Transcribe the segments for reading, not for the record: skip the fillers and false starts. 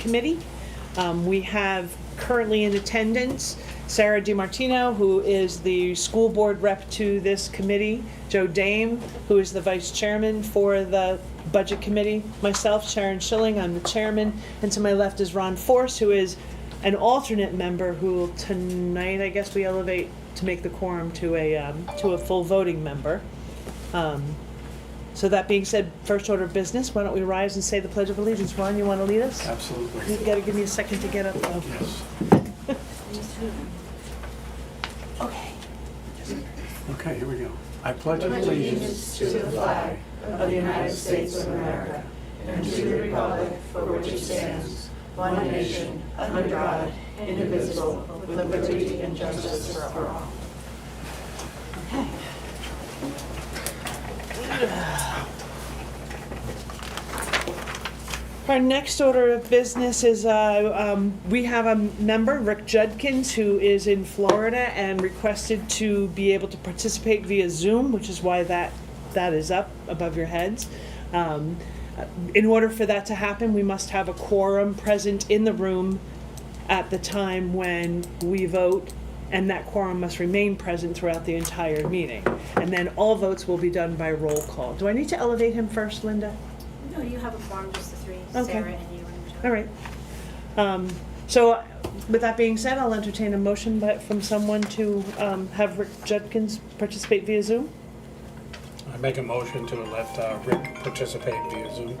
Committee. We have currently in attendance Sarah DiMartino, who is the school board rep to this committee, Joe Dame, who is the vice chairman for the Budget Committee, myself, Sharon Schilling, I'm the chairman, and to my left is Ron Force, who is an alternate member who tonight, I guess, we elevate to make the quorum to a full voting member. So that being said, first order of business, why don't we rise and say the Pledge of Allegiance. Ron, you want to lead us? Absolutely. You've got to give me a second to get up, though. Yes. Okay. Okay, here we go. I pledge allegiance to the flag of the United States of America and to the republic for which it stands, one nation, under God, indivisible, with liberty and justice for all. Okay. Our next order of business is we have a member, Rick Judkins, who is in Florida and requested to be able to participate via Zoom, which is why that is up above your heads. In order for that to happen, we must have a quorum present in the room at the time when we vote, and that quorum must remain present throughout the entire meeting. And then all votes will be done by roll call. Do I need to elevate him first, Linda? No, you have a form, just the three, Okay. Sarah and you and Joe. All right. So with that being said, I'll entertain a motion from someone to have Rick Judkins participate via Zoom. I make a motion to let Rick participate via Zoom.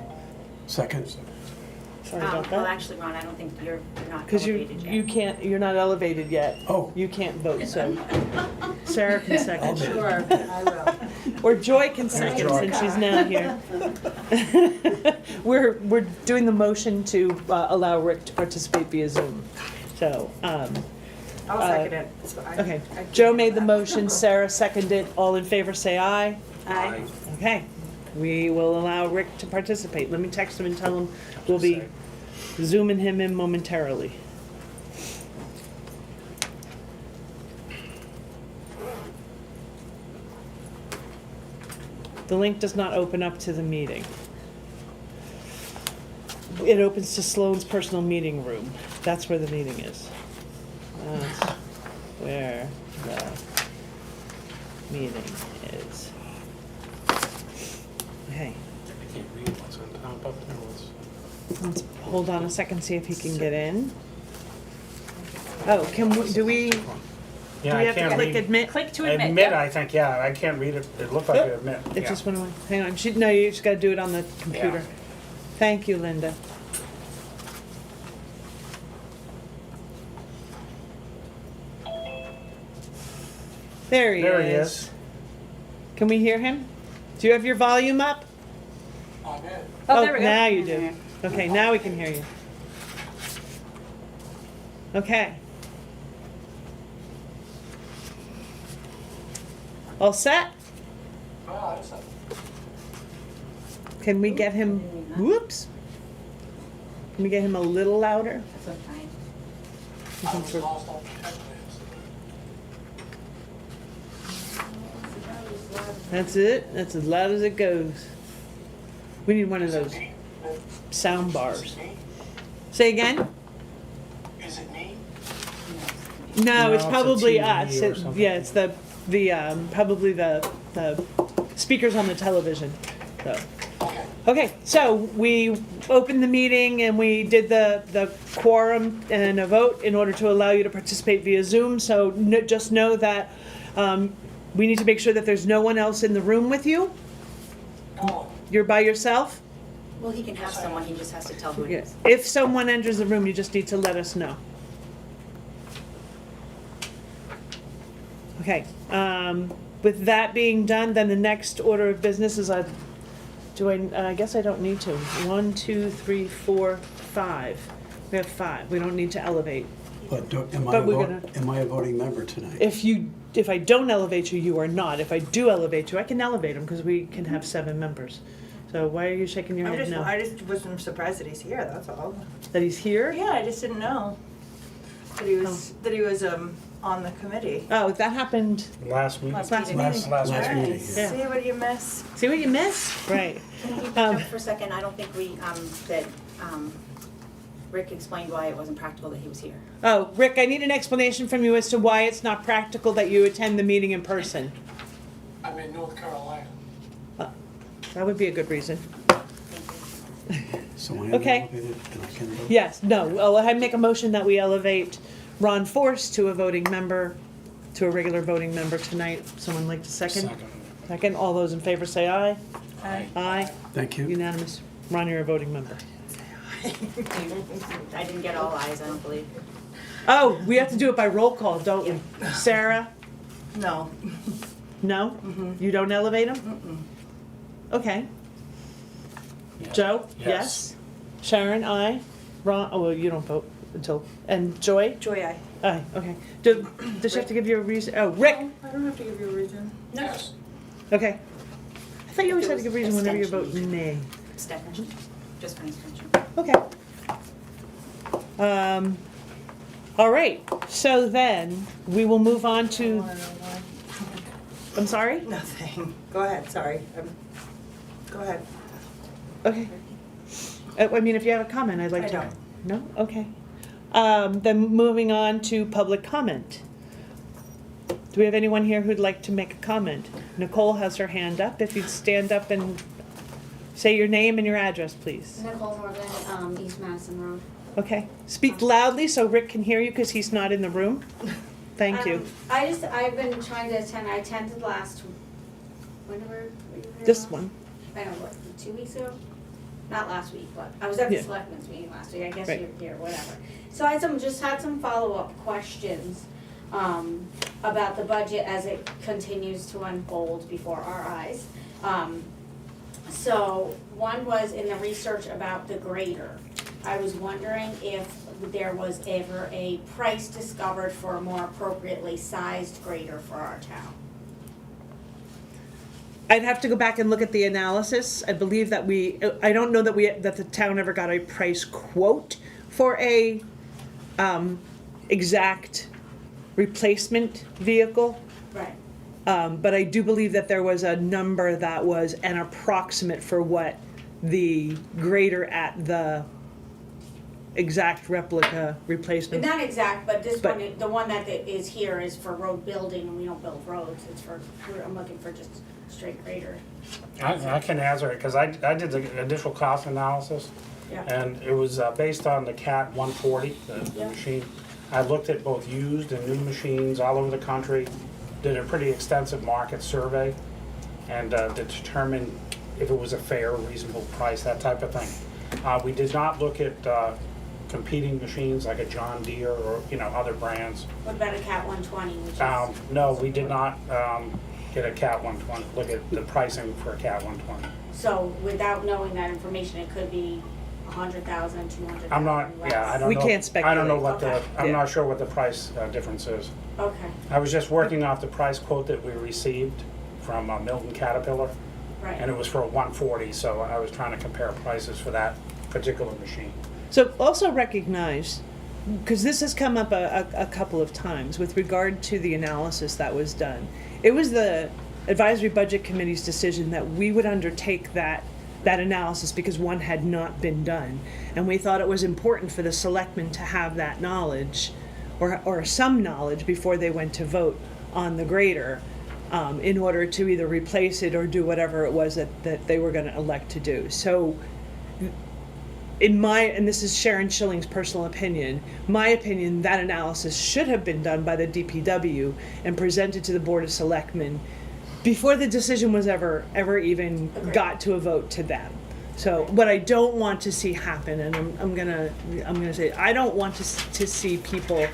Second. Sorry about Well, that. actually, Ron, I don't think you're not Because elevated yet. you can't, you're not elevated yet. Oh. You can't vote, so Sarah can second. Sure, I will. Or Joy can second Joy. since she's now here. We're doing the motion to allow Rick to participate via Zoom. So, I'll second it. So okay. I Joe made the motion, Sarah seconded. All in favor, say aye. Aye. Okay. We will allow Rick to participate. Let me text him and tell him we'll be zooming him in momentarily. The link does not open up to the meeting. It opens to Sloan's personal meeting room. That's where the meeting is. That's where the meeting is. Okay. I can't read what's on top of there. Let's hold on a second, see if he can get in. Oh, do we Yeah, we I have to can't click read. admit? Click to admit. Admit, yeah. I think, yeah, I can't read it. It looked like Oh, it admit. It Yeah. just went away. Hang on. No, you just gotta do it on the computer. Yeah. Thank you, Linda. There he There he is. is. Can we hear him? Do you have your volume up? Oh, there we go. Now you do. Okay, now we can hear you. Okay. All set? Can we get him, whoops. Can we get him a little louder? That's fine. I think we're- That's it. That's as loud as it goes. We need one of those sound bars. Say again? Is it me? No, No, it's it's a probably TV us. or something. Yeah, it's the probably the speakers on the television. So. Okay, so we opened the meeting and we did the quorum and a vote in order to allow you to participate via Zoom. So just know that we need to make sure that there's no one else in the room with you. Oh, You're by yourself. Well, he can have someone, he just has to tell who it is. If someone enters the room, you just need to let us know. Okay, with that being done, then the next order of business is I guess I don't need to. 1, 2, 3, 4, 5. We have 5. We don't need to elevate. But am But we're gonna- I a voting member tonight? If I don't elevate you, you are not. If I do elevate you, I can elevate him because we can have 7 members. So why are you shaking your head no? I just wasn't surprised that he's here, that's all. That he's here? Yeah, I just didn't know that he was on the committee. Oh, that happened. Last week. Last meeting. meeting. Last Last meeting. meeting. Yeah. See what you miss. See what you missed? Right. Can you back Um, up for a second? I don't think that Rick explained why it wasn't practical that he was here. Oh, Rick, I need an explanation from you as to why it's not practical that you attend the meeting in person. I'm in North Carolina. That would be a good reason. So I am Okay. elevated and I can vote? Yes, no, I make a motion that we elevate Ron Force to a voting member, to a regular voting member tonight. Someone like to second? Second. Second, all those in favor say aye. Aye. Aye, Thank you. unanimous. Ron, you're a voting member. I didn't get all ayes, I don't believe. Oh, we have to do it by roll call, don't we? Sarah? No. No? You don't elevate him? Okay. Yeah. Joe? Yes. Sharon, aye. Ron, oh, well, you don't vote until, and Joy? Joy, I. Aye, okay. Does she have to give you a reason? Oh, Rick? I don't have to give you a reason. Yes. Okay. I thought you always had to give a reason whenever you vote nay. Abstention, just for abstention. Okay. All right, so then we will move on to, I'm sorry? Nothing. Go ahead, sorry. Go ahead. Okay. I mean, if you have a comment, I'd like I to. don't. No? Okay. Then moving on to public comment. Do we have anyone here who'd like to make a comment? Nicole has her hand up. If you'd stand up and say your name and your address, please. Nicole Morgan, East Madison Road. Okay. Speak loudly so Rick can hear you because he's not in the room. Thank you. I've been trying to attend, I attended last, whenever, were you here This last? one. I don't know, what, 2 weeks ago? Not last week, but I was at the Yeah. selectmen's meeting last week, I guess Right. you're here, whatever. So I had some follow-up questions, about the budget as it continues to unfold before our eyes. So one was in the research about the grader. I was wondering if there was ever a price discovered for a more appropriately sized grader for our town. I'd have to go back and look at the analysis. I believe that I don't know that the town ever got a price quote for a exact replacement vehicle. Right. But I do believe that there was a number that was an approximate for what the grader at the exact replica replacement. Not exact, but this But- one, the one that is here is for road building, and we don't build roads, I'm looking for just straight grader. I can answer it, because I did the initial cost analysis, Yeah. and it was based on the CAT 140, the Yeah. machine. I looked at both used and new machines all over the country, did a pretty extensive market survey, and to determine if it was a fair, reasonable price, that type of thing. We did not look at competing machines like a John Deere or, other brands. What about a Cat 120, which is? No, we did not get a CAT 120, look at the pricing for a CAT 120. So without knowing that information, it could be 100,000, 200,000 I'm not, less. yeah, I don't know. We can't I don't know speculate. what Okay. I'm Yeah. not sure what the price difference is. Okay, I was just working off the price quote that we received from Milton Caterpillar, and right. it was for a 140, so I was trying to compare prices for that particular machine. So also recognize, because this has come up a couple of times with regard to the analysis that was done. It was the advisory budget committee's decision that we would undertake that analysis because one had not been done. And we thought it was important for the selectmen to have that knowledge or some knowledge before they went to vote on the grader in order to either replace it or do whatever it was that they were going to elect to do. So and this is Sharon Schilling's personal opinion, my opinion, that analysis should have been done by the DPW and presented to the Board of Selectmen before the decision was ever even got to a vote to them. So what I don't want to see happen, and I'm gonna say, I don't want to see people,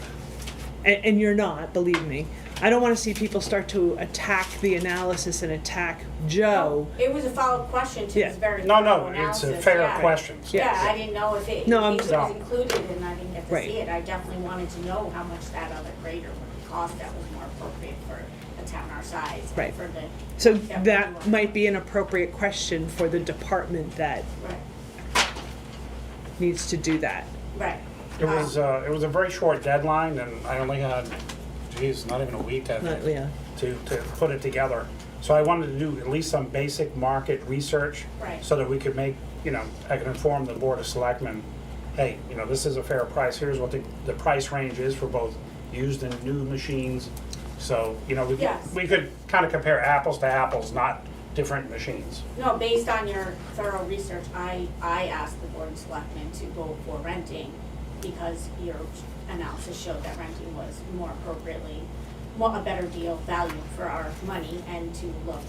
and you're not, believe me, I don't want to see people start to attack the analysis and attack Joe. It was a follow-up question to Yeah. this very No, thorough it's a analysis, fair yeah. question. Yeah, I didn't know if it, in No, I'm- case it was included and I didn't get to Right. see it, I definitely wanted to know how much that other grader would cost that was more appropriate for a town our size. and Right. For the. So Yeah, that we might be an appropriate question for the department that Right, needs to do that. right. It was a very short deadline, and I only had, not even a week, I think, Yeah. to put it together. So I wanted to do at least some basic market research. Right. So that we could make, I could inform the Board of Selectmen hey, you know, this is a fair price, here's what the price range is for both used and new machines. So, you know, Yes. we could kind of compare apples to apples, not different machines. No, based on your thorough research, I asked the board of selectmen to go for renting because your analysis showed that renting was more appropriately, a better deal value for our money, and to look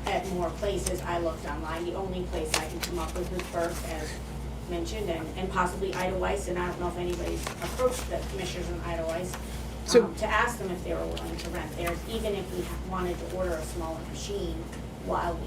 at more places. I looked online. The only place I can come up with was Burke, as mentioned, and possibly Idleweiss, and I don't know if anybody's approached the commissioners in Idleweiss So- to ask them if they were willing to rent theirs, even if we wanted to order a smaller machine while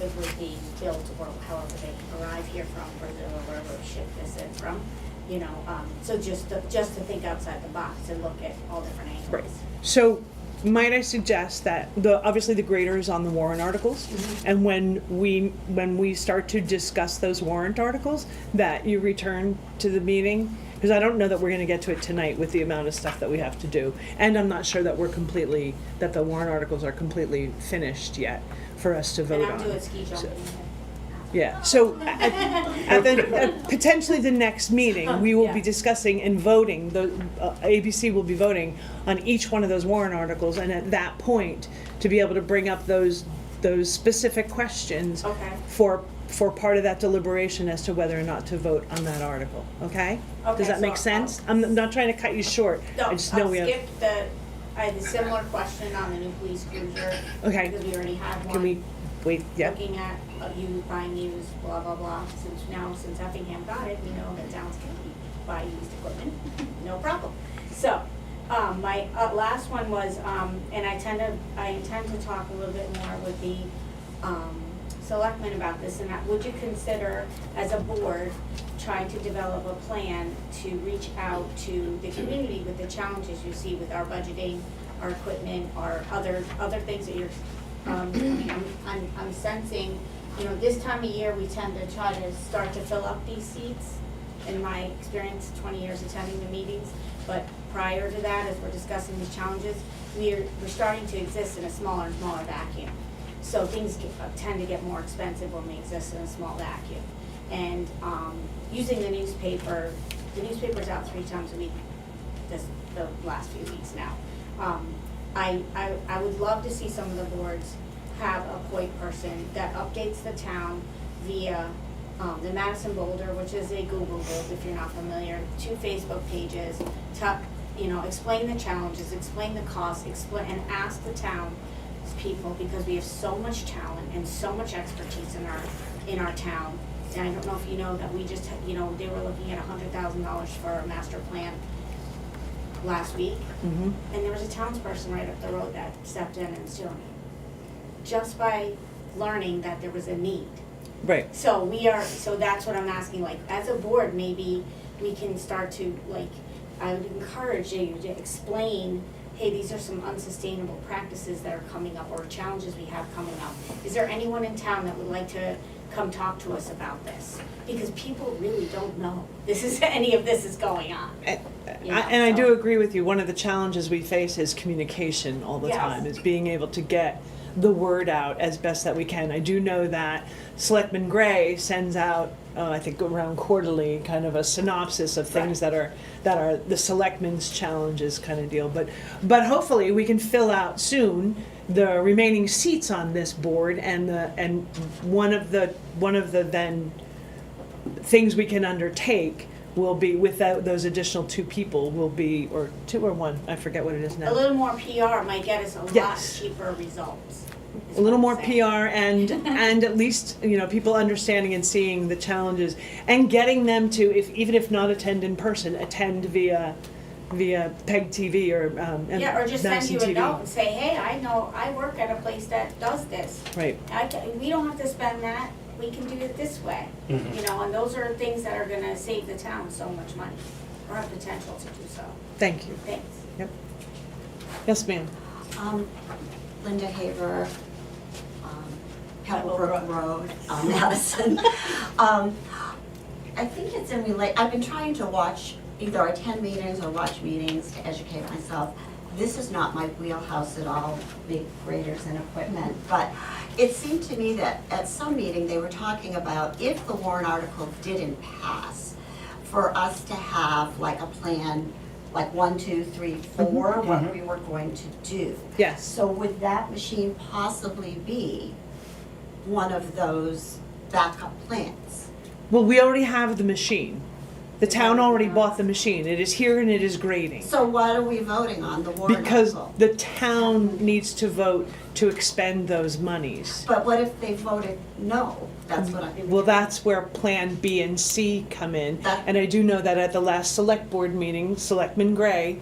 it was being built, or however they arrive here from Brazil or wherever we ship this in from, you know, so just to think outside the box and look at all different angles. Right. So might I suggest that obviously the grader is on the warrant articles, and when we start to discuss those warrant articles, that you return to the meeting, because I don't know that we're gonna get to it tonight with the amount of stuff that we have to do. And I'm not sure that that the warrant articles are completely finished yet for us to vote And on. I'm doing ski jumping. Yeah, so potentially the next meeting, we will be Yeah. discussing and voting, ABC will be voting on each one of those warrant articles, and at that point, to be able to bring up those specific questions Okay. for part of that deliberation as to whether or not to vote on that article, okay? Okay, Does that make so, sense? I'm not trying to cut you short, No, I just know we have, I had a similar question on the new police cruiser. Okay. Because we already had one. can we, wait, yeah? Looking at you buying used, blah, blah, blah. Since Effingham got it, we know that towns can buy used equipment, no problem. So, my last one was, and I intend to talk a little bit more with the selectmen about this, and that, would you consider, as a board, trying to develop a plan to reach out to the community with the challenges you see with our budgeting, our equipment, our other things that you're, I'm sensing, you know, this time of year, we tend to try to start to fill up these seats. In my experience, 20 years attending the meetings, but prior to that, as we're discussing these challenges, we're starting to exist in a smaller and smaller vacuum. So things tend to get more expensive when we exist in a small vacuum. And using the newspaper's out 3 times a week the last few weeks now. I would love to see some of the boards have a point person that updates the town via the Madison Boulder, which is a Google group if you're not familiar, 2 Facebook pages, explain the challenges, explain the costs, and ask the town people, because we have so much talent and so much expertise in our town. And I don't know if you know that we just, they were looking at $100,000 for a master plan last week. Mm-hmm. And there was a townsperson right up the road that stepped in and still, just by learning that there was a need. Right, So so that's what I'm asking, like, as a board, maybe we can start to, like, I would encourage you to explain, hey, these are some unsustainable practices that are coming up, or challenges we have coming up. Is there anyone in town that would like to come talk to us about this? Because people really don't know any of this is going on. And I do agree with you, one of the challenges we face is communication all the Yes. time, is being able to get the word out as best that we can. I do know that Selectman Gray sends out, I think around quarterly, kind of a synopsis of things that are the selectmen's challenges kind of deal. But hopefully we can fill out soon the remaining seats on this board, and one of the then things we can undertake will be, without those additional 2 people, will be, or 2 or 1, I forget what it is now. A little more PR might get us a lot Yes. cheaper results. is A little what more I'm saying. PR and at least, people understanding and seeing the challenges, and getting them to, even if not attend in person, attend via PEG TV or Yeah, or just send Madison you a TV. note and say, hey, I know, I work at a place that does this. Right. We don't have to spend that, we can do it this way. Mhm. And those are things that are gonna save the town so much money, or have potential to do so. Thank you. Thanks. Yep. Yes, ma'am. Linda Haver, Pebblebrook Road, Madison. I think it's I've been trying to watch, either attend meetings or watch meetings to educate myself. This is not my wheelhouse at all, big graders and equipment, but it seemed to me that at some meeting they were talking about, if the warrant article didn't pass, for us to have like a plan, like 1, 2, 3, 4, what we were going to do. Yes. So would that machine possibly be one of those backup plans? Well, we already have the machine. The town already bought the machine. It is here and it is grading. So what are we voting on, the warrant Because article? the town needs to vote to expend those monies. But what if they voted no? That's what I. Well, that's where Plan B and C come in. That- And I do know that at the last select board meeting, Selectman Gray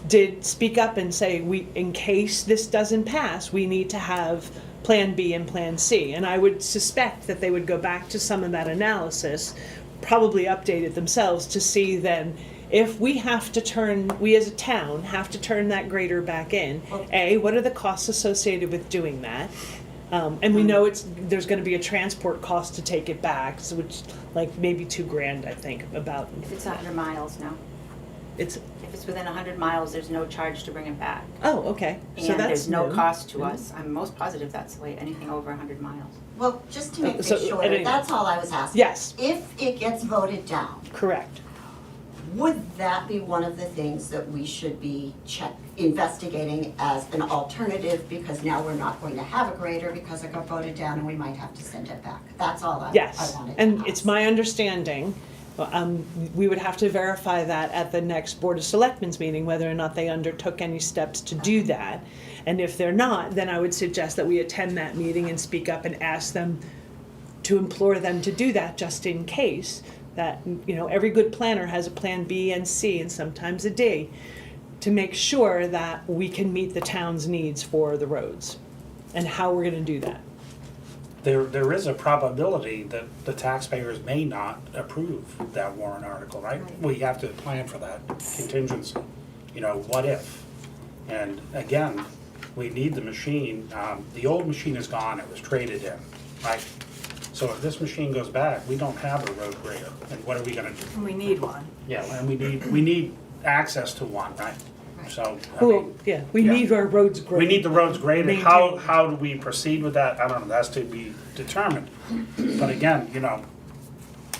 did speak up and say, in case this doesn't pass, we need to have Plan B and Plan C. And I would suspect that they would go back to some of that analysis, probably update it themselves to see then if we as a town have to turn that grader back in, what are the costs associated with doing that? And we know there's gonna be a transport cost to take it back, so which, like, maybe $2,000, I think, about. If it's 100 miles, no. It's, If it's within 100 miles, there's no charge to bring it back. oh, okay, so And that's there's no new. cost to us. I'm most positive that's the way, anything over 100 miles. Well, just to make things So, shorter, anyway. that's all I was asking. Yes, If it gets voted down, correct. would that be one of the things that we should be investigating as an alternative? Because now we're not going to have a grader because it got voted down and we might have to send it back. That's all I wanted to Yes, ask. and it's my understanding, we would have to verify that at the next Board of Selectmen's meeting, whether or not they undertook any steps to do that. And if they're not, then I would suggest that we attend that meeting and speak up and ask them to implore them to do that, just in case that, every good planner has a Plan B and C and sometimes a D, to make sure that we can meet the town's needs for the roads and how we're gonna do that. There is a probability that the taxpayers may not approve that warrant article, right? We have to plan for that contingency, what if? And again, we need the machine. The old machine is gone, it was traded in, right? So if this machine goes back, we don't have a road grader, and what are we gonna do? We need one. Yeah, and we need access to one, right? So, I Well, mean, yeah, we yeah. need our roads graded. we need the roads graded. How Maintained. do we proceed with that? I don't know, that's to be determined. But again,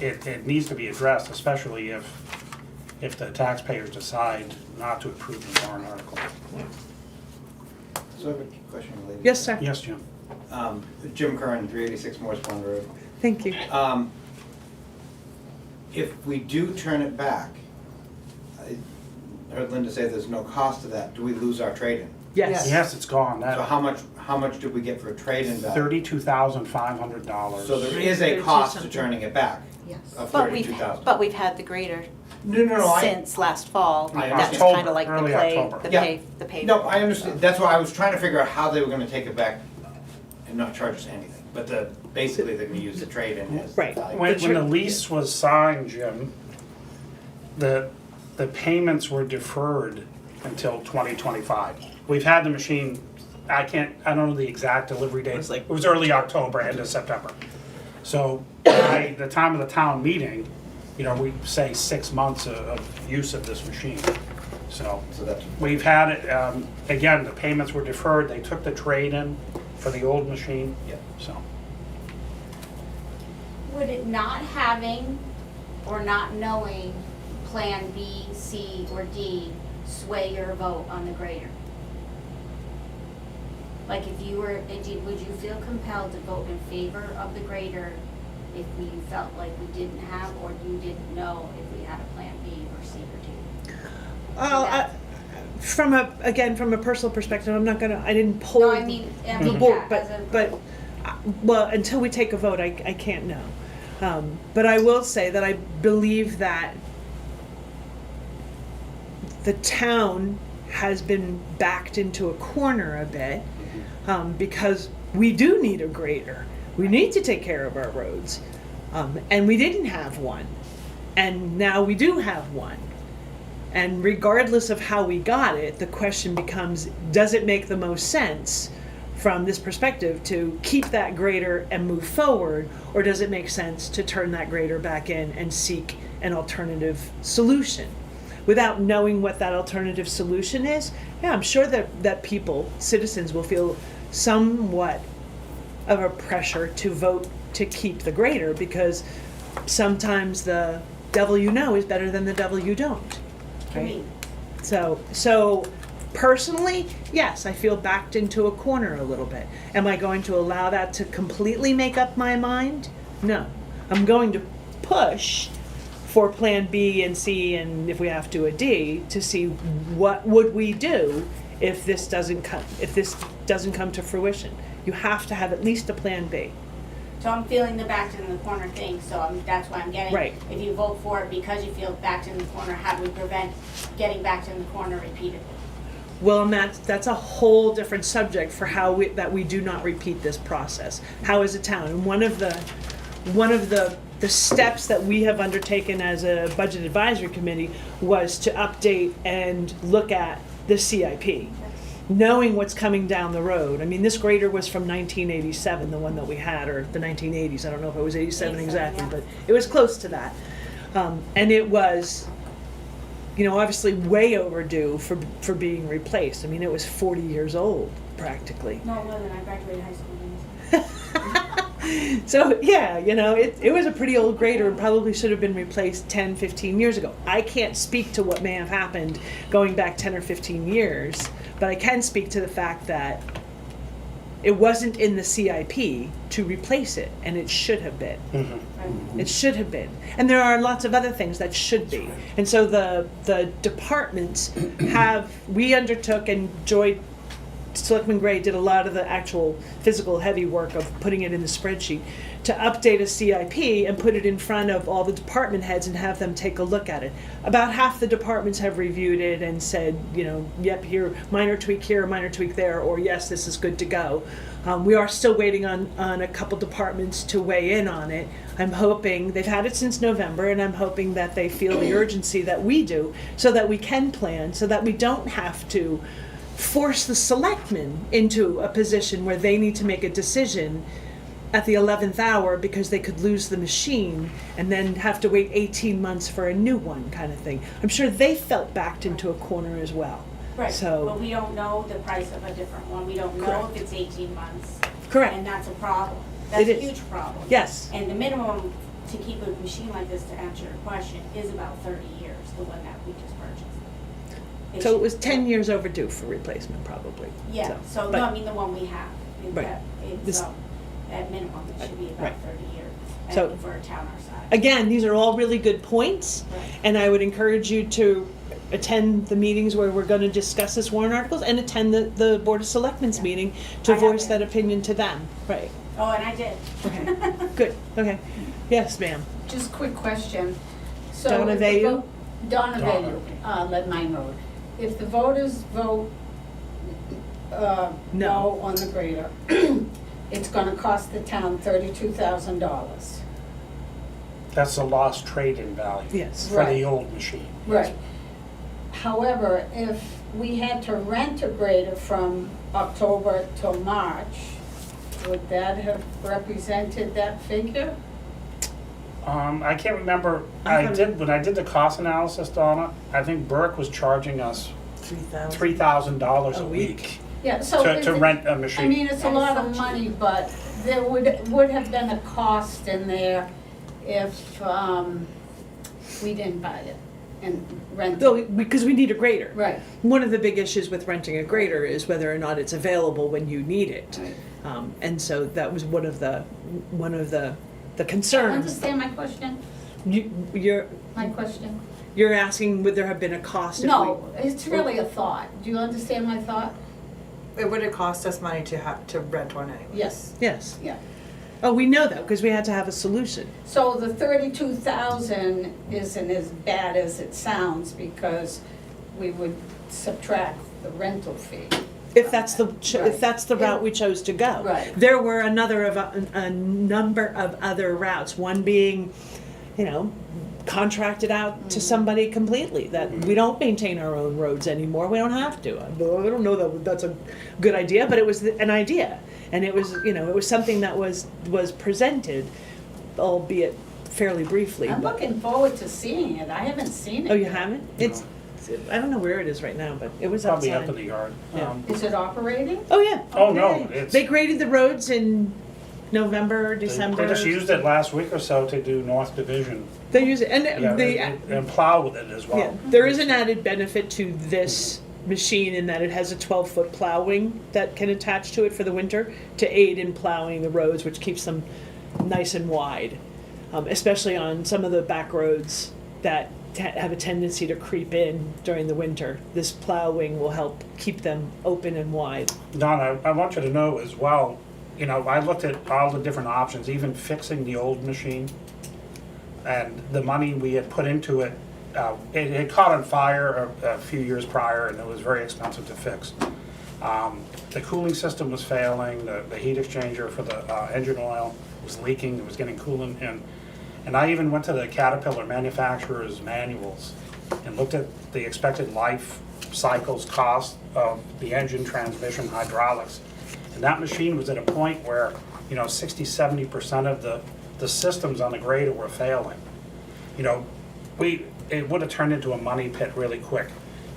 it needs to be addressed, especially if the taxpayers decide not to approve the warrant article. So I have a question related. Yes, sir. Yes, Jim? Jim Curran, 386 Morris Pond Road. Thank you. If we do turn it back, I heard Linda say there's no cost to that. Do we lose our trade-in? Yes. Yes, it's gone. So That how much did we get for a trade-in value? $32,500. So there is a cost to turning it back Yes. of But we've, 32,000. but we've had the grader No, since last fall. I That was October, kind of like the early play, October. the Yeah. pay, the pay. No, I understand. That's why I was trying to figure out how they were gonna take it back and not charge us anything. But basically they're gonna use the trade-in as the Right. value. When the lease was signed, Jim, the payments were deferred until 2025. We've had the machine, I don't know the exact delivery date. It was early October, end of September. So by the time of the town meeting, we say 6 months of use of this machine. So So that's, we've had it, again, the payments were deferred. They took the trade-in for the old machine. yeah. So Would it not having or not knowing Plan B, C, or D sway your vote on the grader? Like if you were, would you feel compelled to vote in favor of the grader if we felt like we didn't have, or you didn't know if we had a Plan B or C or D? From a personal perspective, I didn't poll. No, I mean, the board, yeah, as a. but, well, until we take a vote, I can't know. But I will say that I believe that the town has been backed into a corner a bit, because we do need a grader. We need to take care of our roads, and we didn't have one, and now we do have one. And regardless of how we got it, the question becomes, does it make the most sense from this perspective to keep that grader and move forward, or does it make sense to turn that grader back in and seek an alternative solution? Without knowing what that alternative solution is, yeah, I'm sure that people, citizens, will feel somewhat of a pressure to vote to keep the grader, because sometimes the devil you know is better than the devil you don't. I mean, So personally, yes, I feel backed into a corner a little bit. Am I going to allow that to completely make up my mind? No. I'm going to push for Plan B and C, and if we have to, a D, to see what would we do if this doesn't come to fruition. You have to have at least a Plan B. so I'm feeling the backed in the corner thing, so that's why I'm getting. Right. If you vote for it because you feel backed in the corner, how do we prevent getting backed in the corner repeatedly? Well, and that's a whole different subject for how we do not repeat this process. How as a town, and one of the steps that we have undertaken as a budget advisory committee was to update and look at the CIP, knowing what's coming down the road. I mean, this grader was from 1987, the one that we had, or the 1980s. I don't know if it was 87 exactly, yeah. but it was close to that. And it was, obviously way overdue for being replaced. I mean, it was 40 years old, practically. No, it wasn't. I graduated high school. So, yeah, it was a pretty old grader and probably should have been replaced 10, 15 years ago. I can't speak to what may have happened going back 10 or 15 years, but I can speak to the fact that it wasn't in the CIP to replace it, and it should have been. Mm-hmm. It should have been. And there are lots of other things that should be. And so the departments we undertook, and Selectman Gray did a lot of the actual physical heavy work of putting it in the spreadsheet to update a CIP and put it in front of all the department heads and have them take a look at it. About half the departments have reviewed it and said, yep, here, minor tweak here, minor tweak there, or yes, this is good to go. We are still waiting on a couple departments to weigh in on it. I'm hoping, they've had it since November, and I'm hoping that they feel the urgency that we do so that we can plan, so that we don't have to force the selectmen into a position where they need to make a decision at the 11th hour because they could lose the machine and then have to wait 18 months for a new one, kind of thing. I'm sure they felt backed into a corner as well. Right, So, but we don't know the price of a different one. We don't know Correct. if it's 18 months. Correct. And that's a problem. That's It a is. huge problem. Yes. And the minimum to keep a machine like this, to answer your question, is about 30 years, the one that we just purchased. So it was 10 years overdue for replacement, probably. Yeah, so, but- no, I mean, the one we have. Is Right. that This- It's, at minimum, it should be about Right. 30 years. So- And for a town our size. Again, these are all really good points, Right. and I would encourage you to attend the meetings where we're going to discuss this warrant articles, and attend the Board of Selectmen's Yeah. meeting to I have voice been. that opinion to them. Right. Oh, and I did. Okay. Good. Okay. Yes, ma'am. Just quick question. So Donna if the Vayu? vote- Donna Donna. Vayu, Lead Mine Road. If the voters vote No. no on the grader, it's gonna cost the town $32,000. That's a lost trade-in value. Yes. For Right. the old machine. Right. However, if we had to rent a grader from October till March, would that have represented that figure? I can't remember, Okay. when I did the cost analysis, Donna, I think Burke was charging us 3,000. $3,000 A a week. week Yeah, so is to it- rent a I machine. mean, it's a That is lot so of cheap. money, but there would have been a cost in there if we didn't buy it and rent Though, it. because we need a grader. Right. One of the big issues with renting a grader is whether or not it's available when you need it. Right. And so that was one of the Do you concerns. understand my question? You're My question? you're asking would there have been a cost? If No, it's really a thought. Do you understand my thought? It would have cost us money to have to rent one anyway. Yes. Yes. Yeah. Oh, we know that because we had to have a solution. So the 32,000 isn't as bad as it sounds because we would subtract the rental fee. If that's the Right. if that's the route we chose to go. Right. There were a number of other routes. One being, contracted out to somebody completely. That we don't maintain our own roads anymore. We don't have to. I don't know that that's a good idea, but it was an idea, and it was it was something that was presented, albeit fairly briefly. I'm but- looking forward to seeing it. I haven't seen it. Oh, you yet. haven't? It's I don't know where it is right now, but it was Probably outside. up in the yard. Yeah. Is it operating? Oh yeah. Oh, no, Yeah. it's- They graded the roads in November, They December. just used it last week or so to do North Division, They use it, and and plow with it as yeah, well. there is an added benefit to this machine in that it has a 12-foot plow wing that can attach to it for the winter to aid in plowing the roads, which keeps them nice and wide, especially on some of the back roads that have a tendency to creep in during the winter. This plow wing will help keep them open and wide. Donna, I want you to know as well, you know, I looked at all the different options, even fixing the old machine. And the money we had put into it, it had caught on fire a few years prior and it was very expensive to fix. The cooling system was failing, the heat exchanger for the engine oil was leaking, it was getting coolant in. And I even went to the Caterpillar manufacturer's manuals and looked at the expected life cycles cost of the engine, transmission, hydraulics. And that machine was at a point where, you know, 60–70% of the systems on the grader were failing. You know, it would have turned into a money pit really quick.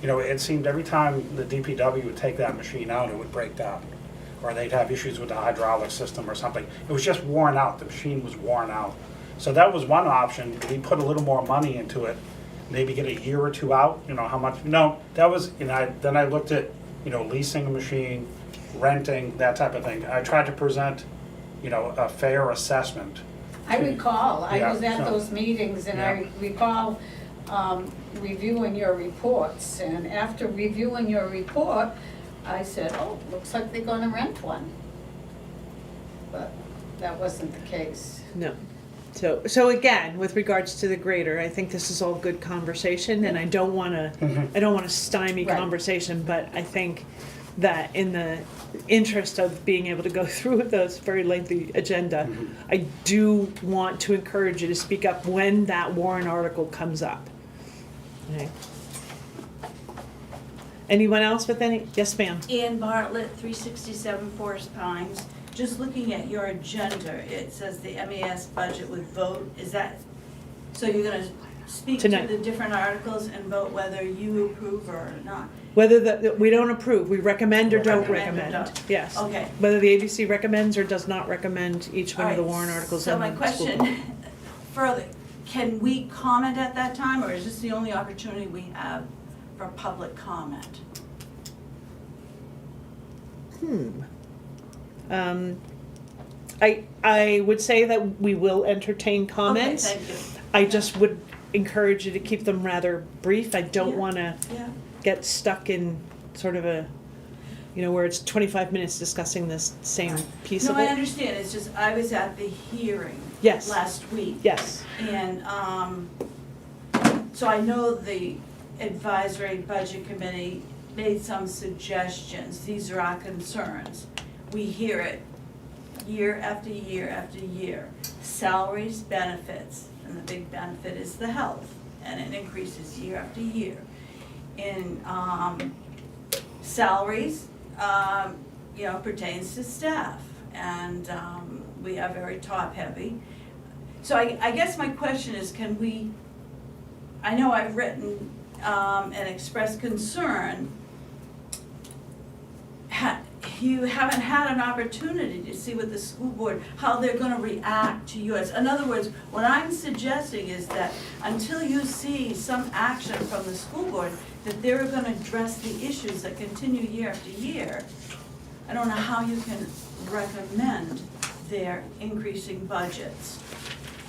You know, it seemed every time the DPW would take that machine out, it would break down. Or they'd have issues with the hydraulic system or something. It was just worn out, the machine was worn out. So that was one option, we put a little more money into it, maybe get a year or two out, you know, how much, no, that was, you know, then I looked at, you know, leasing a machine, renting, that type of thing. I tried to present, you know, a fair assessment. I recall, I Yeah, was at so- those meetings and I recall reviewing your reports. And after reviewing your report, I said, oh, looks like they're gonna rent one. But that wasn't the case. No. So again, with regards to the grader, I think this is all good conversation, and I don't want to stymie Right. conversation, but I think that in the interest of being able to go through with those very lengthy agenda, I do want to encourage you to speak up when that warrant article comes up. Okay. Anyone else with any? Yes, ma'am. Ian Bartlett, 367 Forest Pines. Just looking at your agenda, it says the MES budget would vote. Is that, so you're gonna speak to Tonight. the different articles and vote whether you approve or not? Whether we don't approve, we recommend or don't Recommend or recommend. don't. Yes. Okay. Whether the ABC recommends or does not recommend each one of the All right, warrant articles. So in my the school board. question, further, can we comment at that time, or is this the only opportunity we have for public comment? I would say that we will entertain comments. Okay, thank you. I just would encourage you to keep them rather brief. I don't Yeah. want to Yeah. get stuck in sort of a, you know, where it's 25 minutes discussing this same piece No, of I it. understand, it's just, I was at the hearing Yes. last week. Yes. And, so I know the advisory budget committee made some suggestions, these are our concerns. We hear it year after year after year. Salaries, benefits, and the big benefit is the health, and it increases year after year. In, salaries, you know, pertains to staff, and, we are very top-heavy. So I guess my question is, can we, I know I've written and expressed concern. You haven't had an opportunity to see with the school board how they're gonna react to yours. In other words, what I'm suggesting is that until you see some action from the school board, that they're gonna address the issues that continue year after year, I don't know how you can recommend their increasing budgets.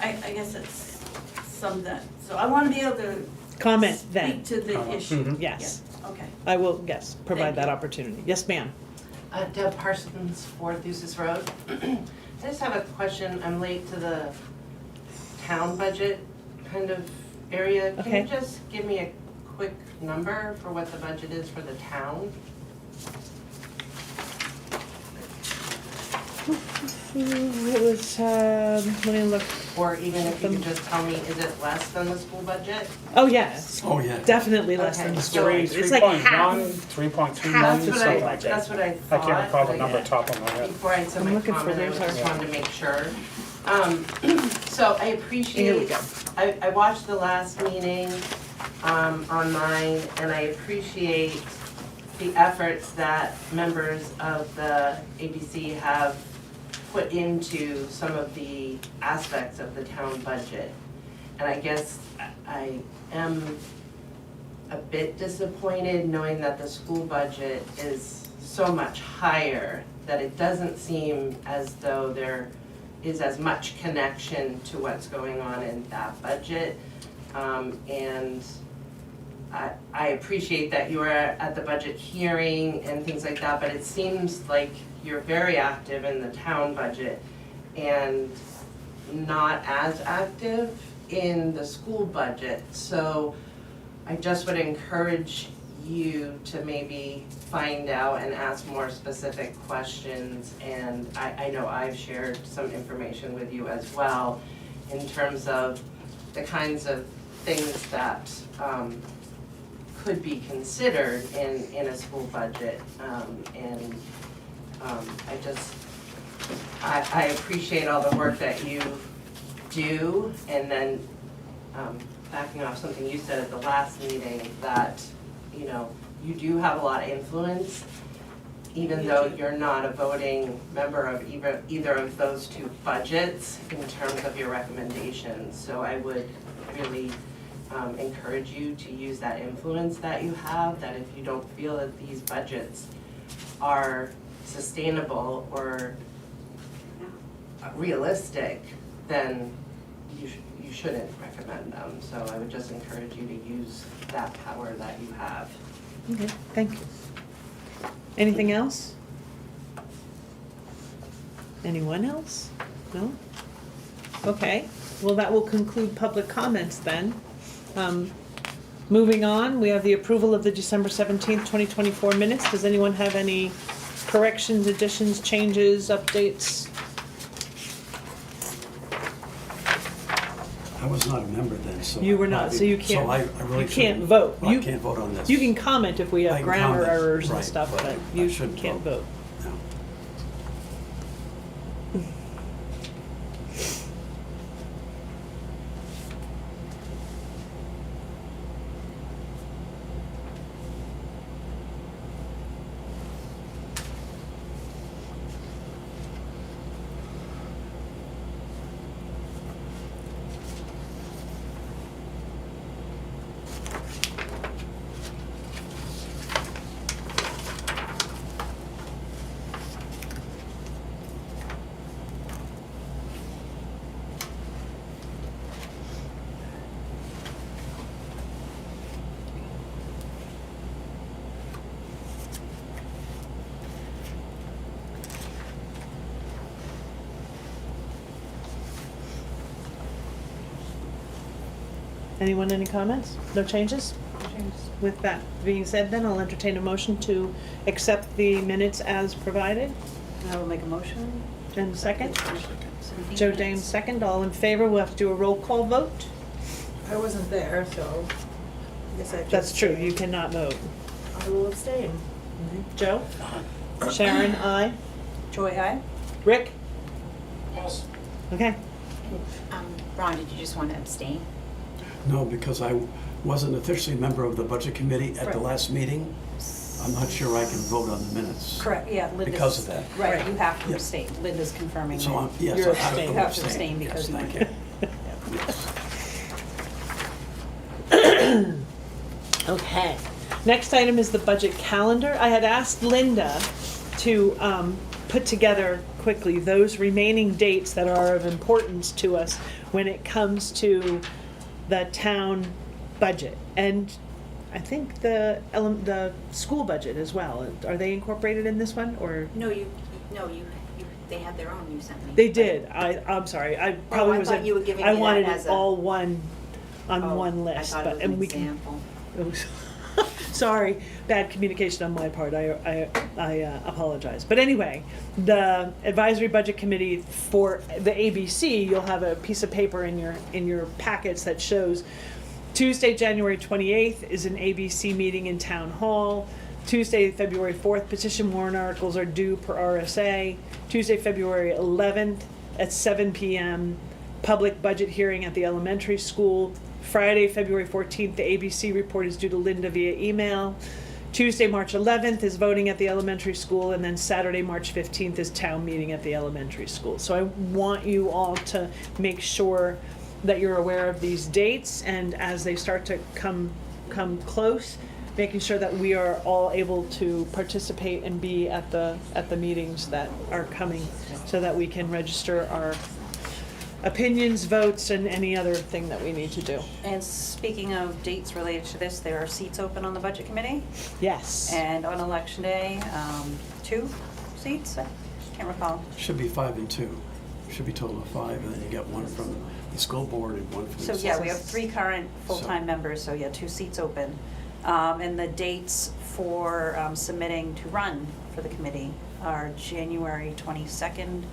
I guess it's some that, so I wanna be able to Comment then. speak to the issue. Yes. Yeah, okay. I will, yes, provide Thank that you. opportunity. Yes, ma'am. Deb Parsons, 4 Thusis Road. I just have a question. I'm late to the town budget kind of area. Can Okay. you just give me a quick number for what the budget is for the town? It was, let me look. Or even if you could just tell me, is it less than the school budget? Oh, yes. Oh, yeah. Definitely less Okay. than the school. It's like 3.1, half. 3.2 half million, the something like that. That's what I I thought. can't recall the but number top of my head. Before I said I'm my looking for comment, I those just articles. wanted to make sure. So I appreciate. Here we go. I watched the last meeting online, and I appreciate the efforts that members of the ABC have put into some of the aspects of the town budget. And I guess I am a bit disappointed knowing that the school budget is so much higher, that it doesn't seem as though there is as much connection to what's going on in that budget. And I appreciate that you were at the budget hearing and things like that, but it seems like you're very active in the town budget and not as active in the school budget. So I just would encourage you to maybe find out and ask more specific questions. And I know I've shared some information with you as well in terms of the kinds of things that could be considered in a school budget. I appreciate all the work that you do. And then backing off something you said at the last meeting, that you know, you do have a lot of influence, even though you're not a voting member of either of those two budgets in terms of your recommendations. So I would really encourage you to use that influence that you have, that if you don't feel that these budgets are sustainable or realistic, then you shouldn't recommend them. So I would just encourage you to use that power that you have. Okay, thank you. Anything else? Anyone else? No? Okay, well, that will conclude public comments then. Moving on, we have the approval of the December 17th, 2024 minutes. Does anyone have any corrections, additions, changes, updates? I was not a member then, so. You were not, so you can't, So I really you can't shouldn't- vote. well, I You- can't vote on this. You can comment if we I have can grammar comment, errors and right, stuff, but but I you shouldn't can't vote. No. Anyone, any comments? No changes? With that being said, then I'll entertain a motion to accept the minutes as provided. I will make a motion. And second? Joe Dane, second. All in favor? We'll have to do a roll call vote. I wasn't there, so I guess I have to That's true, abstain. you cannot vote. I will abstain. Joe? Sharon, aye. Joy, aye? Rick? Yes. Okay. Ron, did you just want to abstain? No, because I wasn't officially a member of the budget committee at the Right. last meeting. I'm not sure I can vote on the minutes. Correct, yeah, Linda's. Because of that. Right, you have to Yeah. abstain. Linda's confirming So I'm, that. yes, You're I have abstaining. to You have to abstain because Yes, you thank weren't. you. Okay. Next item is the budget calendar. I had asked Linda to put together quickly those remaining dates that are of importance to us when it comes to the town budget. And I think the school budget as well. Are they incorporated in this one, or? No, they had their own, you sent me. They did. I'm sorry. I probably I was. thought you were giving I me that wanted as it a- all one on Oh, one list, I thought but it was and an we can. example. Oops. Sorry, bad communication on my part. I apologize. But anyway, the advisory budget committee for the ABC, you'll have a piece of paper in your packets that shows Tuesday, January 28th is an ABC meeting in Town Hall. Tuesday, February 4th, petition warrant articles are due per RSA. Tuesday, February 11th at 7 p.m., public budget hearing at the elementary school. Friday, February 14th, the ABC report is due to Linda via email. Tuesday, March 11th is voting at the elementary school, and then Saturday, March 15th is town meeting at the elementary school. So I want you all to make sure that you're aware of these dates, and as they start to come close, making sure that we are all able to participate and be at the meetings that are coming, so that we can register our opinions, votes, and any other thing that we need to do. And speaking of dates related to this, there are seats open on the budget committee. Yes. And on election day, 2 seats, I can't recall. Should be 5 and 2. Should be total of 5, and then you get one from the school board and one from So the. yeah, we have 3 current full-time members, so yeah, 2 seats open. And the dates for submitting to run for the committee are January 22nd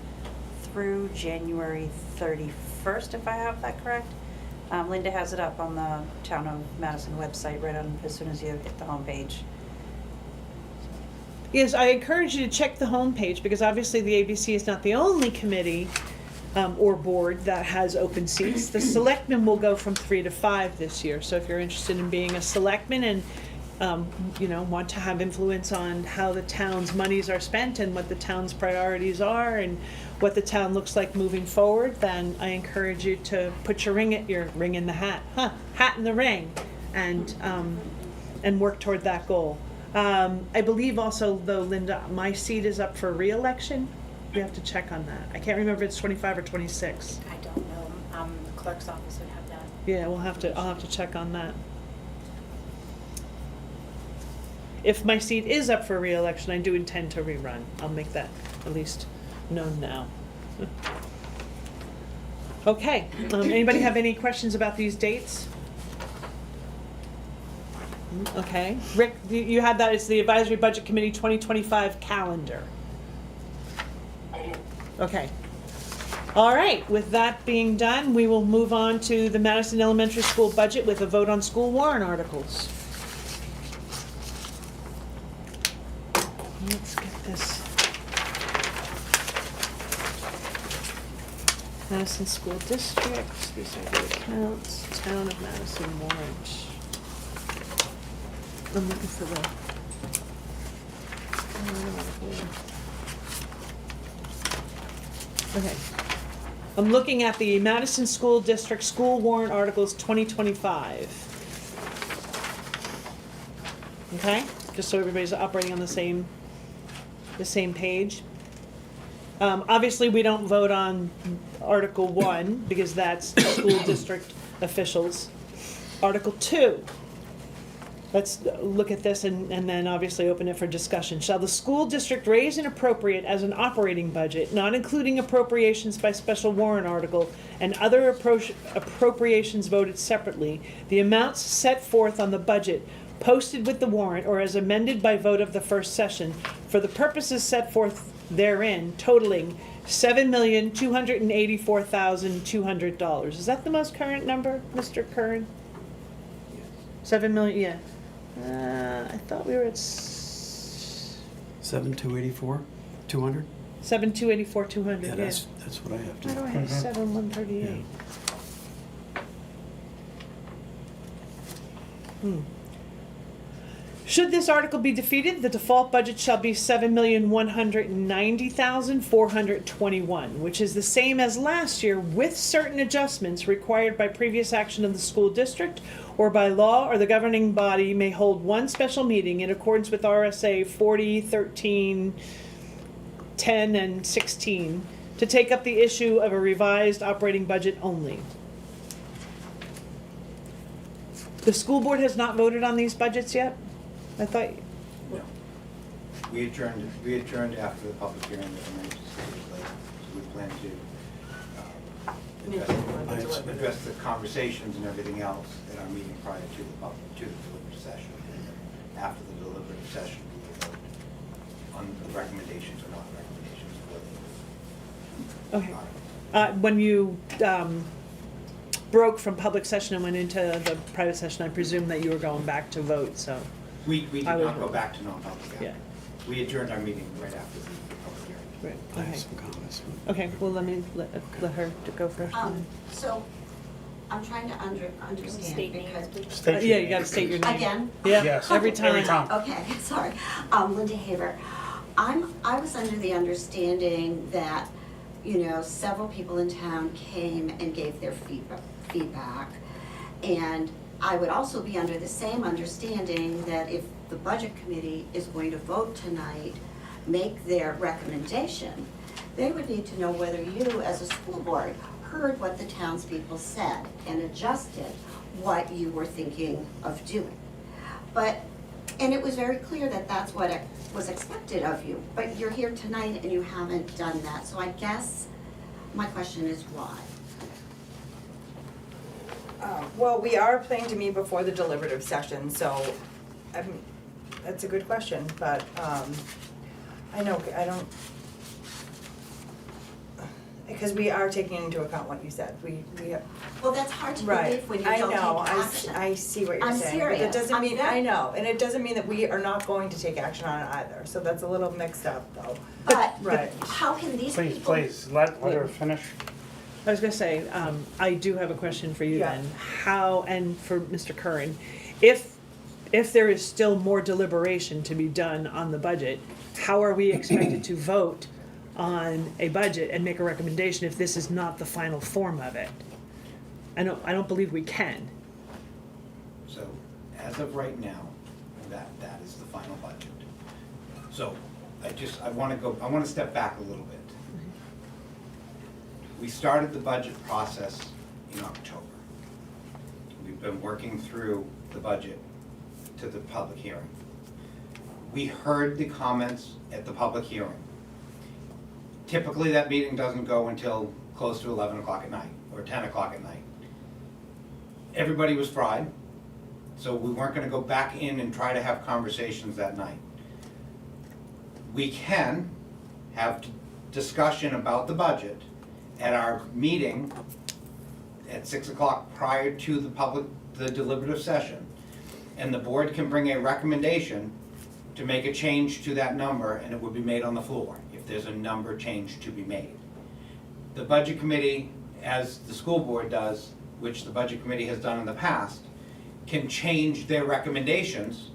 through January 31st, if I have that correct. Linda has it up on the Town of Madison website right on as soon as you hit the homepage. Yes, I encourage you to check the homepage, because obviously the ABC is not the only committee or board that has open seats. The selectmen will go from 3 to 5 this year. So if you're interested in being a selectman and want to have influence on how the town's monies are spent and what the town's priorities are and what the town looks like moving forward, then I encourage you to put your ring in the hat, hat in the ring, and work toward that goal. I believe also, though, Linda, my seat is up for re-election. We have to check on that. I can't remember if it's 25 or 26. I don't know, the clerk's office would have that. Yeah, I'll have to check on that. If my seat is up for re-election, I do intend to rerun. I'll make that at least known now. Okay, anybody have any questions about these dates? Okay, Rick, you had that, it's the Advisory Budget Committee 2025 calendar. I do. Okay. All right, with that being done, we will move on to the Madison Elementary School budget with a vote on school warrant articles. Let's get this. Madison School District, these are the accounts, Town of Madison warrant. I'm looking for the. Okay. I'm looking at the Madison School District School Warrant Articles 2025. Okay? Just so everybody's operating on the same page. Obviously, we don't vote on Article 1 because that's school district officials. Article 2. Let's look at this and then obviously open it for discussion. Shall the school district raise and appropriate as an operating budget, not including appropriations by special warrant article and other appropriations voted separately, the amounts set forth on the budget posted with the warrant or as amended by vote of the first session for the purposes set forth therein, totaling $7,284,200. Is that the most current number, Mr. Curran? 7 million, yeah. I thought we were at 7,284, 200? 7,284,200, Yeah, yeah. that's what I have Why do I to. have 7,138? Should this article be defeated, the default budget shall be $7,190,421, which is the same as last year with certain adjustments required by previous action of the school district or by law, or the governing body may hold one special meeting in accordance with RSA 40, 13, 10, and 16 to take up the issue of a revised operating budget only. The school board has not voted on these budgets yet? I thought, No. We adjourned after the public hearing that emergency was later, so we plan to address the conversations and everything else at our meeting prior to the deliberative session. And then after the deliberative session, we will vote on the recommendations or not recommendations for the. okay. When you broke from public session and went into the private session, I presume that you were going back to vote, so. We did I would not go vote. back to non-public. Yeah. We adjourned our meeting right after the public hearing. Right, I have okay. some comments. Okay, well, let her go first. So, I'm trying to understand State names, because, please. State Yeah, your you gotta name. state your name. again? Yeah, Yes, every every time. time. Okay, sorry. Linda Haver. I was under the understanding that, several people in town came and gave their feedback. And I would also be under the same understanding that if the budget committee is going to vote tonight, make their recommendation, they would need to know whether you, as a school board, heard what the townspeople said and adjusted what you were thinking of doing. And it was very clear that that's what it was expected of you, but you're here tonight and you haven't done that. So I guess my question is why? Well, we are planning to meet before the deliberative session, so, that's a good question, but, I don't, because we are taking into account what you said, we have. Well, that's hard to Right, believe when you I don't know, take action. I see what you're I'm saying, but that serious. doesn't I'm mean, very- I know, and it doesn't mean that we are not going to take action on it either, so that's a little mixed up though. But Right. how can these people? Please, let her finish. I was gonna say, I do have a question for you Yeah. then. How, and for Mr. Curran, if there is still more deliberation to be done on the budget, how are we expected to vote on a budget and make a recommendation if this is not the final form of it? I don't believe we can. So, as of right now, that is the final budget. So, I wanna step back a little bit. We started the budget process in October. We've been working through the budget to the public hearing. We heard the comments at the public hearing. Typically, that meeting doesn't go until close to 11 o'clock at night, or 10 o'clock at night. Everybody was fried, so we weren't gonna go back in and try to have conversations that night. We can have discussion about the budget at our meeting at 6 o'clock prior to the deliberative session. And the board can bring a recommendation to make a change to that number, and it would be made on the floor if there's a number change to be made. The budget committee, as the school board does, which the budget committee has done in the past, can change their recommendations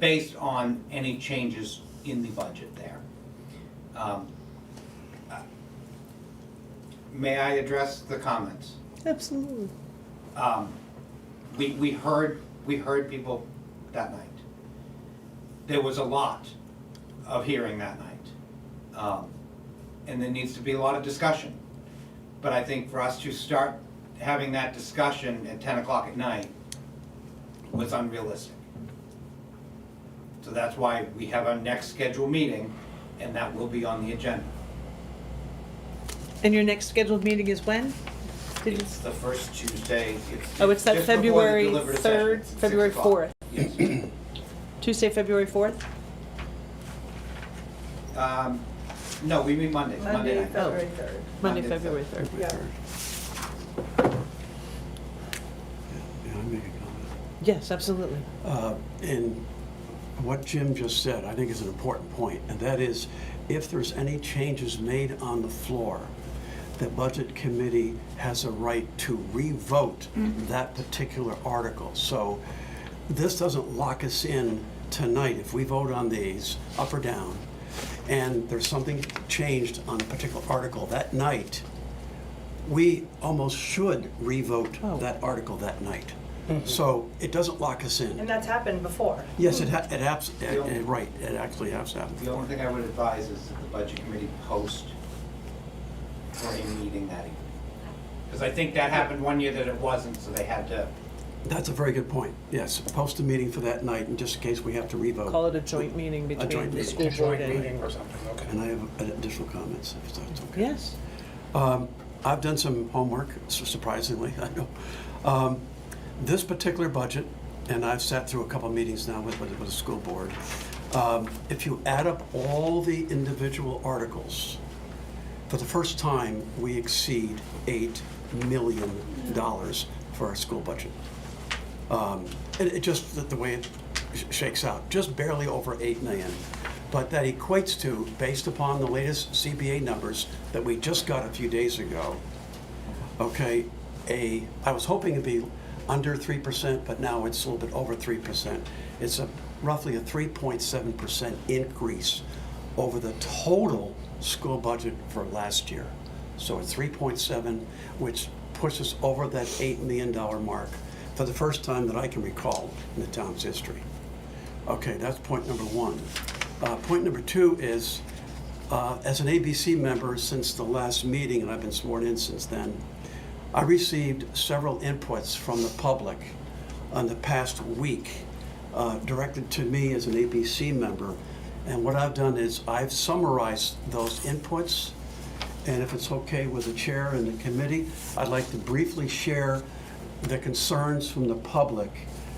based on any changes in the budget there. May I address the comments? Absolutely. We heard people that night. There was a lot of hearing that night. And there needs to be a lot of discussion. But I think for us to start having that discussion at 10 o'clock at night was unrealistic. So that's why we have our next scheduled meeting, and that will be on the agenda. And your next scheduled meeting is when? It's the first Tuesday. Oh, it's that just before the February deliberative session. 3rd, It's 6 February o'clock. 4th. Yes. Tuesday, February 4th? No, we meet Monday Monday, night. February 3rd. Monday, Monday, February 3rd. Yeah. Yeah, I make a comment. Yes, absolutely. And what Jim just said, I think is an important point, and that is, if there's any changes made on the floor, the budget committee has a right to re-vote that particular article. So this doesn't lock us in tonight if we vote on these, up or down, and there's something changed on a particular article that night, we almost should re-vote Oh. that article that night. So it doesn't lock us in. And that's happened before. Yes, right, it actually has happened The before. only thing I would advise is that the budget committee post for a meeting that evening. Because I think that happened one year that it wasn't, so they had to. That's a very good point, yes. Post a meeting for that night, in just in case we have to revote. Call it a joint meeting between joint the meeting. school board Joint and. meeting or something, okay. And I have additional comments, if that's okay. Yes. I've done some homework, surprisingly, I know. This particular budget, and I've sat through a couple meetings now with the school board, if you add up all the individual articles, for the first time, we exceed $8 million for our school budget. And it just, the way it shakes out, just barely over 8 million. But that equates to, based upon the latest CBA numbers that we just got a few days ago, okay, I was hoping it'd be under 3%, but now it's a little bit over 3%. It's roughly a 3.7% increase over the total school budget for last year. So it's 3.7, which pushes over that $8 million mark for the first time that I can recall in the town's history. Okay, that's point number one. Point number two is, as an ABC member since the last meeting, and I've been sworn in since then, I received several inputs from the public on the past week directed to me as an ABC member. And what I've done is I've summarized those inputs. And if it's okay with the chair and the committee, I'd like to briefly share the concerns from the public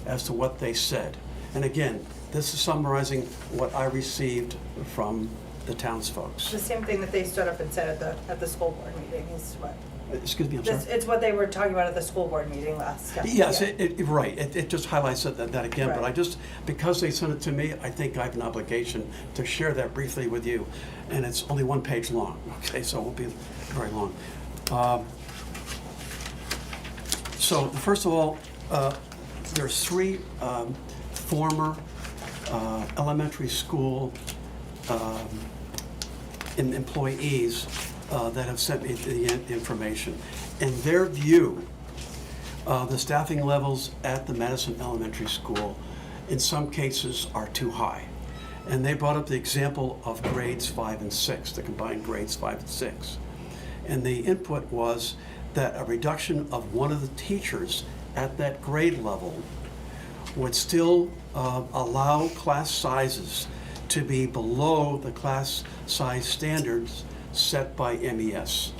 as to what they said. And again, this is summarizing what I received from the townsfolk. The same thing that they stood up and said at the school board meeting is what? Excuse me, I'm sorry? It's what they were talking about at the school board meeting last time. Yes, Yeah. right. It just highlights that again, but Right. because they sent it to me, I think I have an obligation to share that briefly with you. And it's only one page long, okay, so it won't be very long. So first of all, there's three former elementary school employees that have sent me the information. In their view, the staffing levels at the Madison Elementary School in some cases are too high. And they brought up the example of grades 5 and 6, the combined grades 5 and 6. And the input was that a reduction of one of the teachers at that grade level would still allow class sizes to be below the class size standards set by MES.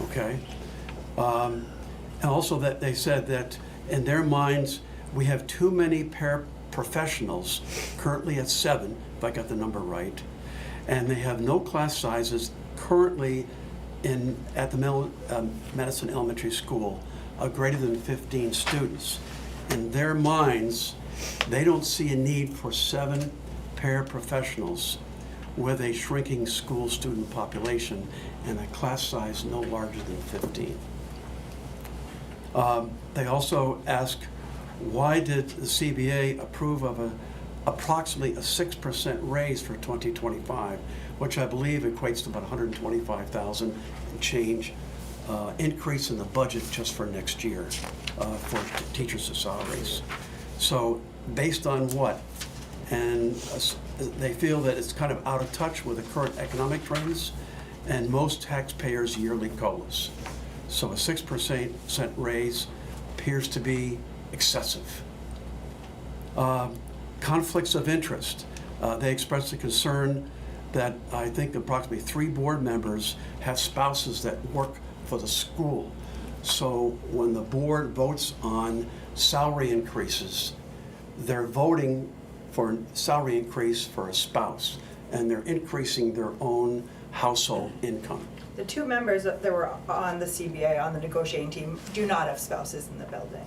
Okay? And also that they said that in their minds, we have too many paraprofessionals, currently at 7, if I got the number right, and they have no class sizes currently at the Madison Elementary School greater than 15 students. In their minds, they don't see a need for 7 paraprofessionals with a shrinking school student population and a class size no larger than 15. They also ask, why did the CBA approve of approximately a 6% raise for 2025, which I believe equates to about $125,000 and change increase in the budget just for next year for teachers' salaries. So based on what? And they feel that it's kind of out of touch with the current economic trends and most taxpayers' yearly COLAs. So a 6% raise appears to be excessive. Conflicts of interest. They expressed a concern that I think approximately 3 board members have spouses that work for the school. So when the board votes on salary increases, they're voting for salary increase for a spouse, and they're increasing their own household income. The 2 members that were on the CBA, on the negotiating team, do not have spouses in the building.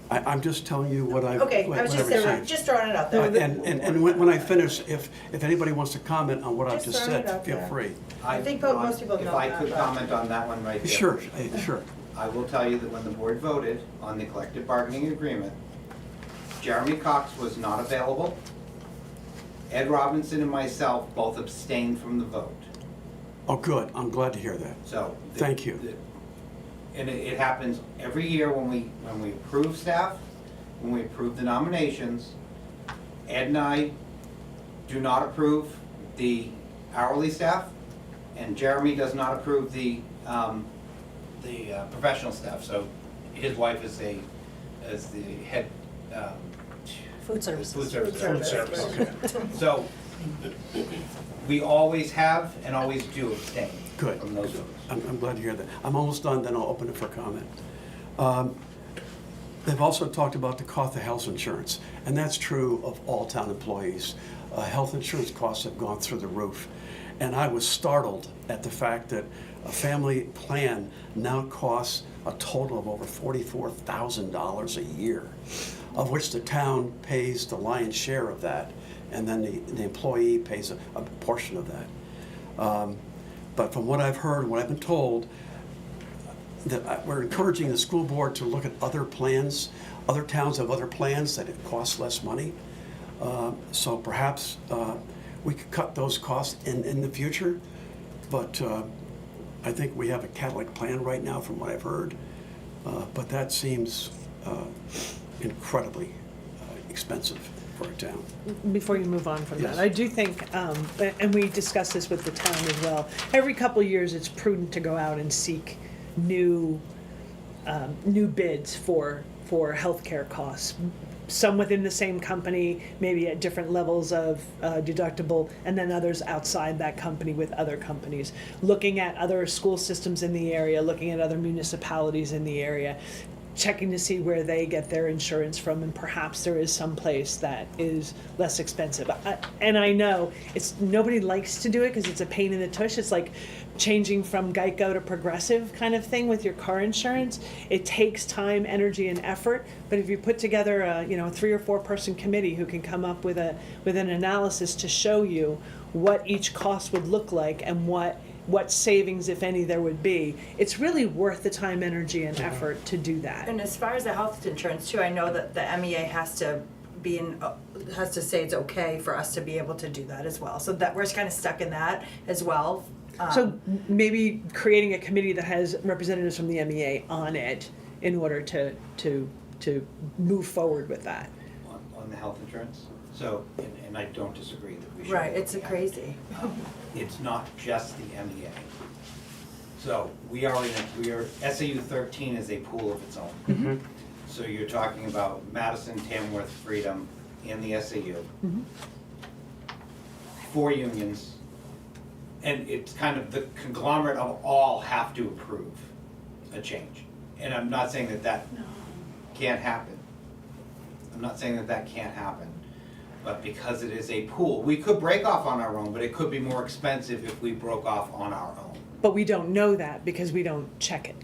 I'm just telling you what I've Okay, I was what I've received. just throwing it out there. And when I finish, if anybody wants to comment on what I've just throwing it said, out feel there. free. I think most people know If I that, could but- comment on that one right there. Sure, sure. I will tell you that when the board voted on the collective bargaining agreement, Jeremy Cox was not available. Ed Robinson and myself both abstained from the vote. Oh, good. I'm glad to hear that. So. Thank you. And it happens every year when we approve staff, when we approve the nominations. Ed and I do not approve the hourly staff, and Jeremy does not approve the professional staff. So his wife is the head Food services. food service. Food service. Okay. So we always have and always do abstain Good. from those votes. I'm glad to hear that. I'm almost done, then I'll open it for comment. They've also talked about the cost of health insurance, and that's true of all town employees. Health insurance costs have gone through the roof, and I was startled at the fact that a family plan now costs a total of over $44,000 a year, of which the town pays the lion's share of that, and then the employee pays a portion of that. But from what I've heard, what I've been told, we're encouraging the school board to look at other plans. Other towns have other plans that it costs less money. So perhaps we could cut those costs in the future. But I think we have a Catholic plan right now from what I've heard. But that seems incredibly expensive for a town. Before you move on from Yes. that, I do think, and we discussed this with the town as well, every couple of years, it's prudent to go out and seek new bids for healthcare costs. Some within the same company, maybe at different levels of deductible, and then others outside that company with other companies. Looking at other school systems in the area, looking at other municipalities in the area, checking to see where they get their insurance from, and perhaps there is some place that is less expensive. And I know nobody likes to do it because it's a pain in the tush. It's like changing from Geico to Progressive kind of thing with your car insurance. It takes time, energy, and effort. But if you put together a 3 or 4 person committee who can come up with an analysis to show you what each cost would look like and what savings, if any, there would be, it's really worth the time, energy, and effort to do that. And as far as the health insurance too, I know that the MEA has to say it's okay for us to be able to do that as well. So that we're kind of stuck in that as well. So maybe creating a committee that has representatives from the MEA on it in order to move forward with that. On the health insurance. So, and I don't disagree that we should. Right, it's crazy. It's not just the MEA. So we are SAU 13 is a pool of its own. Mm-hmm. So you're talking about Madison, Tamworth, Freedom, and the SAU. Mm-hmm. 4 unions. And it's kind of the conglomerate of all have to approve a change. And I'm not saying that can't happen. I'm not saying that can't happen. But because it is a pool, we could break off on our own, but it could be more expensive if we broke off on our own. But we don't know that because we don't check it.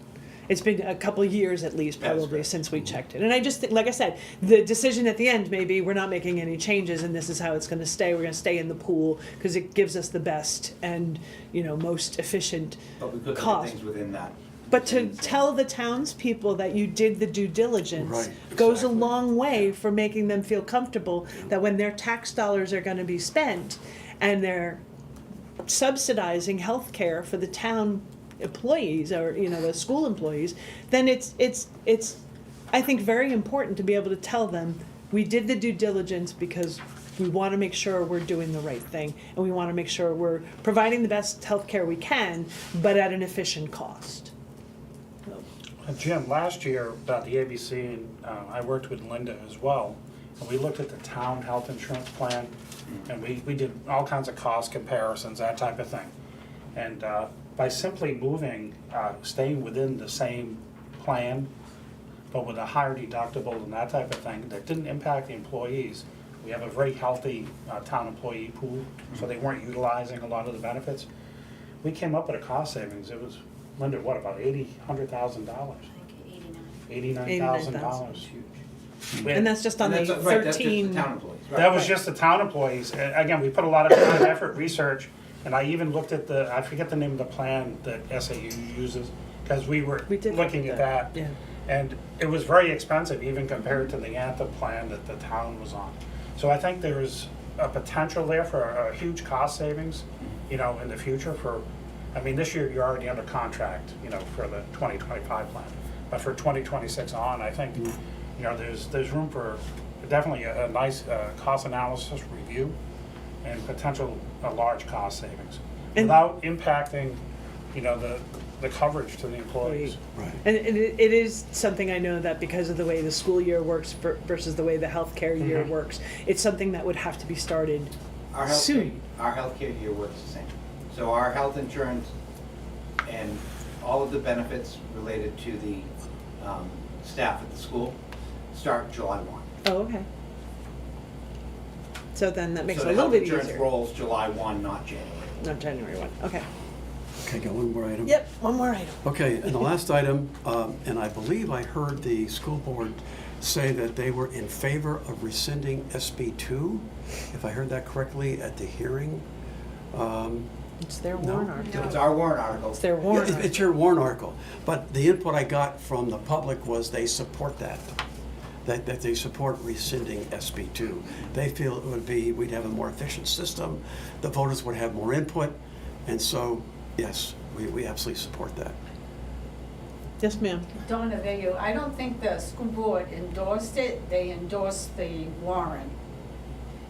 It's been a couple of years at least, That's probably, right. since we checked it. And I just think, like I said, the decision at the end may be we're not making any changes and this is how it's going to stay. We're going to stay in the pool because it gives us the best and most efficient But we could look at cost. things within that. But to within the same- tell the townspeople that you did the due diligence Right, goes a exactly. long way for making them feel comfortable that when their tax dollars are going to be spent and they're subsidizing health care for the town employees or the school employees, then it's I think very important to be able to tell them we did the due diligence because we want to make sure we're doing the right thing and we want to make sure we're providing the best health care we can, but at an efficient cost. Jim, last year, the ABC, I worked with Linda as well, and we looked at the town health insurance plan, and we did all kinds of cost comparisons, that type of thing. And by simply moving, staying within the same plan, but with a higher deductible and that type of thing, that didn't impact the employees. We have a very healthy town employee pool, so they weren't utilizing a lot of the benefits. We came up with a cost savings. It was, Linda, what, about $100,000? $89,000. Huge. And that's just on And the that's- right, that's just 13. the town employees, right? That was just the town employees. Again, we put a lot of time, effort, research, and I even looked at I forget the name of the plan that SAU uses, because we were We did looking look at at that. yeah. And it was very expensive, even compared to the Anthem plan that the town was on. So I think there is a potential there for a huge cost savings, in the future this year you're already under contract, for the 2025 plan. But for 2026 on, I think, there's room for definitely a nice cost analysis review and potential large cost savings And- without impacting, the coverage to the employees. Right. And it is something I know that because of the way the school year works versus the way the healthcare year works, it's something that would have to be started Our soon. healthcare here works the same. So our health insurance and all of the benefits related to the staff at the school start July 1. Oh, okay. So then that makes So it a the little health bit insurance easier. rolls July 1, not January. Not January 1, okay. Okay, got one more item? Yep, one more item. Okay, and the last item, and I believe I heard the school board say that they were in favor of rescinding SB 2, if I heard that correctly at the hearing. It's their No. warrant article. It's our warrant article. It's their Yeah, warrant It's article. your warrant article, but the input I got from the public was they support that. That they support rescinding SB2. They feel it would be, we'd have a more efficient system, the voters would have more input, and so, yes, we absolutely support that. Yes, ma'am. Donna Vayu, I don't think the school board endorsed it, they endorsed the warrant,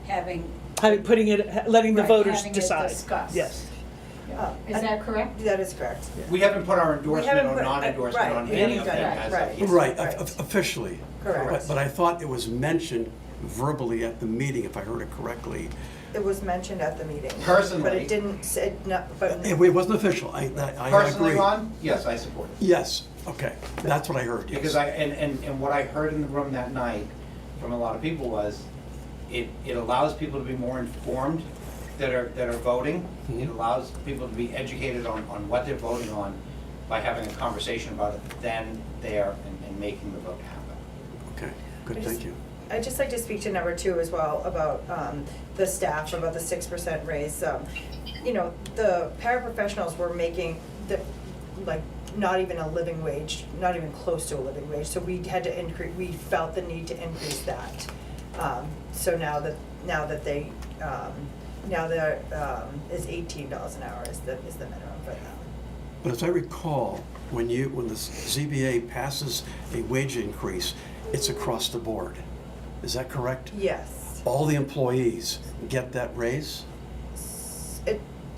having. Putting it, letting the Right, voters having it decide. discussed. Yes. Is that correct? That is correct. We haven't put our endorsement haven't or put- non-endorsement right, on we any haven't of done them that, as right. of yet. Right, Right. officially. Correct. But I thought it was mentioned verbally at the meeting, if I heard it correctly. It was mentioned at the meeting. Personally. But it didn't, say no, but. It wasn't official, I agree. Personally, Ron, yes, I support it. Yes, okay, that's what I heard, yes. Because and what I heard in the room that night from a lot of people was, it allows people to be more informed that are voting. It allows people to be educated on what they're voting on by having a conversation about it then, there, and making the vote happen. Okay, good, thank you. I'd just like to speak to number 2 as well, about the staff, about the 6% raise. You know, the paraprofessionals were making the, like, not even a living wage, not even close to a living wage, so we had to increase, we felt the need to increase that. So now that they, now there is $18 an hour is the minimum for them. But as I recall, when the ZBA passes a wage increase, it's across the board. Is that correct? Yes. All the employees get that raise?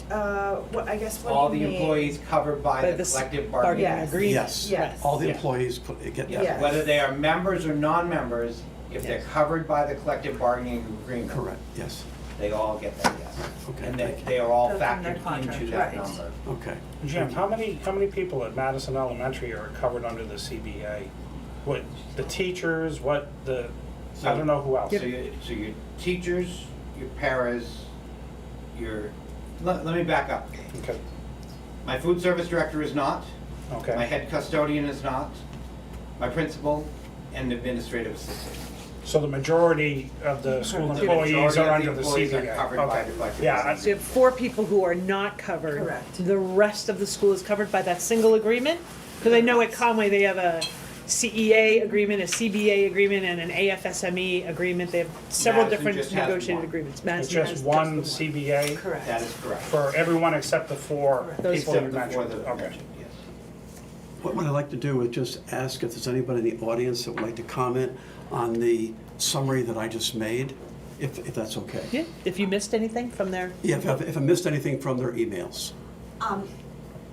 What, I guess, what All do the you mean? employees covered by By the this collective bargaining bargaining. Yes. agreement. Yes. Yes. All the Yeah. employees get Yes. that. Whether they are members or non-members, if they're covered by the collective bargaining agreement. Correct, yes. They all get that, yes. Okay, And thank you. they are all That's in their factored contract, into that right. number. Okay. Jim, how many people at Madison Elementary are covered under the CBA? What, the teachers, I don't know who else. So your teachers, your paras, let me back up. Okay, My food service director is not, my okay. head custodian is not, my principal, and administrative assistant. So the majority of the school The employees majority are of under the the employees are CBA? covered by Okay. the collective Yeah, bargaining So you have 4 people who are not covered. Correct. The rest of the school is covered by that single agreement? Because I know at Conway, they have a CEA agreement, a CBA agreement, and an AFSME agreement. They have several Madison different just has negotiated one. agreements. It's Madison just has one the CBA Correct. That is correct. for everyone except the 4 Those people you Except the four mentioned? that I Okay. mentioned, yes. What I'd like to do is just ask if there's anybody in the audience that would like to comment on the summary that I just made, if that's okay. Yeah, if you missed anything from there. Yeah, if I missed anything from their emails.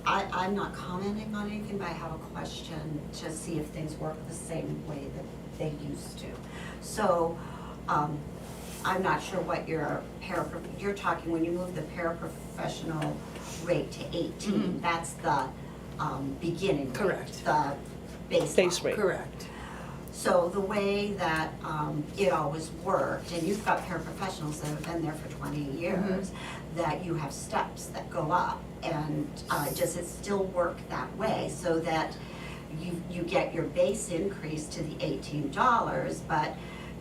I'm not commenting on anything, but I have a question to see if things work the same way that they used to. So, I'm not sure what you're talking, when you move the paraprofessional rate to 18, that's the beginning rate, Correct. the base Base level. rate. Correct. So the way that it always worked, and you've got paraprofessionals that have been there for 20 years, that you have steps that go up, and does it still work that way, so that you get your base increase to the $18, but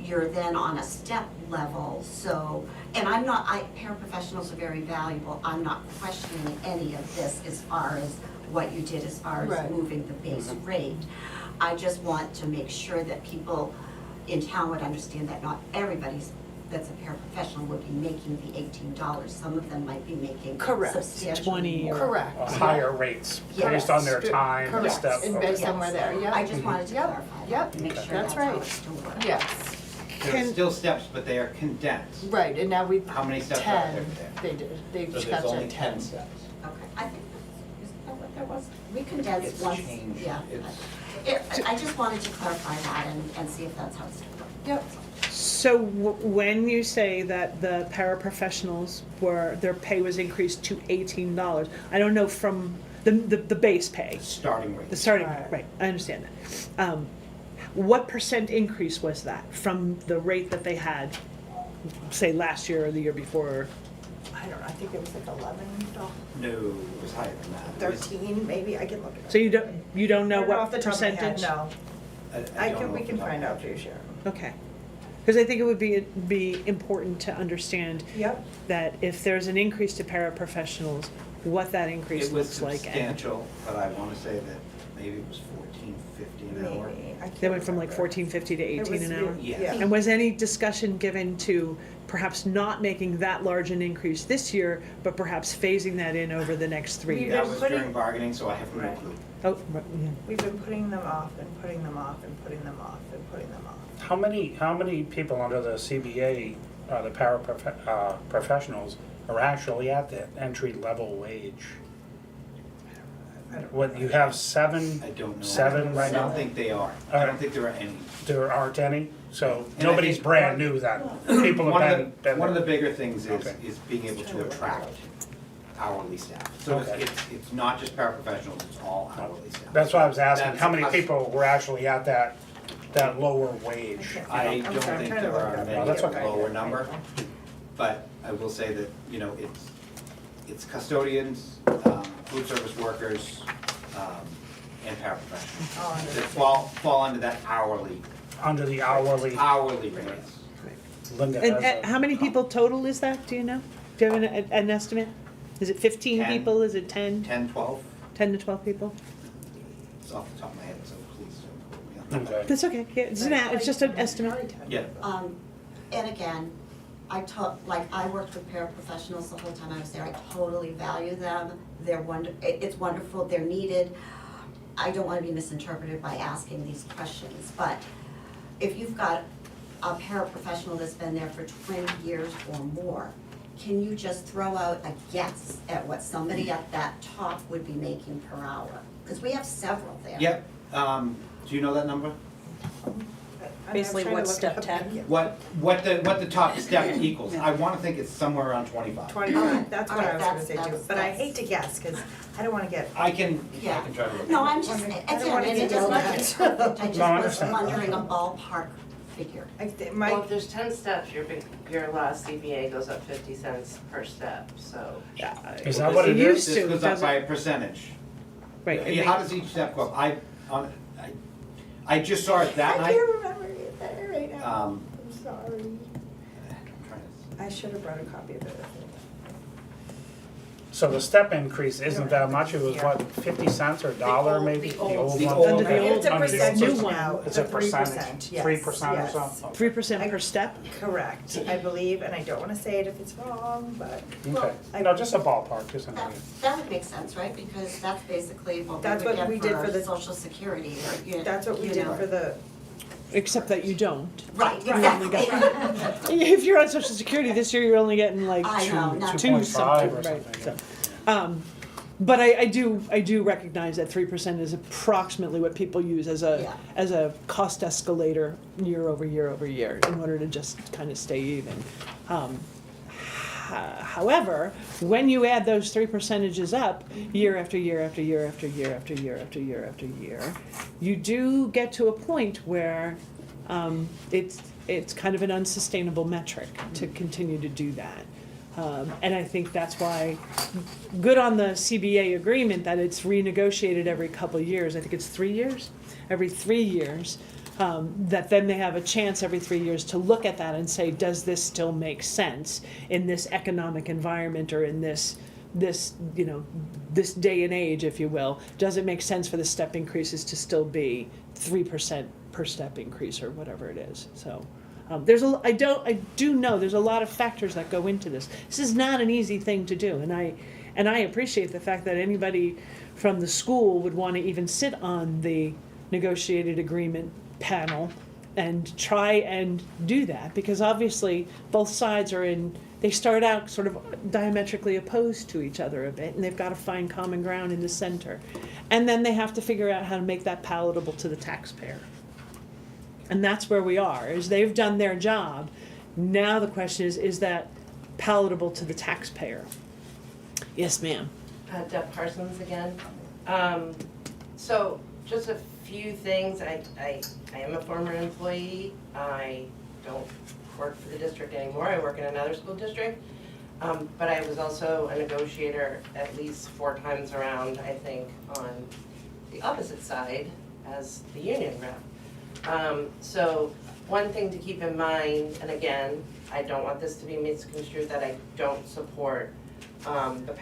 you're then on a step level, so, and paraprofessionals are very valuable, I'm not questioning any of this as far as what you did as far as Right. moving the base rate. I just want to make sure that people in town would understand that not everybody's that's a paraprofessional would be making the $18. Some of them might be making Correct. substantially 20 more. Correct. Higher rates, Yes. based on their time, Correct. stuff. And Okay. based on where they're, yeah. I just wanted to Yep. clarify Yep. that, make Okay. sure That's that's how right. it still works. Yes, There are still steps, but they are condensed. right, and now we've. How many steps are 10, there? they did, they've So there's got only that 10 steps. Okay, I think isn't that what there was? We condensed It's once, changed. yeah. I just wanted to clarify that and see if that's how it's still works. Yep. So when you say that the paraprofessionals their pay was increased to $18, I don't know from the base pay, Starting rate. the starting, Right. right, I understand that. What percent increase was that from the rate that they had, say, last year or the year before? I don't know, I think it was like $11, No, it was higher than that. It was- 13, maybe, I can look it up. So you don't know I don't what off the top of my head, percentage? No, I don't know we off can the top find of out my for you, head. Sharon. Okay. Because I think it would be important to understand Yep. that if there's an increase to paraprofessionals, what that increase It was looks like. And substantial, but I wanna say that maybe it was $14.50 an hour. Maybe. I can't they went from like remember. $14.50 to It $18 was- an hour. Yeah. And was any discussion given to perhaps not making that large an increase this year, but perhaps phasing that in over the next 3 We've years? That been was putting- during bargaining, so I have no Right. clue. Oh, right, yeah. We've been putting them off and putting them off and putting them off and putting them off. How many people under the CBA, the professionals, are actually at the entry-level wage? I don't What, you have seven, I don't know. 7 right I don't now? think they are. I don't think there are any. There aren't any? So And I nobody's think brand new then? People One have of been one of the bigger things Okay. is being able to attract hourly staff. So Okay. it's not just paraprofessionals, it's all hourly staff. That's why I was asking, That's how many us. people were actually at that lower wage? Okay. I I'm don't sorry, I'm think trying to there look are up. many No, that's at okay. a lower number, but I will say that, it's custodians, food service workers, and paraprofessionals. All under That fall under that hourly Under the hourly, rates. Linda And has a- how many people total is that, do you know? Do you have an estimate? Is it 15 10. people, is it 10? 10, 12, 10 to 12 people? it's off the top of my head, so please don't quote me on that. Okay. That's okay, yeah, it's just an estimate. Yeah. And again, I worked with paraprofessionals the whole time I was there, I totally value them, it's wonderful, they're needed. I don't wanna be misinterpreted by asking these questions, but if you've got a paraprofessional that's been there for 20 years or more, can you just throw out a guess at what somebody at that top would be making per hour? Because we have several there. Yep, do you know that number? I'm Basically, trying to what's look step up 10? What the top step equals? I wanna think it's somewhere around 25. 25, that's what I Alright, was gonna say too, that's- but I that's- hate to guess, cause I don't wanna get, I can Yeah. try to look. No, I'm just, I don't again, wanna and get it does yelled not at. get perfect, I just No, I was understand. wondering a ballpark figure. my, Well, if there's 10 steps, your last CBA goes up 50 cents per step, so. Is that what it It is? used This to, goes up doesn't- by a percentage. Right. Yeah, how does each step go up? I just saw it that I night. can't remember it there right now, Um, I'm sorry. I'm trying to- I should have brought a copy of it. So the step increase isn't that much, it was Yeah. what, 50 cents or a dollar old- maybe? the old- old the one? old- Under the Okay. old- It's a Under the old percentage new one. now, It's a 3%, percentage, yes, 3% or yes. something? 3% per step? Correct, I believe, and I don't wanna say it if it's wrong, but Okay, no, just a ballpark, just an idea. That would make sense, right? Because that's basically what we That's would what we get did for for the- social security or, that's what we you did know. for the, Except that you don't. Right, You only exactly. If you're on social security this year, you're only getting like I know, not- 2 something, 2.5 or right? something, So, but I do recognize that 3% is approximately what people use as Yeah. a cost escalator year over year over year in order to just kind of stay even. However, when you add those 3 percentages up year after year after year after year after year after year after year, you do get to a point where it's kind of an unsustainable metric to continue to do that. And I think that's why, good on the CBA agreement that it's renegotiated every couple of years. I think it's 3 years, every 3 years. That then they have a chance every 3 years to look at that and say, does this still make sense in this economic environment or in this day and age, if you will? Does it make sense for the step increases to still be 3% per step increase or whatever it is? So I do know there's a lot of factors that go into this. This is not an easy thing to do, and I appreciate the fact that anybody from the school would want to even sit on the negotiated agreement panel and try and do that, because obviously both sides they start out sort of diametrically opposed to each other a bit, and they've got to find common ground in the center. And then they have to figure out how to make that palatable to the taxpayer. And that's where we are, is they've done their job. Now the question is that palatable to the taxpayer? Yes, ma'am. Deb Parsons again. So just a few things. I am a former employee. I don't work for the district anymore. I work in another school district. But I was also a negotiator at least 4 times around, I think, on the opposite side as the union rep. So one thing to keep in mind, and again, I don't want this to be misconstrued that I don't support the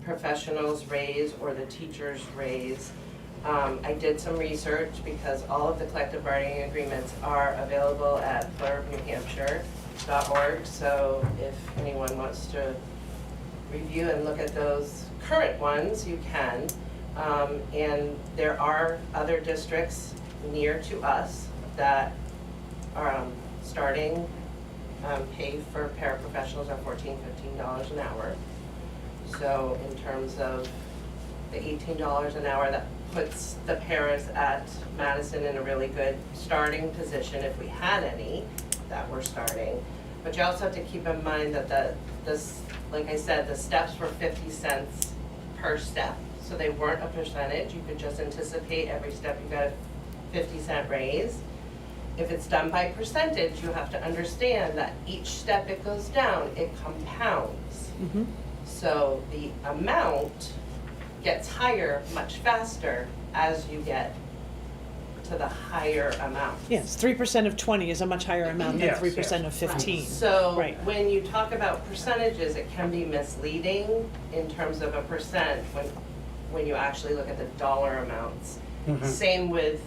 paraprofessionals raise or the teachers raise. I did some research because all of the collective bargaining agreements are available at FlairofNewHampshire.org, so if anyone wants to review and look at those current ones, you can. And there are other districts near to us that are starting pay for paraprofessionals at $14, $15 an hour. So in terms of the $18 an hour, that puts the paras at Madison in a really good starting position if we had any that were starting. But you also have to keep in mind that like I said, the steps were 50 cents per step. So they weren't a percentage. You could just anticipate every step you got a 50-cent raise. If it's done by percentage, you have to understand that each step it goes down, it compounds. Mm-hmm. So the amount gets higher much faster as you get to the higher amount. Yes, 3% of 20 is a much higher amount than Yes, 3% of 15. So Right. when you talk about percentages, it can be misleading in terms of a percent when you actually look at the dollar amounts. Same with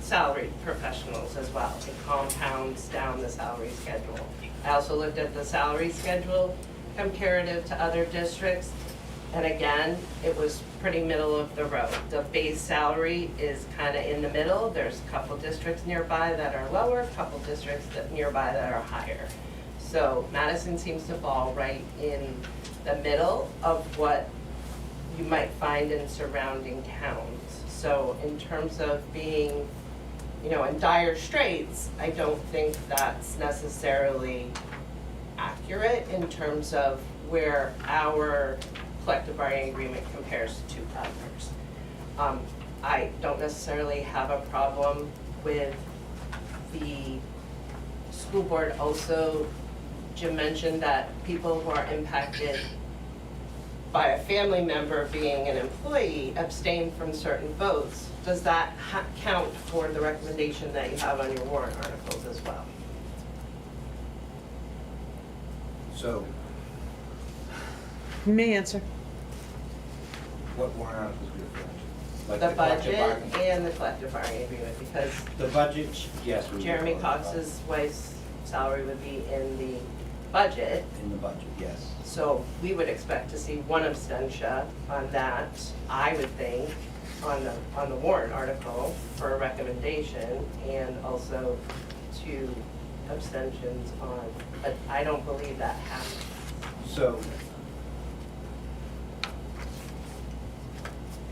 salaried professionals as well. It compounds down the salary schedule. I also looked at the salary schedule comparative to other districts. And again, it was pretty middle of the road. The base salary is kind of in the middle. There's a couple districts nearby that are lower, a couple districts nearby that are higher. So Madison seems to fall right in the middle of what you might find in surrounding towns. So in terms of being, in dire straits, I don't think that's necessarily accurate in terms of where our collective bargaining agreement compares to others. I don't necessarily have a problem with the school board also. Jim mentioned that people who are impacted by a family member being an employee abstain from certain votes. Does that count for the recommendation that you have on your warrant articles as well? So, You may answer. what warrant articles we referring to? Like The collective budget bargaining? and the collective bargaining agreement, because The budget, yes. we Jeremy voted on Cox's wife's salary would be in the budget. In the budget, yes. So we would expect to see one abstention on that, I would think, on the warrant article for a recommendation, and also 2 abstentions on, but I don't believe that happened. So,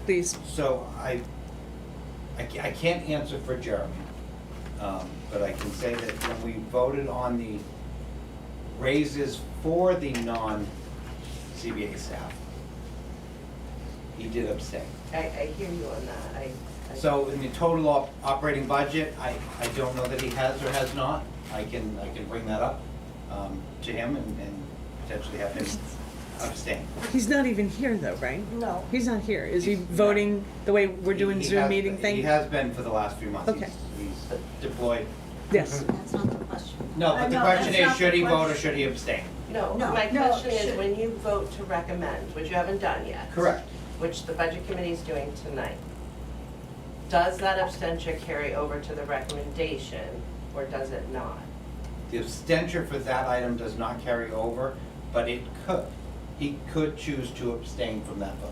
Please. I can't answer for Jeremy, but I can say that when we voted on the raises for the non-CBA staff, he did abstain. I hear you on that. So in the total operating budget, I don't know that he has or has not. I can bring that up to him and potentially have him abstain. He's not even here though, right? No. He's not here. Is he voting the way we're doing He Zoom has meeting been- thing? He has been for the last few months. Okay. He's deployed. Yes. That's not the question. No, I but the know, question that's is, not should the he vote or question. should he abstain? No, No. my No, question is, should- when you vote to recommend, which you haven't done yet. Correct. Which the budget committee is doing tonight, does that abstention carry over to the recommendation, or does it not? The abstention for that item does not carry over, but it could. He could choose to abstain from that vote.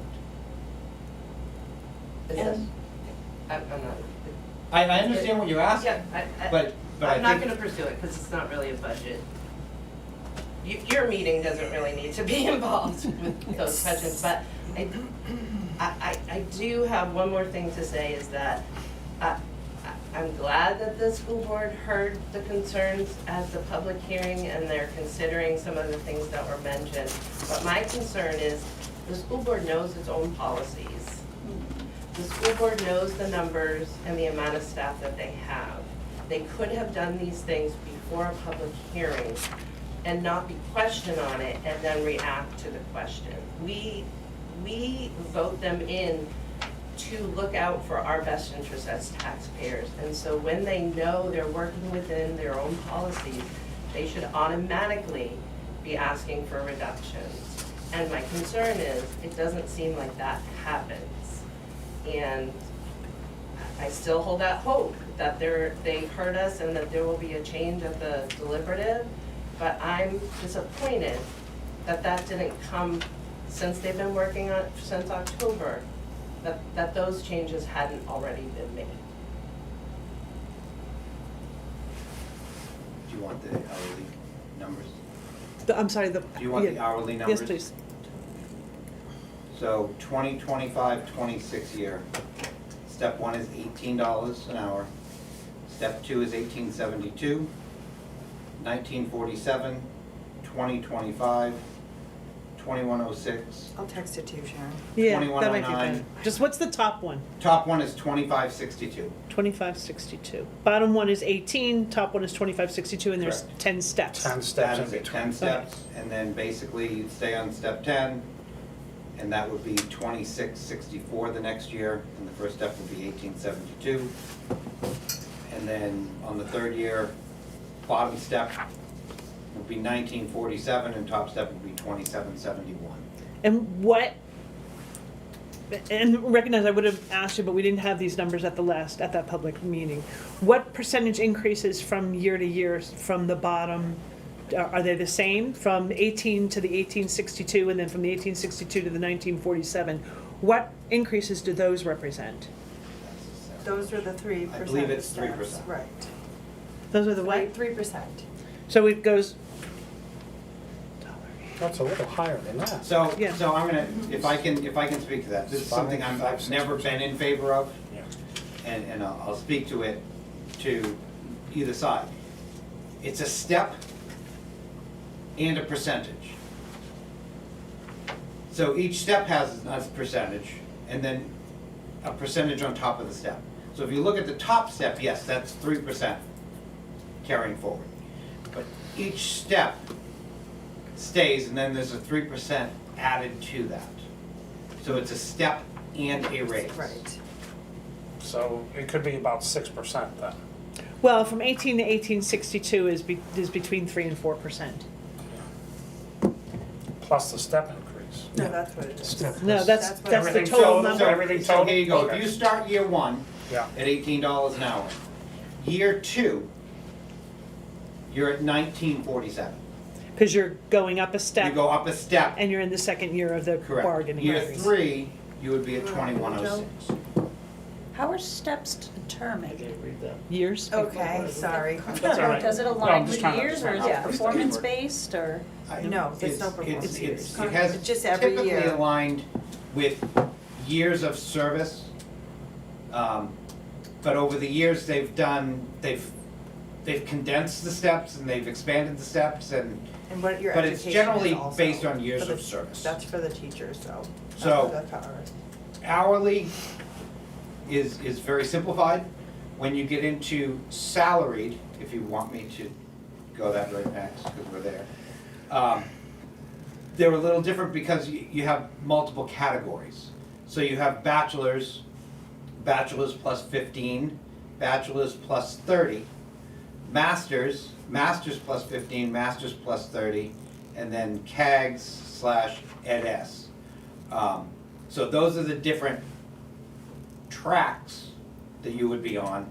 Is this, And- I'm not. I understand what you're asking, Yeah, but I I'm not think- gonna pursue it, because it's not really a budget. Your meeting doesn't really need to be involved with those questions, but I do have one more thing to say, is that I'm glad that the school board heard the concerns at the public hearing, and they're considering some of the things that were mentioned. But my concern is, the school board knows its own policies. The school board knows the numbers and the amount of staff that they have. They could have done these things before a public hearing and not be questioned on it and then react to the question. We vote them in to look out for our best interests as taxpayers. And so when they know they're working within their own policies, they should automatically be asking for reductions. And my concern is, it doesn't seem like that happens. And I still hold out hope that they've heard us and that there will be a change at the deliberative, but I'm disappointed that that didn't come since they've been working on it since October, that those changes hadn't already been made. Do you want the hourly numbers? I'm sorry, Do you want the yeah. hourly numbers? Yes, please. So 2025-26 year, step one is $18 an hour. Step two is $18.72, $19.47, $20.25, $21.06. I'll text it to you, Sharon. Yeah, that might be 2109. better. Just what's the top one? Top one is $25.62. 2562. Bottom one is 18, top one is 2562, and there's Correct. 10 steps. 10 steps That in is at between. 10 steps, and then basically you'd stay on step 10, and that would be 2664 the next year, and the first step would be 1872. And then on the third year, bottom step would be 1947, and top step would be 2771. And what, and recognize I would have asked you, but we didn't have these numbers at that public meeting. What percentage increases from year to year from the bottom? Are they the same from 18 to the 1862 and then from the 1862 to the 1947? What increases do those represent? Those are the 3%. I believe it's steps. 3%. Right. Those are the what? 3%. So it goes. That's a little higher than that. So, Yeah. so I'm gonna, if I can speak to that, this is something I've never been in favor of, Yeah. and I'll speak to it to either side. It's a step and a percentage. So each step has a percentage, and then a percentage on top of the step. So if you look at the top step, yes, that's 3% carrying forward. But each step stays, and then there's a 3% added to that. So it's a step and a raise. Right. So it could be about 6% then. Well, from 18 to 1862 is between 3 and 4%. Plus the step increase. No, that's what it is. Step. No, that's That's what the everything total total- number. everything So here you go, Okay. if you start year one Yeah. at $18 an hour, year two, you're at 1947. Because you're going up a You step go up a step, and you're in the second year of the correct. bargaining. Year phase. three, you would be at 2106. How are steps determined? Years. Okay, sorry. That's all right. Does it No, I'm align just with trying to years or is understand. it performance-based or? No, there's no It's- performance years. It has It's just every typically year. aligned with years of service. But over the years, they've condensed the steps and they've expanded the steps and, And what your but education it's generally is also. based on years For the- of service. That's for the teachers, though. So- That's ours. Hourly is very simplified. When you get into salaried, if you want me to go that right next, because we're there. They're a little different because you have multiple categories. So you have bachelors plus 15, bachelors plus 30, masters plus 15, masters plus 30, and then CAGS/EdS. So those are the different tracks that you would be on,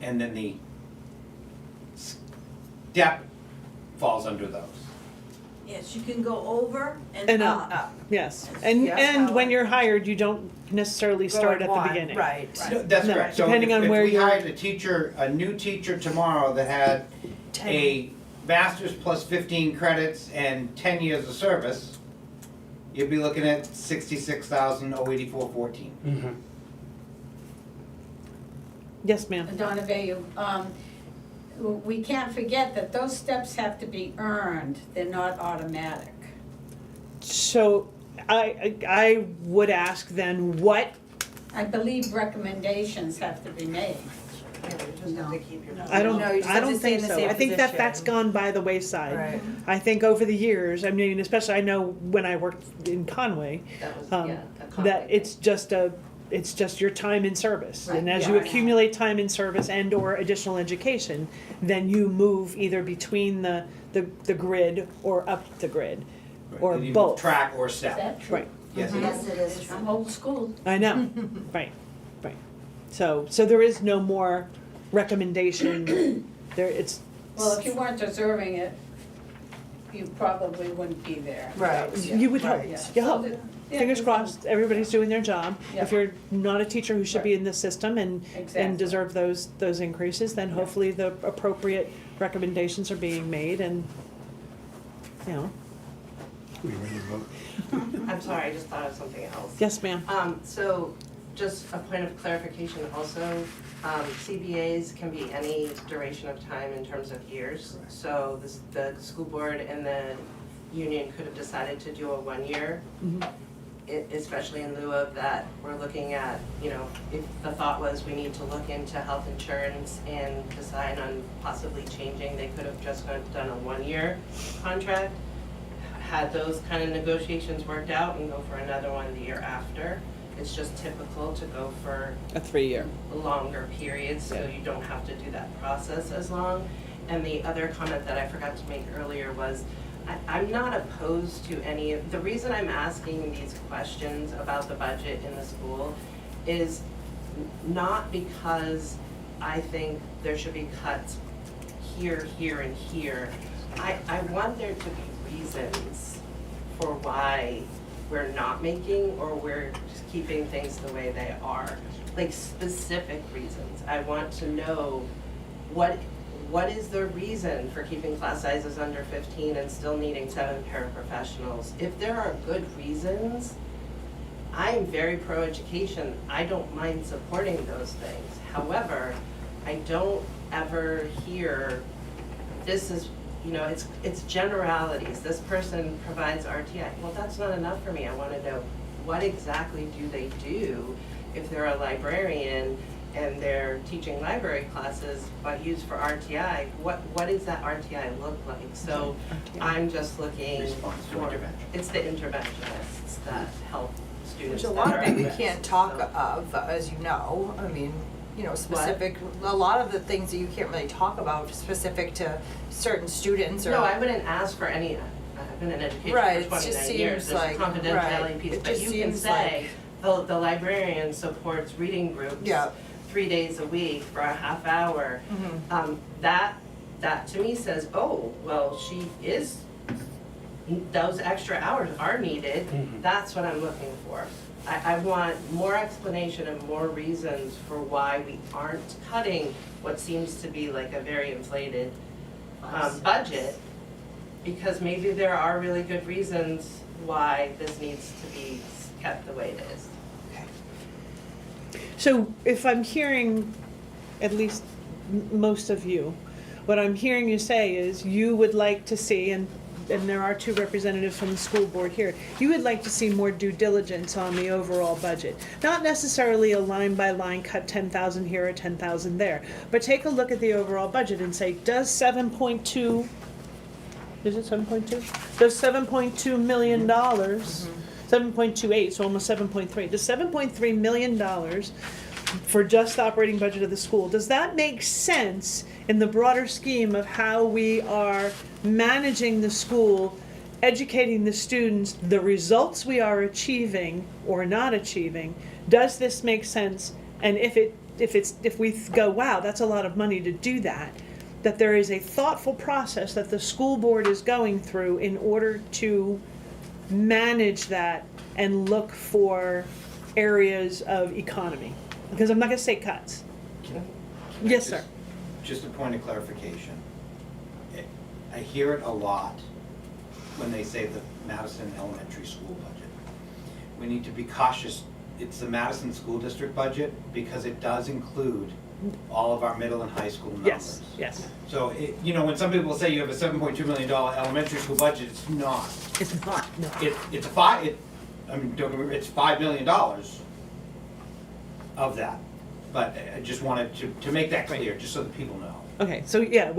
and then the step falls under those. Yes, you can go over And and up. up. Yes, and Yes. when you're hired, you don't necessarily start at the beginning. Right. No, that's No, correct. So depending on if where we you're- hired a new teacher tomorrow that had a master's plus 15 credits and 10 years of service, you'd be looking at $66,084.14. Mm-hmm. Yes, ma'am. Donna Bayou, we can't forget that those steps have to be earned, they're not automatic. So I would ask then, what, I believe recommendations have to be made. I don't, No, you just I have don't to stay in think the so. same I think that that's position. gone by the wayside. Right. I think over the years, I mean, especially I know when I worked in Conway, That was, um, yeah, a that conflict. it's just it's just your time in service. Right. And as Yeah. you accumulate time in service and or additional education, then you move either between the grid or up the grid, or And you both. Track or step. Right, Yes, it is. Yes, it is true. I'm old school. I know, right. So there is no more recommendation, there, it's. Well, if you weren't deserving it, you probably wouldn't be there. Right. You would hope, Right. Yeah. you So hope. the- yeah, Fingers you crossed, everybody's doing their job. Yeah. If you're not a teacher who should be Right. in this system and Exactly. deserve those increases, then hopefully the appropriate recommendations are being made and, you know, We ready to vote? I'm sorry, I just thought of something else. yes, ma'am. So just a point of clarification also, CBAs can be any duration of time in terms of years. So the school board and the union could have decided to do a 1 year, especially in lieu of that, we're looking at, you know, if the thought was we need to look into health insurance and decide on possibly changing, they could have just done a 1 year contract. Had those kind of negotiations worked out and go for another one the year after. It's just typical to go for A 3-year. longer periods, so Yeah. you don't have to do that process as long. And the other comment that I forgot to make earlier was, I'm not opposed to any of, the reason I'm asking these questions about the budget in the school is not because I think there should be cuts here, here, and here. I want there to be reasons for why we're not making or we're just keeping things the way they are. Like specific reasons. I want to know what is the reason for keeping class sizes under 15 and still needing 7 paraprofessionals? If there are good reasons, I am very pro-education. I don't mind supporting those things. However, I don't ever hear, this is, you know, it's generalities. This person provides RTI. Well, that's not enough for me. I want to know what exactly do they do if they're a librarian and they're teaching library classes but used for RTI. What does that RTI look like? So I'm just looking Response to for, intervention. it's the interventionists that help students. Which a that lot are of it we at can't risk, talk so. of, as you know, I mean, you know, specific, a lot of the things that you can't really talk about specific to certain students or. No, I wouldn't ask for any, I've been in education Right, for it just 29 years, seems there's a like- confidentiality right, piece, it but just you can seems say, the librarian supports reading groups Yeah. 3 days a week for a half hour. Mhm. That to me says, oh, well, she is, those extra hours are needed, that's what I'm looking for. I want more explanation and more reasons for why we aren't cutting what seems to be like a very inflated budget, because maybe there are really good reasons why this needs to be kept the way it is. So if I'm hearing at least most of you, what I'm hearing you say is you would like to see, and there are 2 representatives from the school board here, you would like to see more due diligence on the overall budget. Not necessarily a line by line cut 10,000 here or 10,000 there, but take a look at the overall budget and say, does 7.2, is it 7.2? Does $7.2 million, 7.28, so almost 7.3, does $7.3 million for just the operating budget of the school, does that make sense in the broader scheme of how we are managing the school, educating the students, the results we are achieving or not achieving? Does this make sense? And if we go, wow, that's a lot of money to do that there is a thoughtful process that the school board is going through in order to manage that and look for areas of economy. Because I'm not gonna say cuts. Yes, sir. Just a point of clarification. I hear it a lot when they say the Madison Elementary School budget. We need to be cautious. It's the Madison School District budget because it does include all of our middle and high school numbers. Yes, yes. So, you know, when some people say you have a $7.2 million elementary school budget, it's not. It's not, no. It's it's $5 million of that. But I just wanted to make that clear, just so that people know. Okay, so yeah,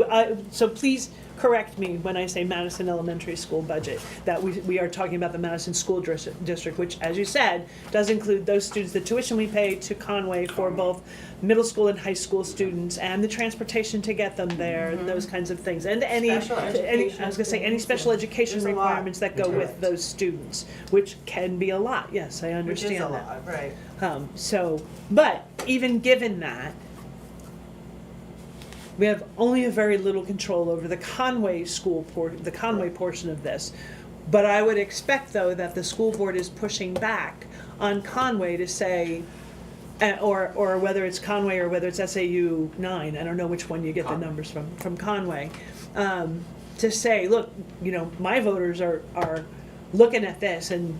so please correct me when I say Madison Elementary School budget, that we are talking about the Madison School District, which, as you said, does include those students, the tuition we pay to Conway for both middle school and high school students, and the transportation to get them there, and those kinds of things, and any, Special education I was gonna say, any special education There's a lot. requirements that go with those students, which can be a lot, yes, I Which understand is a that. lot, right. But even given that, we have only a very little control over the Conway the Conway portion of this. But I would expect, though, that the school board is pushing back on Conway to say, or whether it's Conway or whether it's SAU 9, I don't know which one you get the numbers from Conway, to say, look, my voters are looking at this, and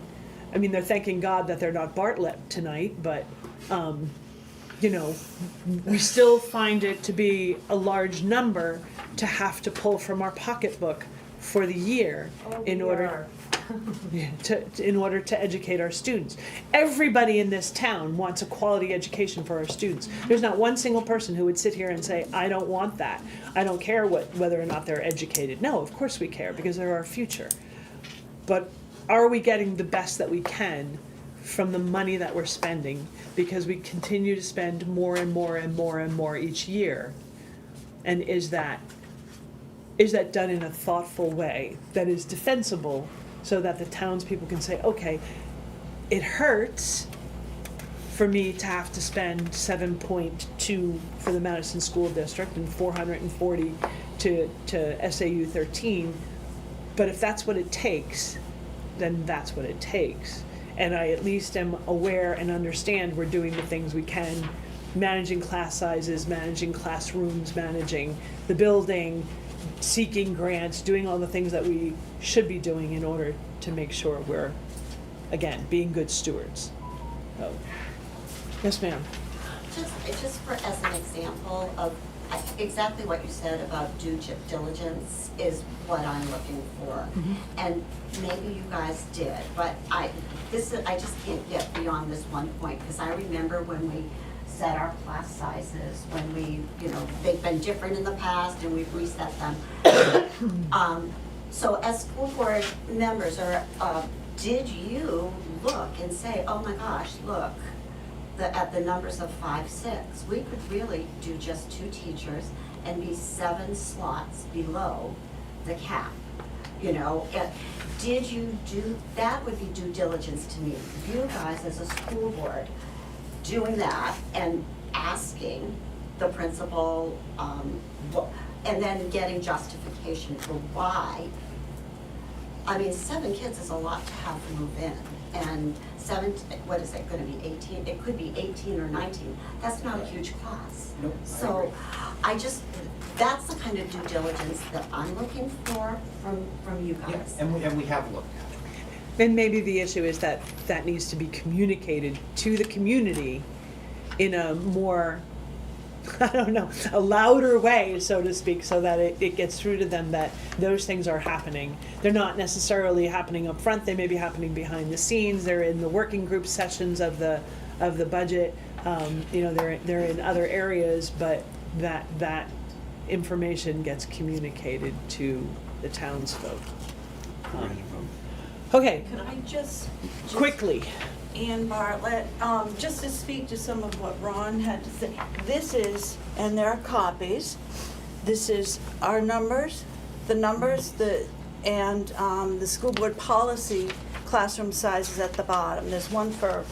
I mean, they're thanking God that they're not Bartlett tonight, but we still find it to be a large number to have to pull from our pocketbook for the year in order to educate our students. Everybody in this town wants a quality education for our students. There's not one single person who would sit here and say, I don't want that. I don't care whether or not they're educated. No, of course we care, because they're our future. But are we getting the best that we can from the money that we're spending, because we continue to spend more and more and more and more each year? And is that done in a thoughtful way that is defensible, so that the townspeople can say, okay, it hurts for me to have to spend 7.2 for the Madison School District and 440 to SAU 13, but if that's what it takes, then that's what it takes. And I at least am aware and understand we're doing the things we can, managing class sizes, managing classrooms, managing the building, seeking grants, doing all the things that we should be doing in order to make sure we're, again, being good stewards. So, yes, ma'am. Just as an example of exactly what you said about due diligence is what I'm looking for. And maybe you guys did, but I just can't get beyond this one point, because I remember when we set our class sizes, when we, they've been different in the past and we've reset them. So as school board members, did you look and say, oh my gosh, look, at the numbers of 5, 6, we could really do just 2 teachers and be 7 slots below the cap. Did you do, that would be due diligence to me. You guys as a school board doing that and asking the principal, and then getting justification for why. I mean, 7 kids is a lot to have to move in, and 7, what is it gonna be, 18? It could be 18 or 19. That's not a huge class. Nope, So that's the kind of due diligence that I'm looking for from you Yeah, guys. and we have looked at it. And maybe the issue is that needs to be communicated to the community in a more, I don't know, a louder way, so to speak, so that it gets through to them that those things are happening. They're not necessarily happening up front, they may be happening behind the scenes, they're in the working group sessions of the budget, they're in other areas, but that information gets communicated to the townsfolk. Okay, Could I just quickly. Ann Bartlett, just to speak to some of what Ron had to say. This is, and there are copies, this is our numbers, and the school board policy classroom sizes at the bottom. There's one for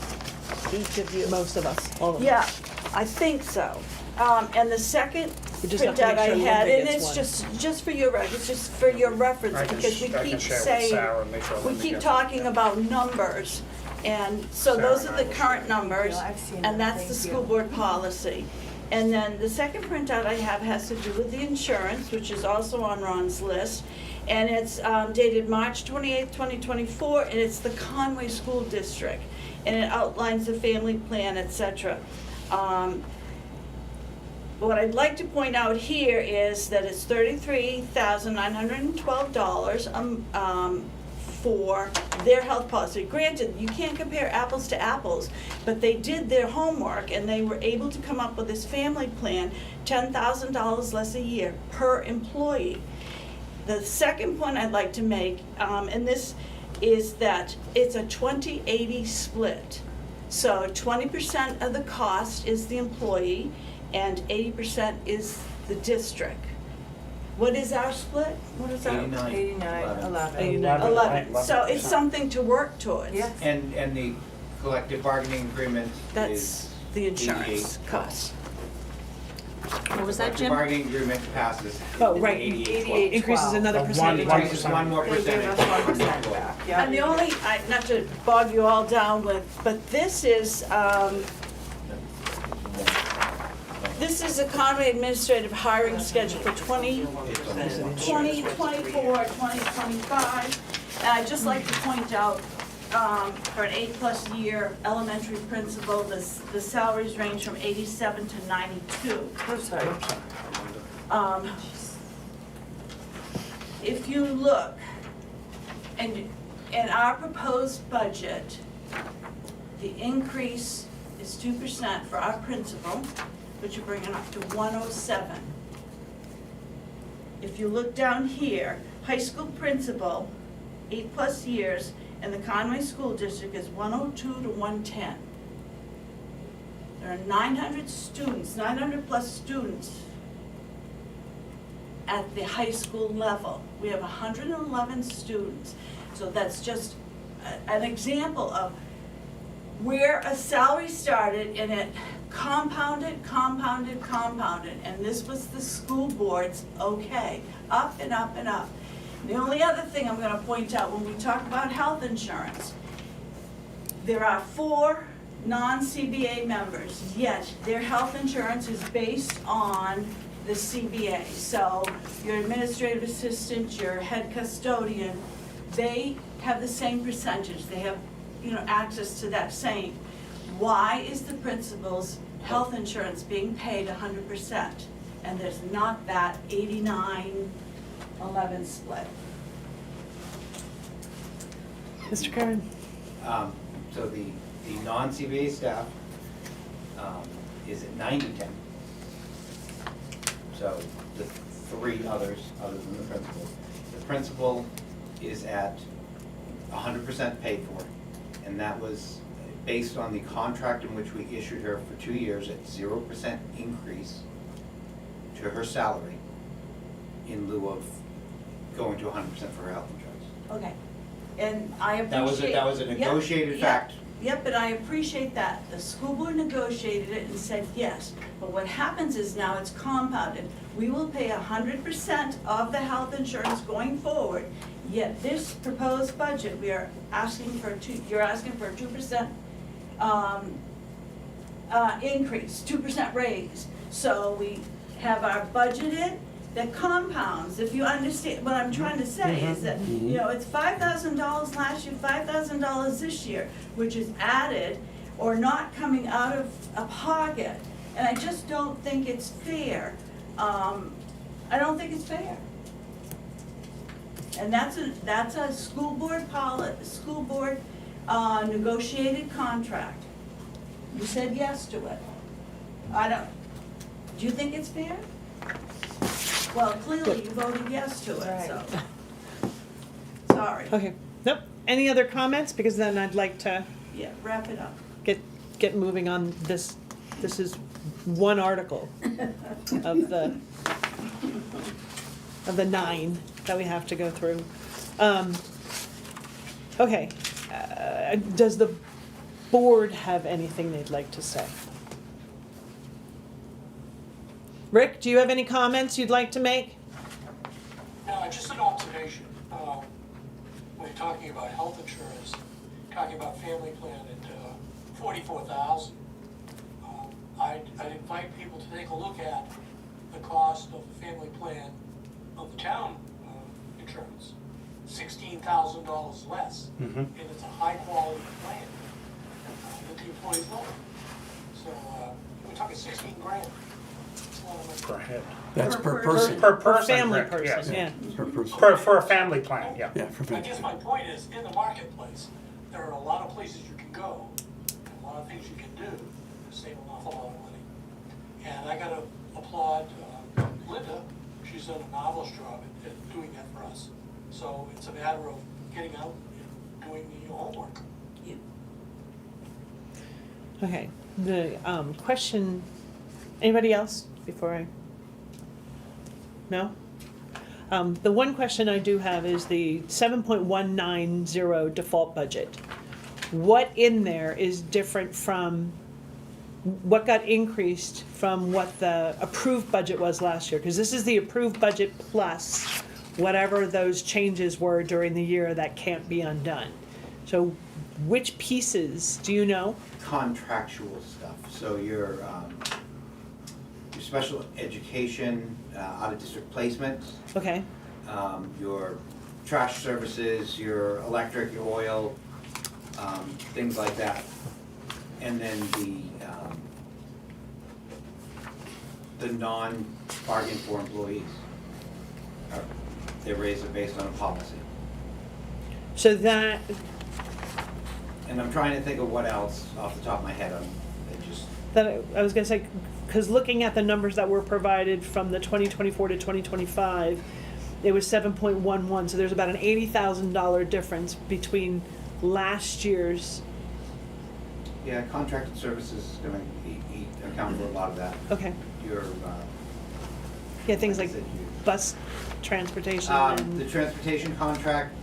each of you. Most of us, all of us. Yeah, I think so. And the second We just have to printout make I sure had, Linda and gets it's one. just for your records, just for your reference, I can because we sh- I can keep share with saying, Sarah and make sure we Linda keep gets talking it. about numbers. And so Sarah those and are I the will current share. numbers, Yeah, I've seen and that. that's the Thank school you. board policy. And then the second printout I have has to do with the insurance, which is also on Ron's list. And it's dated March 28th, 2024, and it's the Conway School District. And it outlines the family plan, et cetera. What I'd like to point out here is that it's $33,912 for their health policy. Granted, you can't compare apples to apples, but they did their homework and they were able to come up with this family plan, $10,000 less a year per employee. The second point I'd like to make, and this is that it's a 20-80 split. So 20% of the cost is the employee and 80% is the district. What is our split? What is our? 11. So it's something to work towards. Yes. And the collective bargaining agreement That's is the insurance 88. cost. What was that, The Jim? bargaining agreement passes. Oh, in right. 88. Increases another One- percentage. one- Increases one more They gave percentage. us 1% back, yeah. And the only, not to bog you all down with, but this is economy administrative hiring schedule for 2024, 2025. And I'd just like to point out, for an 8+ year elementary principal, the salaries range from 87 to 92. Oh, sorry. If you look, and in our proposed budget, the increase is 2% for our principal, which will bring it up to 107. If you look down here, high school principal, 8+ years, and the Conway School District is 102 to 110. There are 900 students, 900+ students at the high school level. We have 111 students. So that's just an example of where a salary started and it compounded, and this was the school board's okay, up and up and up. The only other thing I'm gonna point out when we talk about health insurance, there are 4 non-CBA members, yet their health insurance is based on the CBA. So your administrative assistant, your head custodian, they have the same percentage. They have, access to that same. Why is the principal's health insurance being paid 100%? And there's not that 89-11 split. Mr. Curran? So the non-CBA staff is at 90-10. So the 3 others, other than the principal. The principal is at 100% paid for, and that was based on the contract in which we issued her for 2 years at 0% increase to her salary in lieu of going to 100% for her health insurance. Okay, and I appreciate. That was a negotiated fact. Yep, and I appreciate that. The school board negotiated it and said yes. But what happens is now it's compounded. We will pay 100% of the health insurance going forward, yet this proposed budget, we are asking for you're asking for a 2% increase, 2% raise. So we have our budgeted that compounds. If you understand, what I'm trying to say is that, it's $5,000 last year, $5,000 this year, which is added or not coming out of a pocket. And I just don't think it's fair. I don't think it's fair. And that's a school board negotiated contract. You said yes to it. Do you think it's fair? Well, clearly you voted yes to it, so. Sorry. Okay, nope. Any other comments? Because then I'd like to Yeah, wrap it up. get moving on this. This is one article of the 9 that we have to go through. Okay, does the board have anything they'd like to say? Rick, do you have any comments you'd like to make? Just an observation. When you're talking about health insurance, talking about family plan at $44,000, I'd invite people to take a look at the cost of the family plan of the town insurance. $16,000 less, and it's a high-quality plan that the employees love. So we're talking 16 grand. It's a lot of money. Per head. That's Per per person. person. Per Per person, family Rick, yes. person, yeah. Per person. For a family plan, yeah. Yeah, for I family. guess my point is, in the marketplace, there are a lot of places you can go, and a lot of things you can do to save an awful lot of money. And I gotta applaud Linda, she's done a marvelous job at doing that for us. So it's a matter of getting out and doing the homework. Okay, the question, anybody else before I? No? The one question I do have is the 7.190 default budget. What in there is different from, what got increased from what the approved budget was last year? Because this is the approved budget plus whatever those changes were during the year that can't be undone. So which pieces, do you know? Contractual stuff, so your special education, out-of-district placements, Okay, your trash services, your electric, your oil, things like that. And then the non-bargain for employees. Their raises are based on a policy. so that, And I'm trying to think of what else off the top of my head, it just, I was gonna say, because looking at the numbers that were provided from the 2024 to 2025, it was 7.11, so there's about an $80,000 difference between last year's, yeah, contracted services is gonna account for a lot of that. okay, Your, yeah, things like I said you- bus transportation The and, transportation contract,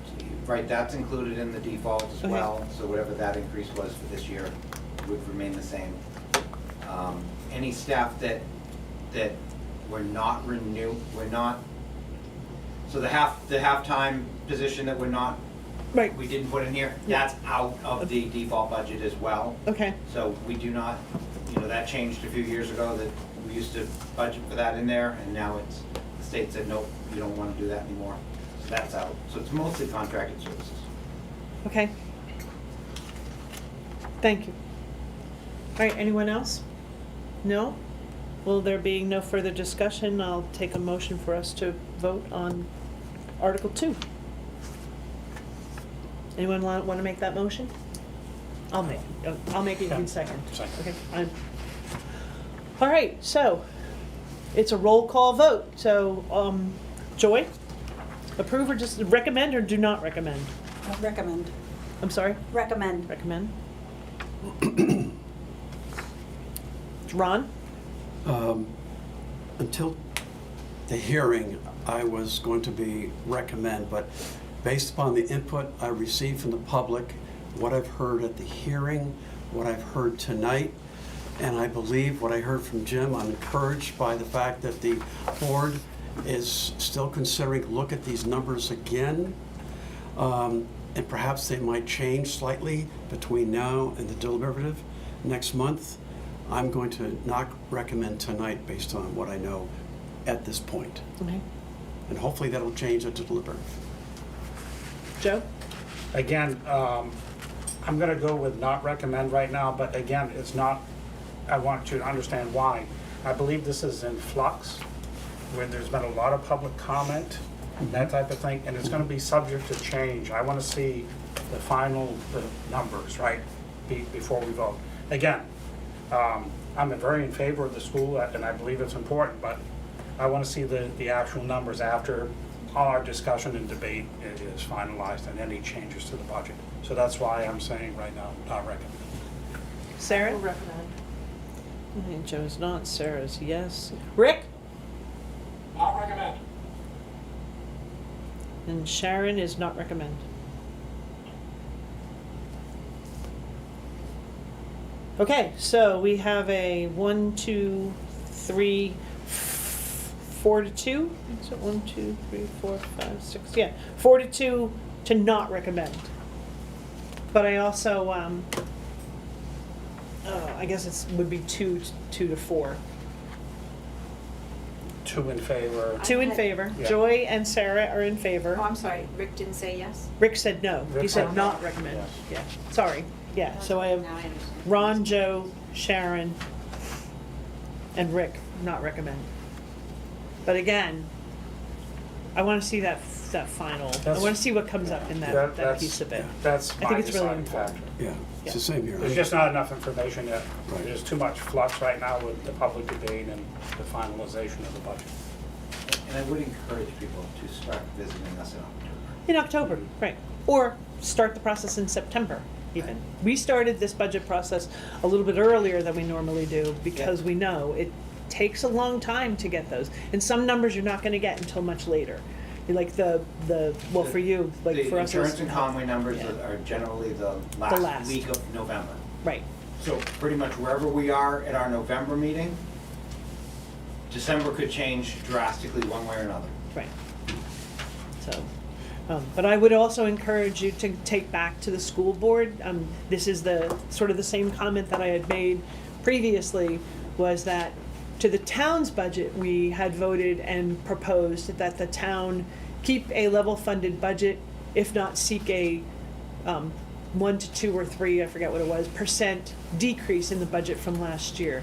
right, that's included in the default as Okay. well, so whatever that increase was for this year would remain the same. Any staff that we're not so the halftime position that right, we didn't put in here, Yeah. that's out of the default budget as well. okay, So we do not, that changed a few years ago, that we used to budget for that in there, and now the state said, nope, you don't wanna do that anymore. So that's out. So it's mostly contracted services. okay. Thank you. All right, anyone else? No? Well, there being no further discussion, I'll take a motion for us to vote on Article 2. Anyone want to make that motion? I'll make it, you can second. Second. Okay. All right, so, it's a roll call vote, so, Joy? Approve or just recommend or do not recommend? Recommend. I'm sorry? Recommend. Recommend. Ron? Until the hearing, I was going to be recommend, but based upon the input I received from the public, what I've heard at the hearing, what I've heard tonight, and I believe what I heard from Jim, I'm encouraged by the fact that the board is still considering, look at these numbers again. And perhaps they might change slightly between now and the deliberative next month. I'm going to not recommend tonight based on what I know at this point. Okay. And hopefully that'll change at the deliberative. Joe? Again, I'm gonna go with not recommend right now, but again, it's not, I want you to understand why. I believe this is in flux, where there's been a lot of public comment, that type of thing, and it's gonna be subject to change. I wanna see the numbers, right, before we vote. Again, I'm very in favor of the school, and I believe it's important, but I wanna see the actual numbers after all our discussion and debate is finalized and any changes to the budget. So that's why I'm saying right now, not recommend. Sarah? recommend. Okay, Joe's not, Sarah's yes. Rick? Not recommend. And Sharon is not recommend. Okay, so we have a 1, 2, 3, 4 to 2. Is it 1, 2, 3, 4, 5, 6? Yeah, 4 to 2 to not recommend. But I also, I guess it would be 2 to 4. 2 in favor. 2 in favor. Yeah. Joy and Sarah are in favor. Oh, I'm sorry, Rick didn't say yes? Rick said no. He Rick said said not no. recommend. Yes. Yeah, sorry. Yeah, so I have Now I understand. Ron, Joe, Sharon, and Rick, not recommend. But again, I wanna see that final, I That's- wanna see what comes up in that That's- piece of it. That's I my think it's really deciding important. factor. Yeah, it's the same here. There's just not enough information yet. Right. There's too much flux right now with the public debate and the finalization of the budget. And I would encourage people to start visiting us in October. In October, right, or start the process in September even. We started this budget process a little bit earlier than we normally do because we know it takes a long time to get those. And some numbers you're not gonna get until much later. Like well, for you, like for us. The insurance it's- and Conway numbers Yeah. are generally the last. last week of November. Right, So pretty much wherever we are at our November meeting, December could change drastically one way or another. right. So, but I would also encourage you to take back to the school board, this is sort of the same comment that I had made previously, was that to the town's budget, we had voted and proposed that the town keep a level funded budget, if not seek a 1 to 2 or 3, I forget what it was, % decrease in the budget from last year.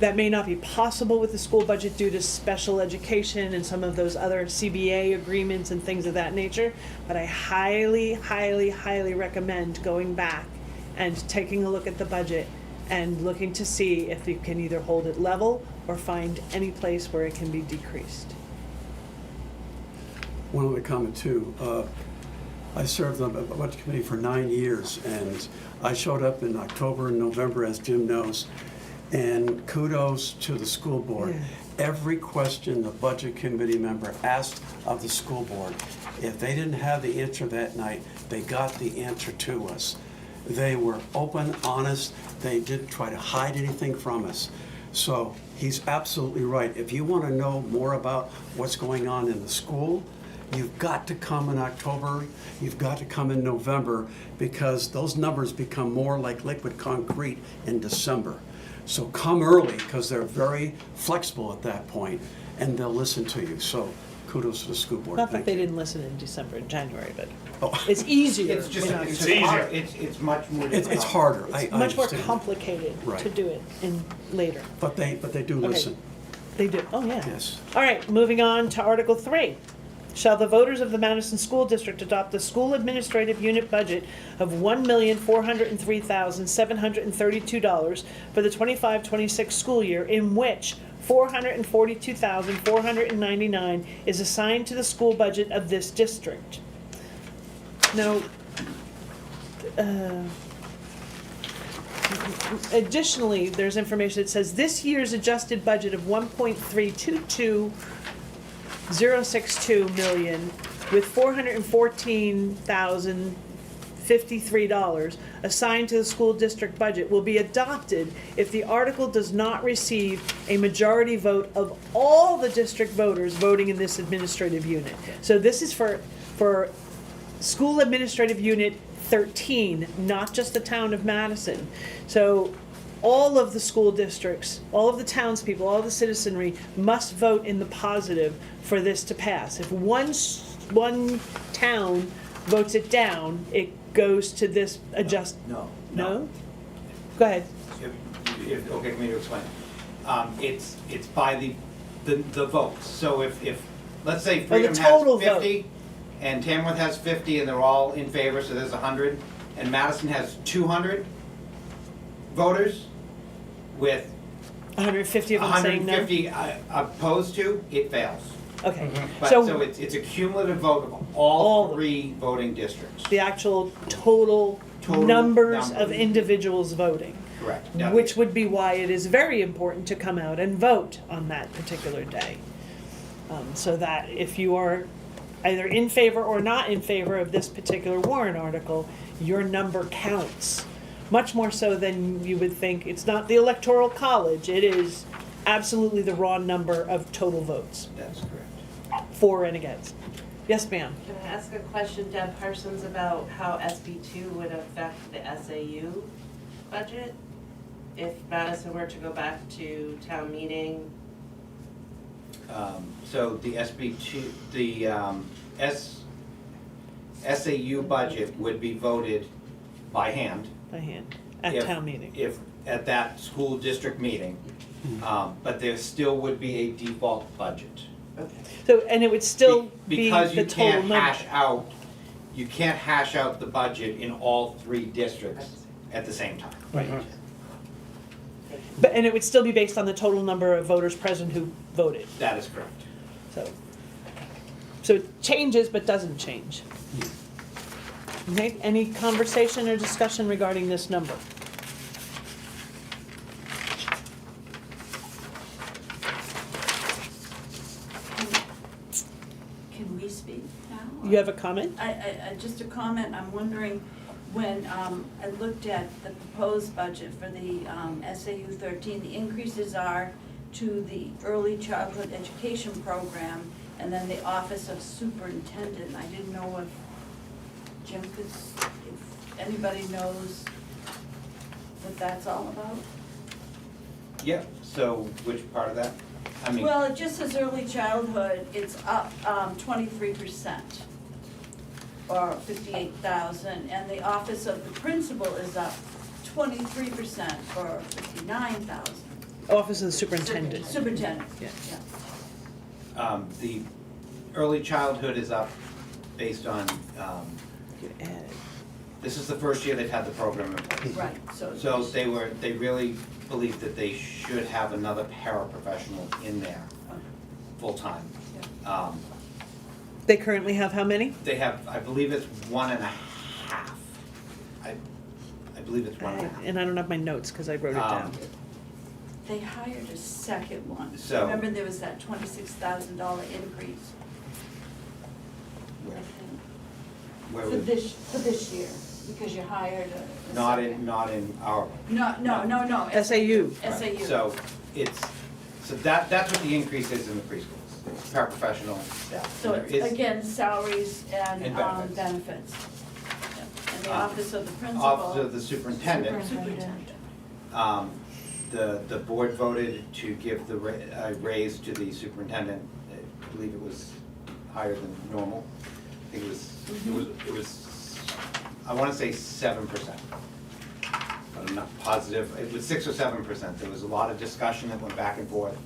That may not be possible with the school budget due to special education and some of those other CBA agreements and things of that nature, but I highly, highly, highly recommend going back and taking a look at the budget and looking to see if you can either hold it level or find any place where it can be decreased. One other comment too. I served on the budget committee for 9 years, and I showed up in October and November, as Jim knows, and kudos to the school board. Yeah. Every question the budget committee member asked of the school board, if they didn't have the answer that night, they got the answer to us. They were open, honest, they didn't try to hide anything from us. So he's absolutely right. If you want to know more about what's going on in the school, you've got to come in October, you've got to come in November, because those numbers become more like liquid concrete in December. So come early, because they're very flexible at that point, and they'll listen to you. So kudos to the school board. Not that Thank they you. didn't listen in December and January, but Oh. it's easier. It's just, you know, it's easier. hard, it's much more difficult. It's harder. I much more understand. complicated to Right. do it in later. But they do Okay. listen. They do, oh yeah. Yes. All right, moving on to Article 3. Shall the voters of the Madison School District adopt the school administrative unit budget of $1,403,732 for the 25-26 school year, in which $442,499 is assigned to the school budget of this district? Now, additionally, there's information that says this year's adjusted budget of $1.322062 million with $414,053 assigned to the school district budget will be adopted if the article does not receive a majority vote of all the district voters voting in this administrative unit. So this is for School Administrative Unit 13, not just the town of Madison. So all of the school districts, all of the townspeople, all of the citizenry must vote in the positive for this to pass. If one town votes it down, it goes to this No. No? Go ahead. Okay, for me to explain. It's by the votes. So if, let's say Freedom total has 50, and Tamworth has 50, and they're all in favor, so there's 100, and Madison has 200 voters with 150 of them saying no? 150 opposed to, it fails. Okay. But, so it's a cumulative vote of all 3 voting districts. The actual total numbers of individuals voting. Correct. Which would be why it is very important to come out and vote on that particular day. So that if you are either in favor or not in favor of this particular warrant article, your number counts. Much more so than you would think. It's not the Electoral College, it is absolutely the raw number of total votes, That's correct. for and against. Yes, ma'am? Can I ask a question, Deb Parsons, about how SB2 would affect the SAU budget? If Madison were to go back to town meeting? So the SB2, the SAU budget would be voted by hand. By hand. At if- town meeting. If, at that school district meeting, but there still would be a default budget. So, and it would still be Because the you total can't number. hash out, you can't hash out the budget in all 3 districts at the same time. Right. But, and it would still be based on the total number of voters present who voted, That is correct. so it changes but doesn't change. Okay, any conversation or discussion regarding this number? Can we speak now? You have a comment? Just a comment, I'm wondering, when I looked at the proposed budget for the SAU 13, the increases are to the early childhood education program and then the office of superintendent. I didn't know if Jim could, if anybody knows what that's all about? Yeah, so which part of that? I mean, Well, it just says early childhood, it's up 23%, or 58,000, and the office of the principal is up 23%, or 59,000. Office of the Superintendent. Superintendent, Yeah. yeah. the early childhood is up based on, You add- this is the first year they've had the program in place. Right, so. So they really believe that they should have another paraprofessional in there, full-time. They currently have how many? They have, I believe it's 1.5. I believe it's 1.5. And I don't have my notes because I wrote it down. They hired a second one. So- Remember there was that $26,000 increase, I Where- think, where for would- this year, because you hired a Not second. in, not in our. No. SAU. SAU. So that's what the increase is in the preschools, it's paraprofessional staff. So And it's, there is- again, salaries and And benefits. benefits. Yeah. And the Um, office of the principal. Office of the superintendent, Superintendent. the board voted to give the raise to the superintendent. I believe it was higher than normal. I think it was, I wanna say 7%. But I'm not positive, it was 6 or 7%. There was a lot of discussion that went back and forth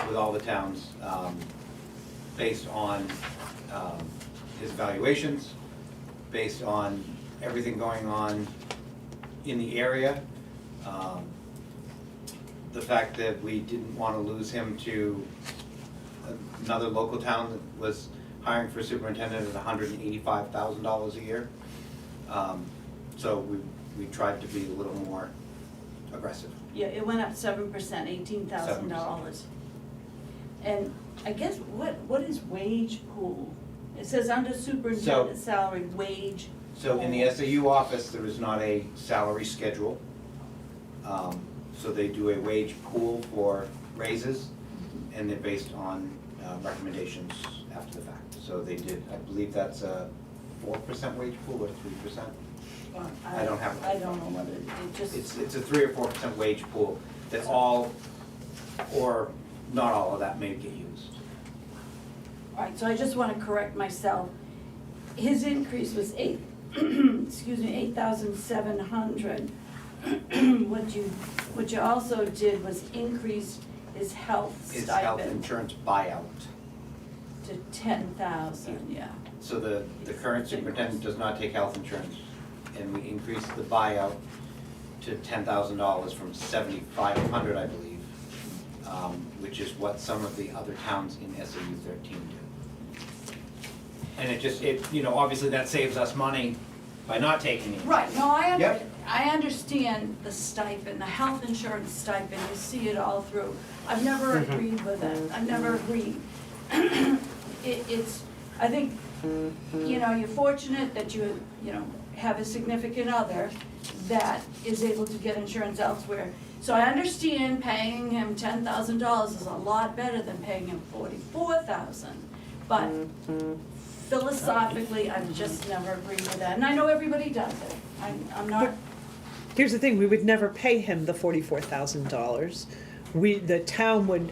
with all the towns, based on, his evaluations, based on everything going on in the area. The fact that we didn't wanna lose him to another local town that was hiring for a superintendent at $185,000 a year. So we tried to be a little more aggressive. Yeah, it went up 7%, $18,000. And I guess, what is wage pool? It says under superintendent salary, wage. So in the SAU office, there is not a salary schedule. So they do a wage pool for raises, and they're based on recommendations after the fact. So they did, I believe that's a 4% wage pool or 3%? Well, I don't have it. I don't know what it just. It's a 3 or 4% wage pool that all, or not all of that may get used. All right, so I just want to correct myself. His increase was excuse me, 8,700. What you also did was increase his health It's health stipend insurance buyout. to 10,000, yeah. So the current superintendent does not take health insurance, and we increased the buyout to $10,000 from $7,500, I believe, which is what some of the other towns in SAU 13 do. And obviously that saves us money by not taking it. Right, no, Yep. I understand the stipend, the health insurance stipend, you see it all through. I've never agreed with it, I've never agreed. I think, you're fortunate that you have a significant other that is able to get insurance elsewhere. So I understand paying him $10,000 is a lot better than paying him $44,000. But philosophically, I've just never agreed with that, and I know everybody does it. I'm not, Here's the thing, we would never pay him the $44,000. The town would,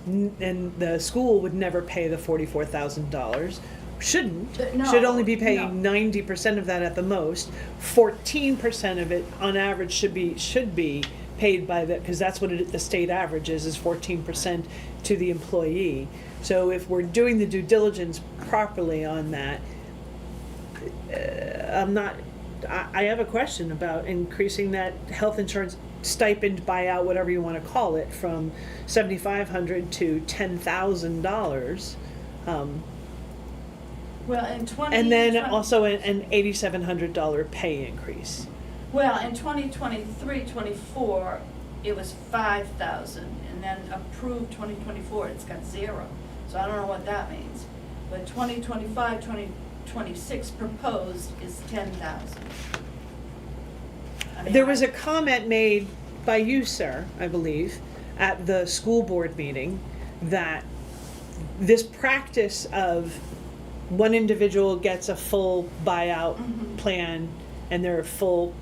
and the school would never pay the $44,000. shouldn't, No, should only be no. paying 90% of that at the most. 14% of it on average should be paid by the, because that's what the state average is 14% to the employee. So if we're doing the due diligence properly on that, I have a question about increasing that health insurance stipend, buyout, whatever you want to call it, from $7,500 to $10,000. Well, in And then also an $8,700 pay increase. Well, in 2023-24, it was 5,000, and then approved 2024, it's got 0. So I don't know what that means. But 2025-2026 proposed is 10,000. I mean, There was a comment made by you, sir, I believe, at the school board meeting, that this practice of one individual gets a full buyout plan and their full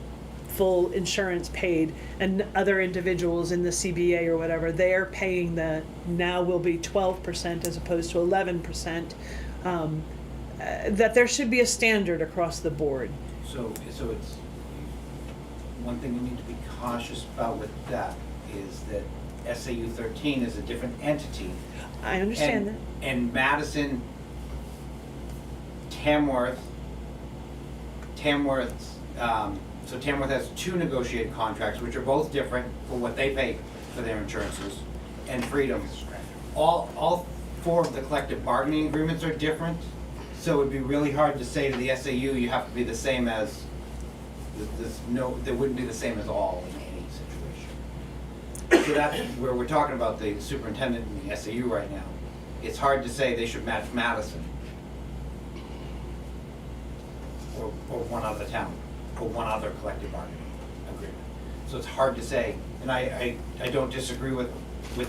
insurance paid, and other individuals in the CBA or whatever, they're paying now will be 12% as opposed to 11%, that there should be a standard across the board. So it's, one thing you need to be cautious about with that is that SAU 13 is a different entity. I understand that. And Madison, Tamworth, so Tamworth has 2 negotiated contracts, which are both different for what they pay for their insurances, and Freedom. All 4 of the collective bargaining agreements are different, so it'd be really hard to say to the SAU, you have to be the same as, they wouldn't be the same as all in any situation. So that's where we're talking about the superintendent and the SAU right now. It's hard to say they should match Madison or one other town, or one other collective bargaining agreement. So it's hard to say, and I don't disagree with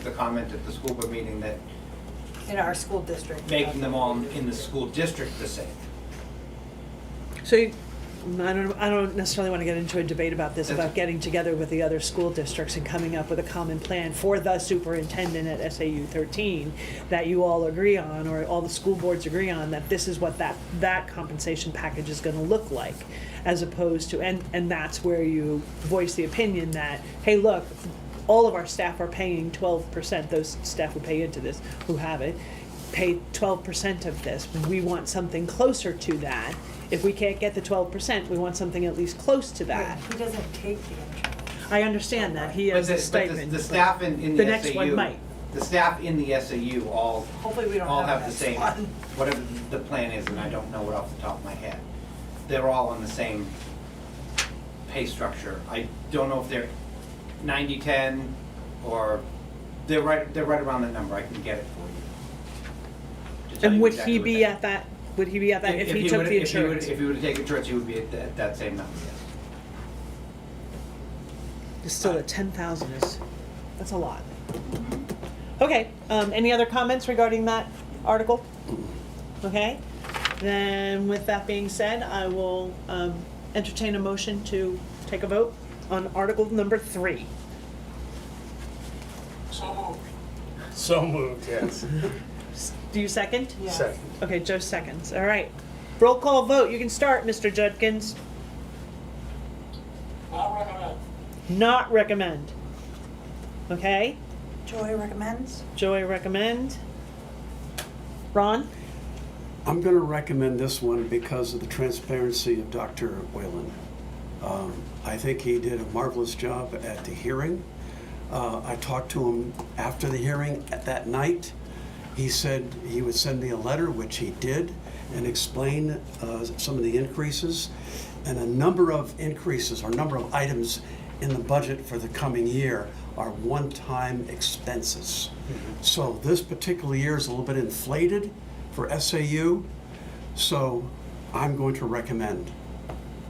the comment at the school board meeting that In our school district. making them all in the school district the same. So I don't necessarily want to get into a debate about this, about getting together with the other school districts and coming up with a common plan for the superintendent at SAU 13 that you all agree on, or all the school boards agree on, that this is what that compensation package is going to look like, as opposed to, and that's where you voice the opinion that, hey, look, all of our staff are paying 12%, those staff who pay into this, who have it, pay 12% of this. We want something closer to that. If we can't get the 12%, we want something at least close to that. He doesn't take the insurance. I understand that, he has a stipend. The staff in the SAU. The next one might. The staff in the SAU all Hopefully we don't all have have the next same, one. whatever the plan is, and I don't know it off the top of my head. They're all on the same pay structure. I don't know if they're 90-10 or they're right around that number. I can get it for you. to tell And you would exactly he what be that- at that, would he be at that if he he took would- the insurance? If he would have taken insurance, he would be at that same number, yes. It's still at 10,000 that's a lot. Okay, any other comments regarding that article? Okay, then with that being said, I will entertain a motion to take a vote on article number 3. So moved. So moved, yes. Do you second? Yes. Second. Okay, Joe seconds, all right. Roll call vote, you can start, Mr. Judkins. Not recommend. Not recommend. Okay, Joy recommends. Joy recommend. Ron? I'm going to recommend this one because of the transparency of Dr. Whalen. I think he did a marvelous job at the hearing. I talked to him after the hearing at that night. He said he would send me a letter, which he did, and explain some of the increases. And a number of increases, or number of items in the budget for the coming year are one-time expenses. So this particular year is a little bit inflated for SAU, so I'm going to recommend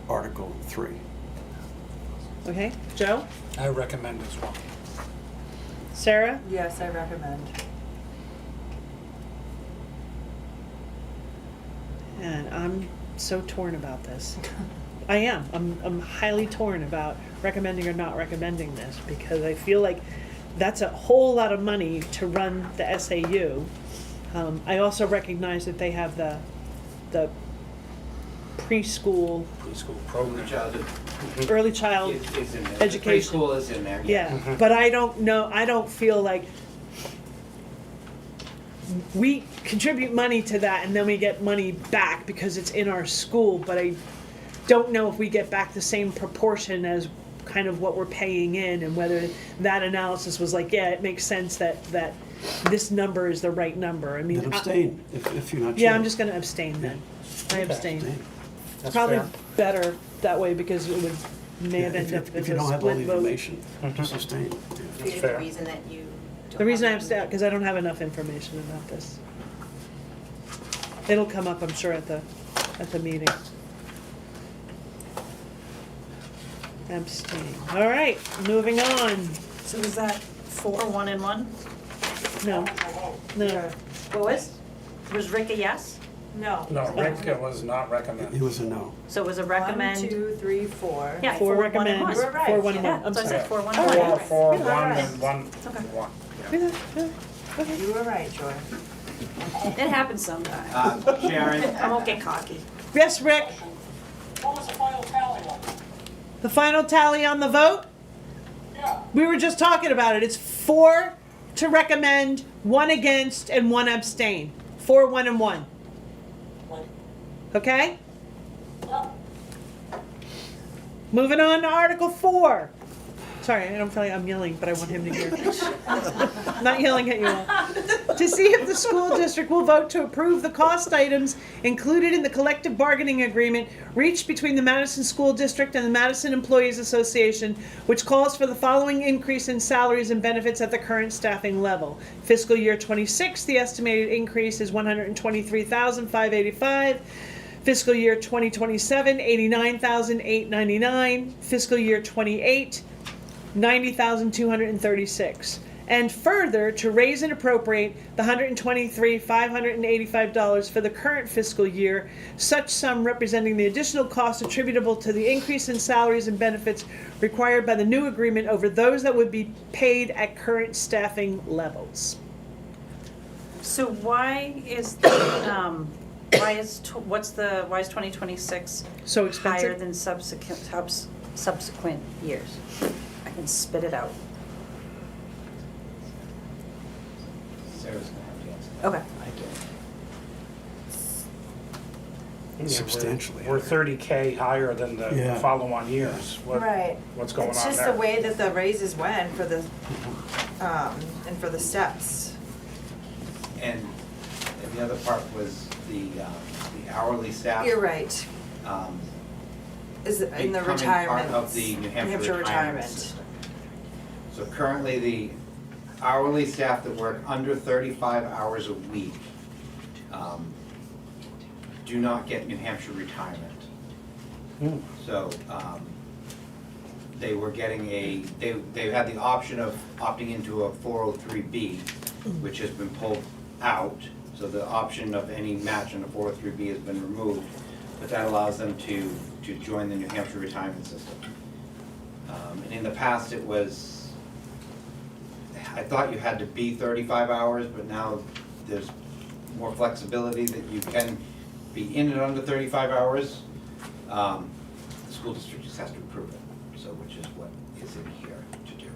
Article 3. Okay, Joe? I recommend as well. Sarah? Yes, I recommend. And I'm so torn about this. I am. I'm highly torn about recommending or not recommending this, because I feel like that's a whole lot of money to run the SAU. I also recognize that they have the the preschool, Preschool program. early child, It's in there. education. Preschool is in there. yeah. But I don't know, I don't feel like we contribute money to that and then we get money back because it's in our school, but I don't know if we get back the same proportion as kind of what we're paying in, and whether that analysis was like, yeah, it makes sense that this number is the right number. I mean, Then abstain if you're not sure. yeah, I'm just gonna abstain then. I abstain. Abstain. That's Probably fair. better that way because it would, may Yeah, have ended up if as you a don't have all the split vote. information, just abstain. Yeah. That's The fair. reason that you don't The reason I have abstain, because I don't have enough information about this. It'll come up, I'm sure, at the meeting. Abstain. All right, moving on. So was that 4, 1, and 1? No, no. What was Rick a yes? No. No, Rick was not It recommended. was a no. So it was a recommend? 1, 2, 3, 4. Yeah, Four 4, 1, and recommend. 1. You were right. 4, 1, Yeah, 1. I'm so I sorry. said 4, 1, Four, 1. four, You're one, right. and one, Okay. one. Yeah. You were right, Joy. It happens sometimes. Sharon, I won't get cocky. Yes, Rick? What was the final tally on that? The final tally on the vote? Yeah, We were just talking about it. It's 4 to recommend, 1 against, and 1 abstain. 4, 1, and 1. like, Okay? yeah. Moving on to Article 4. Sorry, I don't feel like I'm yelling, but I want him to hear. Not yelling at you all. To see if the school district will vote to approve the cost items included in the collective bargaining agreement reached between the Madison School District and the Madison Employees Association, which calls for the following increase in salaries and benefits at the current staffing level. Fiscal year 26, the estimated increase is $123,585. Fiscal year 2027, $89,899. Fiscal year 28, $90,236. And further, to raise and appropriate the $123,585 for the current fiscal year, such sum representing the additional cost attributable to the increase in salaries and benefits required by the new agreement over those that would be paid at current staffing levels. So why is why is 2026 So higher expensive? than subsequent years? I can spit it out. Sarah's gonna have to answer that. Okay. Yeah, we're- Substantially We're higher. 30K higher than the Yeah. follow-on years. Right. What's going on there? It's just the way that the raises went for the, and for the steps. And the other part was the hourly staff. You're right, um, is in the becoming retirement. part of the New Hampshire retirement retirement. system. So currently, the hourly staff that work under 35 hours a week do not get New Hampshire retirement. Hmm. So they were getting they had the option of opting into a 403B, which has been pulled out. So the option of any match in a 403B has been removed, but that allows them to join the New Hampshire retirement system. And in the past, it was, I thought you had to be 35 hours, but now there's more flexibility that you can be in and under 35 hours. The school district just has to approve it, so which is what is in here to do.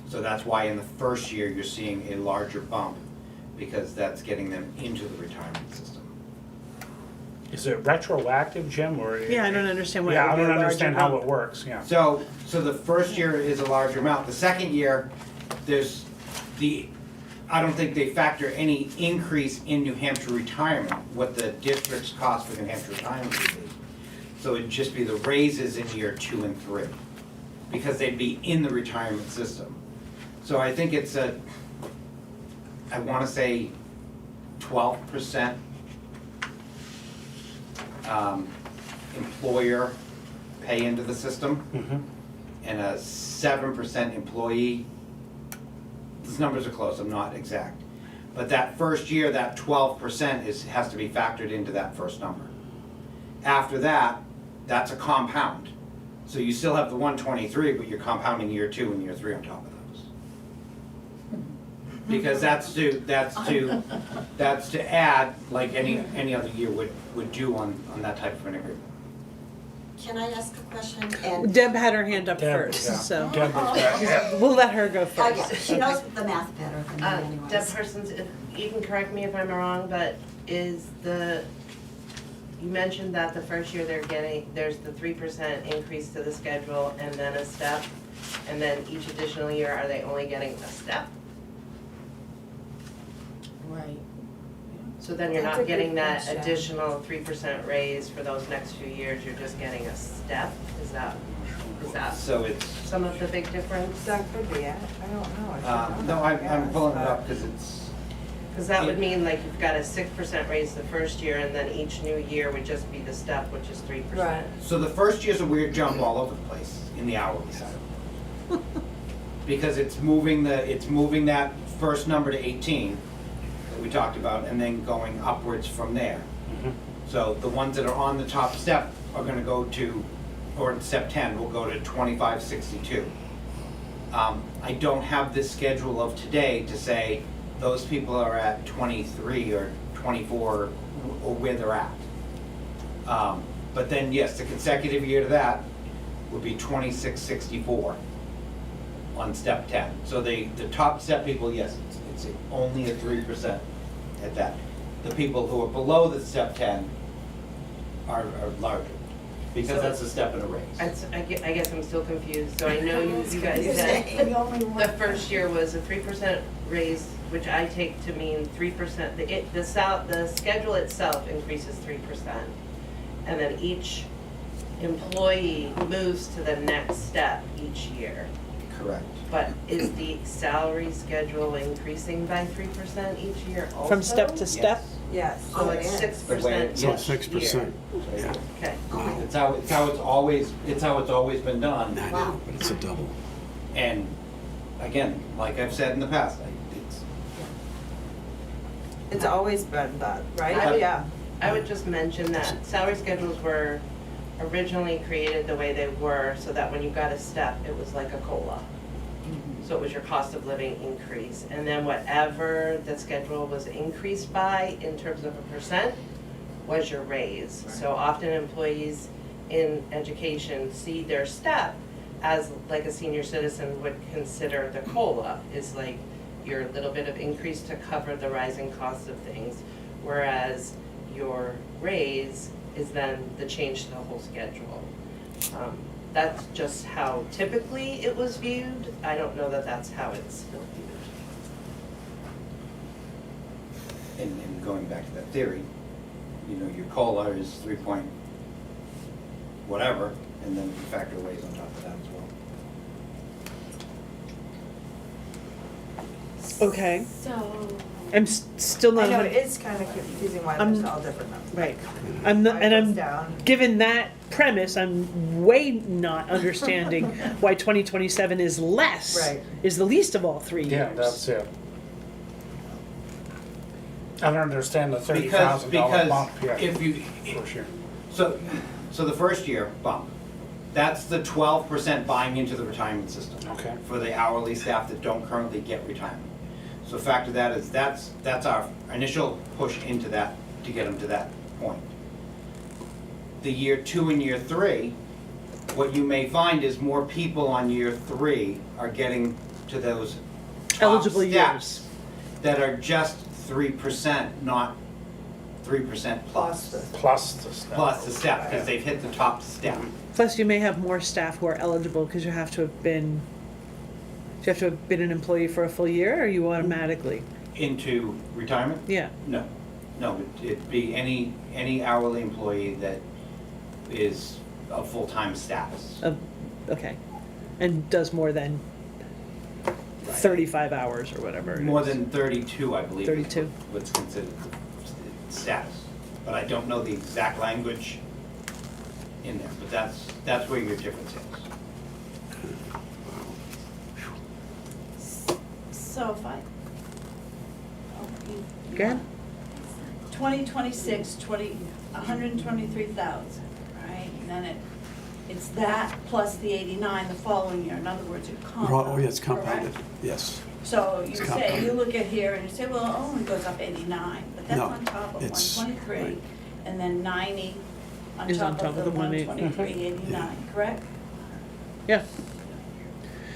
So that's why in the first year, you're seeing a larger bump, because that's getting them into the retirement system. Is it retroactive, Jim, or? Yeah, I don't understand why it Yeah, would I be a don't larger understand how bump. it works, yeah. So the first year is a larger amount. The second year, there's I don't think they factor any increase in New Hampshire retirement, what the district's cost for New Hampshire retirement would be. So it'd just be the raises in year 2 and 3, because they'd be in the retirement system. So I think it's I wanna say 12% employer pay into the system, Mhm. and a 7% employee. These numbers are close, I'm not exact. But that first year, that 12% has to be factored into that first number. After that, that's a compound. So you still have the 123, but you're compounding year 2 and year 3 on top of those. Because that's to add, like any other year would do on that type of an agreement. Can I ask a question? And Deb had her hand up Deb, first, yeah. so Deb was back, yeah. we'll let her go Oh, first. yeah, she knows the math better than me anyways. Deb Parsons, you can correct me if I'm wrong, but you mentioned that the first year there's the 3% increase to the schedule and then a step, and then each additional year, are they only getting a step? Right. So then you're That's not a good getting that question. additional 3% raise for those next few years, you're just getting a step? Is that So it's, some of the big difference? That could be it, I don't know. I should know no, that, I'm yes, pulling it but- up because it's, Because that would mean like you've got a 6% raise the first year, and then each new year would just be the step, which is 3%. Right. so the first year's a weird jump all over the place in the hourly side. Because it's moving that first number to 18 that we talked about, and then going upwards from there. So the ones that are on the top step are gonna go to, or step 10 will go to 2562. I don't have this schedule of today to say those people are at 23 or 24 or where they're at. But then, yes, the consecutive year to that would be 2664 on step 10. So the top step people, yes, it's only a 3% at that. The people who are below the step 10 are larger, because So- that's a step in a raise. I guess I'm still confused, so I know you guys said the first year was a 3% raise, which I take to mean 3%, the schedule itself increases 3%. And then each employee moves to the next step each year. Correct. But is the salary schedule increasing by 3% each year also? From step to step? Yes. So it's it is. 6% So each 6%, year. yeah. Okay. It's how it's always been done. I know, but it's a double. And again, like I've said in the past, It's always been that, right? I would- Yeah. I would just mention that salary schedules were originally created the way they were, so that when you got a step, it was like a COLA. So it was your cost of living increase, and then whatever the schedule was increased by in terms of a percent was your raise. So often employees in education see their step as like a senior citizen would consider the COLA, is like your little bit of increase to cover the rising cost of things, whereas your raise is then the change to the whole schedule. That's just how typically it was viewed. I don't know that that's how it's still viewed. and going back to that theory, you know, your COLA is 3 point whatever, and then you factor raise on top of that as well. Okay, So, I'm still I not. know, it is kind of confusing why I'm- there's all different numbers. Right, I'm not, and Mine goes I'm, down. given that premise, I'm way not understanding why 2027 is less, Right. is the least of all 3 years. Yeah, that's it. I don't understand the $30,000 bump, yeah, If you, for sure. so the first year bump, that's the 12% buying into the retirement system. Okay. For the hourly staff that don't currently get retirement. So factor that as, that's our initial push into that, to get them to that point. The year 2 and year 3, what you may find is more people on year 3 are getting to those top Eligible steps years. that are just 3%, not 3% Plus plus. the- Plus the step. Plus the step, because they've hit the top step. Plus, you may have more staff who are eligible because you have to have been, do you have to have been an employee for a full year, or you automatically? Into retirement? Yeah, No, it'd be any hourly employee that is a full-time status. okay. And does more than 35 hours or whatever. it More is. than 32, I believe. is 32. What's considered status. But I don't know the exact language in there, but that's where your difference is. So if I. Good. 2026, 123,000, right? And then it's that plus the 89 the following year. In other words, it compounds. Oh, yeah, it's compounded, correct? yes. So you It's say, complicated. you look at here and you say, well, it only goes up 89, but that's No, on top of it's- 123, right. and then 90 on Is on top of the 123, 123.89, correct? Yeah.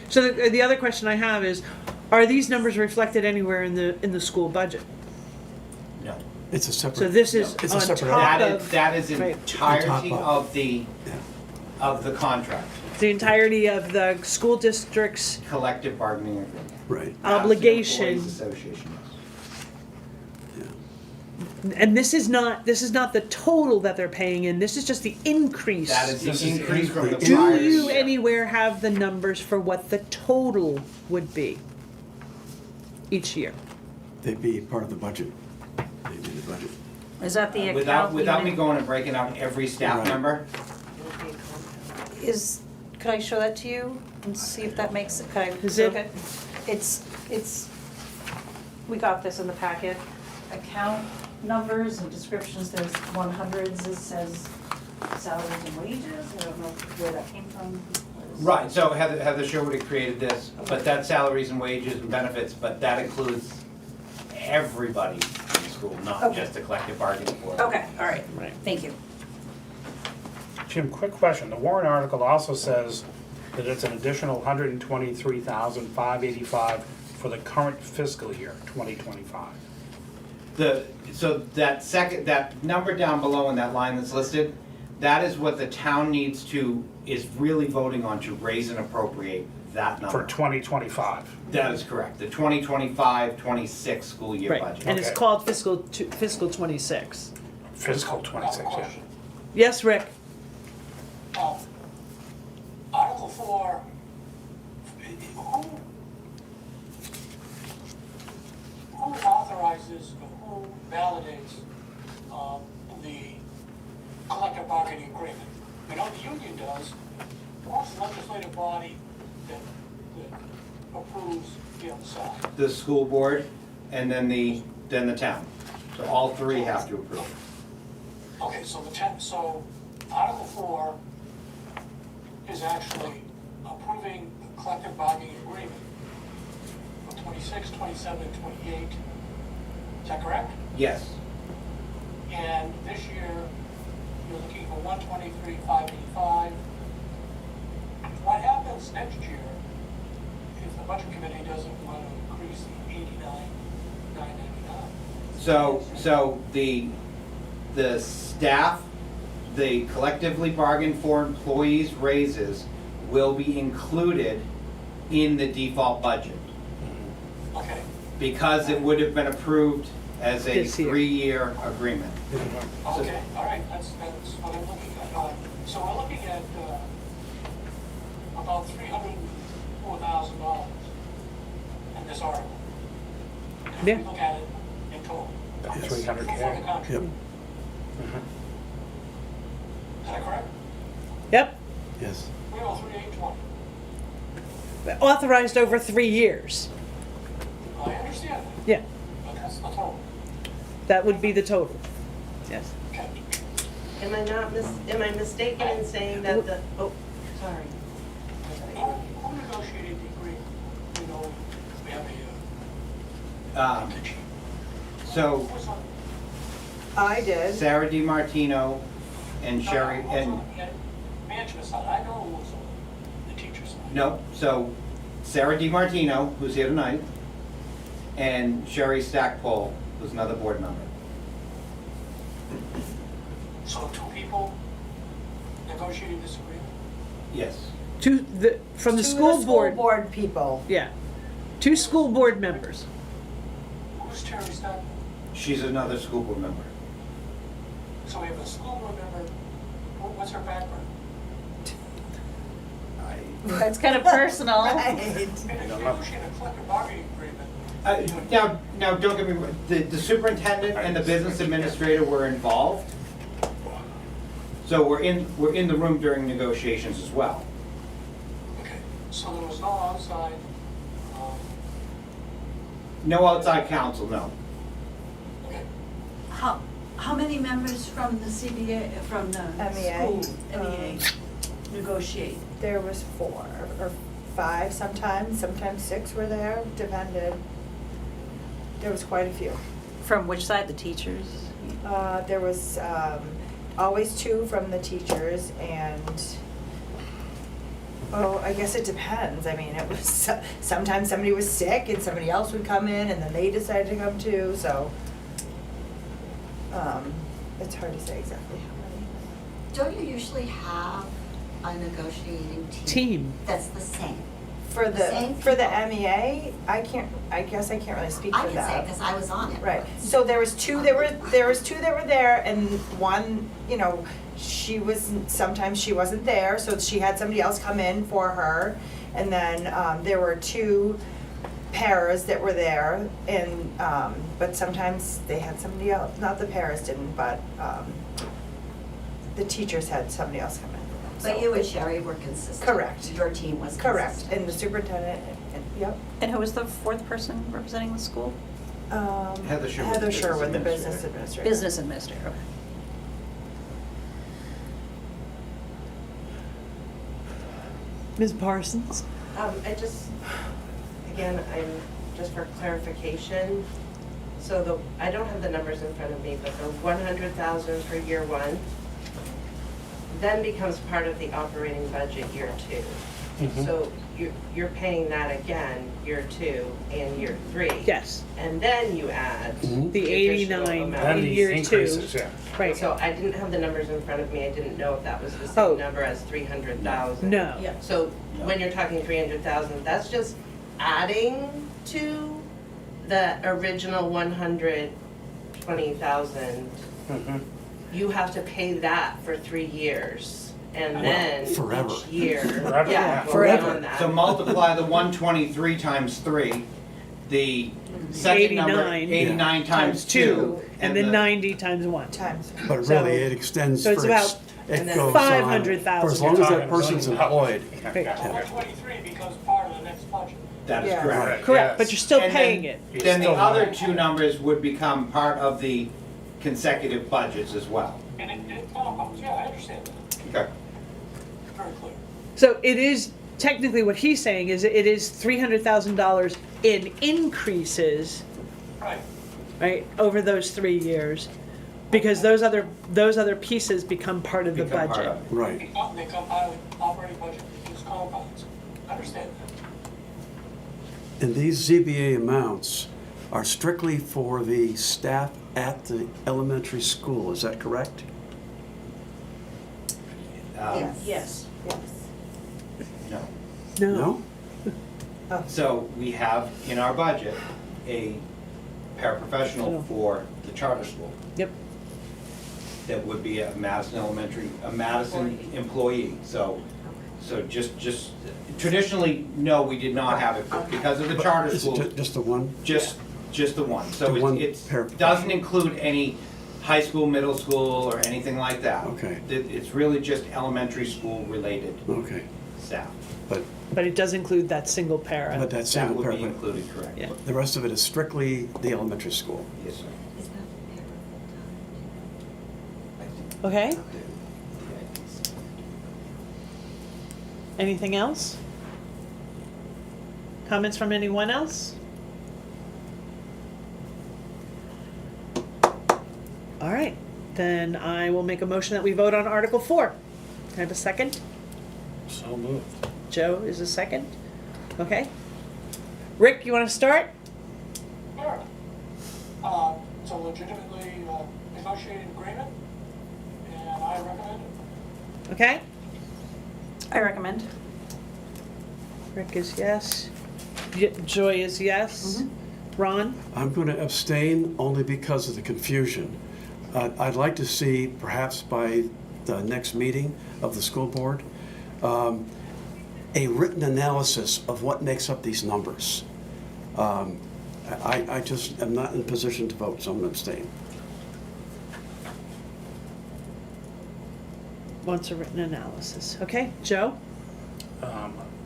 So the other question I have is, are these numbers reflected anywhere in the school budget? No. It's a separate. So this is It's a on separate top item. That is Right. entirety On top of the, of the contract, the entirety of the school district's collective bargaining agreement. Right, obligation. Madison Employees Association, yes. yeah. And this is not the total that they're paying in, this is just the increase. That is This the is increase from the increase. prior Do you year. anywhere have the numbers for what the total would be each year? They'd be part of the budget. They'd be the budget. Is that the Without account? me going and breaking out every staff Right. member, Could I show that to you and see if that makes, could I? Is it- okay? It's, we got this in the packet, account numbers and descriptions, there's 100s, it says salaries and wages, I don't know where that came from. right, so Heather Sherwood had created this, but that's salaries and wages and benefits, but that includes everybody in the school, not Okay. just the collective bargaining board. Okay, all right, Right. thank you. Jim, quick question. The warrant article also says that it's an additional $123,585 for the current fiscal year, 2025. So that number down below in that line that's listed, that is what the town is really voting on to raise and appropriate that number. For 2025. That is correct, the 2025-26 school year Right, budget. and it's Okay. called fiscal 26. Fiscal 26, yeah. Question. Yes, Rick? Article 4, who authorizes or who validates the collective bargaining agreement? We know the union does. Who's the legislative body that approves the other side? The school board and then the town. So all three have to approve. Okay, so so Article 4 is actually approving the collective bargaining agreement for 26, 27, and 28. Is that correct? Yes, And this year, you're looking for 123,585. What happens next year if the budget committee doesn't want to increase the 89,999? so the staff, the collectively bargained for employees' raises will be included in the default budget. Okay, Because it would have been approved as a This year. 3-year agreement. okay, all right, that's what I'm looking at. So we're looking at about $304,000 in this article. If we Yeah. look at it in total. About For the 300K. country. Yep, Is that correct? Yep, yes. 303,820. authorized over 3 years. I understand that, Yeah, but that's the total. that would be the total. Yes. Okay. Am I mistaken in saying that oh, sorry. Who negotiated the agreement? You know, we have a, Um, So who was on? I did. Sarah DiMartino and Sherry, Who was and, on the management side? I know who was on the teacher side. no, so Sarah DiMartino, who's here tonight, and Sherry Stackpole, who's another board member. So 2 people negotiated this agreement? Yes. From the To school board. School board people. Yeah, 2 school board members. Who's Terry Stackpole? She's another school board member. So we have a school board member, what's her background? That's kind of personal. Right. And if you negotiate a collective bargaining agreement, Now, don't get me wrong, the superintendent and the business administrator were involved. So we're in the room during negotiations as well. okay, so there was no outside, No outside counsel, no. okay. How many members from the CBA, from the MEA. school, MEA negotiate? There was 4 or 5 sometimes 6 were there, depended. There was quite a few. From which side, the teachers? There was always 2 from the teachers and, oh, I guess it depends. I mean, it was, sometimes somebody was sick and somebody else would come in and then they decided to come too, so. It's hard to say exactly how many. Don't you usually have a negotiating team? Team. That's the same. For Same the people. MEA, I guess I can't really speak I for can that. say, because I was on it. Right, so there was 2 that were there and one, she was, sometimes she wasn't there, so she had somebody else come in for her. And then, there were 2 paras that were there and, but sometimes they had somebody else, not the paras didn't, but, the teachers had somebody else come in. But So- you and Sherry were consistent. Correct. Your team was Correct, consistent. and the superintendent, yep. And who was the 4th person representing the school? Heather Sherwood, Heather the Sherwood, the business business administrator. administrator. Business administrator, okay. Ms. Parsons? I just, again, just for clarification, so I don't have the numbers in front of me, but the 100,000 for year 1 then becomes part of the operating budget year 2. Mhm. So you're paying that again, year 2 and year 3. Yes. And then you add Mhm. The additional 89 amount. Then in the year 2. increases, yeah. Right. So I didn't have the numbers in front of me, I didn't know if that was the Oh. same number as 300,000. No. Yeah. So when you're talking 300,000, that's just adding to the original 120,000. Mhm. You have to pay that for 3 years, and Well, then forever. each year, Forever, yeah, yeah. go Forever. beyond that. So multiply the 123 times 3, the second number, 89. 89 times 2. And then the- 90 times 1. Times. But So- really, it extends so it's for, about it And then goes on 500,000 for as long as You're that talking person's million dollars. employed. Right. That 123 becomes part of the next budget. That is Yeah. correct. Correct, Yes. but you're still And paying then- it. You're Then the still other not- 2 numbers would become part of the consecutive budgets as well. And it compounds, yeah, I understand that, Okay. very clear. So it is, technically what he's saying is it is $300,000 in increases, Right. right, over those 3 years. Because those other pieces become part of the Become part budget. of it. Right. They come out of the operating budget, these compounds. I understand that. And these ZBA amounts are strictly for the staff at the elementary school, is that correct? Yes. Yes. Yes. No. No? So we have in our budget a paraprofessional for the charter school Yep. that would be a Madison elementary, a Madison employee. So just traditionally, no, we did not have it, but because of the charter Is it school, just the one? just the one. So The one it's paraprofessional. doesn't include any high school, middle school, or anything like that. Okay. It's really just elementary school related Okay, staff. But it does include that single para. but that That single would be paragraph, included, correct? Yeah. the rest of it is strictly the elementary school. Yes, sir. Is that fair? Okay, anything else? Comments from anyone else? All right, then I will make a motion that we vote on Article 4. Can I have a second? So moved. Joe is a second. Okay. Rick, you want to start? Sure. It's a legitimately negotiated agreement, and I recommend it. Okay. I recommend. Rick is yes. Joy is yes. Ron? I'm going to abstain only because of the confusion. I'd like to see, perhaps by the next meeting of the school board, a written analysis of what makes up these numbers. I just am not in a position to vote, so I'm going to abstain. Wants a written analysis. Okay, Joe?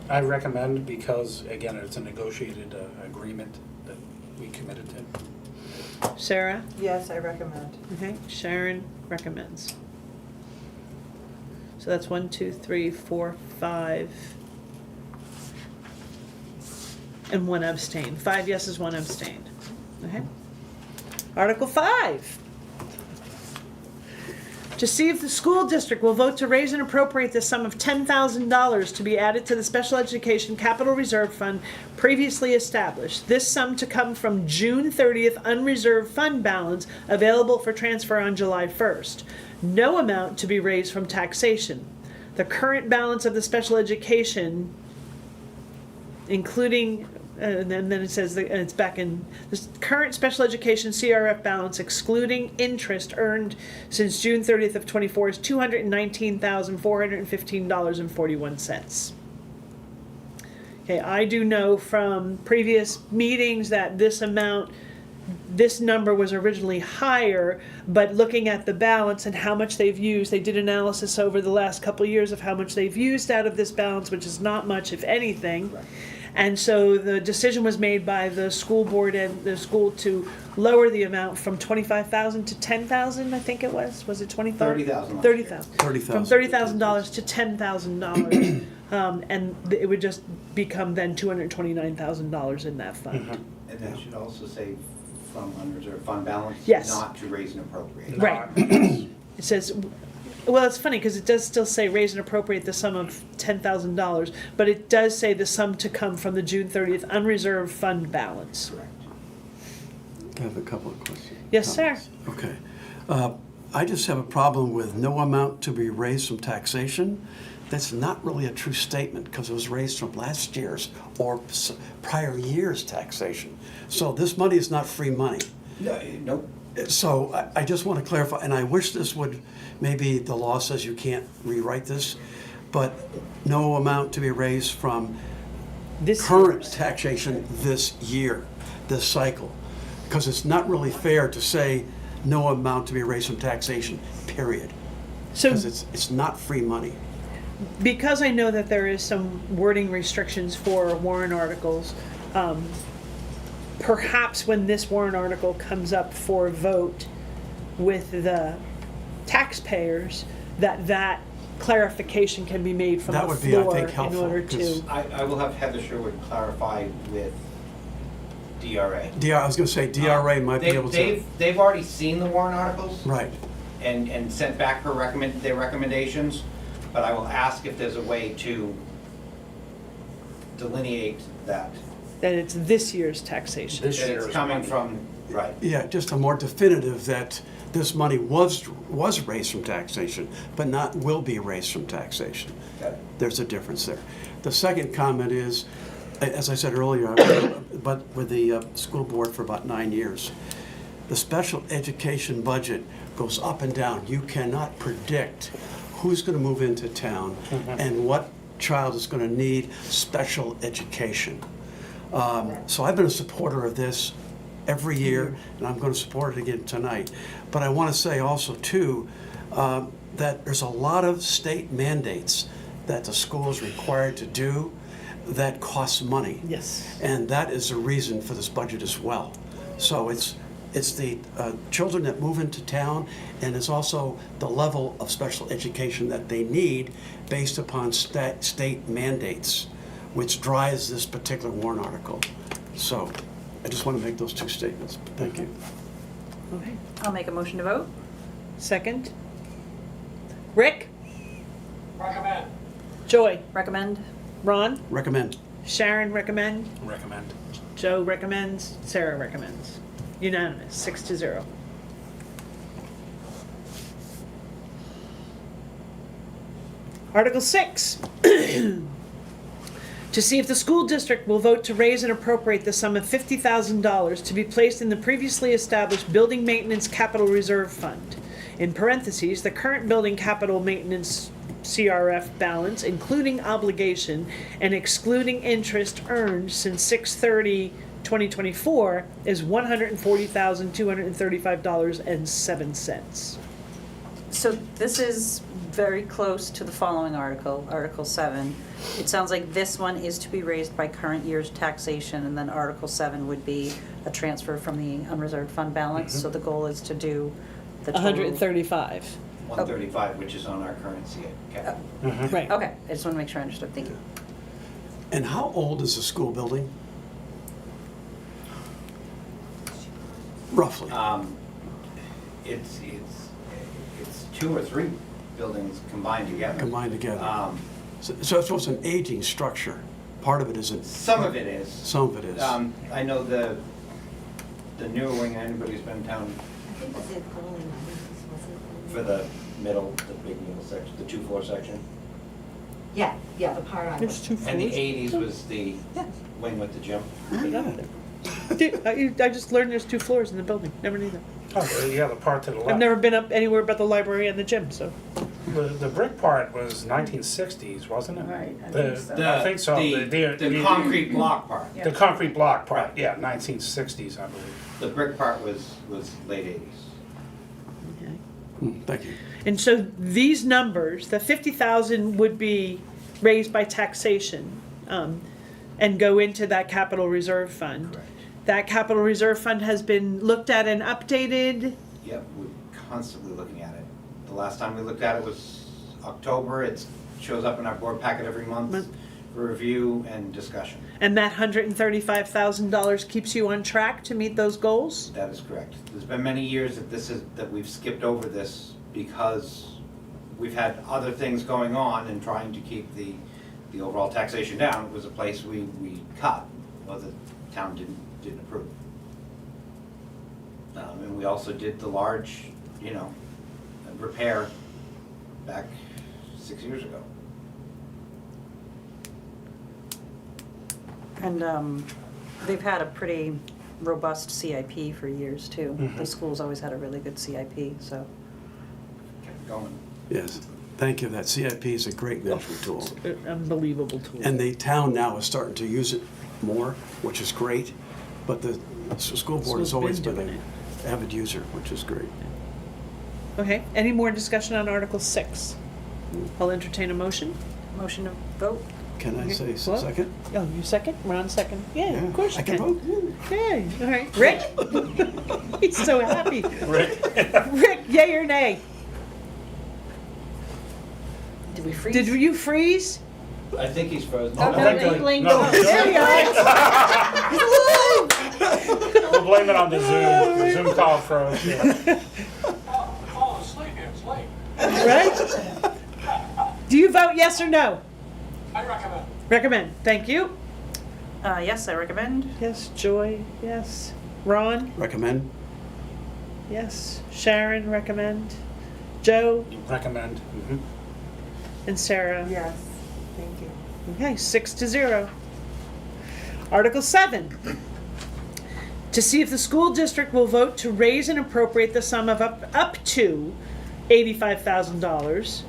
I recommend because, again, it's a negotiated agreement that we committed to. Sarah? Yes, I recommend. Okay, Sharon recommends. So that's 1, 2, 3, 4, 5. and 1 abstain. 5 yeses, 1 abstained. Okay. Article 5. To see if the school district will vote to raise and appropriate the sum of $10,000 to be added to the Special Education Capital Reserve Fund previously established. This sum to come from June 30th unreserved fund balance available for transfer on July 1st. No amount to be raised from taxation. The current balance of the special education, including, and then it says, that it's back in, the current special education CRF balance excluding interest earned since June 30th of '24 is $219,415.41. Okay, I do know from previous meetings that this number was originally higher, but looking at the balance and how much they've used, they did analysis over the last couple of years of how much they've used out of this balance, which is not much, if anything. And so the decision was made by the school board and the school to lower the amount from $25,000 to $10,000, I think it was. Was it $20,000? $30,000. $30,000. From $30,000 to $10,000. And it would just become then $229,000 in that fund. And that should also say from unreserved fund balance, Yes. not to raise and appropriate. Right. It says, well, it's funny because it does still say raise and appropriate the sum of $10,000, but it does say the sum to come from the June 30th unreserved fund balance. Correct. I have a couple of questions. Yes, sir. Okay. I just have a problem with no amount to be raised from taxation. That's not really a true statement because it was raised from last year's or prior year's taxation. So this money is not free money. No, nope. So I just want to clarify, and I wish this would, maybe the law says you can't rewrite this, but no amount to be raised from This current year's. taxation this year, this cycle. Because it's not really fair to say no amount to be raised from taxation, period. So Because it's not free money. because I know that there is some wording restrictions for warrant articles, perhaps when this warrant article comes up for vote with the taxpayers, that clarification can be made from That the would be, I floor think, in helpful, order 'cause to. I will have Heather Sherwood clarify with DRA. I was going to say DRA might be able to. They've already seen the warrant articles Right. and sent back their recommendations, but I will ask if there's a way to delineate that. That it's this year's taxation. This That year's it's coming money. from, right. Yeah, just a more definitive that this money was raised from taxation, but not will be raised from taxation. Got it. There's a difference there. The second comment is, as I said earlier, but with the school board for about 9 years, the special education budget goes up and down. You cannot predict who's going to move into town and what child is going to need special education. So I've been a supporter of this every year, and I'm going to support it again tonight. But I want to say also, too, that there's a lot of state mandates that the school is required to do that costs money. Yes. And that is a reason for this budget as well. So it's the children that move into town, and it's also the level of special education that they need based upon state mandates, which drives this particular warrant article. So I just want to make those two statements. Thank you. Okay. I'll make a motion to vote. Second. Rick? Recommend. Joy? Recommend. Ron? Recommend. Sharon recommend? Recommend. Joe recommends? Sarah recommends? Unanimous, 6-0. Article 6. To see if the school district will vote to raise and appropriate the sum of $50,000 to be placed in the previously established Building Maintenance Capital Reserve Fund. In parentheses, the current building capital maintenance CRF balance, including obligation and excluding interest earned since 6/30/2024, is $140,235.07. So this is very close to the following article, Article 7. It sounds like this one is to be raised by current year's taxation, and then Article 7 would be a transfer from the unreserved fund balance. So the goal is to do the total. 135. 135, which is on our currency account. Right. Okay, I just want to make sure I understood. Thank you. And how old is the school building? Roughly. It's 2 or 3 buildings combined together. Combined together. Um, So it's an aging structure. Part of it isn't. Some of it is. Some of it is. I know the newer wing, anybody's been in town I think it's the early 90s, was it? for the middle, the big middle section, the 2-floor section. Yeah, the part I There's was. 2 floors. And the 80s was the Yeah. wing with the gym. Dude, I just learned there's 2 floors in the building, never knew that. Oh, yeah, the part to the left. I've never been up anywhere but the library and the gym, so. The brick part was 1960s, wasn't it? Right, I The- think so. I think so. The concrete block part. The concrete block part, yeah, 1960s, I believe. The brick part was late 80s. Thank you. And so these numbers, the 50,000 would be raised by taxation, and go into that capital reserve fund. Correct. That capital reserve fund has been looked at and updated. Yep, we're constantly looking at it. The last time we looked at it was October. It shows up in our board packet every month for review and discussion. And that $135,000 keeps you on track to meet those goals? That is correct. There's been many years that we've skipped over this because we've had other things going on and trying to keep the overall taxation down. It was a place we cut, or the town didn't approve. And we also did the large, repair back 6 years ago. And they've had a pretty robust CIP for years too. Mhm. The school's always had a really good CIP, so. Kept going. Yes. Thank you. That CIP is a great management tool. Unbelievable tool. And the town now is starting to use it more, which is great. But the school board has School's always been been doing an avid user, which is great. Okay, any more discussion on Article 6? I'll entertain a motion. Motion to vote? Can I say What? second? Oh, you second? Ron second? Yeah, of course I you can can. vote. Yeah, all right. Rick? He's so happy. Rick, yay or nay? Did we freeze? Did you freeze? I think he's frozen. Oh, No, thank no, you. Blink. No, There we are. we'll blame it on the Zoom. The Zoom call froze. Yeah. Fall asleep here, it's late. Right? Do you vote yes or no? I recommend. Recommend. Thank you. Yes, I recommend. Yes. Joy, yes. Ron, Recommend? yes. Sharon, recommend. Joe Recommend. Mhm. and Sarah. Yes, thank you. Okay, 6-0. Article 7. To see if the school district will vote to raise and appropriate the sum of up to $85,000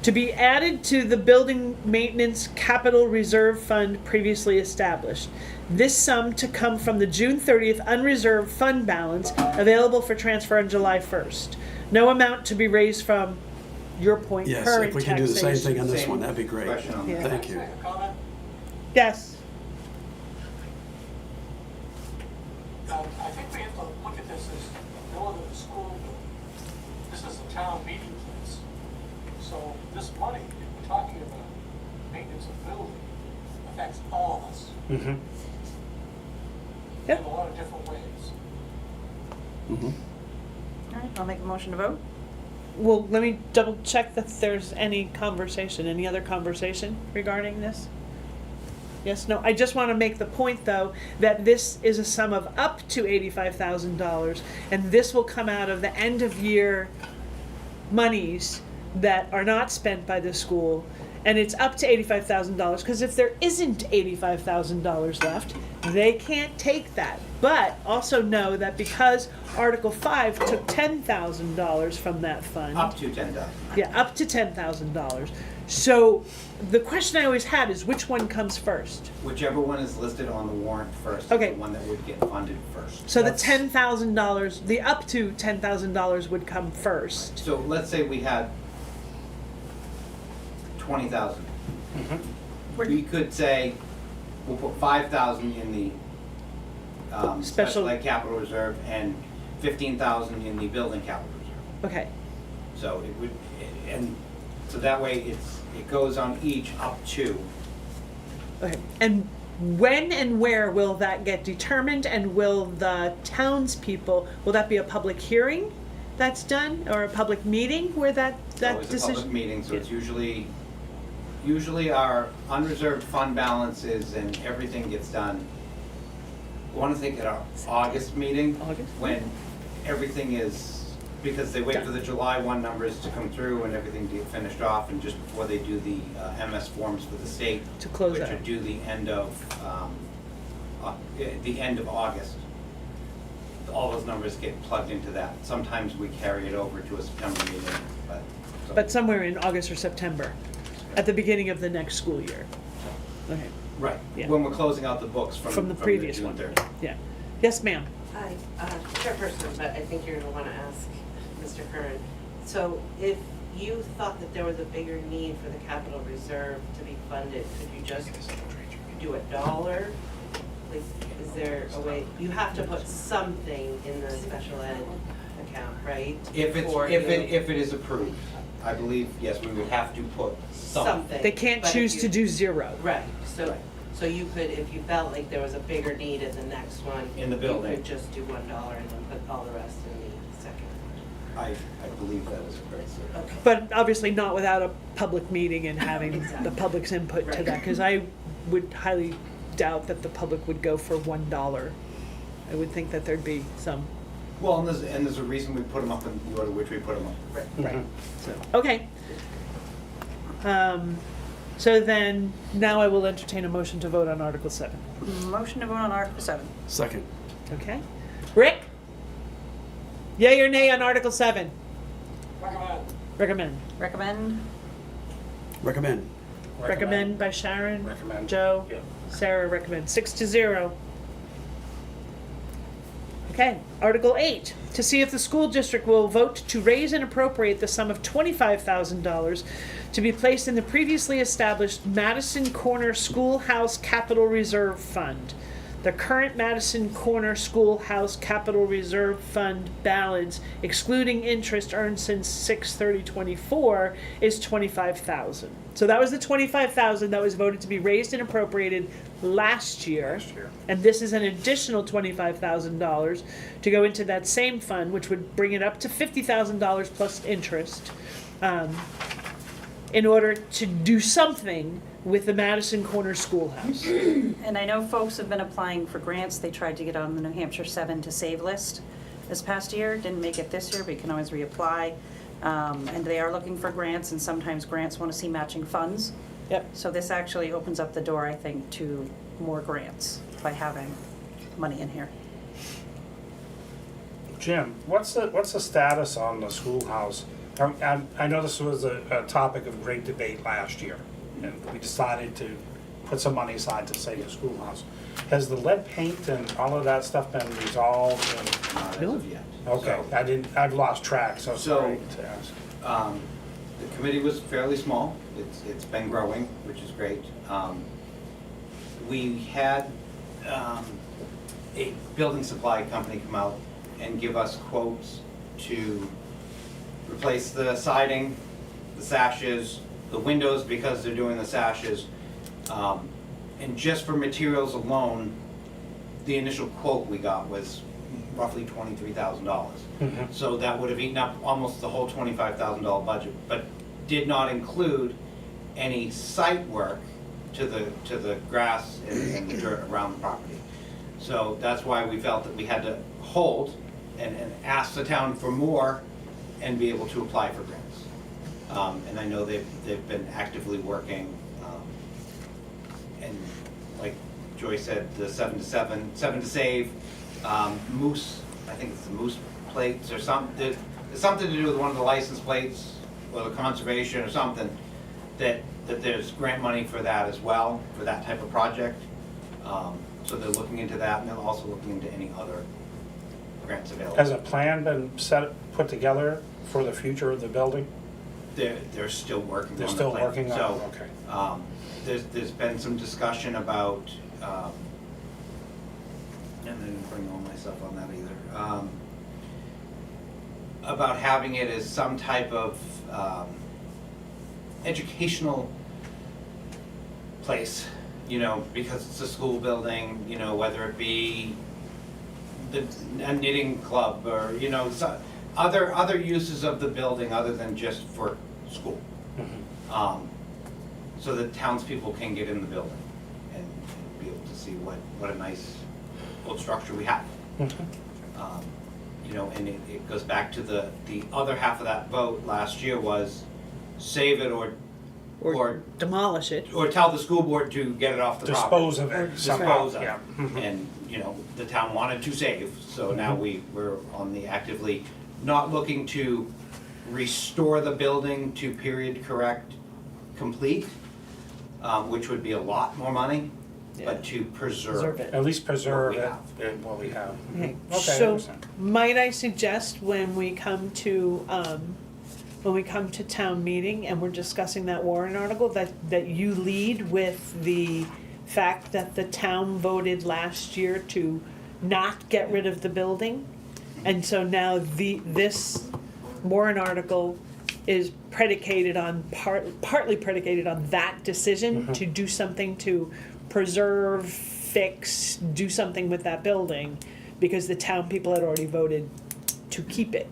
to be added to the building maintenance capital reserve fund previously established. This sum to come from the June 30th unreserved fund balance available for transfer on July 1st. No amount to be raised from your point Yes, current if we can do the same thing on this Same one, that'd be great. question on Yeah. that. Thank you. Make a comment? Yes. I think we have to look at this as no other than school building. This is a town meeting place. So this money, if we're talking about maintenance of building, affects all of us Mhm. in Yep. a lot of different ways. Mhm. All right, I'll make a motion to vote. Well, let me double check that there's any conversation, any other conversation regarding this? Yes, no, I just want to make the point, though, that this is a sum of up to $85,000, and this will come out of the end-of-year monies that are not spent by the school, and it's up to $85,000, because if there isn't $85,000 left, they can't take that. But also know that because Article 5 took $10,000 from that fund. Up to 10,000. Yeah, up to $10,000. So the question I always had is which one comes first? Whichever one is listed on the warrant first, is Okay. the one that would get funded first. So the That's- $10,000, the up to $10,000 would come first. So let's say we had 20,000. Mhm. We could say, we'll put 5,000 in the Special- special ed capital reserve and 15,000 in the building capital reserve. Okay, So it would, and so that way it goes on each up to. okay. And when and where will that get determined, and will the townspeople, will that be a public hearing that's done, or a public meeting where that Always a decision? public meeting, so it's usually our unreserved fund balances and everything gets done. I want to think at our August meeting. August? When everything is, because they wait for the July 1 numbers to come through and everything to get finished off, and just before they do the MS forms for the state. To close which out. are due the end of August. All those numbers get plugged into that. Sometimes we carry it over to a September meeting, But somewhere in August or September, at the beginning of the next school year. Okay, right, Yeah. when we're closing out the books from the previous June one. 3rd. Yeah. Yes, ma'am. Hi, Chairperson, but I think you're gonna wanna ask Mr. Curran. So if you thought that there was a bigger need for the capital reserve to be funded, could you just do $1? Like, is there a way, you have to put something in the special ed account, right? If Before it you- is approved, I believe, yes, we would have to put something. Something. They can't But if choose you- to do zero. Right, so, Right. so you could, if you felt like there was a bigger need in the next one. In the building. You could just do $1 and then put all the rest in the second. I believe that is correct, sir. Okay. But obviously not without a public meeting and having Exactly. the public's input to Right. that, because I would highly doubt that the public would go for $1. I would think that there'd be some, Well, and there's a reason we put them up in the order which we put them up. Right. right, so, okay. So then, now I will entertain a motion to vote on Article 7. Motion to vote on Article 7. Second. Okay? Rick? Yay or nay on Article 7? Recommend. Recommend. Recommend? Recommend. Recommend by Sharon? Recommend. Joe? Yeah. Sarah recommends 6-0. Okay, Article 8, to see if the school district will vote to raise and appropriate the sum of $25,000 to be placed in the previously established Madison Corner Schoolhouse Capital Reserve Fund. The current Madison Corner Schoolhouse Capital Reserve Fund balance, excluding interest earned since 6/30/24, is $25,000. So that was the $25,000 that was voted to be raised and appropriated last year. And this is an additional $25,000 to go into that same fund, which would bring it up to $50,000 plus interest, in order to do something with the Madison Corner Schoolhouse. And I know folks have been applying for grants. They tried to get on the New Hampshire 7 to Save list this past year. Didn't make it this year, but you can always reapply. And they are looking for grants, and sometimes grants want to see matching funds. Yep. So this actually opens up the door, I think, to more grants by having money in here. Jim, what's the status on the schoolhouse? I know this was a topic of great debate last year, and we decided to put some money aside to save the schoolhouse. Has the lead paint and all of that stuff been resolved? Not as No. of yet. Okay, I've lost track, so So- sorry to ask. The committee was fairly small. It's been growing, which is great. We had a building supply company come out and give us quotes to replace the siding, the sashes, the windows because they're doing the sashes. And just for materials alone, the initial quote we got was roughly $23,000. Mhm. So that would have eaten up almost the whole $25,000 budget, but did not include any site work to the grass and the dirt around the property. So that's why we felt that we had to hold and ask the town for more and be able to apply for grants. And I know they've been actively working, and like Joy said, the 7 to Save, Moose, I think it's the Moose plates or something, there's something to do with one of the license plates or the conservation or something, that there's grant money for that as well, for that type of project. So they're looking into that, and they're also looking into any other grants available. Has a plan been put together for the future of the building? They're still working on the They're plan. still working on it, So, okay. there's been some discussion about, and I didn't bring all my stuff on that either, about having it as some type of educational place, you know, because it's a school building, you know, whether it be a knitting club or, you know, other uses of the building other than just for school. So that townspeople can get in the building and be able to see what a nice old structure we have. You know, and it goes back to the other half of that vote last year was save it or demolish it. or tell the school board to get it off the property. Dispose of it Or somehow, Dispose of yeah. it. And, you know, the town wanted to save, so now we're on the actively not looking to restore the building to period correct complete, which would be a lot more money, but to Preserve it. At least preserve What we it, what we have. Okay, Okay, I so understand. might I suggest when we come to town meeting and we're discussing that warrant article, that you lead with the fact that the town voted last year to not get rid of the building? And so now this warrant article is predicated on, partly predicated on that decision to do something to preserve, fix, do something with that building, because the town people had already voted to keep it.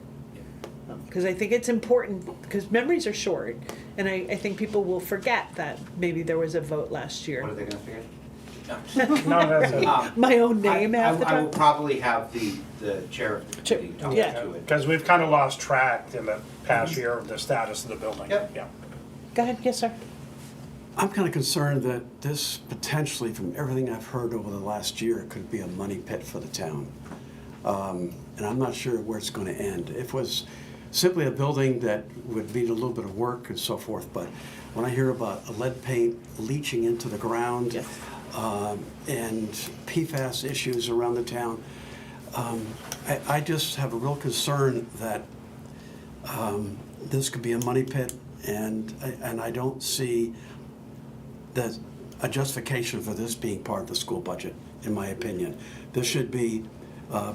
Because I think it's important, because memories are short, and I think people will forget that maybe there was a vote last year. What are they gonna figure? No, that's it. My own name half the I will time. probably have the chair of the committee talk yeah. to it. Because we've kind of lost track in the past year of the status of the building. Yep. Yeah. Go ahead, yes, sir. I'm kind of concerned that this potentially, from everything I've heard over the last year, could be a money pit for the town. And I'm not sure where it's going to end. If it was simply a building that would need a little bit of work and so forth, but when I hear about lead paint leaching into the ground, Yes. and PFAS issues around the town, I just have a real concern that this could be a money pit, and I don't see a justification for this being part of the school budget, in my opinion. This should be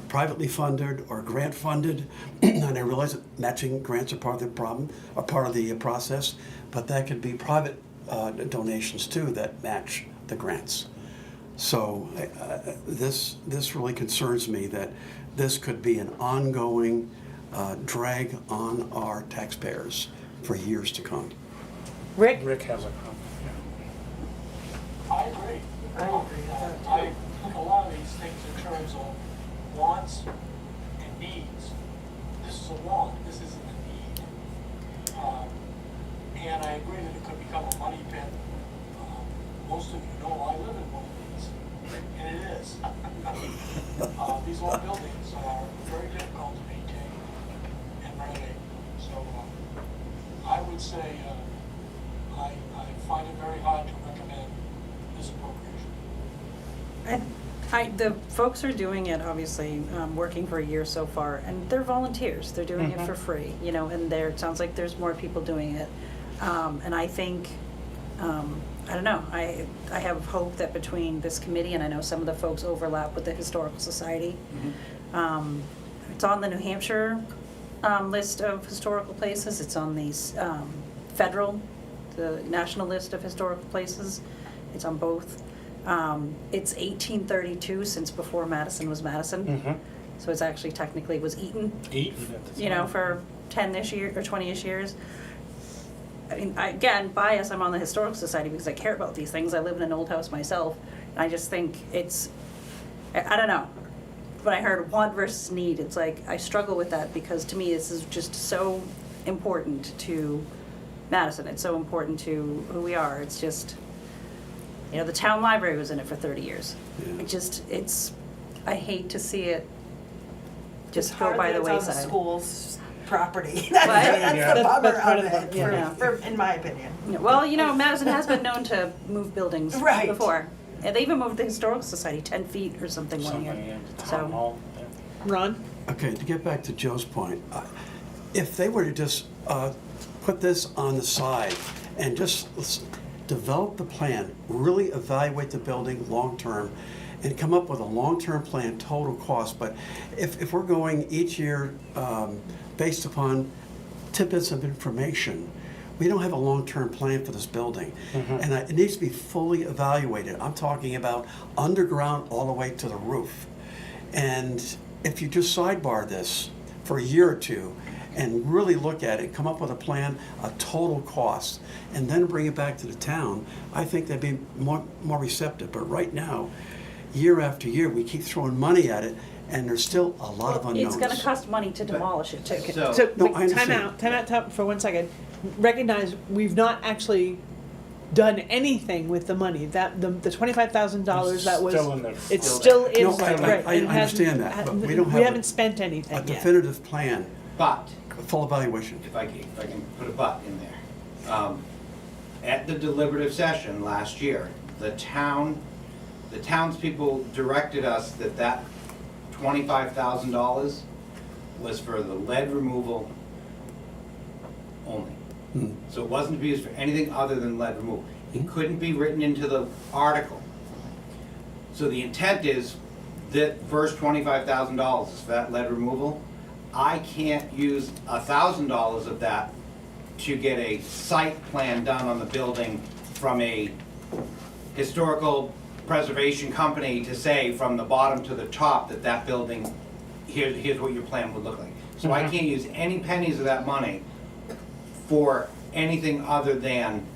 privately funded or grant funded, and I realize that matching grants are part of the problem, or part of the process, but that could be private donations too that match the grants. So this really concerns me that this could be an ongoing drag on our taxpayers for years to come. Rick? Rick has a comment. I agree. I think a lot of these things in terms of wants and needs. This is a want, this isn't a need. And I agree that it could become a money pit. Most of you know I live in one of these, and it is. These old buildings are very difficult to maintain and renovate. So I would say I find it very hard to recommend this appropriation. The folks are doing it, obviously, working for a year so far, and they're volunteers. They're doing it for free, you know, and it sounds like there's more people doing it. And I think, I don't know, I have hope that between this committee, and I know some of the folks overlap with the Historical Society. It's on the New Hampshire list of historical places. It's on the the national list of historical places. It's on both. It's 1832, since before Madison was Madison. So it's actually technically was Eaton, you know, for 10-ish years or 20-ish years. I mean, again, bias, I'm on the Historical Society because I care about these things. I live in an old house myself. And I just think it's, I don't know. When I heard want versus need, it's like, I struggle with that because to me, this is just so important to Madison. It's so important to who we are. It's just, you know, the town library was in it for 30 years. Yeah. I hate to see it just It's go hard by that the it's on the wayside. school's property. What? That's the bummer That's part of of it, the- yeah. in my opinion. Well, you know, Madison has been known to move buildings Right. before. And they even moved the Historical Society 10 feet or something one year. Town So, hall. Ron? Okay, to get back to Joe's point, if they were to just put this on the side and just develop the plan, really evaluate the building long-term, and come up with a long-term plan, total cost, but if we're going each year based upon tidbits of information, we don't have a long-term plan for this building. And it needs to be fully evaluated. I'm talking about underground all the way to the roof. And if you just sidebar this for a year or two and really look at it, come up with a plan, a total cost, and then bring it back to the town, I think they'd be more receptive. But right now, year after year, we keep throwing money at it, and there's still a lot of unknowns. It's gonna cost money to demolish it too. So- So, No, wait, I understand. time out for 1 second. Recognize, we've not actually done anything with the money. That, the $25,000 that was. Still in there. It's still in, No, right. I and hasn't- understand that, but we don't We have haven't spent anything a yet. definitive plan, But, full evaluation. if I can put a but in there. At the deliberative session last year, the townspeople directed us that $25,000 was for the lead removal only. So it wasn't to be used for anything other than lead removal. It couldn't be written into the article. So the intent is that first $25,000 is for that lead removal. I can't use $1,000 of that to get a site plan done on the building from a historical preservation company to say from the bottom to the top that building, here's what your plan would look like. So I can't use any pennies of that money for anything other than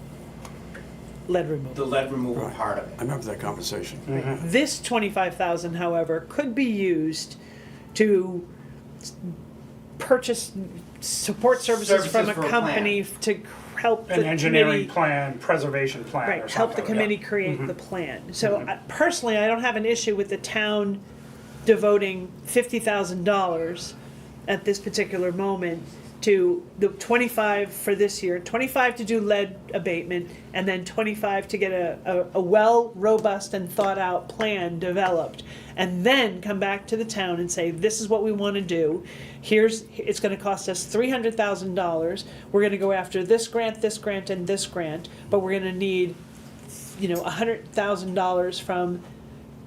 Lead removal. the lead removal Right. part of I it. remember that conversation. This 25,000, however, could be used to purchase support services from Services a for a company to help the An engineering committee. plan, preservation plan or Right, something. help the committee yeah. create the plan. So personally, I don't have an issue with the town devoting $50,000 at this particular moment to the 25 for this year, 25 to do lead abatement, and then 25 to get a well, robust and thought out plan developed. And then come back to the town and say, this is what we want to do. It's going to cost us $300,000. We're going to go after this grant, and this grant, but we're going to need, $100,000 from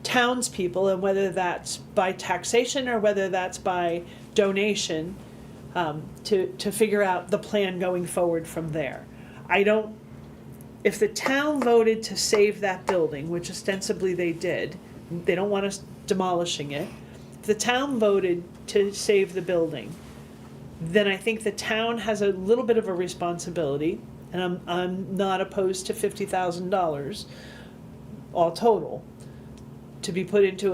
townspeople, and whether that's by taxation or whether that's by donation, to figure out the plan going forward from there. If the town voted to save that building, which ostensibly they did, they don't want us demolishing it. If the town voted to save the building, then I think the town has a little bit of a responsibility, and I'm not opposed to $50,000 all total to be put into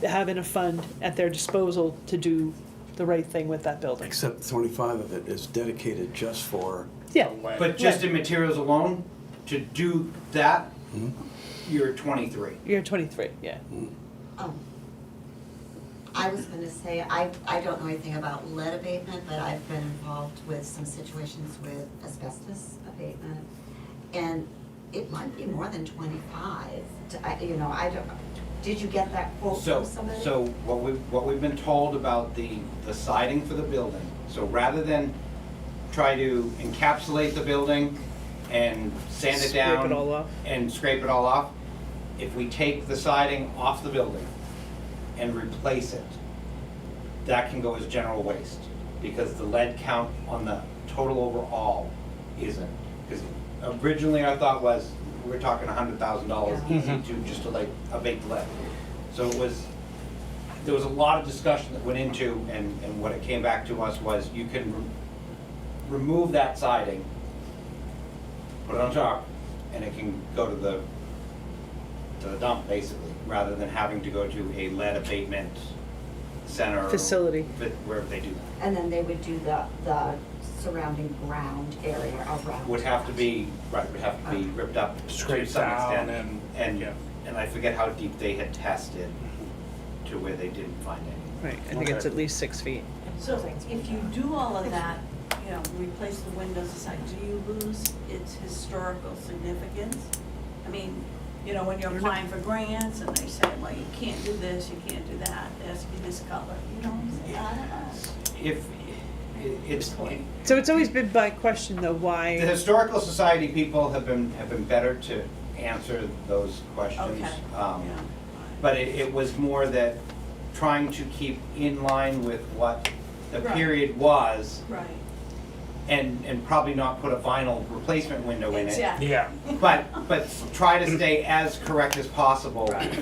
having a fund at their disposal to do the right thing with that building. Except 25 of it is dedicated just for, Yeah, But just in materials alone, to do that, you're at 23. you're 23, yeah. I was gonna say, I don't know anything about lead abatement, but I've been involved with some situations with asbestos abatement. And it might be more than 25, I don't, did you get that quote So, from somebody? so what we've been told about the siding for the building, so rather than try to encapsulate the building and sand it Scrape down. it all off. And scrape it all off, if we take the siding off the building and replace it, that can go as general waste, because the lead count on the total overall isn't. Because originally our thought was, we're talking $100,000 easy to just to like abate the lead. So there was a lot of discussion that went into, and what it came back to us was, you can remove that siding, put it on top, and it can go to the dump, basically, rather than having to go to a lead abatement center. Facility. Wherever they do that. And then they would do the surrounding ground area around. Would have to be ripped up to Scraped some down extent. yeah. And I forget how deep they had tested to where they didn't find any. Right, I think it's Okay. at least 6 feet. So if you do all of that, replace the windows aside, do you lose its historical significance? I mean, when you're applying for grants and they say, well, you can't do this, you can't do that, it has to be this color, you know what I'm saying? I don't know. If, it's, So it's always been my question though, the why, Historical Society people have been better to answer those questions. Okay, Um, yeah. But it was more that trying to keep in line with what the Right. period was, Right. and probably not put a vinyl replacement window in it. Exactly. Yeah. But try to stay as correct as possible Right.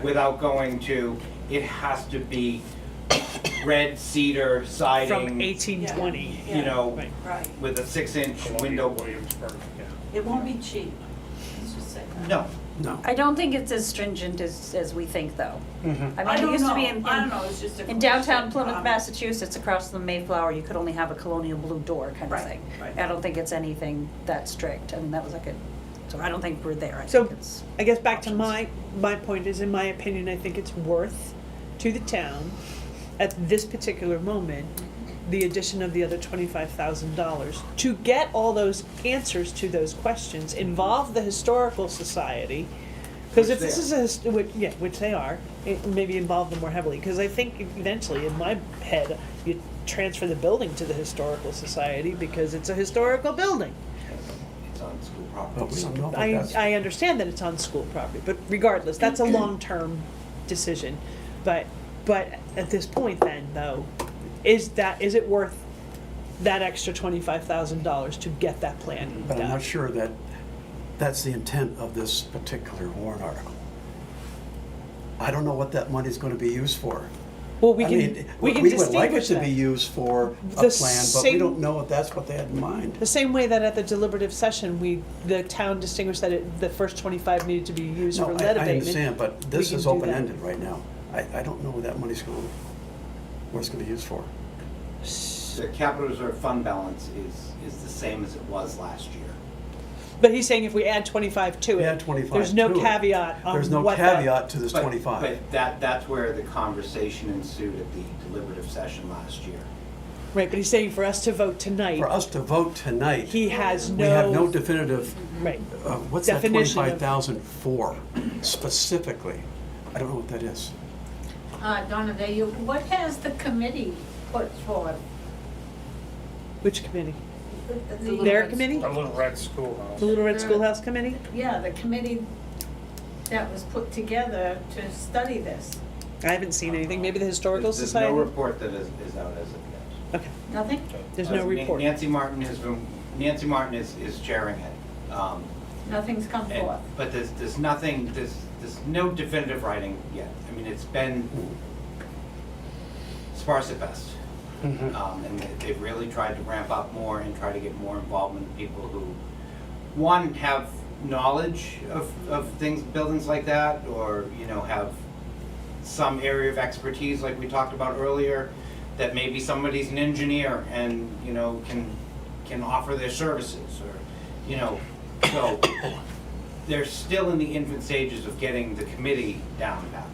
without going to, it has to be red cedar siding. From 1820. Yeah. You know, Right. Right. with a 6-inch Columbia, window. Williamsburg, yeah. It won't be cheap. Let's just say that. No, No. I don't think it's as stringent as we think, though. Mhm. I mean, it used to be I don't know, it's just a. in downtown question. Plymouth, Massachusetts, across the Mayflower, you could only have a colonial blue door kind of Right, thing. right. I don't think it's anything that strict. I mean, that was like a, so I don't think we're there. I So, think it's. I guess back to options. my point is, in my opinion, I think it's worth to the town, at this particular moment, the addition of the other $25,000 to get all those answers to those questions, involve the Historical Society. Because if Which this they is which they are, maybe involve them more heavily. Because I think eventually, in my head, you transfer the building to the Historical Society because it's a historical building. it's on school But property. we don't know if that's. I understand that it's on school property, but regardless, that's a long-term decision. But at this point then, though, is it worth that extra $25,000 to get that plan But I'm done? not sure that that's the intent of this particular warrant article. I don't know what that money's gonna be used for. Well, we I can, mean, we can would like it distinguish to that. be used for a The plan, but we same- don't know if that's what they had in mind. The same way that at the deliberative session, the town distinguished that the first 25 needed to be used No, for I lead abatement. understand, but We this can is do that. open-ended right now. I don't know what that money's going, what it's gonna be used for. The capital reserve fund balance is the same as it was last year. But he's saying if we add 25 to it, Add 25 there's no to it. caveat on There's no what that- caveat to this But- 25. But that's where the conversation ensued at the deliberative session last year. Right, but he's saying for us to vote tonight, For us to vote tonight, he has we have no no, definitive, right. what's that Definition of- 25,000 for specifically? I don't know what that is. Donna, what has the committee put forth? Which committee? The- Their committee? A little red schoolhouse. The Little Red Schoolhouse Committee? Yeah, the committee that was put together to study this. I haven't seen anything. Maybe the Historical There's Society? no report that is out as of yet. Okay, Nothing? there's no report. Nancy Martin is chairing it. Nothing's come And- forth. But there's nothing, there's no definitive writing yet. I mean, it's been sparse at best. Mhm. And they've really tried to ramp up more and try to get more involvement in people who, one, have knowledge of things, buildings like that, or, have some area of expertise like we talked about earlier, that maybe somebody's an engineer and, can offer their services, or, so they're still in the infant stages of getting the committee down pat.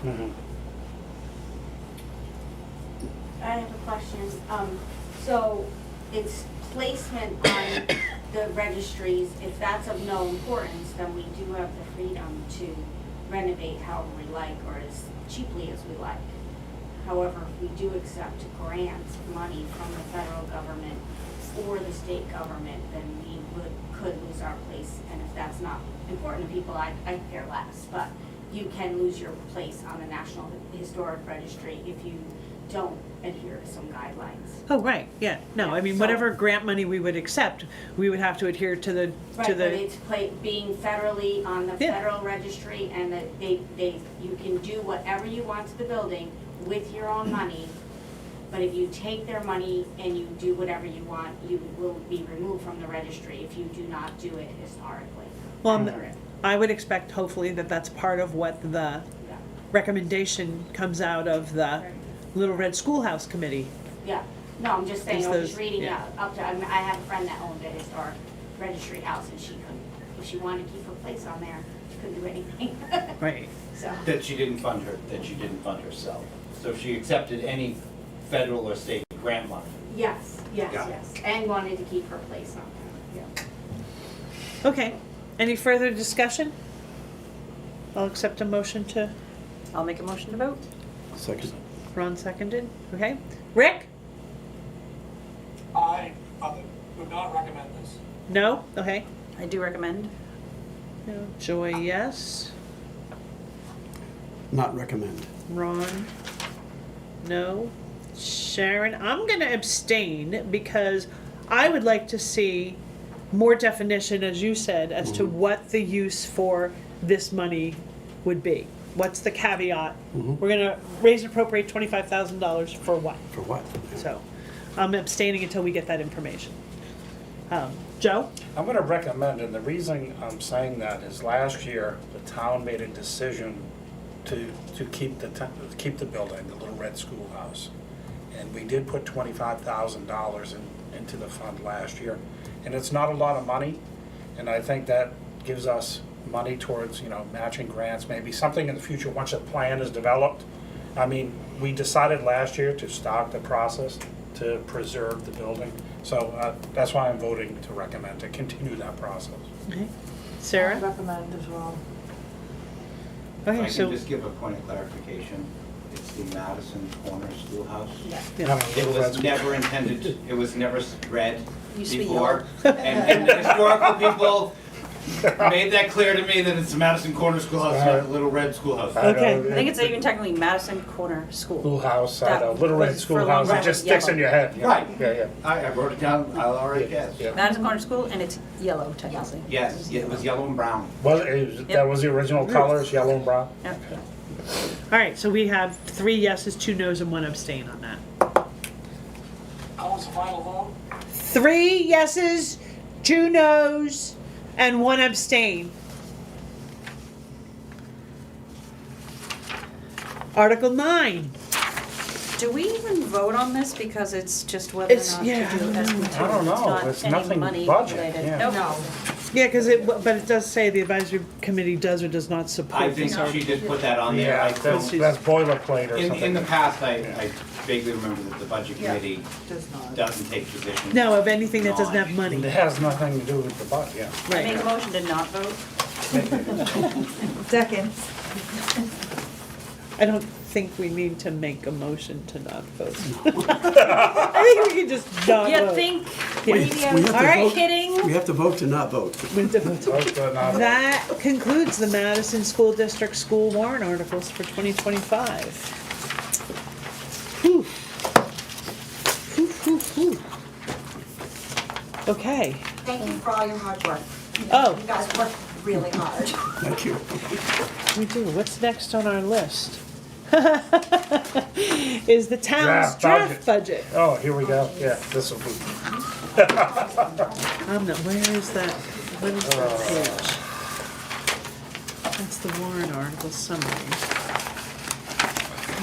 Mhm. I have a question. So it's placement on the registries. If that's of no importance, then we do have the freedom to renovate however we like or as cheaply as we like. However, if we do accept grants, money from the federal government or the state government, then we could lose our place. And if that's not important to people, I care less. But you can lose your place on the National Historic Registry if you don't adhere to some guidelines. Oh, right, yeah. No, I mean, So- whatever grant money we would accept, we would have to adhere to the, Right, to but the, it's being federally on the Yeah. federal registry, and that you can do whatever you want to the building with your own money, but if you take their money and you do whatever you want, you will be removed from the registry if you do not do it historically. well, accurate. I would expect hopefully that that's part of what the Yeah. recommendation comes out of the Little Red Schoolhouse Committee. Yeah, no, I'm just saying, Is I was those- just reading yeah. up to, I mean, I have a friend that owned a historic registry house, and she couldn't, if she wanted to keep her place on there, she couldn't do anything. Right. So, That she didn't fund herself. So if she accepted any federal or state grant money. yes, Got it. and wanted to keep her place on there, yeah. Okay, any further discussion? I'll accept a motion to, I'll make a motion to vote. Second. Ron seconded, okay? Rick? I would not recommend this. No? Okay. I do recommend. No. Joy, yes. Not recommend. Ron? No. Sharon? I'm gonna abstain because I would like to see more definition, as you said, as to what the use for this money would be. What's the caveat? We're gonna raise and appropriate $25,000 for what? For what? So, I'm abstaining until we get that information. Joe? I'm gonna recommend, and the reason I'm saying that is last year, the town made a decision to keep the building, the Little Red Schoolhouse. And we did put $25,000 into the fund last year. And it's not a lot of money, and I think that gives us money towards, matching grants, maybe something in the future, once a plan is developed. I mean, we decided last year to start the process to preserve the building. So that's why I'm voting to recommend to continue that process. Okay. Sarah? Recommend as well. Okay, If I so, can just give a point of clarification, it's the Madison Corner Schoolhouse. yeah. It was never intended, it was never read Used to be before. And the historical people made that clear to me that it's the Madison Corner Schoolhouse, not the Little Red Schoolhouse. Okay. I think it's even technically Madison Corner School. Schoolhouse, That Little Red was for a long Schoolhouse, time it just sticks in your head. Right. Yeah. I wrote it down, I'll already guess. Yeah. Madison Corner School, and it's yellow technically. Yes, it was yellow and brown. That was the original colors, yellow and brown? Yep. All right, so we have 3 yeses, 2 nos, and 1 abstain on that. How was the final vote? 3 yeses, 2 nos, and 1 abstain. Article 9. Do we even vote on this because it's just whether or It's- not yeah, to do I SB2? don't know. I don't know. It's not It's any nothing money budget, related. yeah. Nope. No, Yeah, but it does say the advisory committee does or does not support I this think article. she did put that on there. Yeah, I that's don't- boilerplate or something. In the past, I vaguely remember that the budget Yeah. committee Does not. doesn't take position. No, of anything that doesn't have And money. it has nothing to do with the budget, yeah. I make a motion to not vote. Second. I don't think we need to make a motion to not vote. I think we can just not You vote. think Yeah. maybe I We was have to vote. kidding? We have to vote to not vote. We have to vote. Vote to not vote. That concludes the Madison School District school warrant articles for 2025. Whew. Whew, whew, whew. Okay. thank you for all your hard work. Oh, You guys worked really hard. Thank you. we do. What's next on our list? Is the town's Draft draft budget. Oh, here we go, yeah, this will be. I'm not, where is that? What is that page? That's the warrant article summary.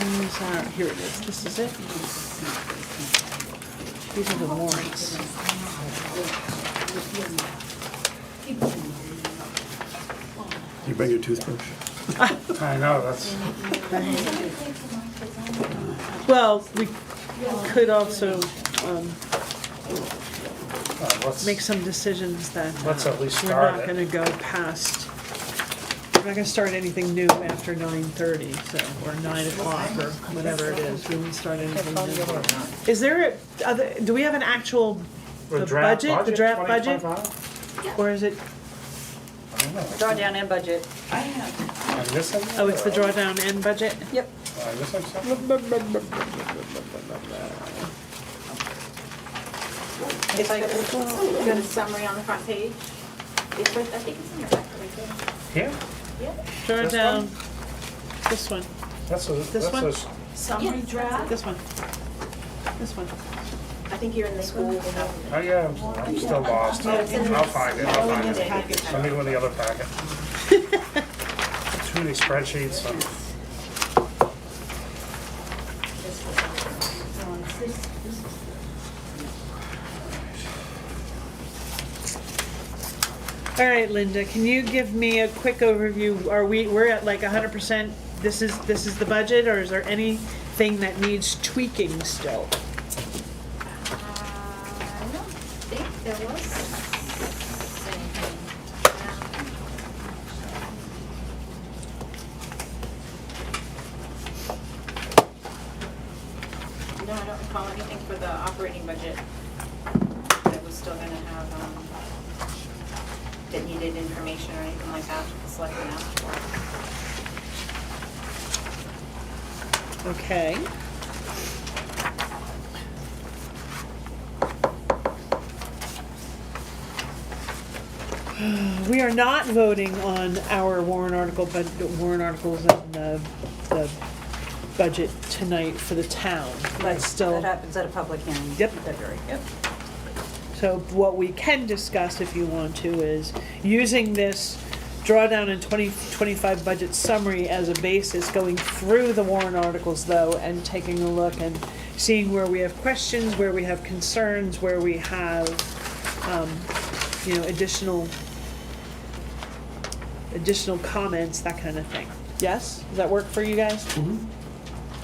Where's our, here it is, this is it? These are the warrants. You bring your toothbrush? I know, that's, Well, we could also let's, make some decisions that let's at least we're start not it. gonna go past, we're not gonna start anything new after 9:30, so, or 9 o'clock, or whatever it is, we won't start anything new. Is there, do we have an actual, The the draft budget, the draft budget? 2025? Or is it, I don't know. Drawdown and budget. I have, I'm missing? oh, it's the drawdown and budget? Yep. I'm missing something? It's like, got a summary on the front page. It's right, I think it's in the back right there. Here? Drawdown, this one, That's a, This one? that's a, summary draft? this one, this one. I think you're in the school. oh yeah, I'm still lost. I'll find it, I'll find it. Let me go in the other packet. Too many spreadsheets. All right, Linda, can you give me a quick overview? We're at like 100%, this is the budget, or is there anything that needs tweaking still? I don't think there was anything. No, I don't recall anything for the operating budget. That was still gonna have, that needed information or anything like that, the selectmen asked for. Okay. We are not voting on our warrant article, but warrant articles and the budget tonight for the town. That's still. That happens at a public hearing Yep. in February. Yep. So what we can discuss, if you want to, is using this drawdown in 2025 budget summary as a basis, going through the warrant articles though, and taking a look and seeing where we have questions, where we have concerns, where we have, additional comments, that kind of thing. Yes? Does that work for you guys? Mhm.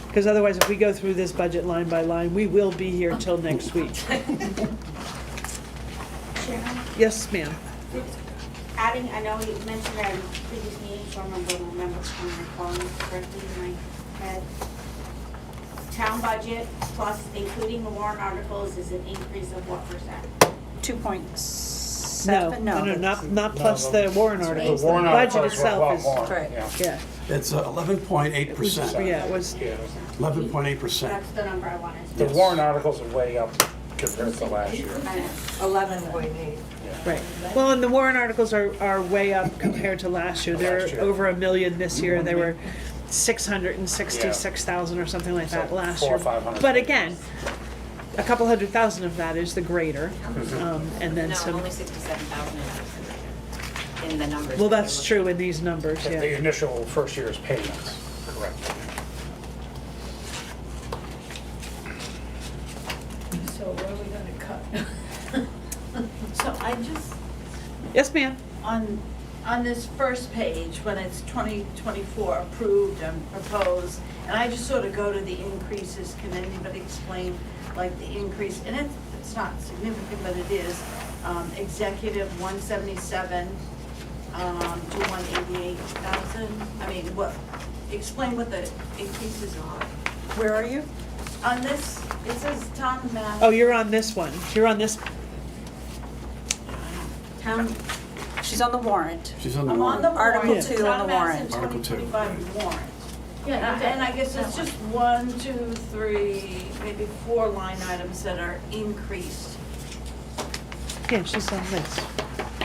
Because otherwise, if we go through this budget line by line, we will be here till next week. Sharon, Yes, ma'am. adding, I know you mentioned that in previous meetings, so I'm gonna remember when I called it correctly in my head. Town budget plus including the warrant articles is an increase of what percent? 2.7? No, not plus No, the warrant articles. The warrant The budget articles were a lot itself more, Right. yeah. is, yeah. It's 11.8%. Yeah, it was, Yeah, 11.8%. That's the number I wanted. the Yes. warrant articles are way up compared to last year. I know. 11.8. right. Well, and the warrant articles are way up compared to last year. They're Last year. over $1 million this year, and they were 666,000 or something like that So last 400 year. or 500. But again, a couple $100,000 of that is the grader, and then No, some. only 67,000 in the numbers. Well, that that's you're true looking in these numbers, The yeah. initial first year's payments, correct. So what are we gonna cut? So I just, Yes, ma'am. on this first page, when it's 2024 approved and proposed, and I just sort of go to the increases, can anybody explain, like, the increase, and it's not significant, but it is, executive 177 to 188,000, I mean, explain what the increases are. Where are you? On this, it says town manager. Oh, you're on this one. You're on this. Town, She's on the warrant. She's on the I'm on the warrant. Article warrant, two the on town the warrant. Madison Article two. 2025 warrant. Yeah, And I guess it's just 1, 2, 3, maybe 4 line items that are increased. Yeah, she's on this.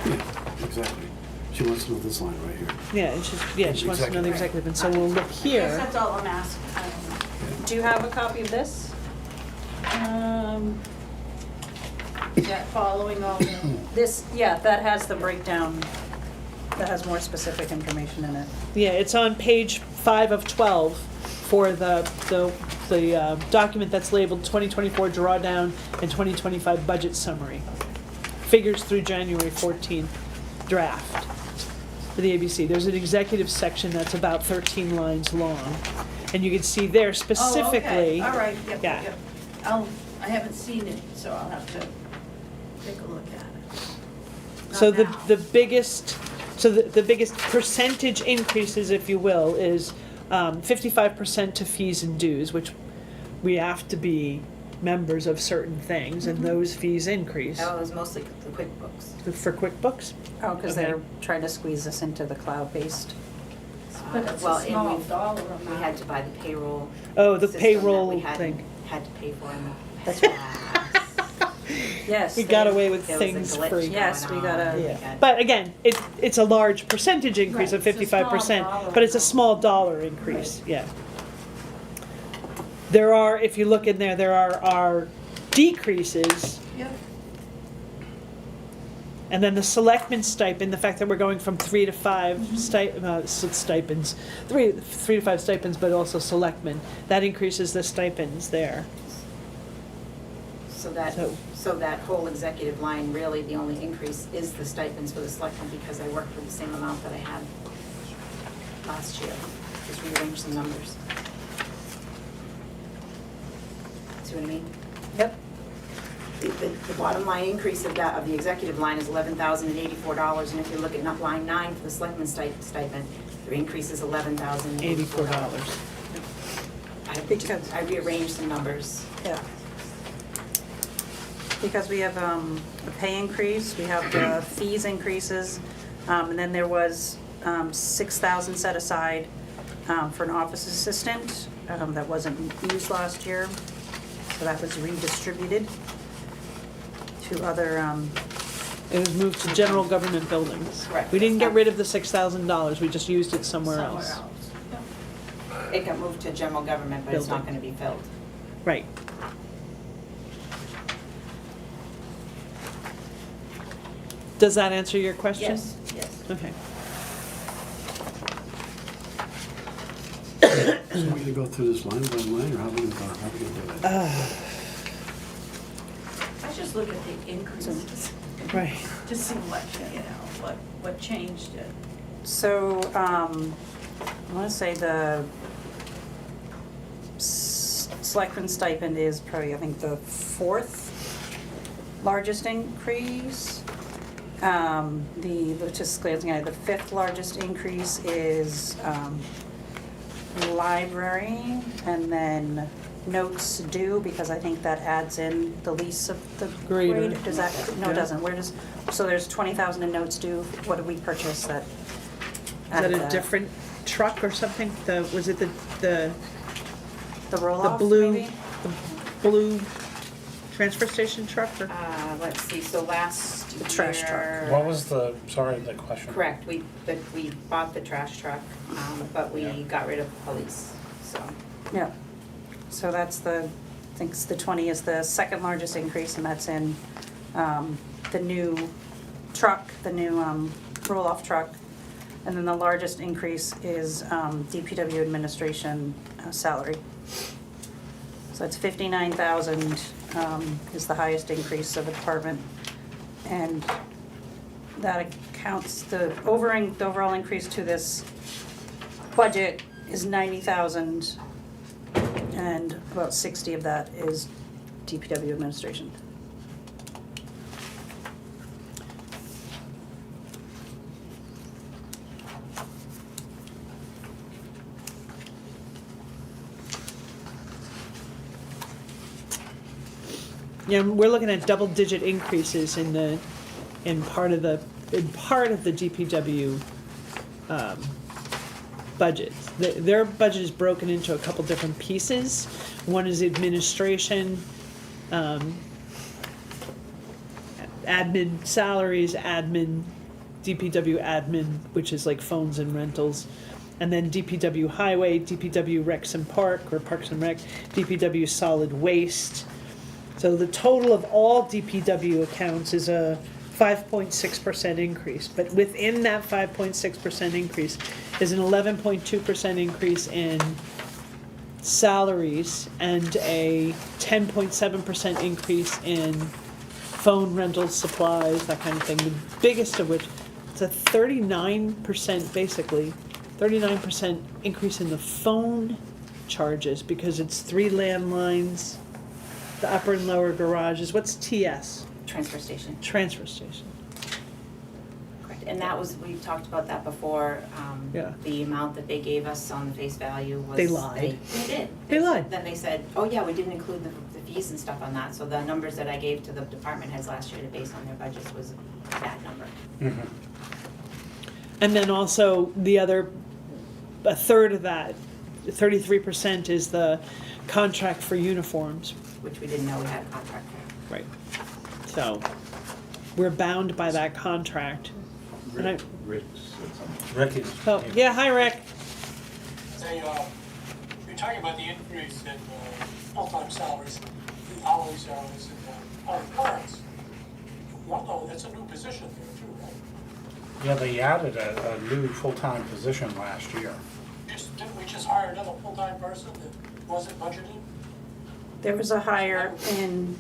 Yeah, exactly. She wants to know this line right here. Yeah, and she wants to know the executive, and so we'll look I guess here. that's all I'm asking. Do you have a copy of this? Yeah, following all the, This, yeah, that has the breakdown, that has more specific information in it. Yeah, it's on page 5 of 12 for the document that's labeled 2024 drawdown and 2025 budget summary. Figures through January 14th draft for the ABC. There's an executive section that's about 13 lines long. And you can see there specifically. oh, okay, all right, yep, Yeah. yep. I haven't seen it, so I'll have to take a look at it. So Not now. the biggest percentage increases, if you will, is 55% to fees and dues, which we have to be members of certain things, and those fees increase. That was mostly the QuickBooks. For QuickBooks? Oh, because Okay. they're trying to squeeze us into the cloud-based. But it's Well, a and small we- dollar We amount. had to buy the payroll. Oh, the system that payroll we hadn't thing. Had to pay for in the That's past. Yes. We got they- away with There was a things glitch free. Yes, going we gotta- on. Yeah, Okay. but again, it's a large percentage increase of Right, it's a small 55%, dollar but it's a amount. small dollar increase, yeah. There are, if you look in there are decreases, Yep. and then the selectmen stipend, the fact that we're going from 3 to 5 stipends, 3 to 5 stipends, but also selectmen, that increases the stipends there. So that, So- so that whole executive line, really, the only increase is the stipends for the selectmen because I worked for the same amount that I had last year. Just rearrange some numbers. See what I mean? Yep. The bottom line increase of that, of the executive line is $11,084, and if you look at line 9 for the selectmen stipend, the increase is $11,084. Because- I rearranged some numbers. Yeah. Because we have a pay increase, we have the fees increases, and then there was 6,000 set aside for an office assistant that wasn't used last year, so that was redistributed to other It was moved to general government buildings. Correct. We didn't get rid of the $6,000, we just used it somewhere else. It got moved to general government, but it's not gonna be filled. Right. Does that answer your question? Yes, yes. Okay. So we're gonna go through this line by line, or how are we gonna do it? I just look at the increases Right. to see what, what changed it. So, I wanna say the selectman stipend is probably, I think, the fourth largest increase. Just glancing at it, the fifth largest increase is, library, and then notes due, because I think that adds in the lease of the Grader. grade. Does that, no, Yeah. it doesn't, where does, so there's 20,000 in notes due, what did we purchase that? Is added that a that? different truck or something? Was it the The roll-off, blue, maybe? the blue transfer station truck or? Let's see, so last year. The trash truck. What was the, sorry, the question? Correct, we bought the trash truck, but we Yeah. got rid of police, so. Yeah, so that's the, I think it's the 20 is the second largest increase, and that's in the new truck, the new roll-off truck. And then the largest increase is DPW administration salary. So it's 59,000 is the highest increase of the department. And that accounts, the overall increase to this budget is 90,000, and about 60 of that is DPW administration. Yeah, we're looking at double-digit increases in part of the DPW budget. Their budget is broken into a couple different pieces. One is administration, admin salaries, DPW admin, which is like phones and rentals, and then DPW highway, DPW Recs and Park, or Parks and Rec, DPW solid waste. So the total of all DPW accounts is a 5.6% increase, but within that 5.6% increase is an 11.2% increase in salaries and a 10.7% increase in phone rentals, supplies, that kind of thing. The biggest of which, it's a 39%, basically, 39% increase in the phone charges, because it's 3 landlines, the upper and lower garages. What's TS? Transfer station. Transfer station. Correct, and that was, we've talked about that before, Yeah. the amount that they gave us on the face value was. They lied. They did. They lied. Then they said, oh yeah, we didn't include the fees and stuff on that, so the numbers that I gave to the department heads last year to base on their budgets was that number. Mhm. And then also a third of that, 33% is the contract for uniforms. Which we didn't know we had a contract for. Right. So we're bound by that contract. And I- Rick said something. Rick is. Oh, yeah, hi, Rick. You're talking about the increase in full-time salaries, the hourly salaries, and public works. Well, that's a new position there too, right? Yeah, they added a new full-time position last year. Didn't we just hire another full-time person that wasn't budgeted? There was a hire in, when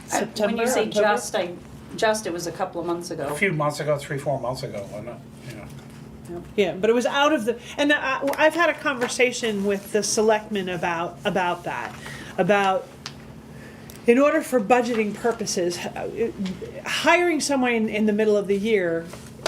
September, you say October? just, it was a couple of months ago. A few months ago, 3-4 months ago, wasn't it? Yeah. Yeah, but it was out of the, and I've had a conversation with the selectmen about that, about, in order for budgeting purposes, hiring someone in the middle of the year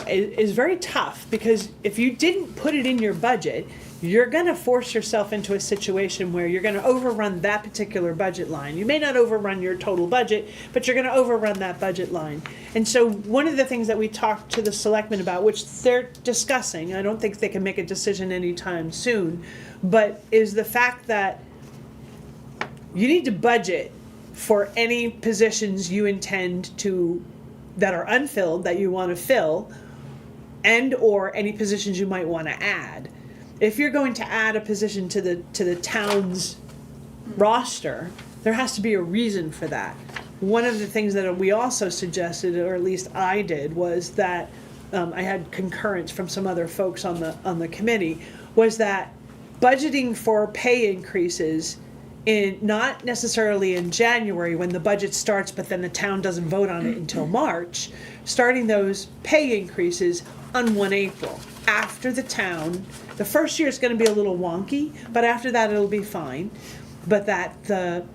is very tough, because if you didn't put it in your budget, you're gonna force yourself into a situation where you're gonna overrun that particular budget line. You may not overrun your total budget, but you're gonna overrun that budget line. And so one of the things that we talked to the selectmen about, which they're discussing, I don't think they can make a decision anytime soon, but is the fact that you need to budget for any positions you intend to that are unfilled that you want to fill, and or any positions you might want to add. If you're going to add a position to the town's roster, there has to be a reason for that. One of the things that we also suggested, or at least I did, was that I had concurrence from some other folks on the committee, was that budgeting for pay increases not necessarily in January when the budget starts, but then the town doesn't vote on it until March, starting those pay increases on 1 April. After the town, the first year is going to be a little wonky, but after that it'll be fine. But that the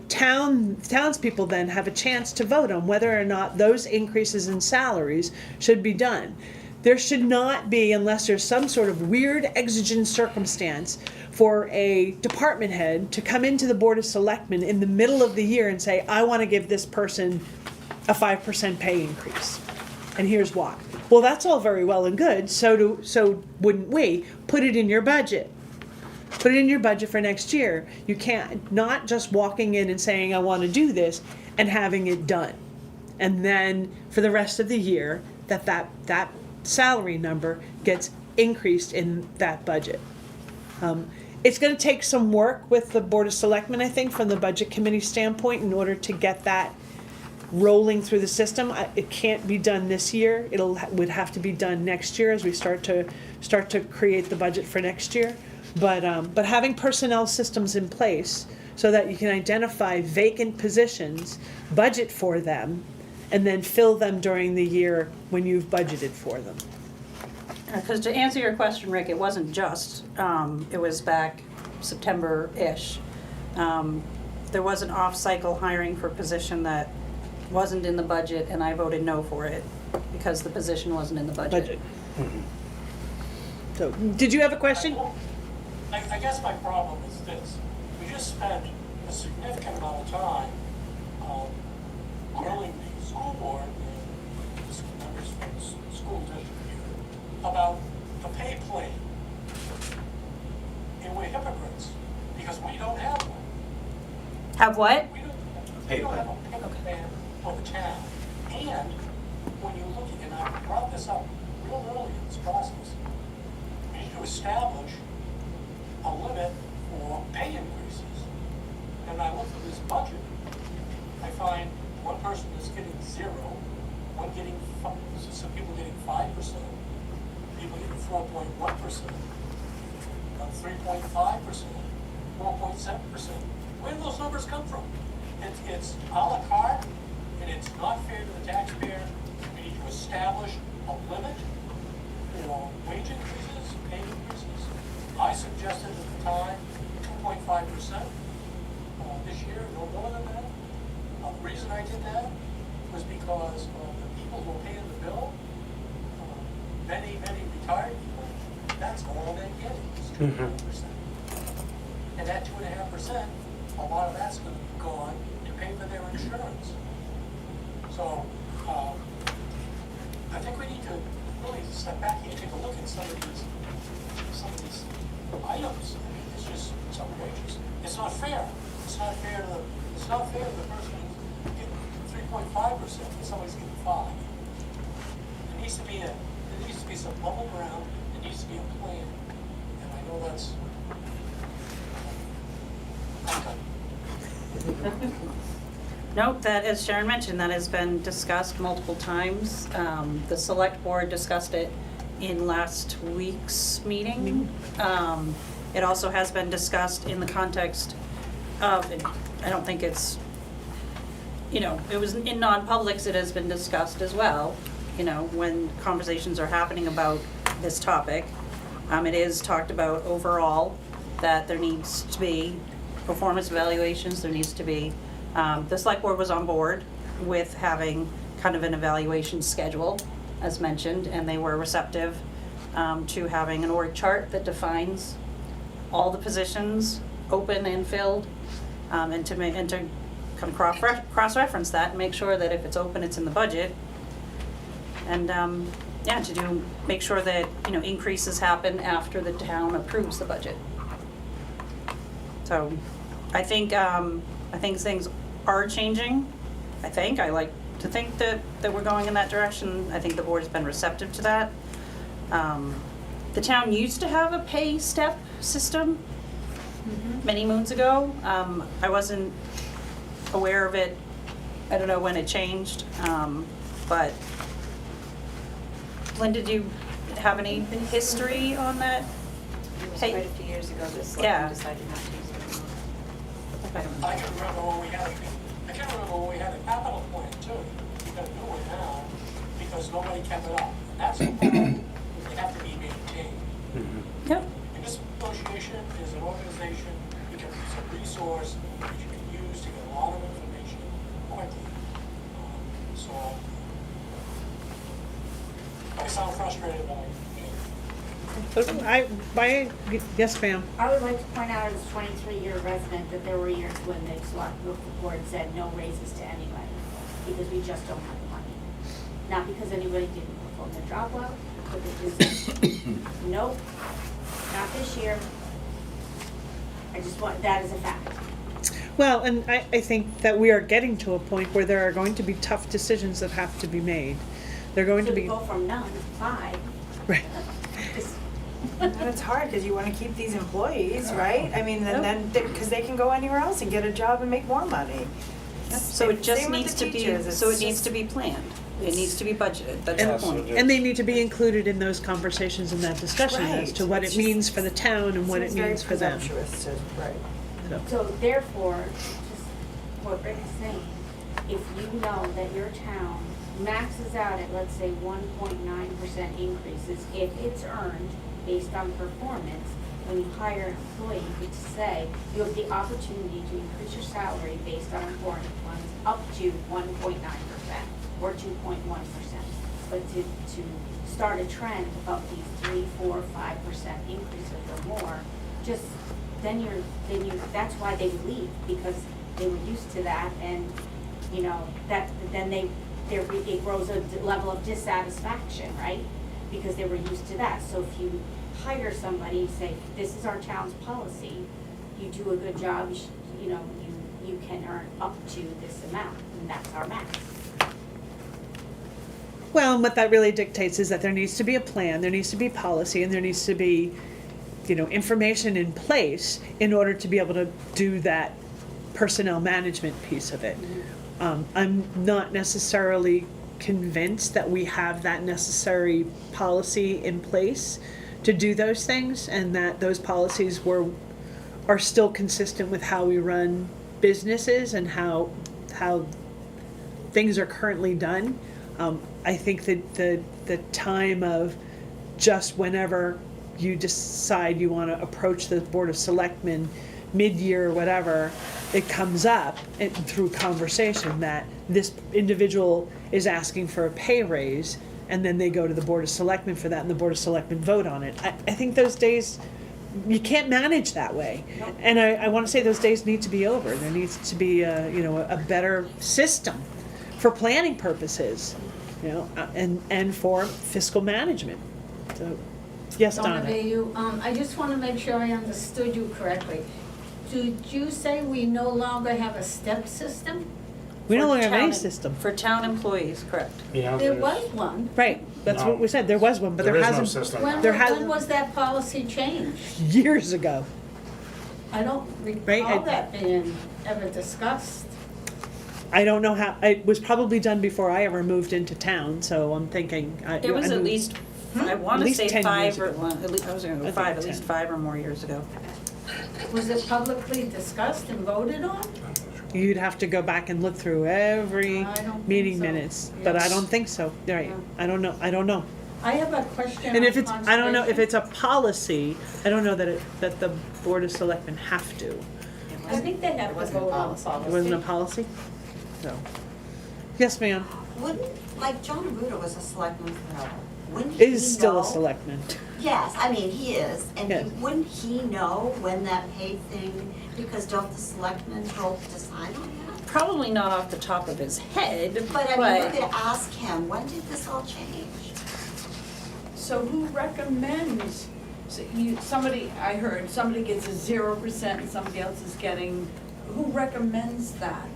townspeople then have a chance to vote on whether or not those increases in salaries should be done. There should not be, unless there's some sort of weird exigent circumstance, for a department head to come into the Board of Selectmen in the middle of the year and say, I want to give this person a 5% pay increase. And here's why. Well, that's all very well and good. So wouldn't we put it in your budget? Put it in your budget for next year. You can't, not just walking in and saying, I want to do this, and having it done. And then for the rest of the year, that salary number gets increased in that budget. It's going to take some work with the Board of Selectmen, I think, from the Budget Committee standpoint, in order to get that rolling through the system. It can't be done this year. Would have to be done next year as we start to create the budget for next year. But having personnel systems in place so that you can identify vacant positions, budget for them, and then fill them during the year when you've budgeted for them. Because to answer your question, Rick, it wasn't just, it was back September-ish. There was an off-cycle hiring for a position that wasn't in the budget, and I voted no for it because the position wasn't in the budget. So, did you have a question? I guess my problem is this. We just spent a significant amount of time grilling the school board and the members from the school district about the pay plan. And we're hypocrites because we don't have one. Have what? We don't have a pay plan for the town. And when you look at, and I brought this up real early in this process, we need to establish a limit for pay increases. And I look at this budget, I find one person is getting 0, one getting, some people getting 5%, people getting 4.1%, 3.5%, 4.7%. Where do those numbers come from? It's a la carte, and it's not fair to the taxpayer. We need to establish a limit for wage increases, pay increases. I suggested at the time 2.5% this year, no more than that. The reason I did that was because the people who are paying the bill, many retired people, that's all they're getting is 2.5%. And that 2.5%, a lot of that's going to be gone to pay for their insurance. So I think we need to really step back here and take a look at some of these items. I mean, it's outrageous. It's not fair. It's not fair to the person who's getting 3.5% and somebody's getting 5%. There needs to be some bubble ground. There needs to be a plan. And I know that's Note that, as Sharon mentioned, that has been discussed multiple times. The select board discussed it in last week's meeting. It also has been discussed in the context of, I don't think it's, it was in non-publics, it has been discussed as well, when conversations are happening about this topic. It is talked about overall that there needs to be performance evaluations, there needs to be, the select board was on board with having kind of an evaluation schedule, as mentioned, and they were receptive to having an org chart that defines all the positions, open and filled, and to kind of cross-reference that and make sure that if it's open, it's in the budget. And make sure that, increases happen after the town approves the budget. So I think things are changing. I like to think that we're going in that direction. I think the board's been receptive to that. The town used to have a pay step system many moons ago. I wasn't aware of it. I don't know when it changed, but Linda, do you have any history on that? It was Hey. quite a few years ago, this Yeah. decided not to use it anymore. I can remember when we had a capital plan too. We got a new one now because nobody kept it up. And that's the problem, they have to be maintained. Yep. Municipal Association is an organization, because it's a resource that you can use to get a lot of information quickly. So, I sound frustrated, but Yes, ma'am. I would like to point out as a 23-year resident that there were years when the select board said no raises to anybody because we just don't have the money. Not because anybody didn't perform their job well, but they just said, nope, not this year. I just want, that is a fact. Well, and I think that we are getting to a point where there are going to be tough decisions that have to be made. They're going So to to be, go from none to 5. right. is- And it's hard, cause you wanna keep these employees, right? I mean, and then, cause they can go anywhere else and get a job and make more money. So it just Same with needs the to be, teachers, so it it's needs just- to be planned. It needs to be budgeted, that's the Yes, point. it And they need to be included in those conversations and that discussion as Right. to what It's it just- means for the town and what it Seems very means for them. presumptuous to, right. So therefore, just what Rick is saying, if you know that your town maxes out at, let's say, 1.9% increases, if it's earned based on performance, when you hire an employee, you could say, you have the opportunity to increase your salary based on performance up to 1.9% or 2.1%. But to start a trend of these 3, 4, 5% increases or more, just then that's why they would leave, because they were used to that, and you know that then it grows a level of dissatisfaction, right? Because they were used to that. So if you hire somebody, say, this is our town's policy, you do a good job, you can earn up to this amount, and that's our max. Well, and what that really dictates is that there needs to be a plan, there needs to be policy, and there needs to be, information in place in order to be able to do that personnel management piece of it. I'm not necessarily convinced that we have that necessary policy in place to do those things, and that those policies are still consistent with how we run businesses and how things are currently done. I think that the time of just whenever you decide you want to approach the Board of Selectmen mid-year or whatever, it comes up through conversation that this individual is asking for a pay raise, and then they go to the Board of Selectmen for that, and the Board of Selectmen vote on it. I think those days, you can't manage that way. And I want to say those days need to be over. There needs to be a better system for planning purposes, and for fiscal management. So, yes, Donna. I just want to make sure I understood you correctly. Did you say we no longer have a step system? We no For longer have any town- system. For town employees, correct. Yeah, There there's- was one. Right, that's No. what we said, there was one, but there There is no hasn't, system. When was that policy changed? years ago. I don't Right, recall I- that being ever discussed. I don't know how, it was probably done before I ever moved into town, so I'm thinking. It was at least, I want to least say 10 years 5 or, ago. well, at least, I was going to I go think 5, at least 10. 5 or more years ago. Was it publicly discussed and voted on? You'd have to go back and look through every I don't think meeting so. minutes, but I Yes. don't think so, right, Yeah. I don't know. I have a question And on if it's, I don't know, if conservation. it's a policy, I don't know that the Board of Selectmen have to. I think they have to wasn't a vote on policy. policy. It wasn't a policy? So. Yes, ma'am, Wouldn't, like, John Abuda was a selectman forever. Wouldn't he is still know- a selectman. Yes, I mean, he is, and Yeah. wouldn't he know when that paid thing, because don't the selectmen vote to sign on that? Probably not off the top of his head, But I mean, we could ask him, when did this all change? So who recommends, I heard somebody gets a 0% and somebody else is getting, who recommends that?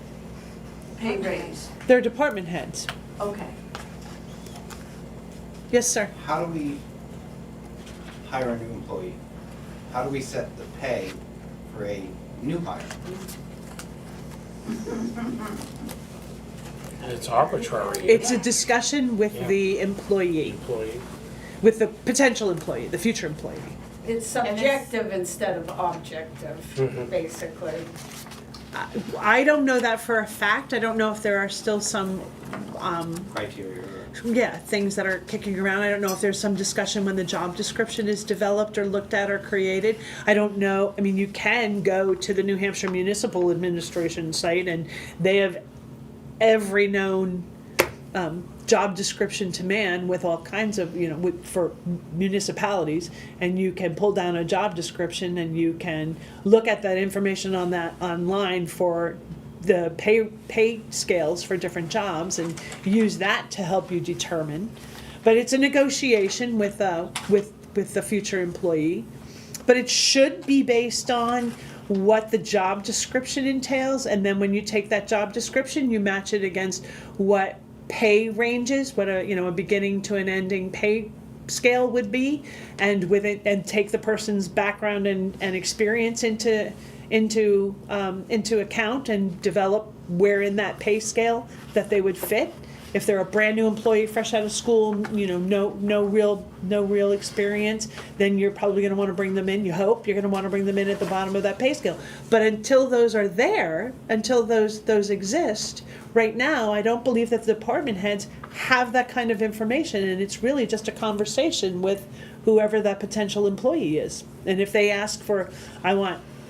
pay raise? They're department heads. Okay. Yes, sir. How do we hire a new employee? How do we set the pay for a new hire? And it's arbitrary. It's a discussion with Yeah. the employee, Employee. with the potential employee, the future employee. It's subjective instead of objective, Mhm. basically. I don't know that for a fact. I don't know if there are still some, Criteria or? yeah, things that are kicking around. I don't know if there's some discussion when the job description is developed or looked at or created. I don't know. I mean, you can go to the New Hampshire Municipal Administration site and they have every known job description to man with all kinds of, for municipalities, and you can pull down a job description and you can look at that information on that online for the pay scales for different jobs and use that to help you determine. But it's a negotiation with the future employee. But it should be based on what the job description entails, and then when you take that job description, you match it against what pay ranges, what a beginning to an ending pay scale would be, and with it, and take the person's background and experience into account and develop where in that pay scale that they would fit. If they're a brand new employee, fresh out of school, no real experience, then you're probably going to want to bring them in. You hope you're going to want to bring them in at the bottom of that pay scale. But until those are there, until those exist, right now, I don't believe that the department heads have that kind of information, and it's really just a conversation with whoever that potential employee is. And if they ask for, I'm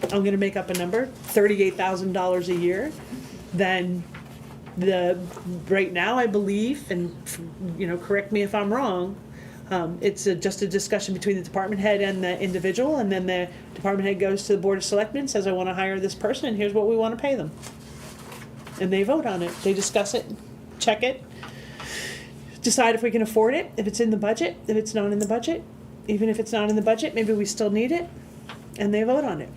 going to make up a number, $38,000 a year, then right now I believe, and correct me if I'm wrong, it's just a discussion between the department head and the individual, and then the department head goes to the Board of Selectmen, says I want to hire this person, and here's what we want to pay them. And they vote on it, they discuss it, check it, decide if we can afford it, if it's in the budget, if it's not in the budget. Even if it's not in the budget, maybe we still need it, and they vote on it.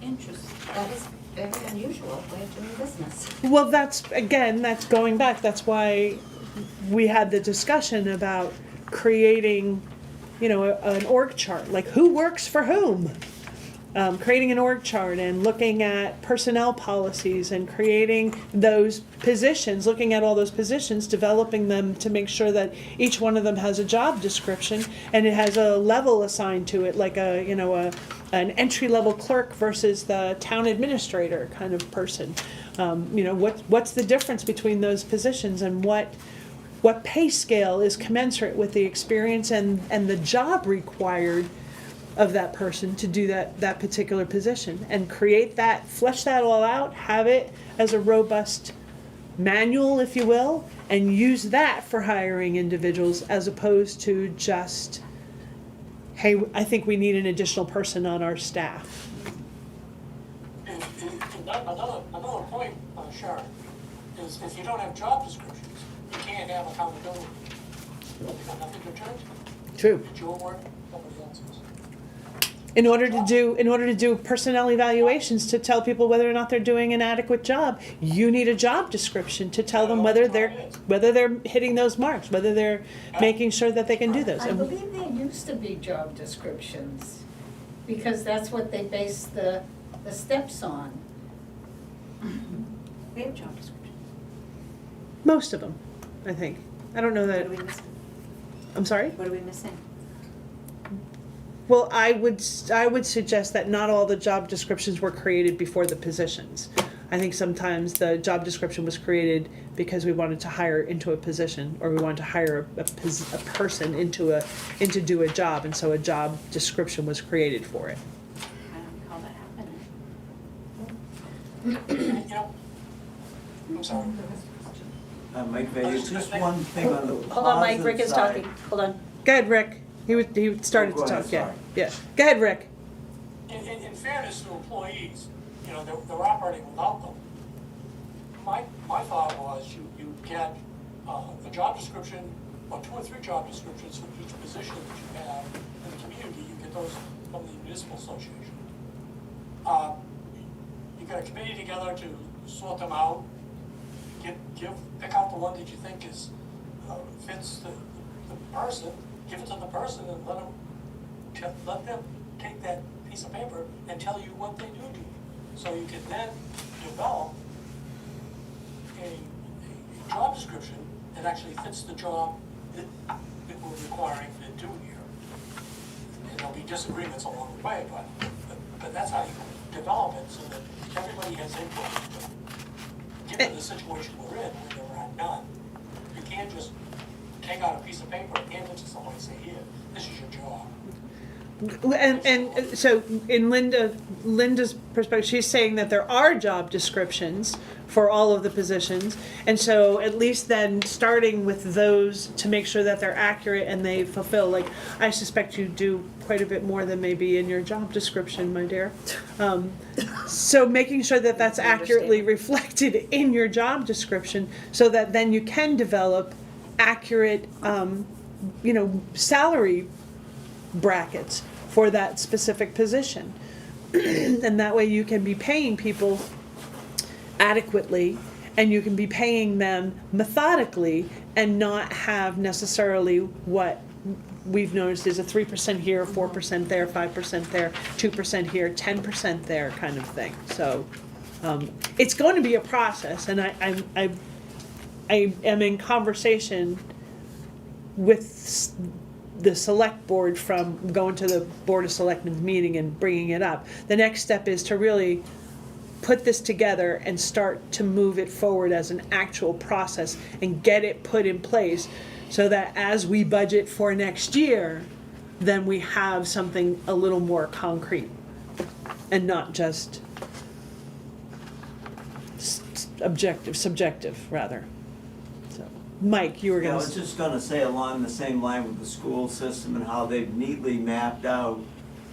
Interesting. That is very unusual way of doing business. Well, that's going back, that's why we had the discussion about creating, an org chart, like who works for whom. Creating an org chart and looking at personnel policies and creating those positions, looking at all those positions, developing them to make sure that each one of them has a job description and it has a level assigned to it, like an entry-level clerk versus the town administrator kind of person. What's the difference between those positions, and what pay scale is commensurate with the experience and the job required of that person to do that particular position, and create that, flesh that all out, have it as a robust manual, if you will, and use that for hiring individuals as opposed to just, hey, I think we need an additional person on our staff. And another point, Sharon, is if you don't have job descriptions, you can't have accountability. You got nothing to turn to. True. It's your work, nobody else's. In order to do personnel evaluations to tell people whether or not they're doing an adequate job, you need a job description to tell them whether they're hitting those marks, whether they're making sure that they can do those. I believe there used to be job descriptions, because that's what they base the steps on. We have job description. Most of them, I think. I don't know What that. are we missing? I'm sorry? What are we missing? Well, I would suggest that not all the job descriptions were created before the positions. I think sometimes the job description was created because we wanted to hire into a position, or we wanted to hire a person into do a job, and so a job description was created for it. I don't recall that happening. I'm sorry. Mike Vega, just one thing on the Hold on, Mike, Rick is positive talking, side. hold on. Go ahead, Rick. He started Oh, go to ahead, talk. Yeah, sorry. yeah. Go ahead, Rick. In fairness to employees, they're operating without them. My thought was you get a job description, or 2 or 3 job descriptions for each position that you have in the community. You get those from the municipal association. You got a committee together to sort them out. Pick out the one that you think is, fits the person, give it to the person and let them take that piece of paper and tell you what they do. So you can then develop a job description that actually fits the job that we're requiring to do here. And there'll be disagreements along the way, but that's how you develop it so that everybody has input. Given the situation we're in, where there are none, you can't just take out a piece of paper and hand it to somebody and say, here, this is your job. And so in Linda's perspective, she's saying that there are job descriptions for all of the positions. And so at least then starting with those to make sure that they're accurate and they fulfill, like, I suspect you do quite a bit more than maybe in your job description, my dear. So making sure that that's accurately reflected in your job description so that then you can develop accurate, salary brackets for that specific position. And that way you can be paying people adequately and you can be paying them methodically and not have necessarily what we've noticed is a 3% here, 4% there, 5% there, 2% here, 10% there kind of thing. So it's going to be a process, and I am in conversation with the select board from going to the Board of Selectmen's meeting and bringing it up. The next step is to really put this together and start to move it forward as an actual process and get it put in place so that as we budget for next year, then we have something a little more concrete and not just subjective rather. So, Mike, you were Yeah, I going was just gonna say along the same line with the school system and how they've neatly mapped out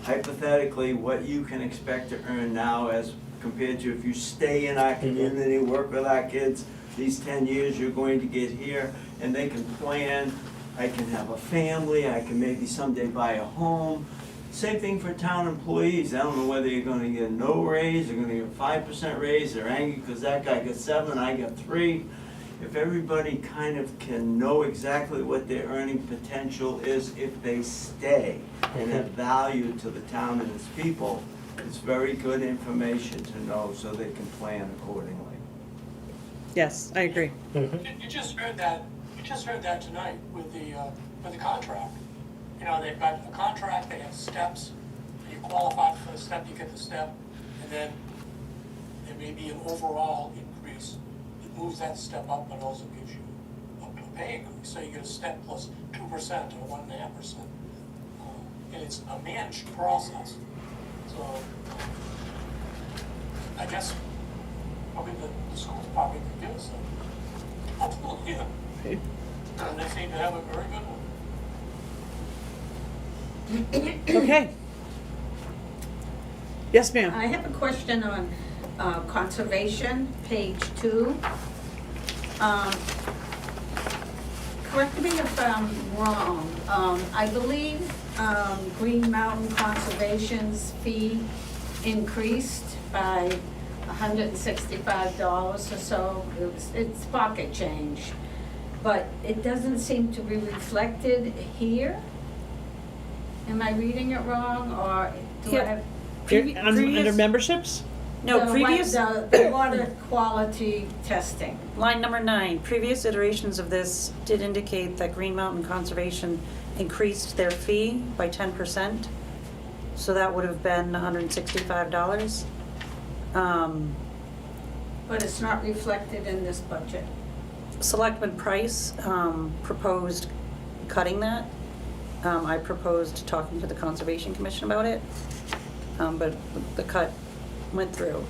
hypothetically what you can expect to earn now as compared to if you stay in our community, work with our kids, these 10 years you're going to get here, and they can plan, I can have a family, I can maybe someday buy a home. Same thing for town employees. I don't know whether you're gonna get no raise, you're gonna get a 5% raise, they're angry because that guy got 7, I got 3. If everybody kind of can know exactly what their earning potential is if they stay and have value to the town and its people, it's very good information to know so they can plan accordingly. Yes, I agree. You just heard that. You just heard that tonight with the contract. You know, they've got a contract. They have steps. You qualify for the step, you get the step, and then there may be an overall increase. It moves that step up, but also gives you a pay increase. So you get a step plus 2% or 1.5%, and it's a managed process. So I guess probably the schools probably could give us that. Yeah. And they seem to have a very good one. Okay. Yes, ma'am. I have a question on conservation, page 2. Correct me if I'm wrong. I believe Green Mountain Conservation's fee increased by $165 or so. It's pocket change, but it doesn't seem to be reflected here. Am I reading it wrong, or do I have? Under memberships? No, previous, The water quality testing. line number 9, previous iterations of this did indicate that Green Mountain Conservation increased their fee by 10%. So that would have been $165. But it's not reflected in this budget. Selectman Price proposed cutting that. I proposed talking to the Conservation Commission about it, but the cut went through.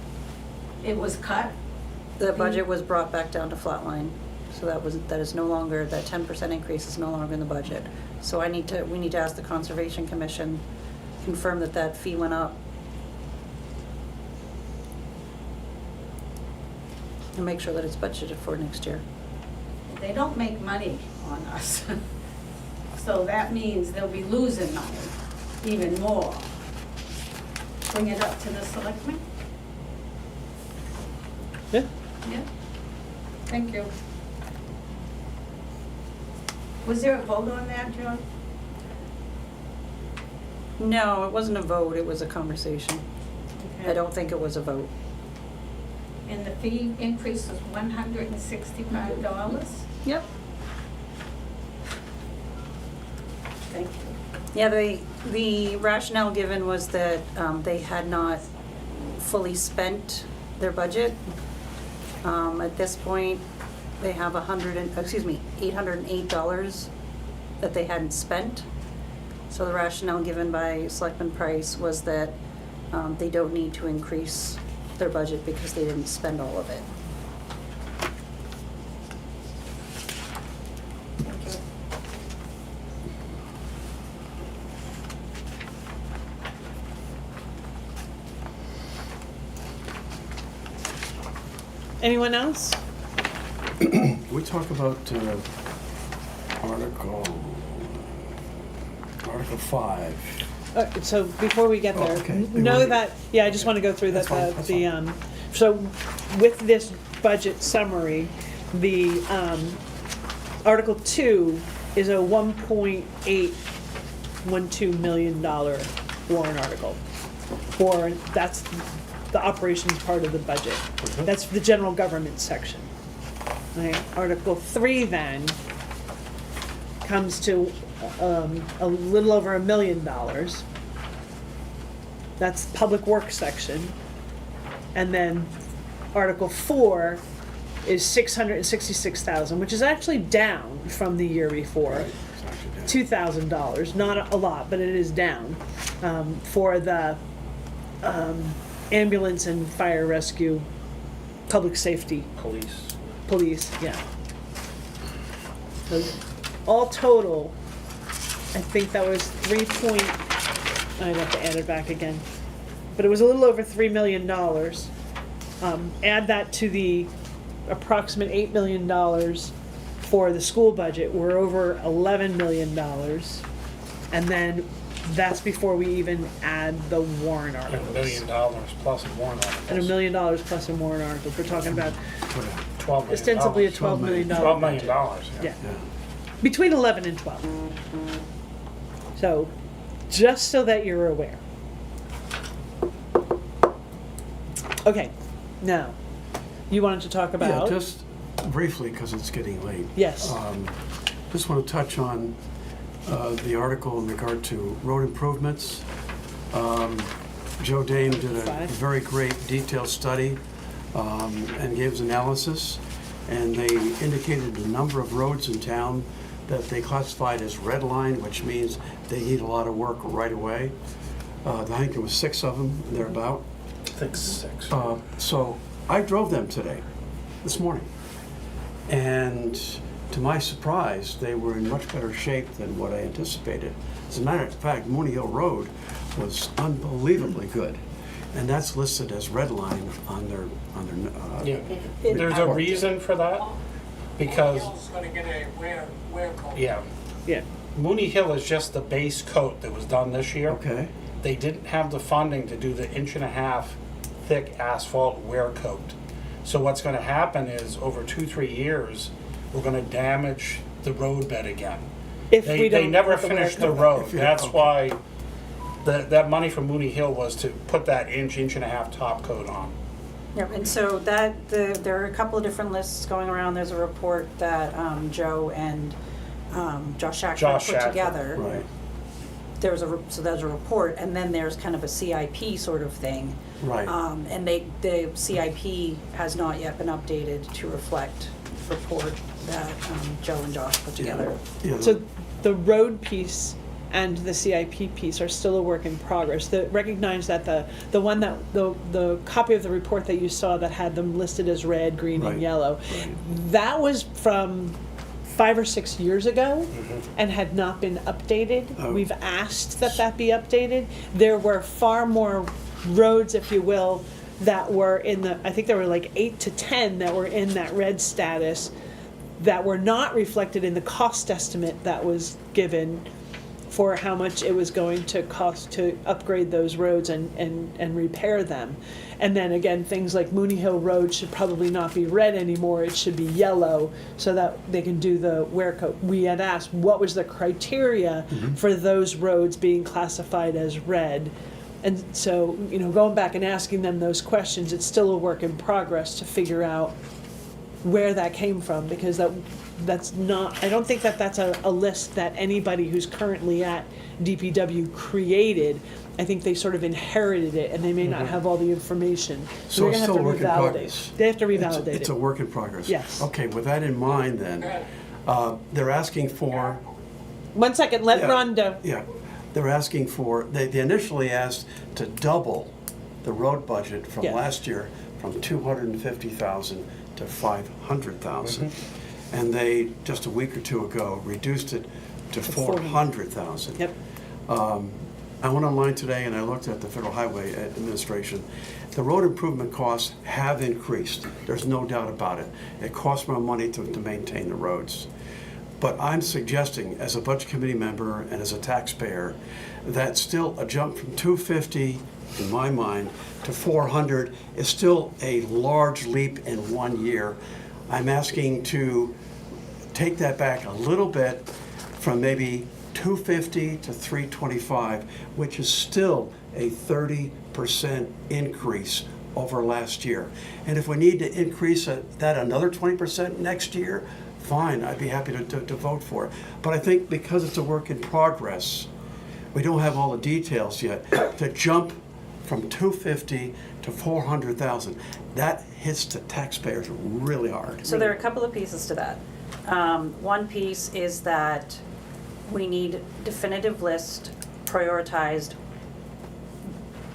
It was cut? The budget was brought back down to flatline, so that is no longer, that 10% increase is no longer in the budget. So we need to ask the Conservation Commission, confirm that that fee went up, and make sure that it's budgeted for next year. They don't make money on us. So that means they'll be losing money, even more. Bring it up to the selectmen? Yeah. Yeah. Thank you. Was there a vote on that, John? No, it wasn't a vote, it was a conversation. I don't think it was a vote. And the fee increase was $165? Yep. Thank you. Yeah, the rationale given was that they had not fully spent their budget. At this point, they have $808 that they hadn't spent. So the rationale given by Selectman Price was that they don't need to increase their budget because they didn't spend all of it. Anyone else? We talk about Article 5. So before we get Oh, there, okay. know that, yeah, I just want to go through that, That's fine. so with this budget summary, the Article 2 is a $1.812 million warrant article. That's the operations part of the budget. That's the general government section. Right? Article 3 then comes to a little over $1 million. That's public works section. And then Article 4 is $666,000, which is actually down from the year before. $2,000, not a lot, but it is down for the ambulance and fire rescue, public safety. Police, yeah. So all total, I think that was I'd have to add it back again, but it was a little over $3 million. Add that to the approximate $8 million for the school budget, we're over $11 million. And then that's before we even add the warrant And articles. $1 million plus in warrant articles. And $1 million plus in warrant articles. We're talking about $12 million. ostensibly a $12 million $12 million, budget. yeah. Yeah. Between 11 and 12. So, just so that you're aware. Okay, now, you wanted to talk about? Yeah, just briefly, because it's getting late. Yes. Just want to touch on the article in regard to road improvements. Joe Dane did a very great detailed study and gave us analysis, and they indicated a number of roads in town that they classified as red line, which means they need a lot of work right away. I think there was 6 of them, thereabout. I think 6. So I drove them today, this morning, and to my surprise, they were in much better shape than what I anticipated. As a matter of fact, Mooney Hill Road was unbelievably good, and that's listed as red line on their Yeah, there's a reason for that, because, Hill's gonna get a wear coat. yeah, Yeah. Mooney Hill is just the base coat that was done this year. Okay. They didn't have the funding to do the 1.5-inch thick asphalt wear coat. So what's gonna happen is, over 2-3 years, we're gonna damage the road bed again. If we They don't never have the wear finished the coat. road, If you- that's okay. why that money from Mooney Hill was to put that inch and a half top coat on. Yep, and so there are a couple of different lists going around. There's a report that Joe and Josh Shackford Josh put Shackford, together. Right. There's a report, and then there's kind of a CIP sort of thing. Right. And the CIP has not yet been updated to reflect the report that Joe and Josh put together. Yeah, So the road piece and the CIP piece are still a work in progress. Recognize that the one that, the copy of the report that you saw that had them listed as red, green, Right, and yellow, right. that was from 5 or 6 years ago and had not been updated. Oh. We've asked that be updated. There were far more roads, if you will, that were in I think there were like 8 to 10 that were in that red status that were not reflected in the cost estimate that was given for how much it was going to cost to upgrade those roads and repair them. And then again, things like Mooney Hill Road should probably not be red anymore, it should be yellow, so that they can do the wear coat. We had asked, what was the criteria for those roads being classified as red? And so, you know, going back and asking them those questions, it's still a work in progress to figure out where that came from, because that's not, I don't think that's a list that anybody who's currently at DPW created. I think they sort of inherited it, and they may not have all the information. So we're it's gonna still a work have to in revalidate. progress. They have to revalidate It's it. a work in progress. Yes. Okay, with that in mind then, they're asking for, 1 second, let Yeah. Ron do. yeah, they're asking for, they initially asked to double the road budget from Yeah. last year from 250,000 to 500,000. And they, just a week or two ago, reduced it to 400,000. Yep. I went online today and I looked at the Federal Highway Administration. The road improvement costs have increased. There's no doubt about it. It costs more money to maintain the roads. But I'm suggesting, as a Budget Committee member and as a taxpayer, that still a jump from 250, in my mind, to 400 is still a large leap in 1 year. I'm asking to take that back a little bit from maybe 250 to 325, which is still a 30% increase over last year. And if we need to increase that another 20% next year, fine, I'd be happy to vote for it. But I think because it's a work in progress, we don't have all the details yet, to jump from 250 to 400,000, that hits the taxpayers really hard. So there are a couple of pieces to that. One piece is that we need definitive list, prioritized,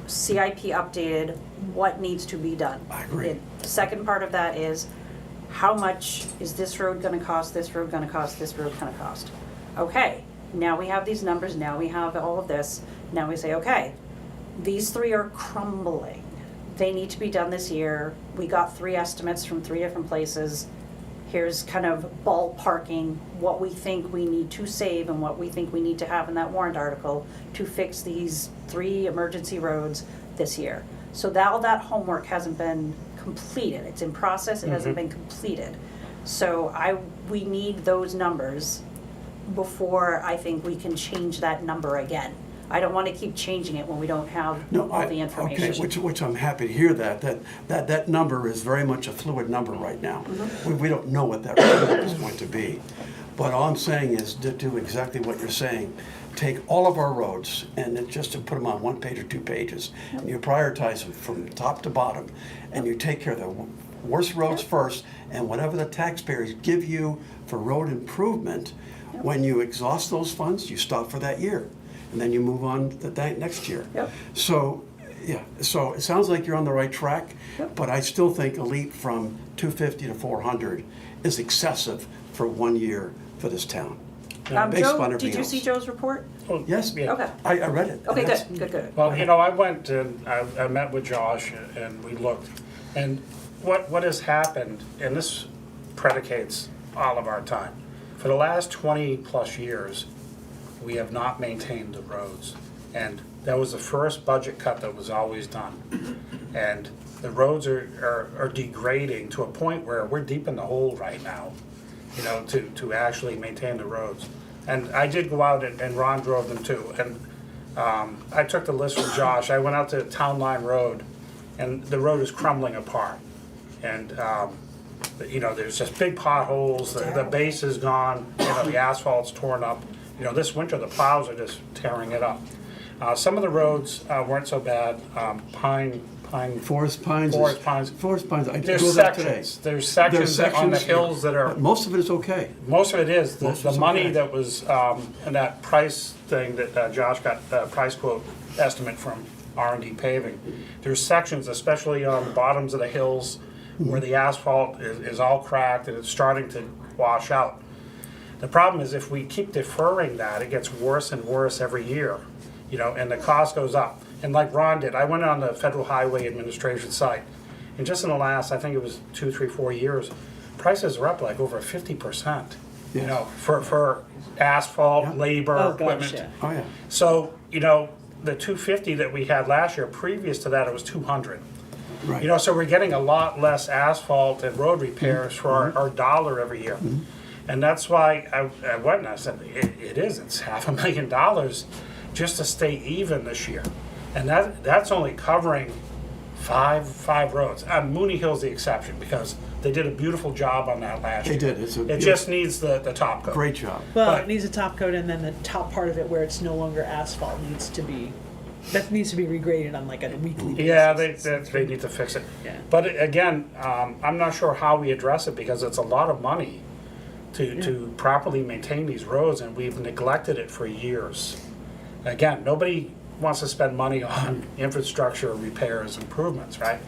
CIP updated, what needs to be done. I agree. The second part of that is, how much is this road gonna cost, this road gonna cost, this road gonna cost? Okay, now we have these numbers, now we have all of this, now we say, okay, these three are crumbling. They need to be done this year. We got 3 estimates from 3 different places. Here's kind of ballparking what we think we need to save and what we think we need to have in that warrant article to fix these 3 emergency roads this year. So all that homework hasn't been completed. It's in process, it hasn't been completed. So we need those numbers before I think we can change that number again. I don't want to keep changing it when we don't have all the information. Okay, which I'm happy to hear that number is very much a fluid number right now. We don't know what that number is going to be. But all I'm saying is to do exactly what you're saying. Take all of our roads and then just to put them on 1 page or 2 pages, and you prioritize them from top to bottom, and you take care of the worst roads first, and whatever the taxpayers give you for road improvement, when you exhaust those funds, you stop for that year. And then you move on to that next year. Yep. So, yeah, so it sounds like you're on the right track, but I still think a leap from 250 to 400 is excessive for 1 year for this town. Based upon Joe, everything did you see else. Joe's report? Yes, Yeah. Okay. I read it. Okay, That's- good. Well, you know, I went and I met with Josh and we looked. And what has happened, and this predicates all of our time, for the last 20 plus years, we have not maintained the roads. And that was the first budget cut that was always done. And the roads are degrading to a point where we're deep in the hole right now, you know, to actually maintain the roads. And I did go out and Ron drove them too. And I took the list from Josh. I went out to Town Line Road and the road is crumbling apart. And, you know, there's just big potholes, the base is gone, you know, the asphalt's torn up. You know, this winter, the plows are just tearing it up. Some of the roads weren't so bad. Forest Pines. I There's drove that today. sections. There's sections on the hills that are. But most of it is okay. Most of it is. Most The of it's money okay. that was in that price thing that Josh got, price quote estimate from R&D paving. There's sections, especially on the bottoms of the hills, where the asphalt is all cracked and it's starting to wash out. The problem is if we keep deferring that, it gets worse and worse every year, you know, and the cost goes up. And like Ron did, I went on the Federal Highway Administration site, and just in the last, I think it was 2, 3, 4 years, prices are up like over 50%. you Yes. know, for asphalt, Yeah. labor, Oh, gosh, equipment. yeah. Oh, yeah. So, you know, the 250 that we had last year, previous to that, it was 200. Right. You know, so we're getting a lot less asphalt and road repairs for our dollar every year. And that's why I went and I said, it's $500,000 just to stay even this year. And that's only covering five roads. Mooney Hill's the exception because they did a beautiful job on that last They year. did. It's a It just needs the top coat. Great job. Well, But- it needs a top coat, and then the top part of it where it's no longer asphalt needs to be regraded on like a weekly basis. Yeah, they need to fix it. Yeah. But again, I'm not sure how we address it because it's a lot of money to properly maintain these roads, and we've neglected it for years. Again, nobody wants to spend money on infrastructure repairs, improvements, right?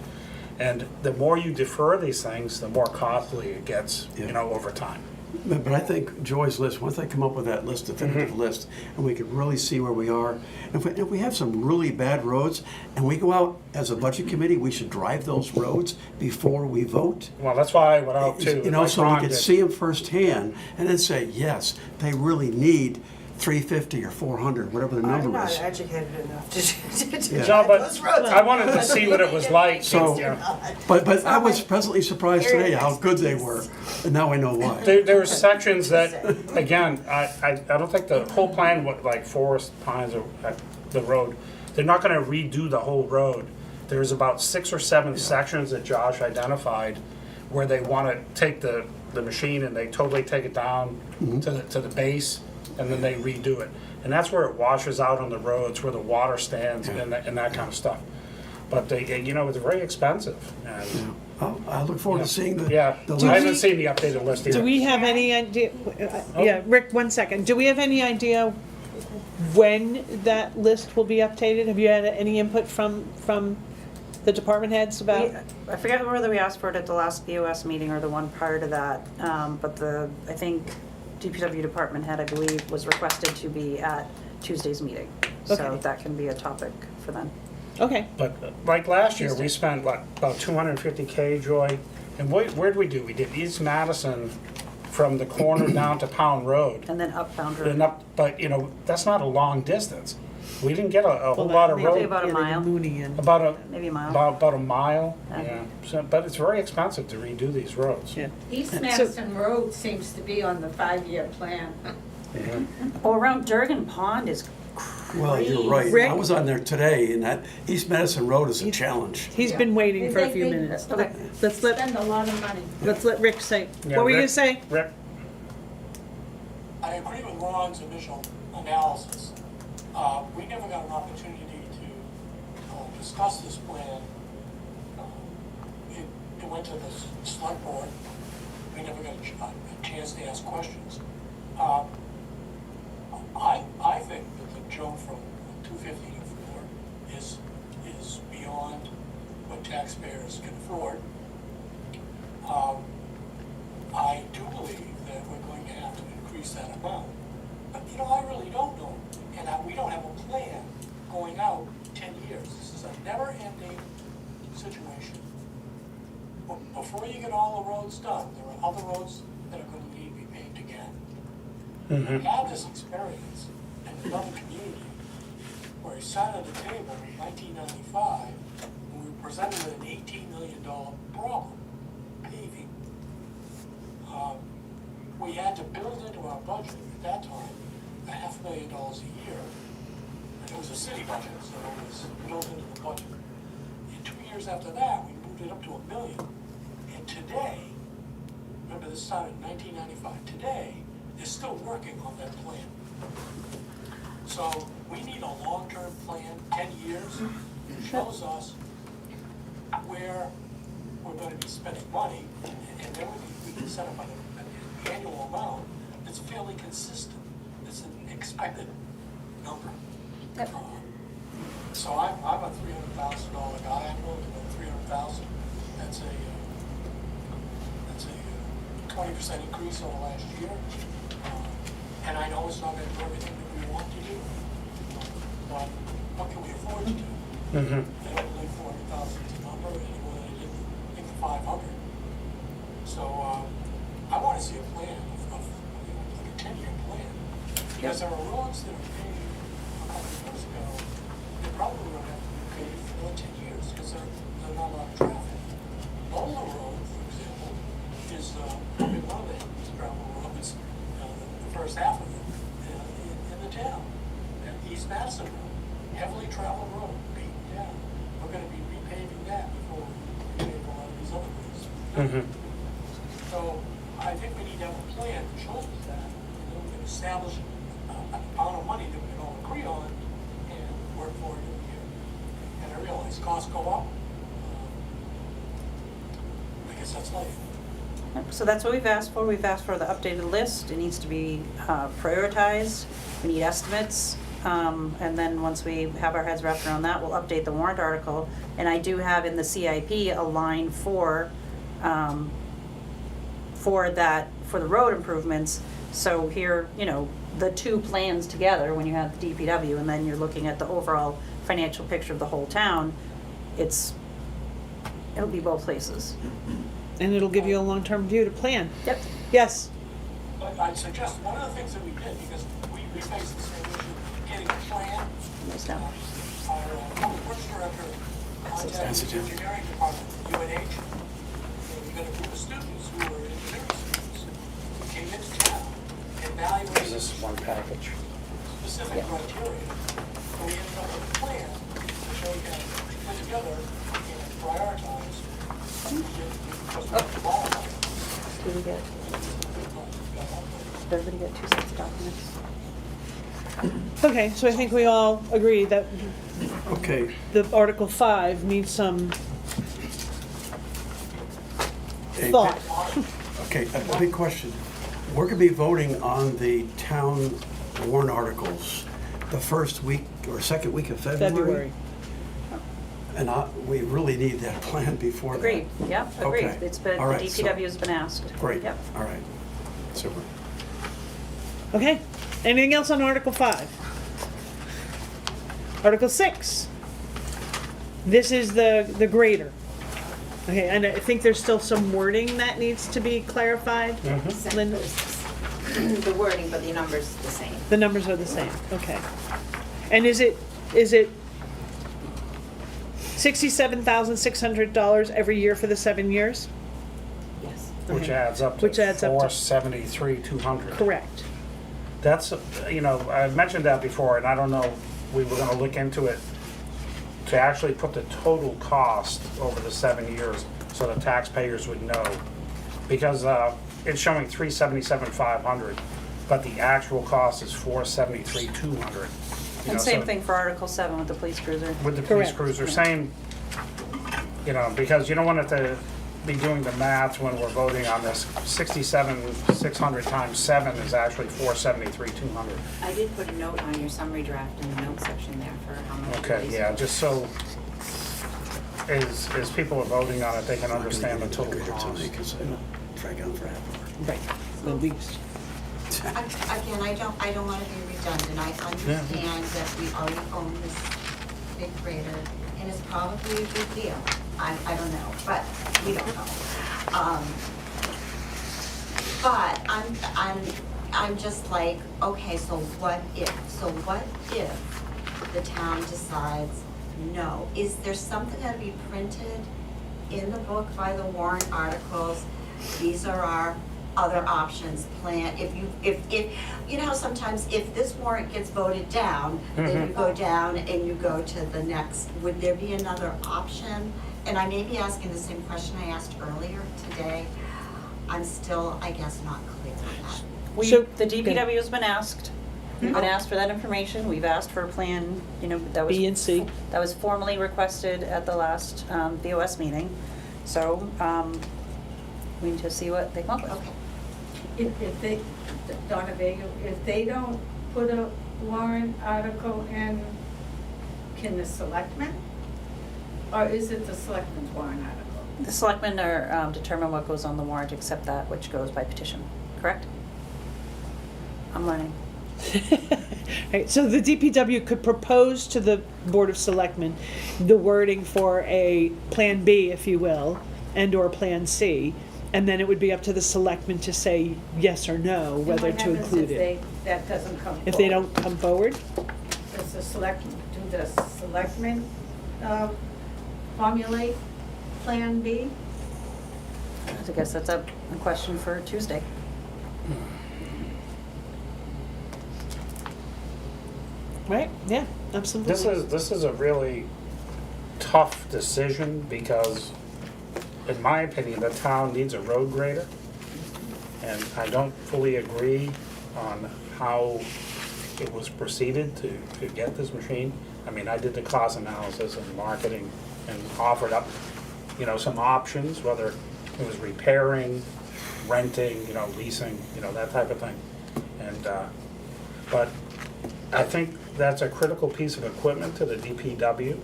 And the more you defer these things, the more costly it gets, you know, over time. But I think Joy's list, once they come up with that list, definitive list, and we can really see where we are. If we have some really bad roads, and we go out as a budget committee, we should drive those roads before we vote. Well, that's why I went out too. You know, like so we Ron could did. see them firsthand, and then say, yes, they really need 350 or 400, whatever the I'm number not is. educated enough to Yeah. No, but those roads. I wanted to see what it was like. So- you know. But I was pleasantly surprised today how good they were, and now I know why. There were sections that, again, I don't think the whole plan, like Forest Pines or the road, they're not gonna redo the whole road. There's about 6 or 7 sections that Josh identified where they wanna take the machine and they totally take it down to the base, and then they redo it. And that's where it washes out on the roads, where the water stands and that kind of stuff. But they, you know, it's very expensive. And, I look forward to seeing the yeah, the I list. haven't seen the updated list either. Do we have any idea, yeah, Rick, 1 second. Do we have any idea when that list will be updated? Have you had any input from the department heads about? I forget whether we asked for it at the last BOS meeting or the one prior to that, but I think DPW department head, I believe, was requested to be at Tuesday's meeting. So Okay. that can be a topic for them. Okay, But like last year, we spent what, about 250K, Joy? And where'd we do? We did East Madison from the corner down to Pound Road. And then upbound road. And up, but you know, that's not a long distance. We didn't get a whole Well, lot of maybe road, about a mile. Mooney and, Maybe a mile. about a mile, Yeah. yeah. So, but it's very expensive to redo these roads. yeah. East So- Madison Road seems to be on the 5-year plan. Well, around Durgan Pond is crazy. Well, you're right. Rick? I was on there today, and that East Madison Road is a challenge. He's been waiting for a few They- minutes. Okay. Let's let Spend a lot of money. Rick say, Yeah, what were you Rick- gonna say? Rick? I agree with Ron's initial analysis. We never got an opportunity to discuss this plan. It went to the select board. We never got a chance to ask questions. I think that the jump from 250 to 4 is beyond what taxpayers can afford. I do believe that we're going to have to increase that amount. But, you know, I really don't know. And we don't have a plan going out 10 years. This is a never-ending situation. Before you get all the roads done, there are other roads that are going to need to be paved again. We had this experience in another community where we sat at a table in 1995 and we were presented with an $18 million problem, paving. We had to build into our budget at that time $500,000 a year. And it was a city budget, so it was built into the budget. And 2 years after that, we moved it up to $1 million. And today, remember this started in 1995, today, they're still working on that plan. So we need a long-term plan, 10 years, that shows us where we're gonna be spending money, and then we can set up an annual amount that's fairly consistent, that's an expected number. So I'm a $300,000 guy, I'm willing to go $300,000, that's a 20% increase over last year. And I know it's not gonna do everything that we want to do, but what can we afford to do? I don't believe 400,000 is a number anymore than I did think the 500. So, I wanna see a plan of Because there are roads that were paved a couple of years ago, they probably won't have to be paved for another 10 years, because they're not a lot of traffic. Boulder Road, for example, is probably one of the gravel roads, the first half of it, in the town. And East Madison Road, heavily traveled road, beaten down. We're gonna be repaving that before we repave a lot of these other roads. Mhm. So I think we need to have a plan that shows us that, and then we can establish a amount of money that we can all agree on and work for it every year. And I realize costs go up. I guess that's life. So that's what we've asked for. We've asked for the updated list. It needs to be prioritized. We need estimates. And then once we have our heads wrapped around that, we'll update the warrant article. And I do have in the CIP a line for that, for the road improvements. So here, you know, the two plans together, when you have the DPW and then you're looking at the overall financial picture of the whole town, it'll be both places. And it'll give you a long-term view to plan. Yep. Yes. But I'd suggest one of the things that we did, because we faced the same issue, getting a plan. Those down. Our public works director contacted the engineering department, UNH, and we got a group of students who were engineering students who came into town and evaluated Is this one package? specific criteria. So we ended up with a plan to show you how to put together and prioritize. Did we get, did everybody get 2 sets of documents? Okay, so I think we all agree that Okay, the Article 5 needs some a thought. okay, a big question. We're gonna be voting on the town warrant articles the first week or second week of February. And we really need that plan before that. Agreed, yep, agreed. Okay. It's been, the All right, so- DPW's been asked. Great, Yep. all right, super. Okay, anything else on Article 5? Article 6. This is the grader. Okay, and I think there's still some wording that needs to be clarified. Linda? The wording, but the number's the same. The numbers are the same, okay. And is it $67,600 every year for the 7 years? Yes. Which Okay. adds up to Which adds up to- 473,200. Correct. That's, you know, I mentioned that before, and I don't know, we were gonna look into it to actually put the total cost over the 7 years so the taxpayers would know. Because it's showing 377,500, but the actual cost is 473,200. And same thing for Article 7 with the police cruiser. With the police Correct. cruiser, same, you know, because you don't want it to be doing the math when we're voting on this. 67,600 times 7 is actually 473,200. I did put a note on your summary draft in the note section there for how much. Okay, yeah, just so as people are voting on it, they can understand the total cost. Because I don't drag on for half an Right. The least. Again, I don't wanna be redundant, I understand that we already own this big grader, and it's probably a big deal. I don't know, but we don't know. But I'm just like, okay, so what if? So what if the town decides, no? Is there something that'll be printed in the book by the warrant articles? These are our other options, plan, if you know, sometimes if this warrant gets voted down, then you go down and you go to the next, would there be another option? And I may be asking the same question I asked earlier today. I'm still, I guess, not clear on that. So- The DPW has been asked. We've been asked for that information. We've asked for a plan, you know, that was. B and C. That was formally requested at the last BOS meeting. So, we need to see what they come up with. Okay. If they, Donna Vega, if they don't put a warrant article in, can the selectmen? Or is it the selectmen's warrant article? The selectmen are determine what goes on the warrant except that which goes by petition, correct? I'm learning. Right, so the DPW could propose to the Board of Selectmen the wording for a Plan B, if you will, and/or Plan C, And then it would be up to the selectmen to say yes or no, whether to include it. That doesn't come If they forward? don't come forward, Does the selectmen formulate Plan B? I guess that's a question for Tuesday. right? Yeah, absolutely. This is a really tough decision because, in my opinion, the town needs a road grader. And I don't fully agree on how it was proceeded to get this machine. I mean, I did the cost analysis and marketing and offered up, some options, whether it was repairing, renting, leasing, that type of thing. And, but I think that's a critical piece of equipment to the DPW.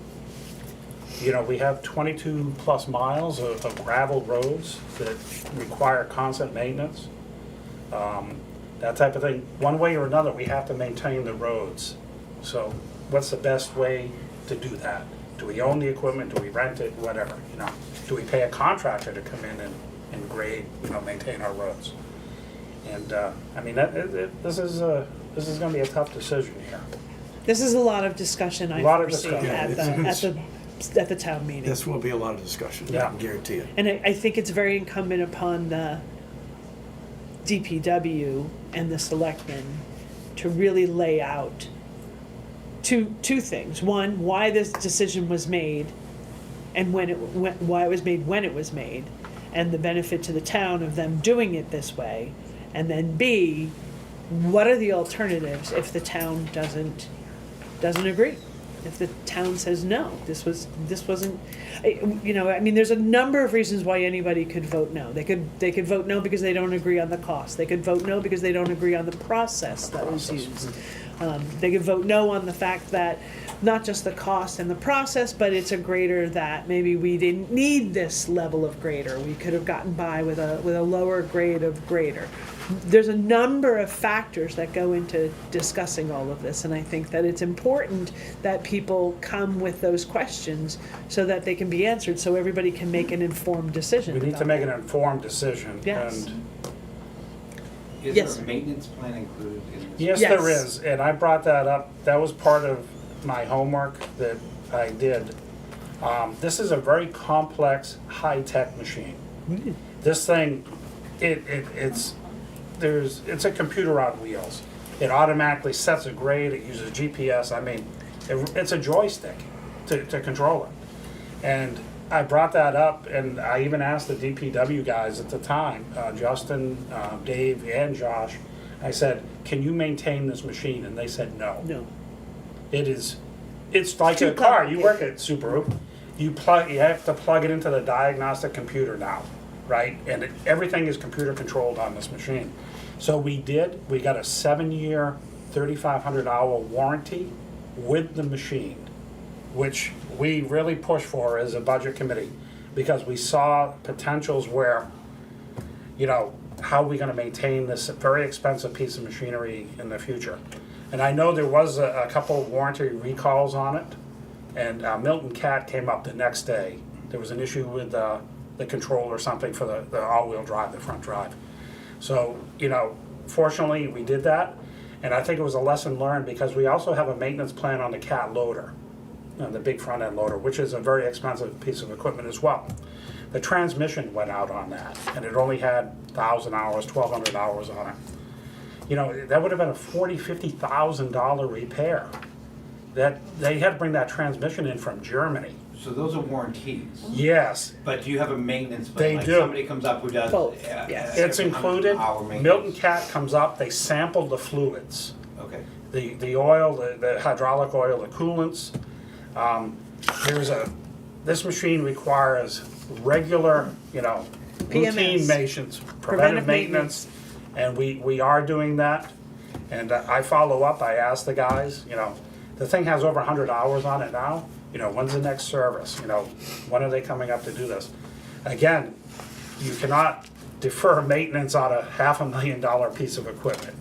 We have 22 plus miles of gravel roads that require constant maintenance. That type of thing. One way or another, we have to maintain the roads. So what's the best way to do that? Do we own the equipment? Do we rent it? Whatever, Do we pay a contractor to come in and grade, maintain our roads? And, I mean, this is gonna be a tough decision here. This is a lot of discussion, I A lot of foresee, discussion. at the town meeting. This will be a lot of discussion, I Yeah. can guarantee it. And I think it's very incumbent upon the DPW and the selectmen to really lay out two things. One, why this decision was made and why it was made when it was made, and the benefit to the town of them doing it this way. And then B, what are the alternatives if the town doesn't agree? If the town says no, this wasn't, there's a number of reasons why anybody could vote no. They could vote no because they don't agree on the cost. They could vote no because they don't agree on the process that was used. They could vote no on the fact that not just the cost and the process, but it's a grader that maybe we didn't need this level of grader. We could have gotten by with a lower grade of grader. There's a number of factors that go into discussing all of this, and I think that it's important that people come with those questions so that they can be answered, so everybody can make an informed decision. We need to about make it. an informed decision. Yes. And Is Yes. there a maintenance plan included in this? yes, Yes. there is, and I brought that up. That was part of my homework that I did. This is a very complex, high-tech machine. This thing, it's a computer on wheels. It automatically sets a grade, it uses GPS, it's a joystick to control it. And I brought that up, and I even asked the DPW guys at the time, Justin, Dave, and Josh, I said, can you maintain this machine? And they said no. No. It's like Too a car, you work complicated. at Subaru, you have to plug it into the diagnostic computer now, right? And everything is computer controlled on this machine. So we got a 7-year, 3,500-hour warranty with the machine, which we really pushed for as a budget committee, because we saw potentials where, how are we gonna maintain this very expensive piece of machinery in the future? And I know there was a couple of warranty recalls on it, and Milton Cat came up the next day. There was an issue with the control or something for the all-wheel drive, the front drive. So, fortunately, we did that, and I think it was a lesson learned, because we also have a maintenance plan on the Cat loader, the big front-end loader, which is a very expensive piece of equipment as well. The transmission went out on that, and it only had 1,000 hours, 1,200 hours on it. That would have been a $40,000, $50,000 repair. That they had to bring that transmission in from Germany. So those are warranties, Yes, but do you have a maintenance They plan? Like do. somebody comes up who does. Both, yes. it's included. Hour maintenance? Milton Cat comes up, they sample the fluids. Okay. The oil, the hydraulic oil, the coolants. This machine requires regular, routine PMS. maintenance, Preventive preventive maintenance, and we are doing that. And I follow up, I ask the guys, the thing has over 100 hours on it now, when's the next service? When are they coming up to do this? Again, you cannot defer maintenance on a $500,000 piece of equipment.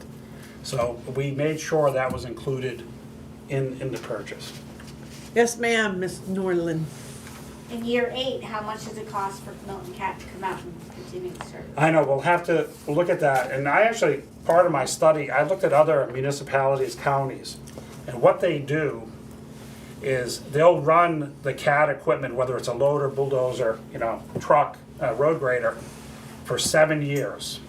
So we made sure that was included in the purchase. Yes, ma'am, Miss Norland. in year 8, how much does it cost for Milton Cat to come out and continue the service? I know, we'll have to look at that, and I actually, part of my study, I looked at other municipalities, counties, and what they do is they'll run the CAT equipment, whether it's a loader, bulldozer, truck, road grader, for 7 years.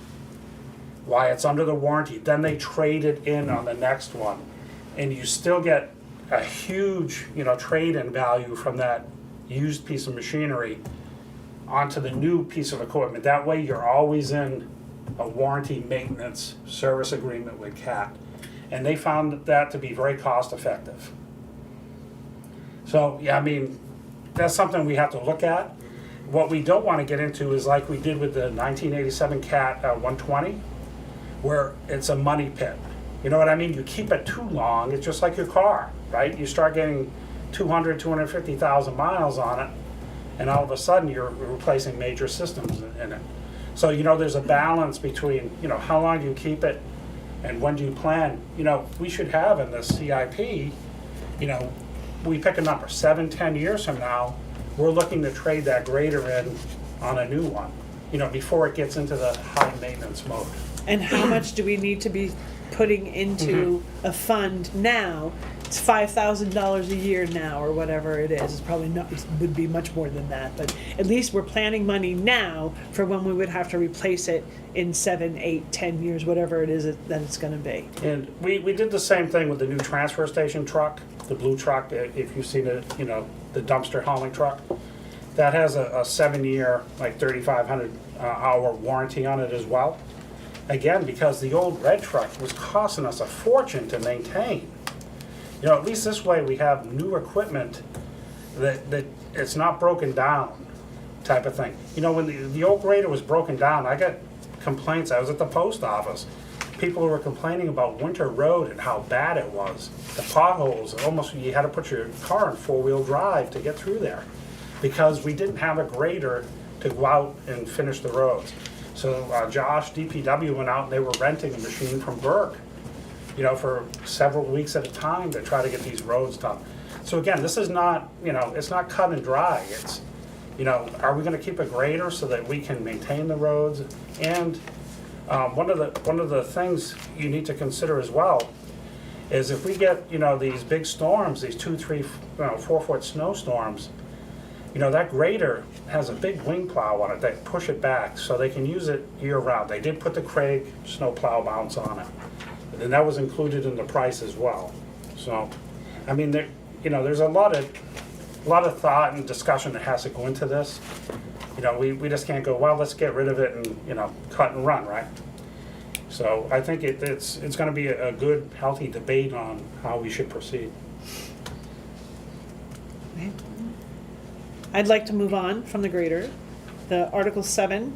Why it's under the warranty, then they trade it in on the next one, and you still get a huge, trade-in value from that used piece of machinery onto the new piece of equipment. That way you're always in a warranty maintenance service agreement with CAT. And they found that to be very cost effective. So, yeah, I mean, that's something we have to look at. What we don't want to get into is like we did with the 1987 CAT 120, where it's a money pit. You know what I mean? You keep it too long, it's just like your car, right? You start getting 250,000 miles on it, and all of a sudden you're replacing major systems in it. So, there's a balance between, how long do you keep it and when do you plan? We should have in the CIP, we pick a number, 7-10 years from now, we're looking to trade that grader in on a new one, before it gets into the high maintenance mode. And how much do we need to be putting into a fund now? It's $5,000 a year now, or whatever it is. It's probably not, it would be much more than that, but at least we're planning money now for when we would have to replace it in 7, 8, 10 years, whatever it is that it's gonna be. And we did the same thing with the new transfer station truck, the blue truck, if you've seen it, the dumpster hauling truck. That has a 7-year, like 3,500 hour warranty on it as well. Again, because the old red truck was costing us a fortune to maintain. At least this way we have new equipment that it's not broken down type of thing. When the old grader was broken down, I got complaints. I was at the post office. People were complaining about Winter Road and how bad it was. The potholes, almost you had to put your car in 4-wheel drive to get through there because we didn't have a grader to go out and finish the roads. So Josh, DPW, went out and they were renting a machine from Burke, for several weeks at a time to try to get these roads done. So again, this is not, it's not cut and dry. It's, are we going to keep a grader so that we can maintain the roads? And one of the things you need to consider as well is if we get, these big storms, these 2, 3, 4-foot snowstorms, that grader has a big wing plow on it. They push it back so they can use it year round. They did put the Craig snow plow mounts on it. And that was included in the price as well. So, I mean, there's a lot of thought and discussion that has to go into this. We just can't go, well, let's get rid of it and, cut and run, right? So I think it's going to be a good, healthy debate on how we should proceed. Okay. I'd like to move on from the grader. The Article 7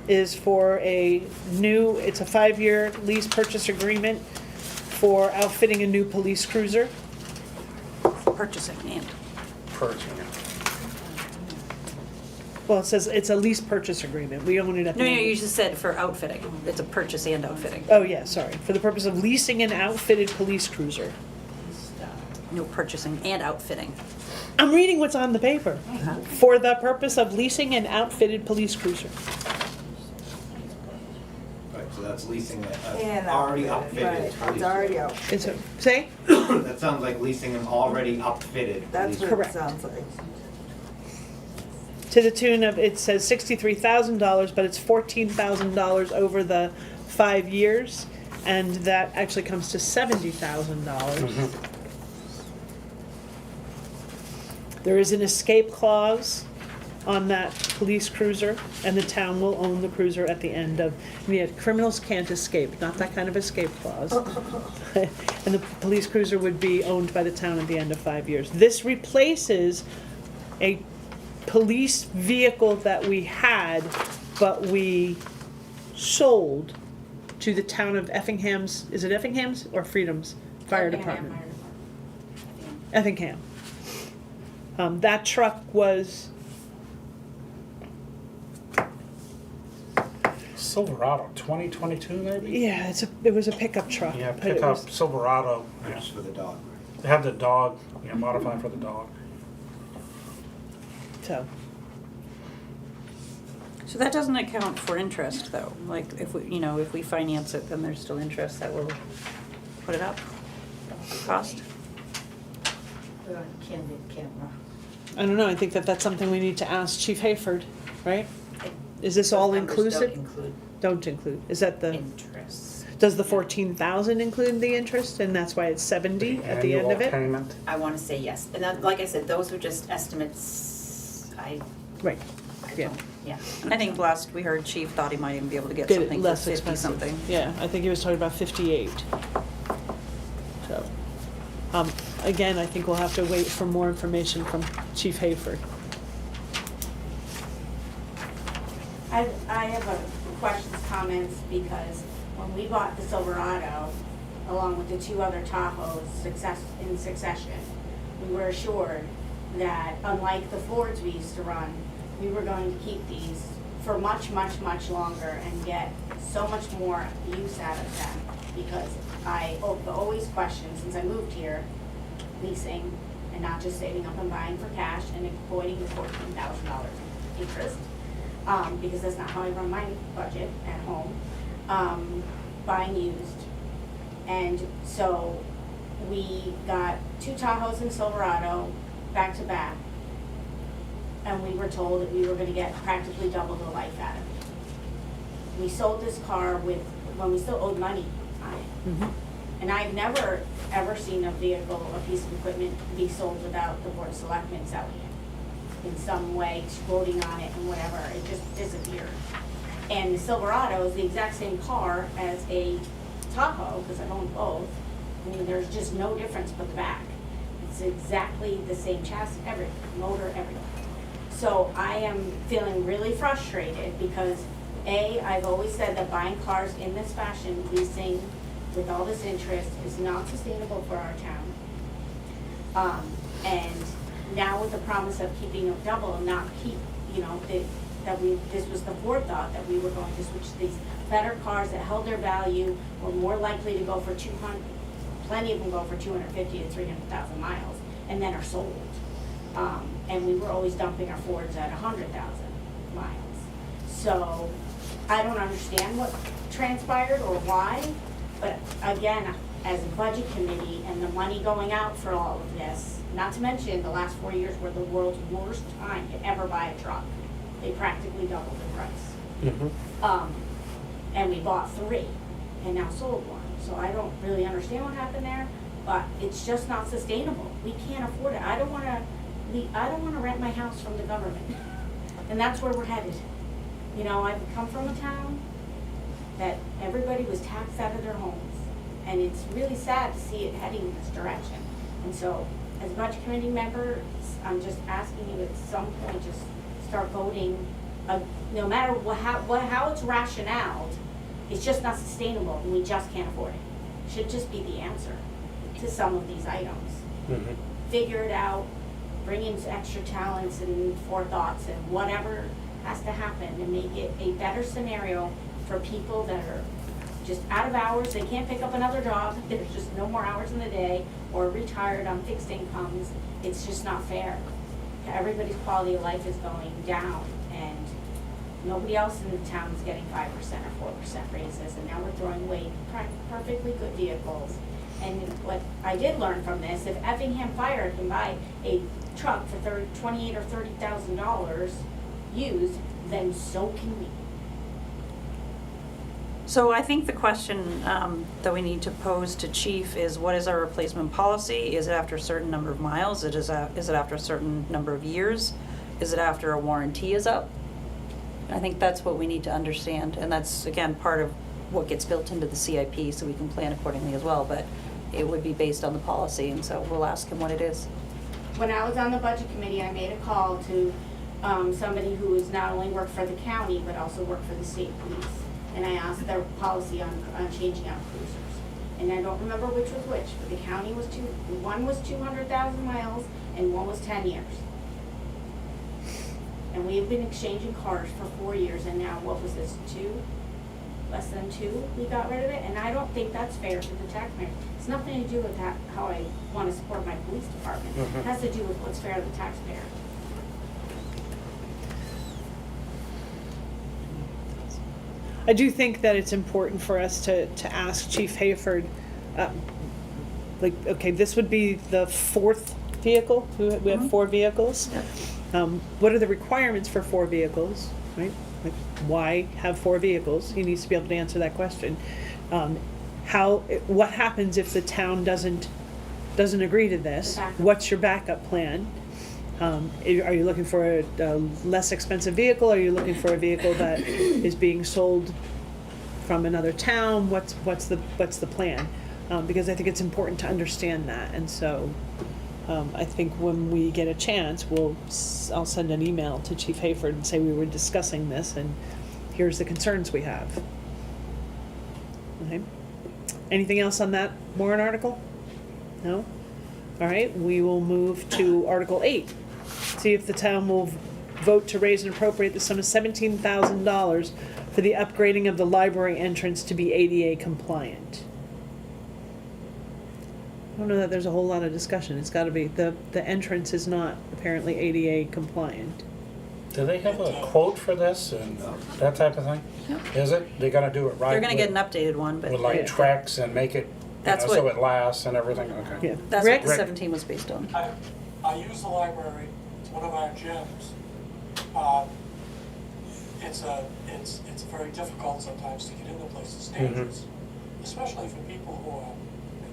is for it's a 5-year lease purchase agreement for outfitting a new police cruiser. Purchasing and. Purchasing. Well, it says it's a lease purchase agreement. We own it at the No, end. you just said for outfitting. It's a purchase and outfitting. Oh, yeah, sorry. For the purpose of leasing an outfitted police cruiser. No, purchasing and outfitting. I'm reading what's on the paper. For the purpose of leasing an outfitted police cruiser. Right, so that's leasing And an already outfitted, upfitted right, police. it's already out. Say? That sounds like leasing an already upfitted That's police. what it Correct. sounds like. To the tune of, it says $63,000, but it's $14,000 over the 5 years, and that actually comes to $70,000. There is an escape clause on that police cruiser, and the town will own the cruiser at the end of, criminals can't escape, not that kind of escape clause. And the police cruiser would be owned by the town at the end of 5 years. This replaces a police vehicle that we had, but we sold to the town of Effingham's, is it Effingham's or Freedom's Fire Department? Effingham. That truck was, Silverado, 2022 maybe? yeah, it was a pickup truck. Yeah, but it pickup was- Silverado. Just for the dog. They have the dog, modified for the dog. So, So that doesn't account for interest though, like if we, if we finance it, then there's still interest that will put it up, cost? We're on candid camera. I don't know, I think that that's something we need to ask Chief Hayford, right? Is this all Those numbers inclusive? don't include Don't include, is that the, interest. does the 14,000 include the interest, and that's why it's 70 at the end of it? Annual payment. I wanna say yes, and that, like I said, those were just estimates, Right, I yeah. don't, yeah. I think last we heard Chief thought he might even be able to get Get it something for less 50 expensive. something. Yeah, I think he was talking about 58. So, again, I think we'll have to wait for more information from Chief Hayford. I have a questions, comments, because when we bought the Silverado, along with the two other Tahoes in succession, we were assured that unlike the Fords we used to run, we were going to keep these for much, much, much longer and get so much more use out of them. Because I always questioned, since I moved here, leasing and not just saving up and buying for cash and avoiding the $14,000 interest. Because that's not how I run my budget at home, buying used. And so we got two Tahoes and Silverado back to back. And we were told that we were gonna get practically double the life out of it. We sold this car when we still owed money on it. And I've never, ever seen a vehicle, a piece of equipment be sold without the Board of Selectmen selling it in some way, quoting on it and whatever, it just disappeared. And the Silverado is the exact same car as a Tahoe, because I've owned both. I mean, there's just no difference but the back. It's exactly the same chassis, everything, motor, everything. So I am feeling really frustrated because I've always said that buying cars in this fashion, leasing with all this interest, is not sustainable for our town. And now with the promise of keeping it double and not keep, this was the forethought that we were going to switch to these better cars that held their value, were more likely to go for 200, plenty of them go for 250 to 300,000 miles, and then are sold. And we were always dumping our Fords at 100,000 miles. So I don't understand what transpired or why, but again, as a budget committee and the money going out for all of this, not to mention the last 4 years were the world's worst time to ever buy a truck. They practically doubled the price. And we bought 3 and now sold 1. So I don't really understand what happened there, but it's just not sustainable. We can't afford it. I don't wanna rent my house from the government. And that's where we're headed. I've come from a town that everybody was taxed out of their homes. And it's really sad to see it heading in this direction. And so, as budget committee members, I'm just asking you at some point, just start voting, no matter how it's rationaled, it's just not sustainable and we just can't afford it. Should just be the answer to some of these items. Figure it out, bring in extra talents and forethoughts and whatever has to happen and make it a better scenario for people that are just out of hours, they can't pick up another job, there's just no more hours in the day, or retired on fixed incomes. It's just not fair. Everybody's quality of life is going down, and nobody else in the town is getting 5% or 4% raises, and now we're throwing away perfectly good vehicles. And what I did learn from this, if Effingham Fire can buy a truck for $28,000 or $30,000 used, then so can we. So I think the question that we need to pose to Chief is, what is our replacement policy? Is it after a certain number of miles? Is it after a certain number of years? Is it after a warranty is up? I think that's what we need to understand, and that's, again, part of what gets built into the CIP, so we can plan accordingly as well, but it would be based on the policy, and so we'll ask him what it is. When I was on the budget committee, I made a call to somebody who has not only worked for the county, but also worked for the state police. And I asked their policy on changing out cruisers. And I don't remember which was which, but the county was one was 200,000 miles and one was 10 years. And we have been exchanging cars for 4 years, and now what was this, 2? Less than 2, we got rid of it, and I don't think that's fair to the taxpayer. It's nothing to do with how I want to support my police department. It has to do with what's fair to the taxpayer. I do think that it's important for us to ask Chief Hayford, like, okay, this would be the fourth vehicle, we have 4 vehicles. What are the requirements for 4 vehicles, right? Like, why have 4 vehicles? He needs to be able to answer that question. What happens if the town doesn't agree to this? The backup. What's your backup plan? Are you looking for a less expensive vehicle? Are you looking for a vehicle that is being sold from another town? What's the plan? Because I think it's important to understand that, and so I think when we get a chance, I'll send an email to Chief Hayford and say we were discussing this, and here's the concerns we have. Okay. Anything else on that warrant article? No? All right, we will move to Article 8. See if the town will vote to raise and appropriate the sum of $17,000 for the upgrading of the library entrance to be ADA compliant. I don't know that there's a whole lot of discussion. It's gotta be, the entrance is not apparently ADA compliant. Do they have a quote for this and that type of thing? Is it? They're gonna do it right? They're gonna get an updated one, but With like Yeah. tracks and make it, That's so what- it lasts and everything, okay. Yeah. that's Rick? what the 17 was based on. I use the library, it's one of our gyms. It's very difficult sometimes to get into places, dangerous, especially for people who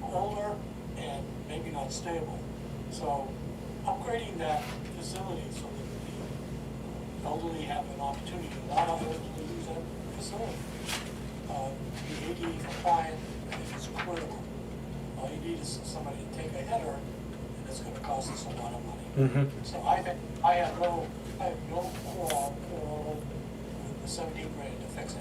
are older and maybe not stable. So upgrading that facility so that the elderly have an opportunity, a lot of them to use that facility. The ADA compliant, I think is critical. All you need is somebody to take a header, and it's gonna cost us a lot of money. So I think, I have no quarrel with the 17 grand to fix it.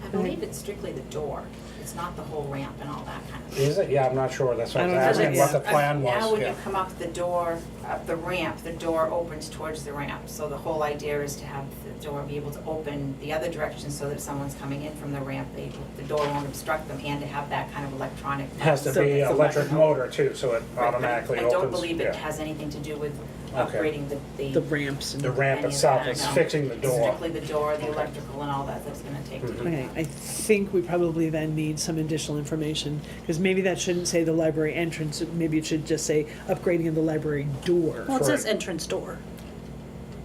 I believe it's strictly the door. It's not the whole ramp and all that kind of thing. Is it? Yeah, I'm not sure. That's what I was I don't know. asking, what the plan was. Now when you Yeah. come up the door, up the ramp, the door opens towards the ramp. So the whole idea is to have the door be able to open the other direction so that if someone's coming in from the ramp, the door won't obstruct them, and to have that kind of electronic. Has to be electric motor too, so it automatically I opens. don't believe it yeah. has anything to do with Okay. upgrading The ramps and. The ramp any of itself that, is no. fixing the door. Strictly the door, the electrical and all that that's gonna take to do Okay, that. I think we probably then need some additional information, because maybe that shouldn't say the library entrance, maybe it should just say upgrading of the library door. Well, it says Correct. entrance door.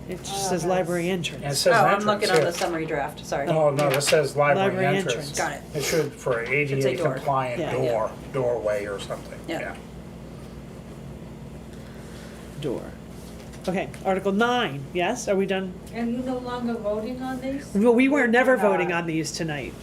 It just says library And it entrance. says Oh, I'm entrance, looking on yeah. the summary draft, sorry. Oh, no, this says library Library entrance. entrance. Got it. It should, for Should say ADA door. compliant Yeah. door, doorway or something, Yeah. yeah. Door. Okay, Article 9, yes, are we done? And you no longer voting on these? Well, we were never We're voting not. on these tonight.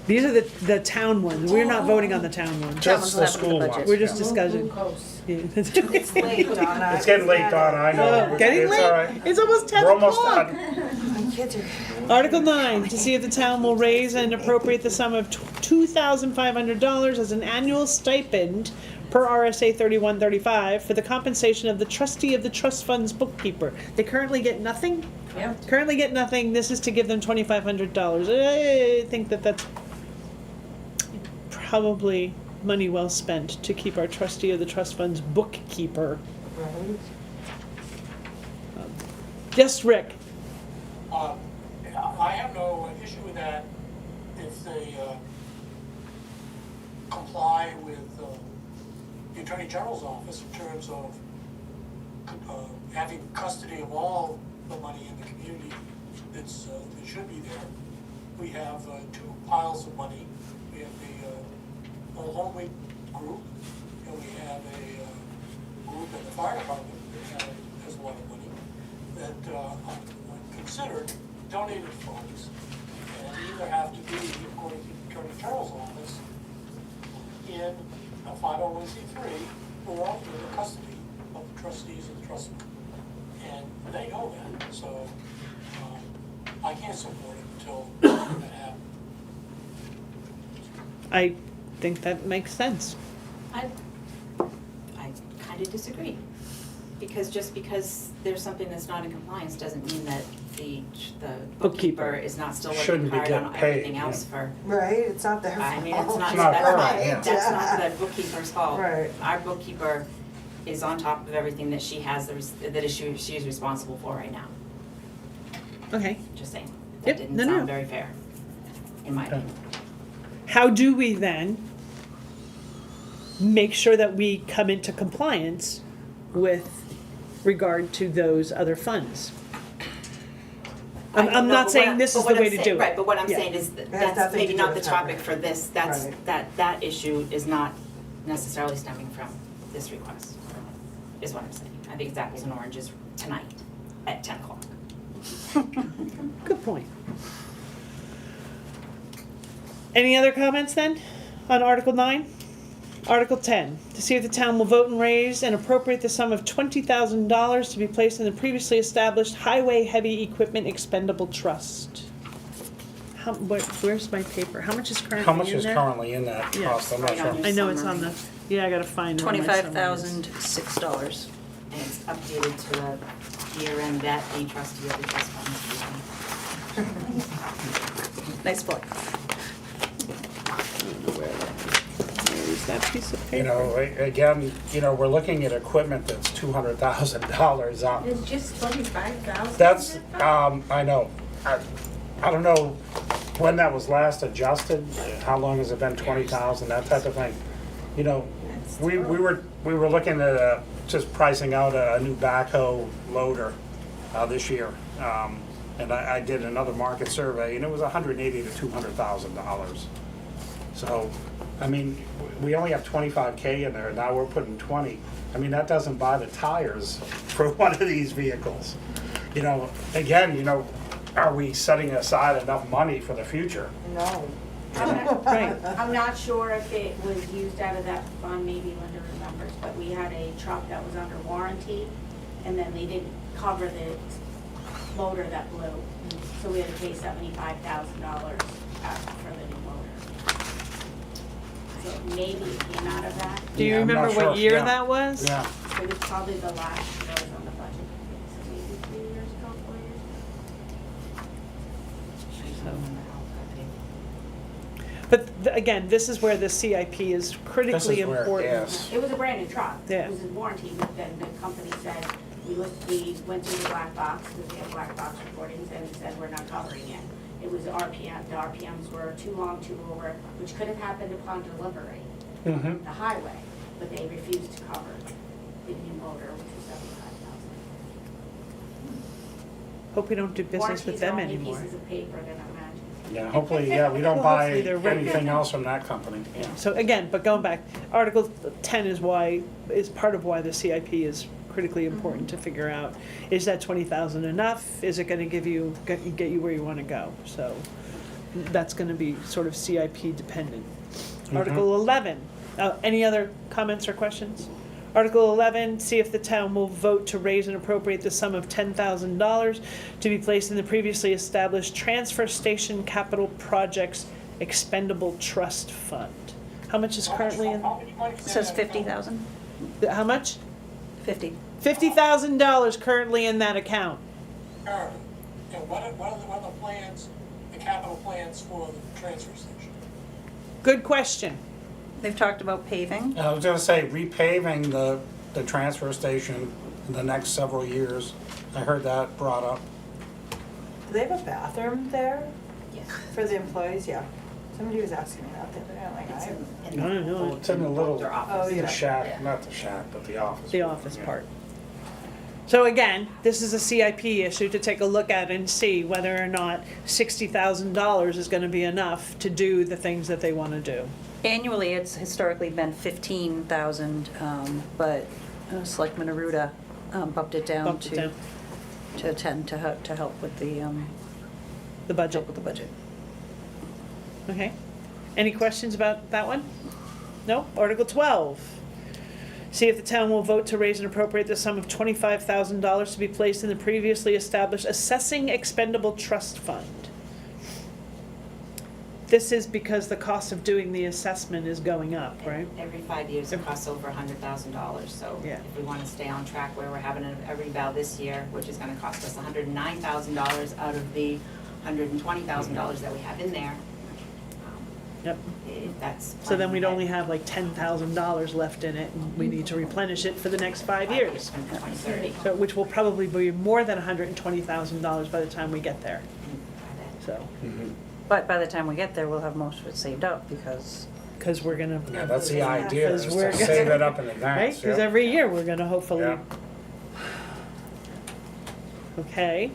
These are the town ones, we're not voting on the town ones. Just the ones will school happen in the ones. We're just yeah. discussing. Glucose. It's late, Donna. It's getting late, Donna, I know. Oh, getting It's all right. late, it's almost 10 We're almost o'clock. done. Kids are. Article 9, to see if the town will raise and appropriate the sum of $2,500 as an annual stipend per RSA 3135 for the compensation of the trustee of the trust fund's bookkeeper. They currently get nothing? Yep. Currently get nothing, this is to give them $2,500. I think that's probably money well spent to keep our trustee of the trust fund's bookkeeper. Yes, Rick? I have no issue with that if they comply with the Attorney General's office in terms of having custody of all the money in the community that should be there. We have 2 piles of money. We have the Old Home Week group, and we have a group in the fire department that has a lot of money that are considered donated funds, and either have to be, according to the Attorney General's office, in a 501c3 or in the custody of the trustees of the trust fund. And they know that, so I can't support it until that happens. I think that makes sense. I kind of disagree. Because just because there's something that's not in compliance doesn't mean that the bookkeeper is not still working Shouldn't be hard on getting paid, everything yeah. else for. Right, it's not their fault. I mean, it's not, It's not that's her, not, yeah. that's not the bookkeeper's fault. Right. Our bookkeeper is on top of everything that she has, she is responsible for right now. Okay. Just saying. Yep, That didn't no, no, sound no. very fair. in my opinion. How do we then make sure that we come into compliance with regard to those other funds? I don't I'm know, not but saying what this I- is but the what way I'm to saying- do it. Right, but what I'm Yeah. saying is has that's nothing maybe to not do the with topic that. for this, that's, Right. that issue is not necessarily stemming from this request, is what I'm saying. I think it's apples and oranges tonight at 10 o'clock. Good point. Any other comments then on Article 9? Article 10, to see if the town will vote and raise and appropriate the sum of $20,000 to be placed in the previously established Highway Heavy Equipment Expendable Trust. Where's my paper? How much is currently in there? How much is currently in that Yeah. trust? I'm not Right on sure. your I know it's on the, summary. yeah, I gotta find it. on my summaries. $25,006. And it's updated to the year end that the trustee of the trust fund is Nice book. Where is that piece of paper? You know, again, you know, we're looking at equipment that's $200,000 up. It's just 25,000. That's, I know. I don't know when that was last adjusted, how long has it been, 20,000, that type of thing. You know, we were looking at just pricing out a new backhoe loader this year. And I did another market survey, and it was $180,000 to $200,000. So, I mean, we only have 25K in there, now we're putting 20. I mean, that doesn't buy the tires for one of these vehicles. You know, again, you know, are we setting aside enough money for the future? No. Right. I'm not sure if it was used out of that fund, maybe Linda remembers, but we had a truck that was under warranty, and then they didn't cover the motor that blew. So we had to pay $75,000 for the new motor. So maybe it came out of that. Do you Yeah, I'm remember not what sure. year Yeah. that was? Yeah. It was probably the last year I was on the budget, so maybe 3 years ago, 4 years But again, this is where the CIP is critically This is where, important. yes. ago. It was a brand new truck. Yeah. It was in warranty, but then the company said, we went through the black box, because we have black box recordings, and it said we're not covering it. It was RPM, the RPMs were too long, too over, which could have happened upon delivery, Mm-hmm. the highway, but they refused to cover the new motor, which was $75,000. Hope we don't do business with them anymore. Warranties are only pieces of paper that I'm imagining. Yeah, hopefully, yeah, we don't Well, buy hopefully they're written. anything else from that company. Yeah. So again, but going back, Article 10 is part of why the CIP is critically important to figure out, is that 20,000 enough? Is it gonna get you where you wanna go? So that's gonna be sort of CIP dependent. Article 11, any other comments or questions? Article 11, see if the town will vote to raise and appropriate the sum of $10,000 to be placed in the previously established Transfer Station Capital Projects Expendable Trust Fund. How much is currently in, How much money It is says in that account? 50,000. how much? 50. $50,000 currently in that account. Currently. And what are the plans, the capital plans for the transfer station? Good question. They've talked about paving. I was gonna say repaving the transfer station in the next several years. I heard that brought up. Do they have a bathroom there Yes. for the employees? Yeah. Somebody was asking me about that, but I'm like, It's I in I don't know. It's in the little, their office. Oh, yeah. the shack, not the shack, but the office. The office Yeah. part. So again, this is a CIP issue to take a look at and see whether or not $60,000 is gonna be enough to do the things that they wanna do. Annually, it's historically been 15,000, but Selectman Aruda bumped it down Bumped it down. to 10 to help with the, The budget. with the budget. Okay. Any questions about that one? No? Article 12. See if the town will vote to raise and appropriate the sum of $25,000 to be placed in the previously established Assessing Expendable Trust Fund. This is because the cost of doing the assessment is going up, right? Every 5 years, it costs over $100,000, so Yeah. if we wanna stay on track where we're having a reval this year, which is gonna cost us $109,000 out of the $120,000 that we have in there, Yep. that's. So then we'd planning only ahead. have like $10,000 left in it, and we need to replenish it for the next 5 years. From 2030. So, which will probably be more than $120,000 by the time we get there, so. Mhm. But by the time we get there, we'll have most of it saved up because, we're gonna. Yeah, that's the idea, is Because we're to gonna- save it up in Right, advance, because yeah. every year we're gonna hopefully. Yeah. Okay.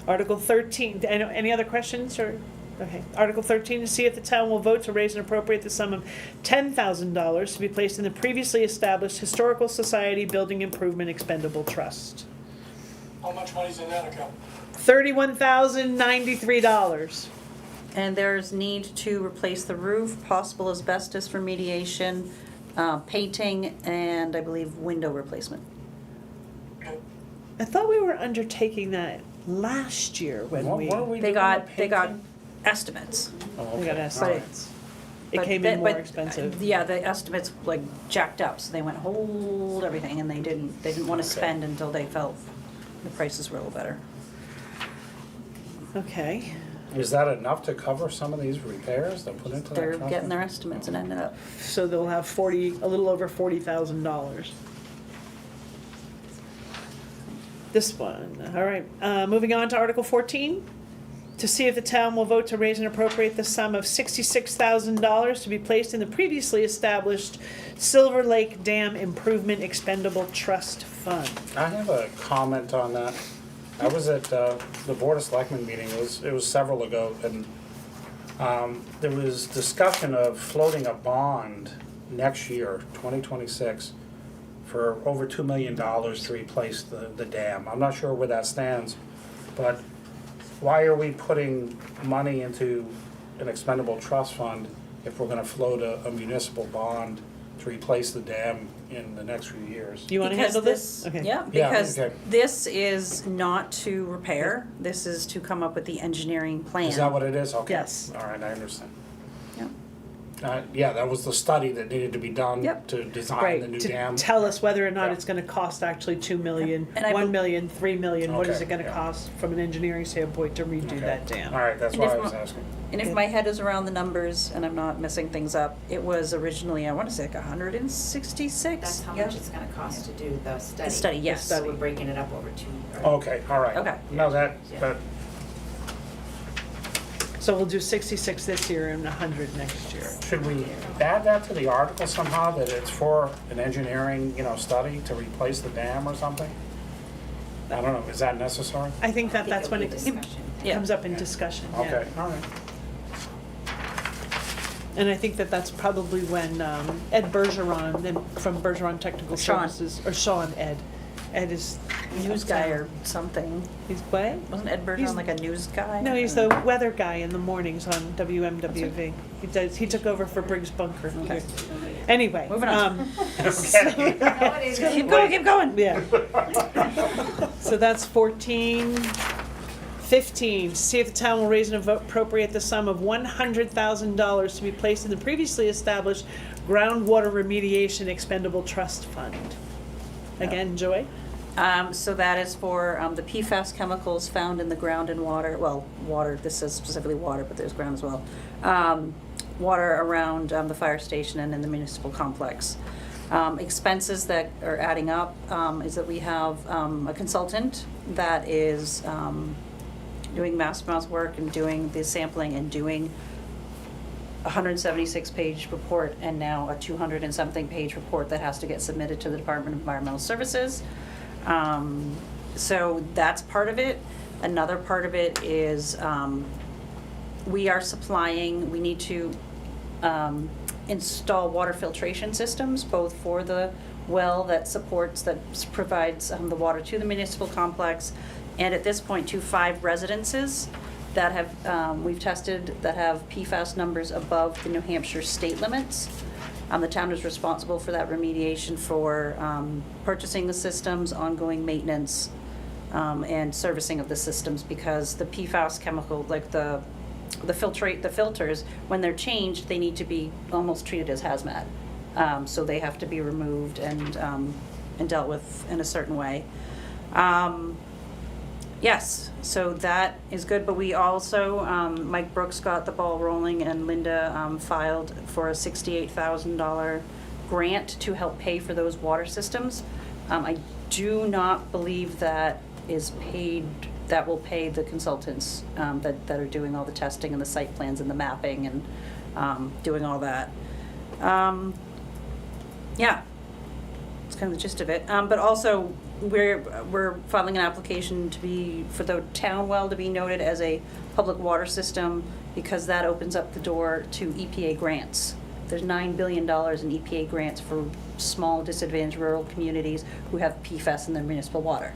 Article 13, any other questions or, okay. Article 13, to see if the town will vote to raise and appropriate the sum of $10,000 to be placed in the previously established Historical Society Building Improvement Expendable Trust. How much money's in that account? $31,093. and there's need to replace the roof, possible asbestos remediation, painting, and I believe window replacement. Okay. I thought we were undertaking that last year when What we were we They doing got, the they got painting? estimates. Oh, we got okay. estimates. It But came they- in more but, expensive. Yeah, the estimates like jacked up, so they went, hold everything, and they didn't wanna Okay. spend until they felt the prices were a little better. Okay. Is that enough to cover some of these repairs that put into that They're trust? getting their estimates and ended up, So they'll have a little over $40,000. This one, all right. Moving on to Article 14. To see if the town will vote to raise and appropriate the sum of $66,000 to be placed in the previously established Silver Lake Dam Improvement Expendable Trust Fund. I have a comment on that. I was at the Board of Selectmen meeting, it was several ago, and there was discussion of floating a bond next year, 2026, for over $2 million to replace the dam. I'm not sure where that stands, but why are we putting money into an expendable trust fund if we're gonna float a municipal bond to replace the dam in the next few years? Do you want to because handle this? Okay. yeah, Yeah, because okay. this is not to repair, this is to come up with the engineering plan. Is that what it is? Okay. Yes. All right, I understand. Yep. Yeah, that was the study that needed to be done Yep. to design the Right, new to dam. tell us whether or not Yeah. it's gonna cost actually 2 million, And I 1 bel- million, 3 million, what is Okay, it gonna yeah. cost from an engineering standpoint to redo Okay. that dam? All right, that's And why if I was my- asking. And if my head is around the numbers and I'm not messing things up, it was originally, I wanna say like 166? That's how Yeah. much it's gonna cost to do the study. The study, yes. So we're breaking it up over two. Okay, all right. Okay. No, Yeah. but, So we'll do 66 this year and 100 next year. should we add that to the article somehow, that it's for an engineering, study to replace the dam or something? I don't know, is that necessary? I think I think that's when it'll it be a discussion. Yeah. comes up in discussion, yeah. Okay, all right. And I think that's probably when Ed Bergeron, then from Bergeron Technical Sean. Services, or Sean, Ed is. News guy or something. He's what? Wasn't Ed He's- Bergeron like a news guy? No, he's the weather guy in the mornings on WMWV. He took over for Briggs Bunker. Okay. Anyway. Moving on. Okay. Keep going, keep going. Yeah. So that's 14. 15, to see if the town will raise and appropriate the sum of $100,000 to be placed in the previously established groundwater remediation expendable trust fund. Again, Joy? So that is for the PFAS chemicals found in the ground and water, well, water, this says specifically water, but there's ground as well. Water around the fire station and in the municipal complex. Expenses that are adding up is that we have a consultant that is doing mass amounts work and doing the sampling and doing a 176-page report and now a 200 and something page report that has to get submitted to the Department of Environmental Services. So that's part of it. Another part of it is we need to install water filtration systems, both for the well that provides the water to the municipal complex, and at this point to 5 residences that have, we've tested, that have PFAS numbers above the New Hampshire state limits. The town is responsible for that remediation, for purchasing the systems, ongoing maintenance, and servicing of the systems, because the PFAS chemical, like the filters, when they're changed, they need to be almost treated as hazmat. So they have to be removed and dealt with in a certain way. Yes, so that is good, but we also, Mike Brooks got the ball rolling and Linda filed for a $68,000 grant to help pay for those water systems. I do not believe that is paid that will pay the consultants that are doing all the testing and the site plans and the mapping and doing all that. Yeah, it's kind of the gist of it. But also, we're filing an application for the town well to be noted as a public water system, because that opens up the door to EPA grants. There's $9 billion in EPA grants for small disadvantaged rural communities who have PFAS in their municipal water.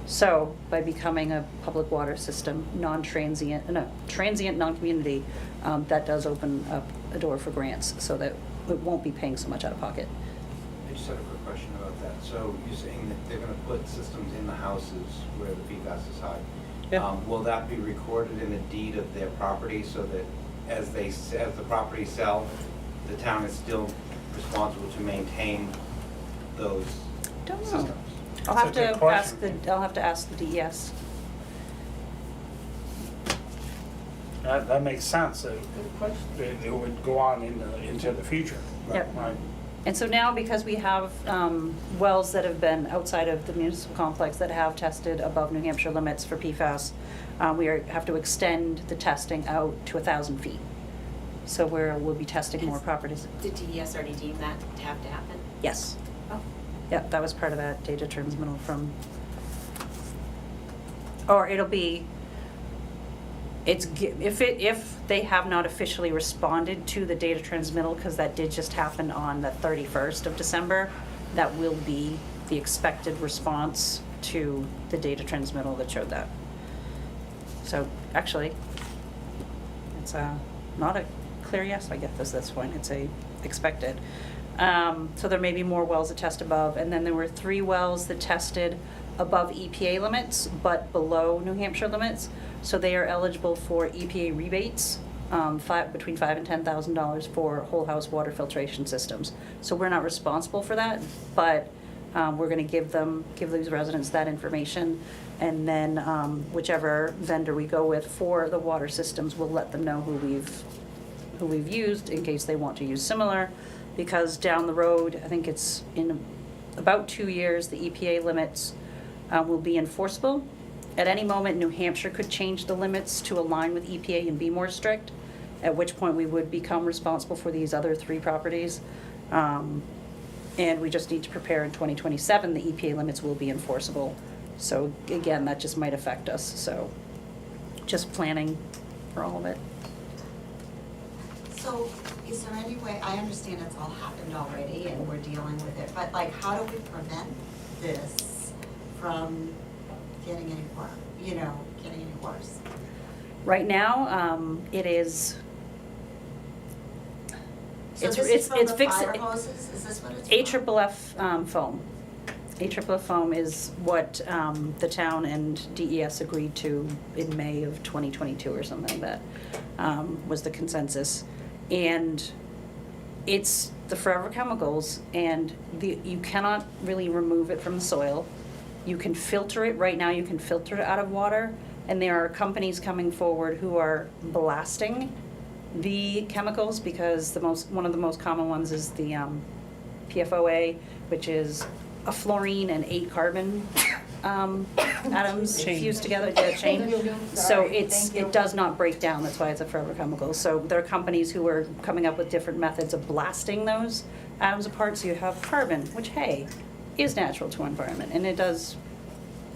So by becoming a public water system, transient, non-community, that does open up a door for grants so that it won't be paying so much out of pocket. I just had a quick question about that. So you're saying that they're gonna put systems in the houses where the PFAS is high? Yeah. Will that be recorded in the deed of their property so that as the property sell, the town is still responsible to maintain those Don't know. systems? I'll That's have a good to question. I'll have to ask the DES. That makes sense. It would go on into the future. Yep. Right. And so now, because we have wells that have been outside of the municipal complex that have tested above New Hampshire limits for PFAS, have to extend the testing out to 1,000 feet. So we'll be testing more properties. Did DES already deem that to have to happen? Yes. Oh. Yep, that was part of that data transmittal from, or it'll be, if they have not officially responded to the data transmittal, because that did just happen on the 31st of December, that will be the expected response to the data transmittal that showed that. So actually, it's not a clear yes, I guess, at this point. It's a expected. So there may be more wells that test above, and then there were 3 wells that tested above EPA limits, but below New Hampshire limits. So they are eligible for EPA rebates, between $5,000 and $10,000 for whole house water filtration systems. So we're not responsible for that, but we're going to give these residents that information, and then whichever vendor we go with for the water systems, we'll let them know who we've used in case they want to use similar. Because down the road, I think it's in about 2 years, the EPA limits will be enforceable. At any moment, New Hampshire could change the limits to align with EPA and be more strict, at which point we would become responsible for these other 3 properties. And we just need to prepare in 2027, the EPA limits will be enforceable. So again, that just might affect us, so just planning for all of it. So is there any way, I understand it's all happened already and we're dealing with it, but like, how do we prevent this from getting any worse? Right now, it is. So It's- this it's- is from it's the fixed- fire hoses, is this what it's from? AFFF foam. AFFF foam is what the town and DES agreed to in May of 2022 or something like that, was the consensus. And it's the forever chemicals, and you cannot really remove it from the soil. You can filter it, right now you can filter it out of water, and there are companies coming forward who are blasting the chemicals, because one of the most common ones is the PFOA, which is a fluorine and 8 carbon atoms Chain. fused together, chain. So it does not break down, that's why it's a forever chemical. So there are companies who are coming up with different methods of blasting those atoms apart, so you have carbon, which, hey, is natural to our environment, and it does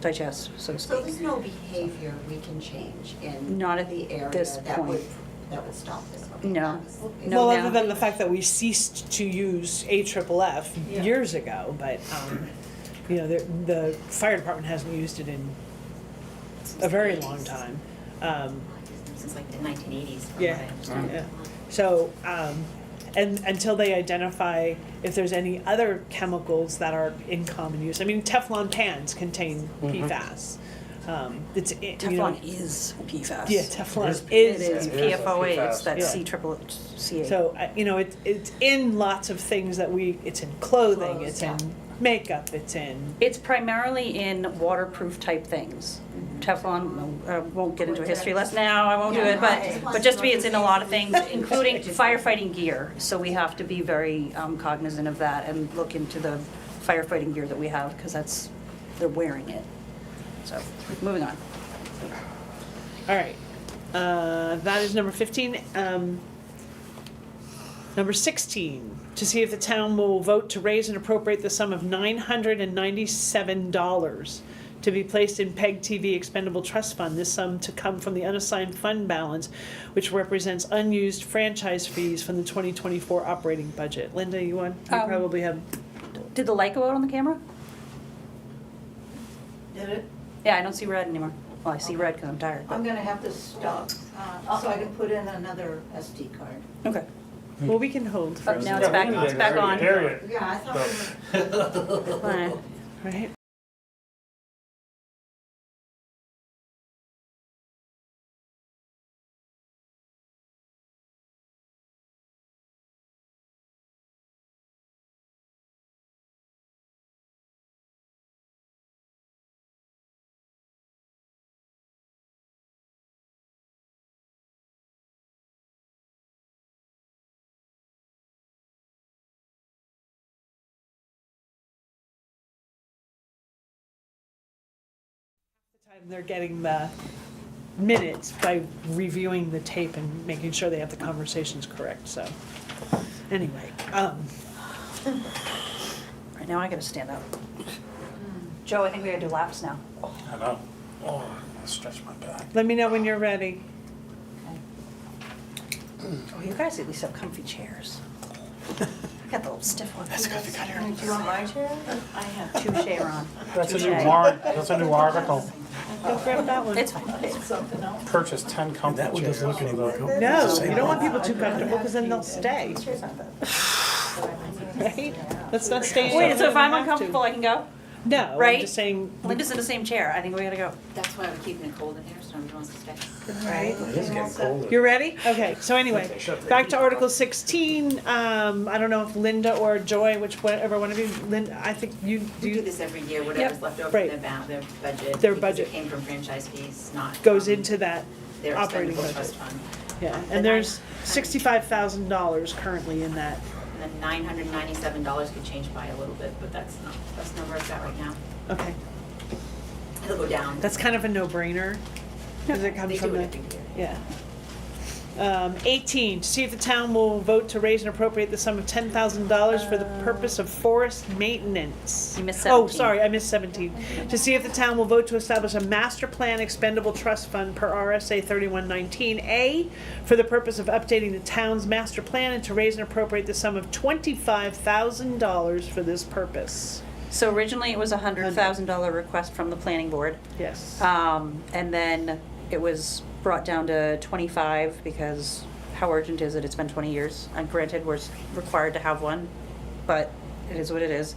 digest, so to So speak. there's no behavior we can change in Not at the area this that would, point. that would stop this? Okay, No. that was- No, Well, now- other than the fact that we ceased to use AFFF Yeah. years ago, but, the fire department hasn't used it in a very long time. Since like the 1980s, from what Yeah, I understand. yeah. So, and until they identify if there's any other chemicals that are in common use. I mean, Teflon pans contain PFAS. Teflon is PFAS. Yeah, Teflon It is is It is PFOA, it's PFAS. that Yeah. C-triple-C-A. So, it's in lots of things that it's in clothing, Clothes, it's yeah. in makeup, it's in, It's primarily in waterproof type things. Teflon, won't get into a history lesson now, I won't do Yeah, it, no, I just but just to be, it's in a lot of wanted things, to- including firefighting gear. So we have to be very cognizant of that and look into the firefighting gear that we have, because they're wearing it. So, moving on. All right, that is number 15. Number 16, to see if the town will vote to raise and appropriate the sum of $997 to be placed in PEG TV Expendable Trust Fund. This sum to come from the unassigned fund balance, which represents unused franchise fees from the 2024 operating budget. Linda, you probably have. Did the light go out on the camera? Did it? Yeah, I don't see red anymore. Well, I see red because I'm tired. I'm gonna have to stop, so I can put in another SD card. Okay. Well, we can hold for Oh, a now minute. it's back on. Period. Yeah, I thought we were. Fine. Right. Time they're getting the minutes by reviewing the tape and making sure they have the conversations correct, so. Anyway, Right now I gotta stand up. Joe, I think we gotta do laps now. I know. Oh, I stretch my back. let me know when you're ready. Oh, you guys at least have comfy chairs. I got the little stiff one. That's good, we got her. Do you want my chair? I have two Sharon. That's a new warrant, that's a new article. Go grab that one. It's fine. Purchase 10 comfy That one chairs. doesn't look for anymore. the- No, you don't want people too comfortable because then they'll stay, Chairs aren't bad. right? Let's not stay. Wait, so if I'm have to. uncomfortable, I can go? No, I'm Right? just saying, Linda's in the same chair. I think we gotta go. That's why we're keeping it cold in here, so nobody wants to stay. Right? It is getting colder. you're ready? Okay, so anyway, back to Article 16. I don't know if Linda or Joy, whichever one of you, Linda, I think you We do do, this every year, whatever's Yep, left over right. from their budget. Their because budget. it came from franchise fees, not. goes from into that their operating expendable budget. trust fund. Yeah, and there's $65,000 currently in that. And then $997 could change by a little bit, but that's not where it's at right now. Okay, It'll go down. that's kind of a no-brainer, because it comes They from do the, it every year. yeah. 18, to see if the town will vote to raise and appropriate the sum of $10,000 for the purpose of forest maintenance. You missed Oh, 17. sorry, I missed 17. To see if the town will vote to establish a master plan expendable trust fund per RSA 3119A for the purpose of updating the town's master plan and to raise and appropriate the sum of $25,000 for this purpose. So originally it was a $100,000 request from the planning board. Yes. And then it was brought down to 25 because how urgent is it? It's been 20 years. And granted, we're required to have one, but it is what it is.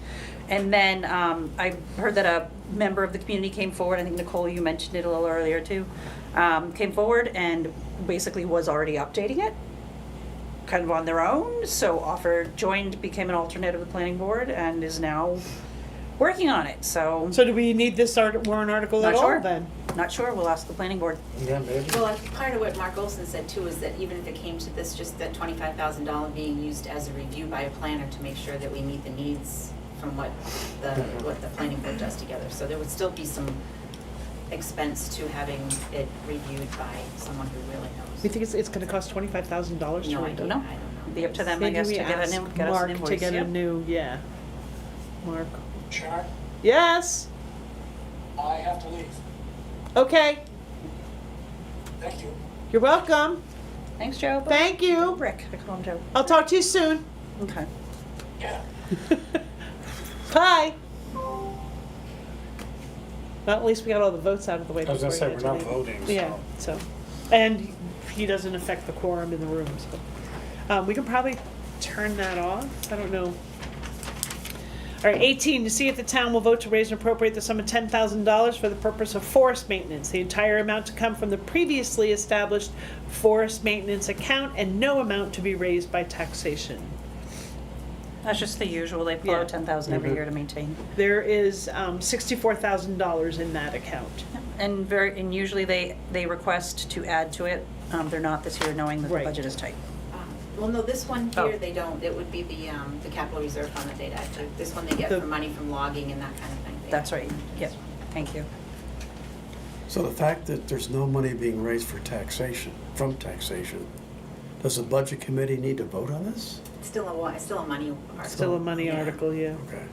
And then I heard that a member of the community came forward, I think Nicole, you mentioned it a little earlier too, came forward and basically was already updating it, kind of on their own, so joined, became an alternate of the planning board and is now working on it, so. So do we need this warrant article at Not all sure. then? Not sure, we'll ask the planning board. Yeah, maybe. Well, I think part of what Mark Olson said too is that even if it came to this, just that $25,000 being used as a review by a planner to make sure that we meet the needs from what the planning board does together. So there would still be some expense to having it reviewed by someone who really knows. You think it's gonna cost $25,000 to No, I redo? don't know. know. Be up to them, I Maybe guess, to we get ask get us an Mark invoice. to get a Yep. new, yeah. Mark. Sharon, Yes, I have to leave. okay, Thank you. you're welcome. Thanks, Joe. Thank you. Rick, I call him Joe. I'll talk to you soon. Okay. Yeah. Bye. Well, at least we got all the votes out of the way I was before gonna say, you we're had to not leave. voting, so. Yeah, so, and he doesn't affect the quorum in the room, so. We can probably turn that off, I don't know. All right, 18, to see if the town will vote to raise and appropriate the sum of $10,000 for the purpose of forest maintenance. The entire amount to come from the previously established forest maintenance account and no amount to be raised by taxation. That's just the usual, they Yeah. borrow 10,000 every year to maintain. There is $64,000 in that account. And usually they request to add to it. They're not this year, knowing that the Right. budget is tight. Well, no, this one Oh. here, they don't, it would be the capital reserve fund that they'd add to. This one they get The- for money from logging and that kind of thing. They That's add right, to yep, this one. thank you. So the fact that there's no money being raised for taxation, from taxation, does the budget committee need to vote on this? It's still a money article. Still a money Yeah. article, yeah. Okay.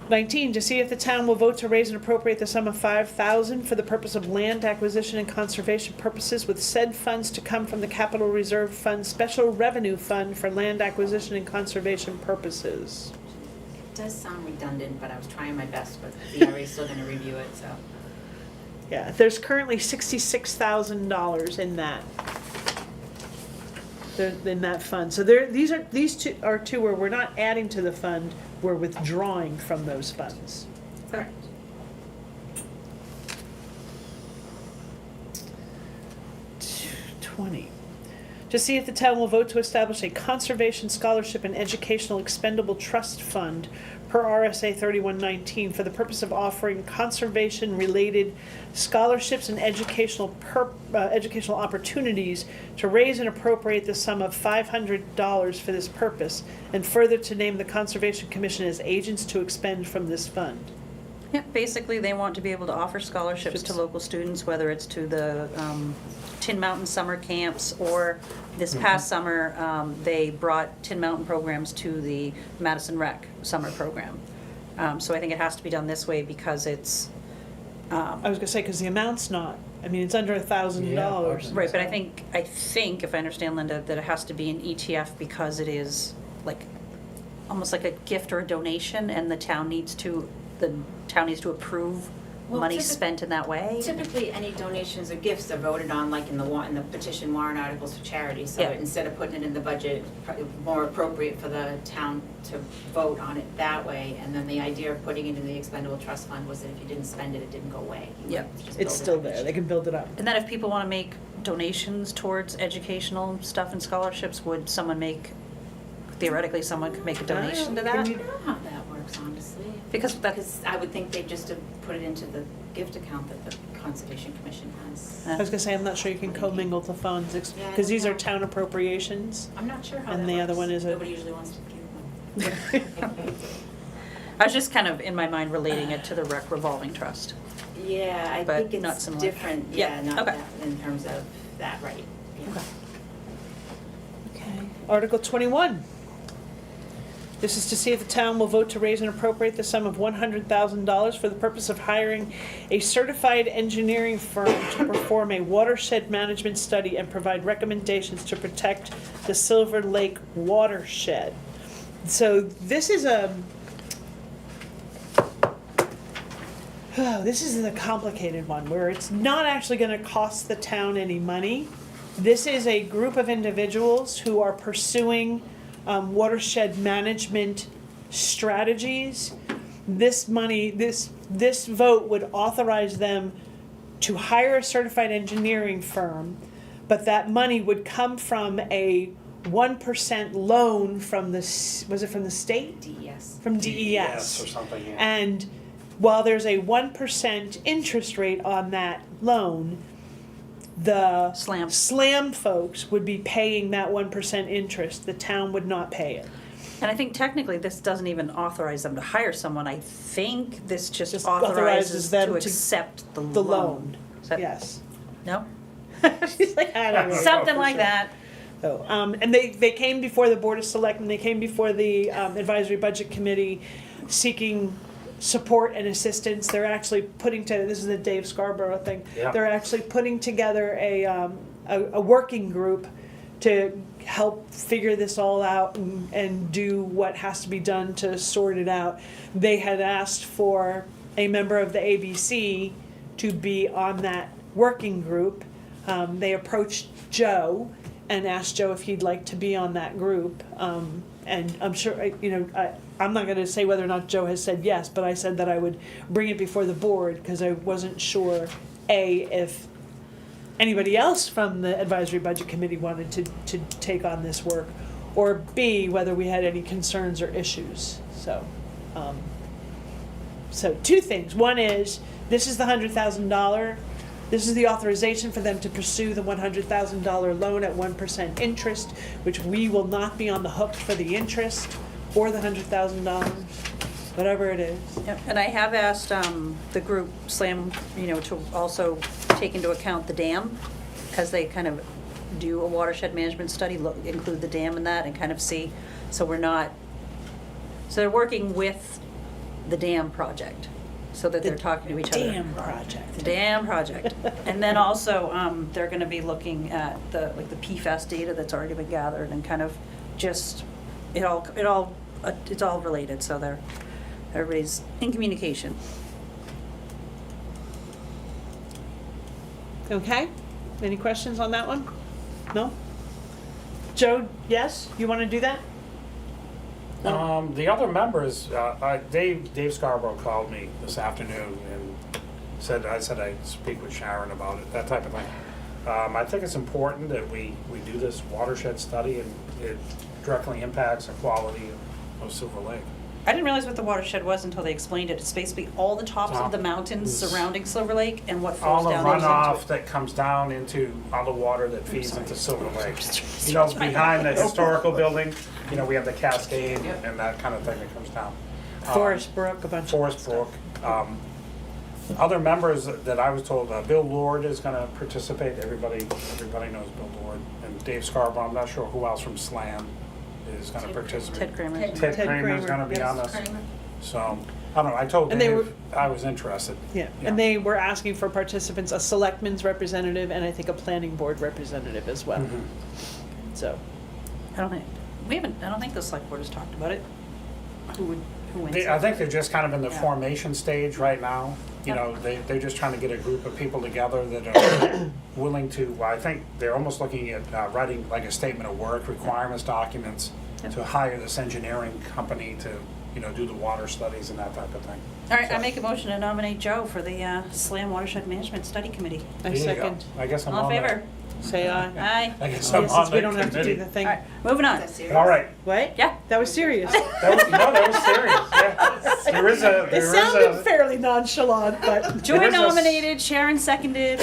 19, to see if the town will vote to raise and appropriate the sum of $5,000 for the purpose of land acquisition and conservation purposes, with said funds to come from the Capital Reserve Fund Special Revenue Fund for land acquisition and conservation purposes. It does sound redundant, but I was trying my best, but the DRA is still gonna review it, so. Yeah, there's currently $66,000 in that. In that fund. So these two are two where we're not adding to the fund, we're withdrawing from those funds. Correct. 20. To see if the town will vote to establish a conservation scholarship and educational expendable trust fund per RSA 3119 for the purpose of offering conservation-related scholarships and educational opportunities, to raise and appropriate the sum of $500 for this purpose, and further to name the Conservation Commission as agents to expend from this fund. Yeah, basically, they want to be able to offer scholarships to local students, whether it's to the Tin Mountain summer camps, or this past summer, they brought Tin Mountain programs to the Madison Rec summer program. So I think it has to be done this way because it's, I was gonna say, because the amount's not, I mean, it's under $1,000. right, but I think, if I understand, Linda, that it has to be an ETF because it is like, almost like a gift or a donation, and the town needs to approve Well, money typic- spent in that way. Typically, any donations or gifts are voted on, like in the petition warrant articles for charity. So Yeah. instead of putting it in the budget, it's more appropriate for the town to vote on it that way. And then the idea of putting it in the expendable trust fund was that if you didn't spend it, it didn't go away. You Yep. would just It's build it still up there, each they can build it up. And then if people want to make donations towards educational stuff and scholarships, would theoretically someone could make a donation to I that? don't know how that works, honestly. Because Because I would think they just have put it into the gift account that the Conservation Commission has. I was gonna say, I'm not sure you can commingle the funds, Yeah, I because don't these are know. town appropriations. I'm not sure how And that the works. other one is a- Nobody usually wants to give one. I was just kind of, in my mind, relating it to the rec revolving trust. Yeah, I But think not it's similar. different, Yeah, yeah, not okay. that, in terms of that, right, yeah. Okay. Article 21. This is to see if the town will vote to raise and appropriate the sum of $100,000 for the purpose of hiring a certified engineering firm to perform a watershed management study and provide recommendations to protect the Silver Lake watershed. So this is a complicated one where it's not actually going to cost the town any money. This is a group of individuals who are pursuing watershed management strategies. This vote would authorize them to hire a certified engineering firm, but that money would come from a 1% loan from was it from the state? DES. From DES. Yes, or something, yeah. And while there's a 1% interest rate on that loan, the SLAM folks would be paying that 1% interest. The town would not pay it. And I think technically this doesn't even authorize them to hire someone. I think this just authorizes authorizes them to to- accept the The loan. loan, Is that- yes. No? She's like, I don't know. Something like that. So, and they came before the Board of Selectmen, they came before the Advisory Budget Committee seeking support and assistance. They're actually putting together, this is the Dave Scarborough thing. Yeah. They're actually putting together a working group to help figure this all out and do what has to be done to sort it out. They had asked for a member of the ABC to be on that working group. They approached Joe and asked Joe if he'd like to be on that group. And I'm sure, I'm not gonna say whether or not Joe has said yes, but I said that I would bring it before the board, because I wasn't sure, A, if anybody else from the Advisory Budget Committee wanted to take on this work, or B, whether we had any concerns or issues. So two things. One is, this is the $100,000. This is the authorization for them to pursue the $100,000 loan at 1% interest, which we will not be on the hook for the interest or the $100,000. whatever it is. Yep, and I have asked the group SLAM, to also take into account the dam, as they kind of do a watershed management study, include the dam in that and kind of see, so they're working with the dam project, so that they're talking to each other. Dam project. The dam project. And then also, they're gonna be looking at the PFAS data that's already been gathered and kind of just, it's all related, so everybody's in communication. Okay, any questions on that one? No? Joe, yes, you wanna do that? The other members, Dave Scarborough called me this afternoon and I said I'd speak with Sharon about it, that type of thing. I think it's important that we do this watershed study, and it directly impacts the quality of Silver Lake. I didn't realize what the watershed was until they explained it. It's basically all the tops of the mountains surrounding Silver Lake and what All flows the down into it. runoff that comes down into all the water that feeds into Silver Lake. Behind the historical building, we have the cascade and that kind of thing that comes down. Forest Brook, a bunch of Forest Brook. Other members that I was told, Bill Lord is gonna participate. Everybody knows Bill Lord. And Dave Scarborough, I'm not sure who else from SLAM is gonna participate. Ted Kramer. Ted Kramer's gonna be on this. So, I don't know, I told And they Dave I was interested. Yeah, and they were asking for participants, a selectman's representative and I think a planning board representative as well. Mhm. So, I don't think the select board has talked about it. Who wins? I think they're just kind of in the Yeah. formation stage right now. Yeah. They're just trying to get a group of people together that are willing to, I think they're almost looking at writing like a statement of work, requirements documents Yep. to hire this engineering company to, do the water studies and that type of thing. All right, I So, make a motion to nominate Joe for the SLAM Watershed Management Study Committee. I there you go. second, I guess I'm All on in that. favor? say aye. Aye. I guess I'm Yeah, on since we that don't have to do committee. the thing. All right, moving on. Is that serious? All right. What? Yeah. That was serious. That was serious, yeah. It sounded fairly nonchalant, but Joy There is a- nominated, Sharon seconded.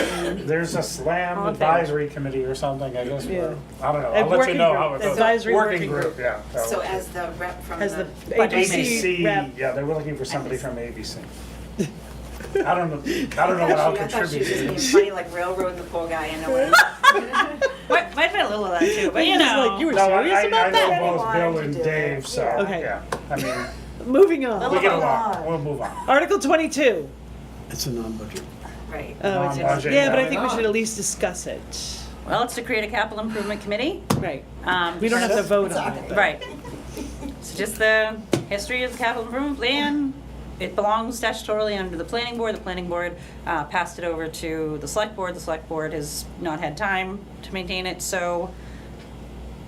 There's a SLAM All in favor. advisory committee or something, I guess. Yeah. I don't know, A I'll let you working know group, how it goes. advisory working group. Yeah. So as the rep from as the the, ABC rep. Yeah, they were looking for somebody from ABC. I don't know what I'll I thought she was just being contribute. funny, like railroading the poor guy into it. Might have been a little of that too, but He was like, you were No, serious about I that? know both Bill and Dave, so, Okay. yeah, I mean, Moving on. we get along, we'll move on. Article 22. It's a non-budget. Right. Oh, it's Non-budget, yeah, but I yeah. think we should at least discuss it. Well, it's to create a capital improvement committee. Right. We don't have to vote on it. but- Right. It's just the history of the capital improvement plan. It belongs statutorily under the planning board. The planning board passed it over to the select board. The select board has not had time to maintain it, so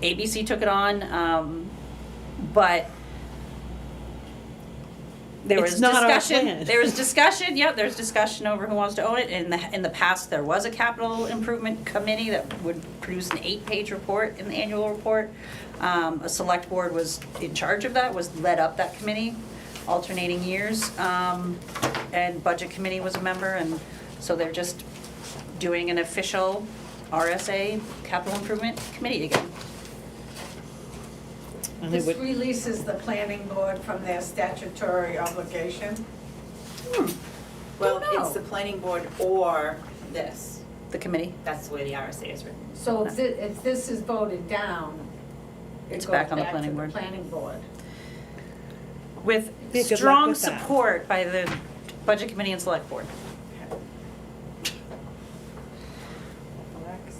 ABC took it on, but there It's was not our discussion. plan. There was discussion. Yep, there's discussion over who wants to own it. In the past, there was a capital improvement committee that would produce an 8-page report in the annual report. A select board was in charge of that. Was led up that committee, alternating years, and budget committee was a member, and so they're just doing an official RSA capital improvement committee again. And they This would- releases the planning board from their statutory obligation. Well, Don't know. it's the planning board or this. The committee. That's the way the RSA is written. So if this is voted down, it It's goes back back on the to planning the board. planning board. With Yeah, good luck strong with that. support by the budget committee and select board.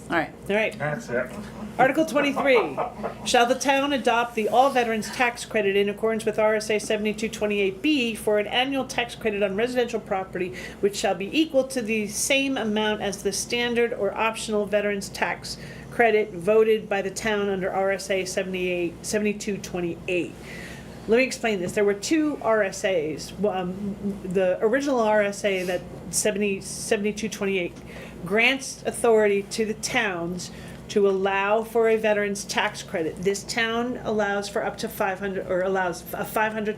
All right. All right. That's it. Article 23, shall the town adopt the all veterans tax credit in accordance with RSA 7228B for an annual tax credit on residential property which shall be equal to the same amount as the standard or optional veterans tax credit voted by the town under RSA 7228. Let me explain this. There were two RSAs. The original RSA, that 7228, grants authority to the towns to allow for a veteran's tax credit. This town allows for up to 500, or allows a 500.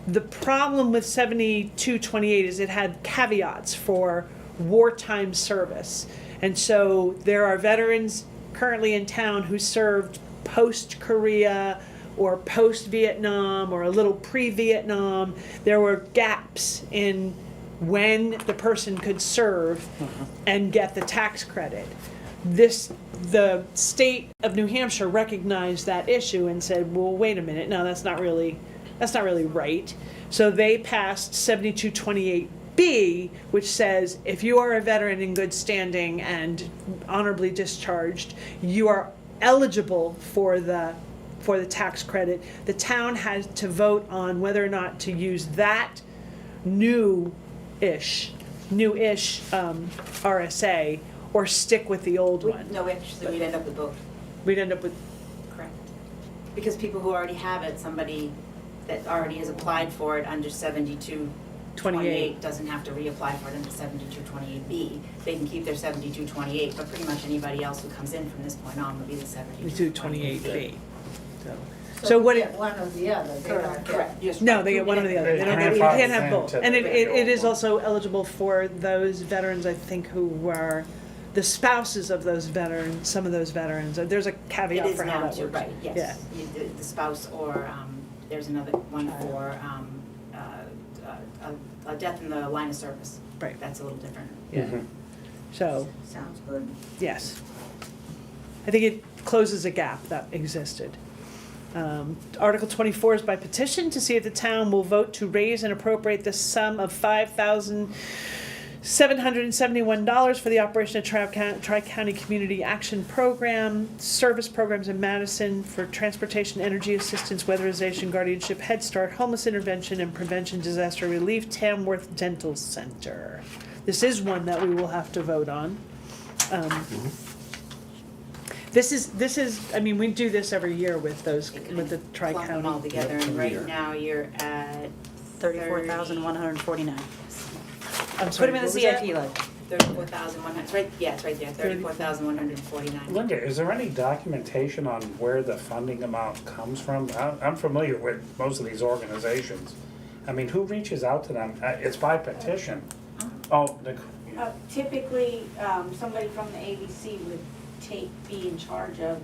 The problem with 7228 is it had caveats for wartime service. And so there are veterans currently in town who served post-Korea or post-Vietnam or a little pre-Vietnam. There were gaps in when the person could serve and get the tax credit. The state of New Hampshire recognized that issue and said, well, wait a minute, no, that's not really right. So they passed 7228B, which says if you are a veteran in good standing and honorably discharged, you are eligible for the tax credit. The town had to vote on whether or not to use that new-ish RSA or stick with the old one. No, actually, we'd end up with both. We'd end up with, Correct. Because people who already have it, somebody that already has applied for it under 7228 doesn't have to reapply for it under 7228B. They can keep their 7228, but pretty much anybody else who comes in from this point on will be the 7228B. So what they it, get one or the other, they don't get. no, they get one or the other. They don't get, you can't have both. Grandfathered And in. it is also eligible for those veterans, I think, who were the spouses of those veterans, some of those veterans. There's a It caveat is for how now that too, works. right, yes. Yeah. The spouse or, there's another one for, a death in the line of service. Right. That's a little different. Mhm. So, Sounds good. yes. I think it closes a gap that existed. Article 24 is by petition to see if the town will vote to raise and appropriate the sum of $5,771 for the operation of Tri-County Community Action Program, service programs in Madison for transportation, energy assistance, weatherization, guardianship, Head Start, homeless intervention and prevention, disaster relief, Tamworth Dental Center. This is one that we will have to vote on. This is, I mean, we do this every year with those, with the Clump them all Tri-County. together, and right now you're at 34,149. I'm Put sorry, them in the what was that? CIP, like. 34,100, it's right, yeah, it's right there, 34,149. Linda, is there any documentation on where the funding amount comes from? I'm familiar with most of these organizations. I mean, who reaches out to them? It's by petition. Oh, Typically, somebody from the ABC would be in charge of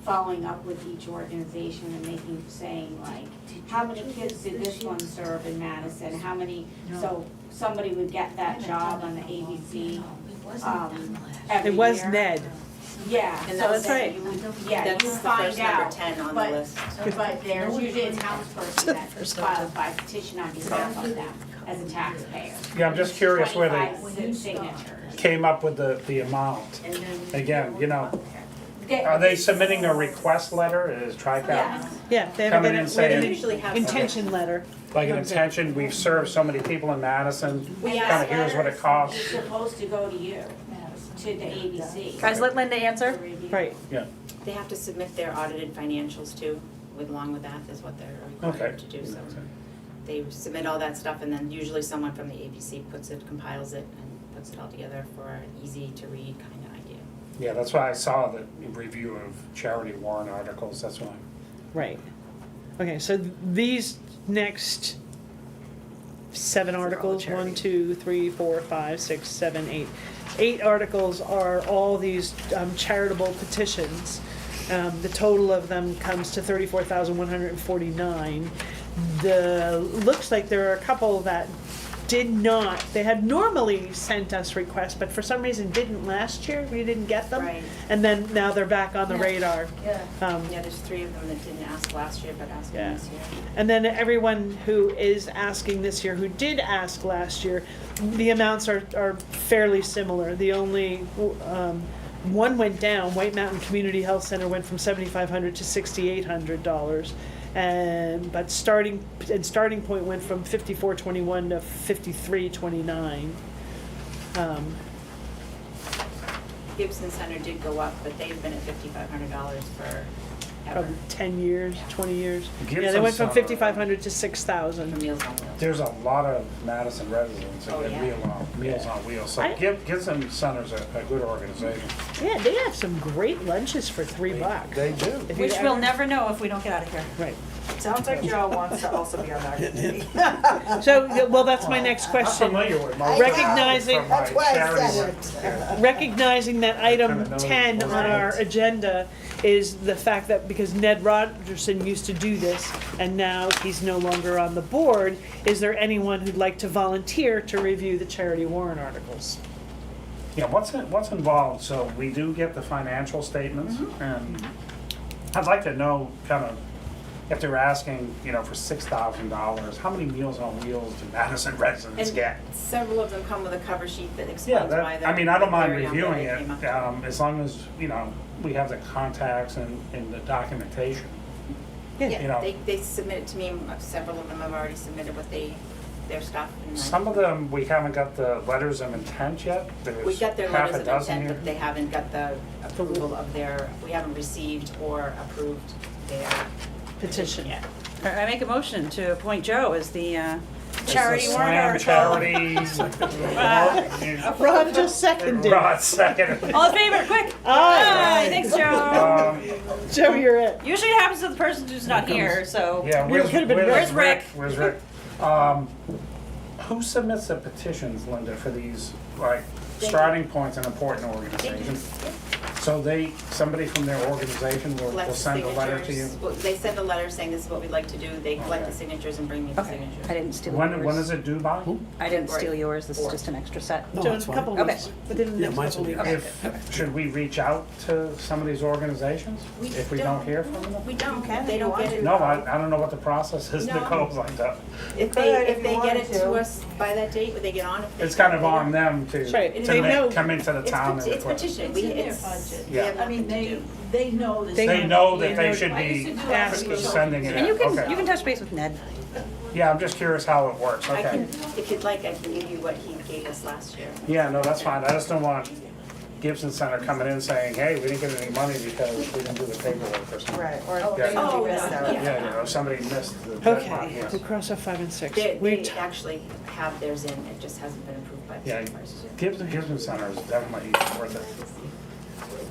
following up with each organization and saying like, how many kids did this one serve in Madison, how many, so somebody would get that job on the ABC, every It was year. Ned. Yeah, And so that's then right. you would, yeah, That's you the find first number out, 10 on the but, list. but there's usually a townsperson that files by petition on behalf of them as a taxpayer. yeah, I'm just curious where they 25 signatures. came up with the amount. And then. Again, you know, are they submitting a request letter? Is Tri-County? Yes. Yeah, they have Coming an in saying- Usually have intention letter. Like an intention, we've served so many people in Madison, We kind ask of here's what it letters, costs. It's supposed to go to you, to the ABC. Guys, let Linda answer. For review. Right. Yeah, They have to submit their audited financials too, along with that is what they're required to do, so. They submit all that stuff and then usually someone from the ABC compiles it and puts it all together for an easy to read kind of idea. yeah, that's why I saw the review of charity warrant articles, that's why. Right. Okay, so these next 7 articles, 1, 2, 3, 4, 5, 6, 7, 8. 8 articles are all these charitable petitions. The total of them comes to 34,149. Looks like there are a couple that they had normally sent us requests, but for some reason didn't last year. We didn't get them. Right. And then now they're back on the radar. Yeah. Yeah, there's 3 of them that didn't ask last year but asked Yeah. this year. And then everyone who is asking this year, who did ask last year, the amounts are fairly similar. The only, one went down, White Mountain Community Health Center went from $7,500 to $6,800. But starting point went from $54.21 to $53.29. Gibson Center did go up, but they've been at $5,500 for ever. Probably 10 years, 20 years. Yeah, they Gibson went from Center. $5,500 to For $6,000. Meals on Wheels. There's a lot of Madison residents that Oh, get yeah. Meals on Wheels, so I- Gibson Center's a good organization. Yeah, they have some great lunches for $3. They do. If you Which we'll ever- never know if we don't get out of here. Right. Sounds like Joe wants to also be on that committee. So, well, that's my next I'm question. familiar with most of Recognizing- them from my That's why I charity said work. it. Recognizing that item Kinda know 10 those on our names. agenda is the fact that because Ned Rogerson used to do this and now he's no longer on the board, is there anyone who'd like to volunteer to review the charity warrant articles? Yeah, what's involved, so we do get the financial statements, and I'd like to know kind of, if they're asking, for $6,000, how many Meals on Wheels do Madison residents And get? several of them come with a cover sheet that Yeah, explains why I mean, I don't mind the area reviewing they it, came up. as long as, we have the contacts and the documentation. you know. Yeah, they submit it to me, several of them have already submitted their stuff. And Some of them, we haven't got the letters of intent yet. There's We got their half a letters of dozen intent, here. but they haven't got the approval of we haven't received or approved their Petition. yet. I make a motion to appoint Joe as the charity It's a warrant slam article. charity. Ron just seconded. Rod second. All in favor, quick! Aye. Thanks, Joe. Joe, you're it. Usually it happens to the person who's not here, so. Yeah, You could've been Where's Rick? Where's Rick? Who submits the petitions, Linda, for these, starting points in important organizations? So somebody from their organization will Collect send a letter to you? signatures. Well, they send a letter saying this is what we'd like to do, they collect the Okay. signatures and bring me the Okay, signatures. I didn't steal yours. When is it due by? I didn't steal yours, this is just an extra set. No, So in that's a fine. couple Okay. weeks, within the Yeah, next mine's couple in weeks. here. Should we reach out to some of these organizations if we don't hear from them? We don't, can if they you don't want get it. No, I don't know what the process is, No. Nicole's like that. If Could they, if if you they get wanted it to to. us by that date, would they get on? If they It's kind of they on don't- them Right, to they know. come into the It's town and. it's petition, It's we, in their it's, budget. they have I mean, nothing to do. they know this. They know that They they know- should I used be to do Ask outreach. sending it And you in, can okay. touch base with Ned. Yeah, I'm just curious how it works, I okay. can, if you'd like, I can give you what he gave us last year. Yeah, no, that's fine, I just don't want Gibson Center coming in saying, hey, we didn't get any money because we didn't do the paperwork or something. Right, or Yeah. maybe Oh, we missed no, out. yeah. Yeah, somebody missed the deadline, Okay, yes. we cross off 5 and 6. They actually have theirs in, it just hasn't been approved by the Yeah, supervisors. Gibson Center is definitely worth it.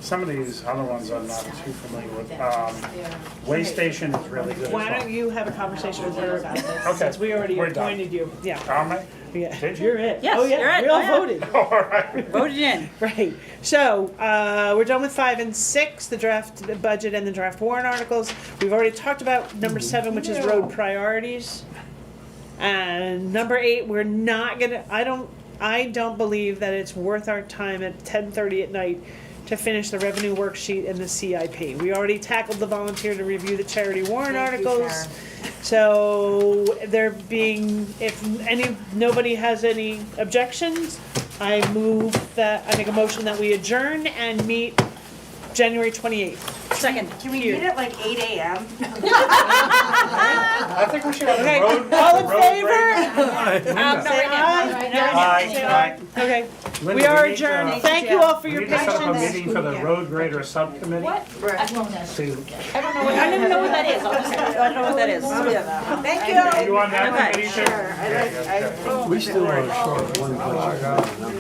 Some of these other ones I'm not too familiar with. Way Station is really good as Why well. don't you have a conversation with her about this, Okay, since we already we're done. appointed you. Yeah, Alright, yeah, Did you? you're it. Yes, Oh, yeah, you're it. we all Oh, yeah. voted. alright. Voted in. Right, so, we're done with 5 and 6, the draft budget and the draft warrant articles. We've already talked about number 7, which is road priorities. And number 8, we're not gonna, I don't believe that it's worth our time at 10:30 at night to finish the revenue worksheet and the CIP. We already tackled the volunteer to review the charity warrant Thank you, articles. Sharon. So there being, if nobody has any objections, I make a motion that we adjourn and meet January 28th. Second. Can we meet at like 8 AM? I think we should have Okay, the road. all in road favor? grader. Not Say right now. aye. Aye, aye. Okay, Linda, we are need to- adjourned. Thank you all for We your need to set up a patience. meeting for the road grader subcommittee. What? To, I don't even know what that is. I don't know what that is. Thank are you. you on that Okay. committee too? Sure, I like, Yeah, yeah, yeah. I. We still are short one person.